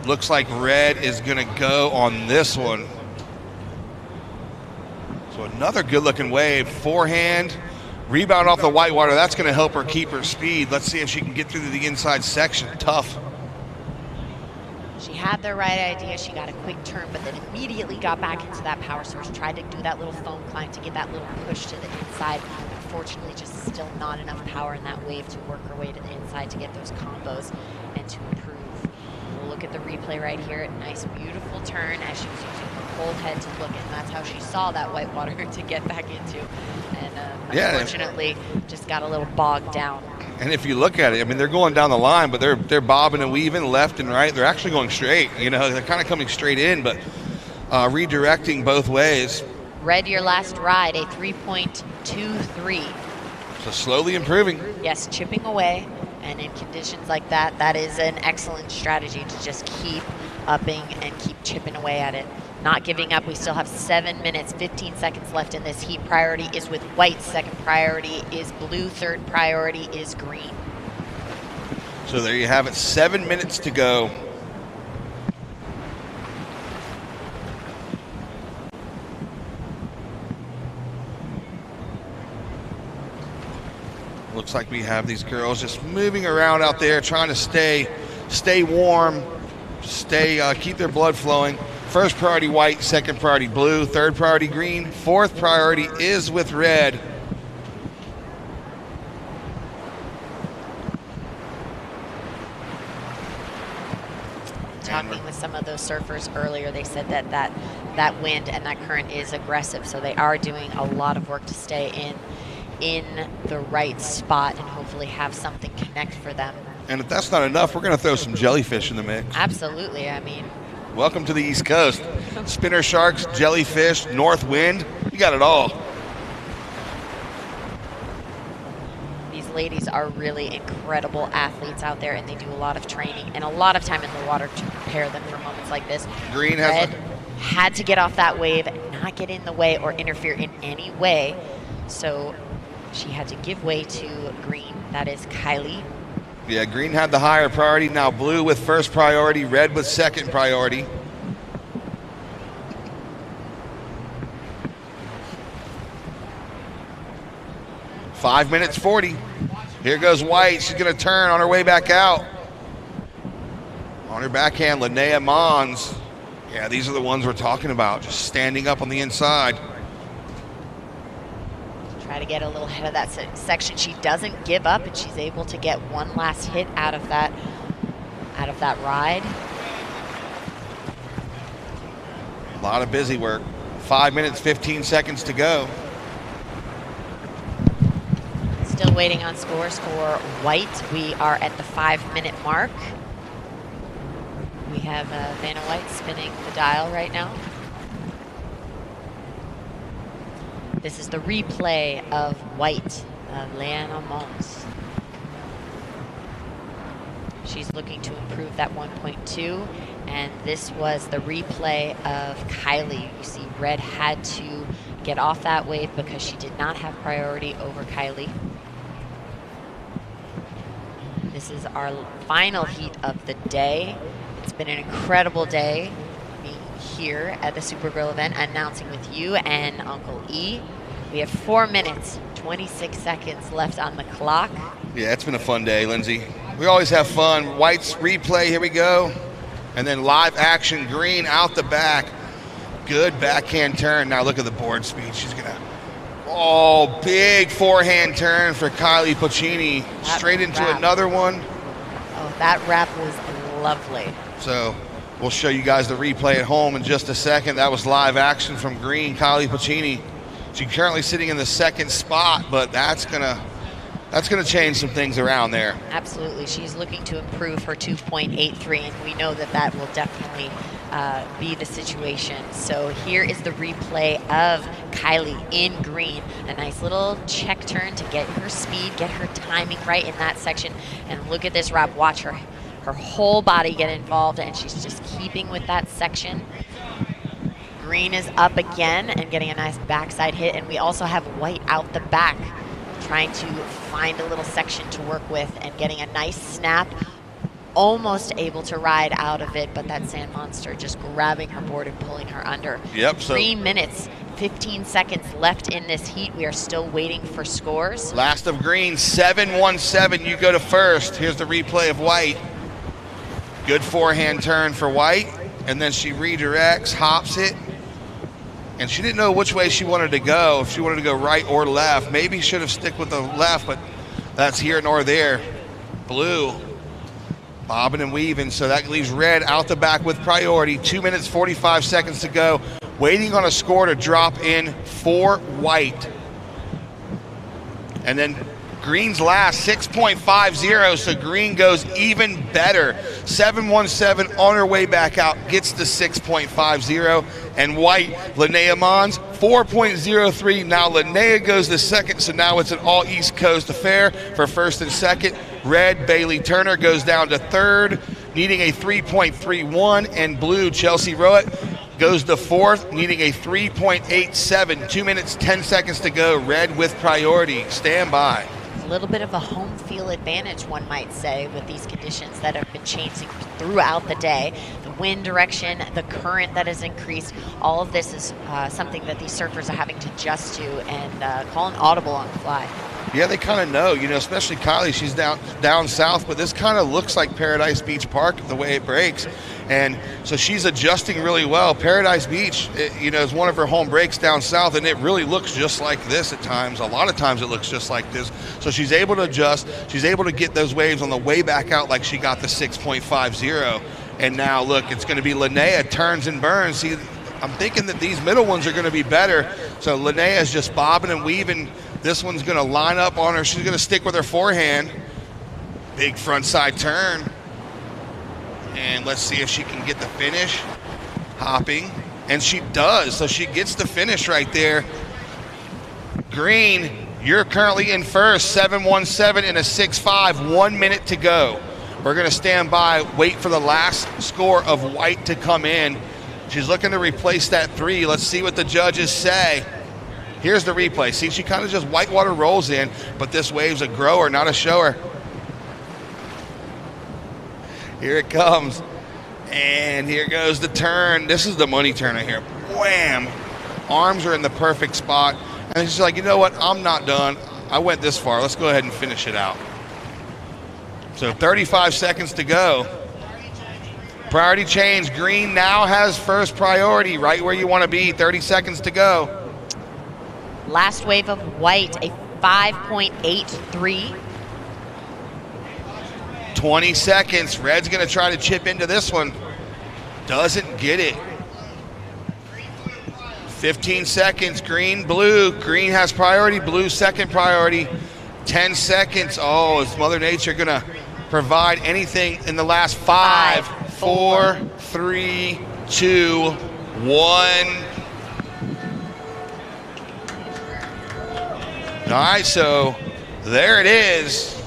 Looks like red is going to go on this one. So another good-looking wave, forehand. Rebound off the whitewater, that's going to help her keep her speed. Let's see if she can get through to the inside section. Tough. She had the right idea. She got a quick turn, but then immediately got back into that power source, tried to do that little foam climb to get that little push to the inside. Unfortunately, just still not enough power in that wave to work her way to the inside to get those combos and to improve. We'll look at the replay right here. Nice, beautiful turn as she was using her whole head to look, and that's how she saw that whitewater to get back into. And unfortunately, just got a little bogged down. And if you look at it, I mean, they're going down the line, but they're bobbing and weaving left and right. They're actually going straight. You know, they're kind of coming straight in, but redirecting both ways. Red, your last ride, a 3.23. So slowly improving. Yes, chipping away. And in conditions like that, that is an excellent strategy to just keep upping and keep chipping away at it. Not giving up. We still have 7 minutes, 15 seconds left in this heat. Priority is with white. Second priority is blue. Third priority is green. So there you have it. 7 minutes to go. Looks like we have these girls just moving around out there, trying to stay warm, keep their blood flowing. First priority white, second priority blue, third priority green, fourth priority is with red. Talking with some of those surfers earlier, they said that wind and that current is aggressive, so they are doing a lot of work to stay in the right spot and hopefully have something connect for them. And if that's not enough, we're going to throw some jellyfish in the mix. Absolutely. I mean, welcome to the East Coast. Spinner sharks, jellyfish, north wind, you got it all. these ladies are really incredible athletes out there, and they do a lot of training and a lot of time in the water to prepare them for moments like this. Green Red had to get off that wave, not get in the way or interfere in any way. So she had to give way to green. That is Kylie. Yeah, green had the higher priority. Now blue with first priority, red with second priority. Five minutes 40. Here goes white. She's going to turn on her way back out. On her backhand, Linnea Mons. Yeah, these are the ones we're talking about, just standing up on the inside. Try to get a little ahead of that section. She doesn't give up, and she's able to get one last hit out of that ride. A lot of busy work. 5 minutes, 15 seconds to go. Still waiting on scores for white. We are at the 5-minute mark. We have Vanna White spinning the dial right now. This is the replay of white of Linnea Mons. She's looking to improve that 1.2. And this was the replay of Kylie. You see Red had to get off that wave because she did not have priority over Kylie. This is our final heat of the day. It's been an incredible day being here at the Super Girl event, announcing with you and Uncle E. We have 4 minutes, 26 seconds left on the clock. Yeah, it's been a fun day, Lindsay. We always have fun. White's replay, here we go. And then live action, Green out the back. Good backhand turn. Now look at the board speed. She's gonna, big forehand turn for Kylie Puccini. Straight into another one. Oh, that wrap was lovely. So we'll show you guys the replay at home in just a second. That was live action from Green, Kylie Puccini. She's currently sitting in the second spot, but that's gonna change some things around there. Absolutely. She's looking to improve her 2.83, and we know that that will definitely be the situation. So here is the replay of Kylie in green. A nice little check turn to get her speed, get her timing right in that section. And look at this wrap. Watch her whole body get involved, and she's just keeping with that section. Green is up again and getting a nice backside hit, and we also have White out the back, trying to find a little section to work with and getting a nice snap. Almost able to ride out of it, but that Sand Monster just grabbing her board and pulling her under. Yep. 3 minutes, 15 seconds left in this heat. We are still waiting for scores. Last of Green, 7-1-7. You go to first. Here's the replay of White. Good forehand turn for White, and then she redirects, hops it. And she didn't know which way she wanted to go, if she wanted to go right or left. Maybe should have stick with the left, but that's here nor there. Blue, bobbing and weaving, so that leaves Red out the back with priority. 2 minutes, 45 seconds to go. Waiting on a score to drop in for White. And then Green's last, 6.50, so Green goes even better. 7-1-7 on her way back out, gets the 6.50. And White, Linnea Mons, 4.03. Now Linnea goes to second, so now it's an all East Coast affair for first and second. Red, Bailey Turner goes down to third, needing a 3.31. And Blue, Chelsea Rowett, goes to fourth, needing a 3.87. 2 minutes, 10 seconds to go. Red with priority. Stand by. A little bit of a home field advantage, one might say, with these conditions that have been changing throughout the day. The wind direction, the current that has increased, all of this is something that these surfers are having to adjust to and call an audible on the fly. Yeah, they kind of know, especially Kylie. She's down south, but this kind of looks like Paradise Beach Park the way it breaks. And so she's adjusting really well. Paradise Beach, is one of her home breaks down south, and it really looks just like this at times. A lot of times it looks just like this. So she's able to adjust. She's able to get those waves on the way back out like she got the 6.50. And now, look, it's going to be Linnea, turns and burns. See, I'm thinking that these middle ones are going to be better. So Linnea is just bobbing and weaving. This one's going to line up on her. She's going to stick with her forehand. Big front side turn. And let's see if she can get the finish. Hopping. And she does. So she gets the finish right there. Green, you're currently in first. 7-1-7 and a 6.5. 1 minute to go. We're going to stand by, wait for the last score of White to come in. She's looking to replace that 3. Let's see what the judges say. Here's the replay. See, she kind of just whitewater rolls in, but this wave's a grower, not a shower. Here it comes. And here goes the turn. This is the money turn right here. Wham! Arms are in the perfect spot. And she's like, you know what? I'm not done. I went this far. Let's go ahead and finish it out. So 35 seconds to go. Priority change. Green now has first priority, right where you want to be. 30 seconds to go. Last wave of White, a 5.83. 20 seconds. Red's going to try to chip into this one. Doesn't get it. 15 seconds. Green, Blue. Green has priority. Blue second priority. 10 seconds. Oh, is Mother Nature going to provide anything in the last 5, 4, 3, 2, 1. All right, so there it is.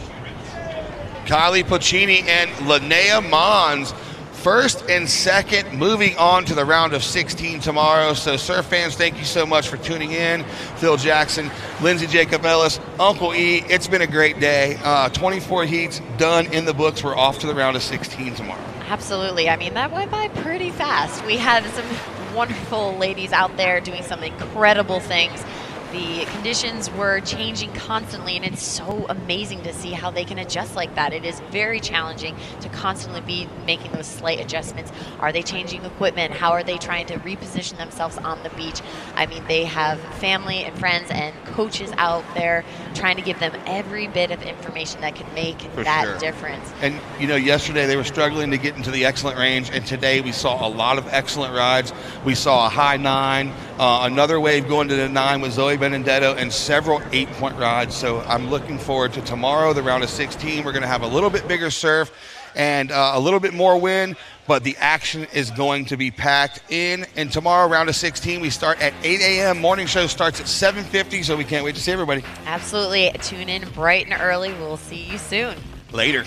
Kylie Puccini and Linnea Mons, first and second, moving on to the round of 16 tomorrow. So surf fans, thank you so much for tuning in. Phil Jackson, Lindsay Jacob Ellis, Uncle E, it's been a great day. 24 heats done in the books. We're off to the round of 16 tomorrow. Absolutely. I mean, that went by pretty fast. We had some wonderful ladies out there doing some incredible things. The conditions were changing constantly, and it's so amazing to see how they can adjust like that. It is very challenging to constantly be making those slight adjustments. Are they changing equipment? How are they trying to reposition themselves on the beach? I mean, they have family and friends and coaches out there trying to give them every bit of information that can make that difference. And, you know, yesterday they were struggling to get into the excellent range, and today we saw a lot of excellent rides. We saw a high 9, another wave going to the 9 with Zoe Benedetto, and several 8-point rides. So I'm looking forward to tomorrow, the round of 16. We're going to have a little bit bigger surf and a little bit more wind, but the action is going to be packed in. And tomorrow, round of 16, we start at 8 a.m. Morning show starts at 7:50, so we can't wait to see everybody. Absolutely. Tune in bright and early. We'll see you soon. Later.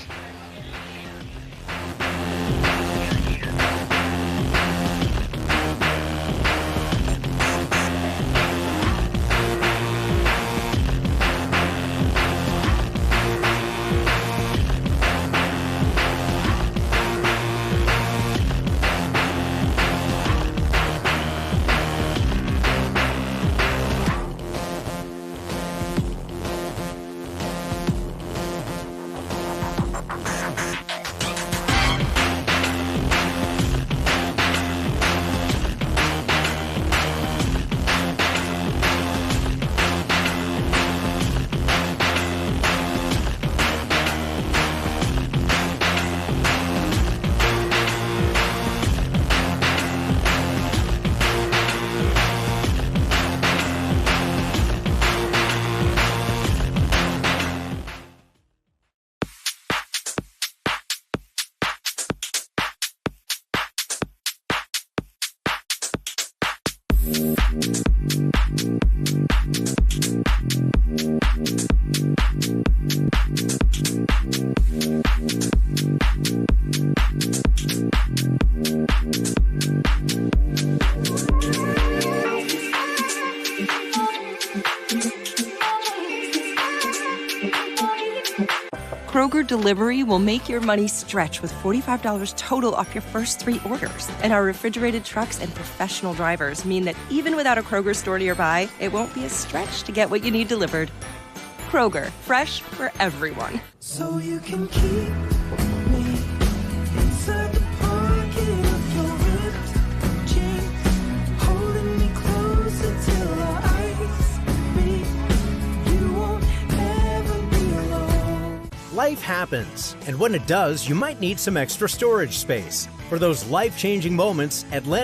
Kroger Delivery will make your money stretch with $45 total off your first 3 orders. And our refrigerated trucks and professional drivers mean that even without a Kroger store nearby, it won't be a stretch to get what you need delivered. Kroger, fresh for everyone. So you can keep me inside the pocket of your ripped jeans, holding me closer till our eyes meet. You won't ever be alone. Life happens, and when it does, you might need some extra storage space. For those life-changing moments, Atlantic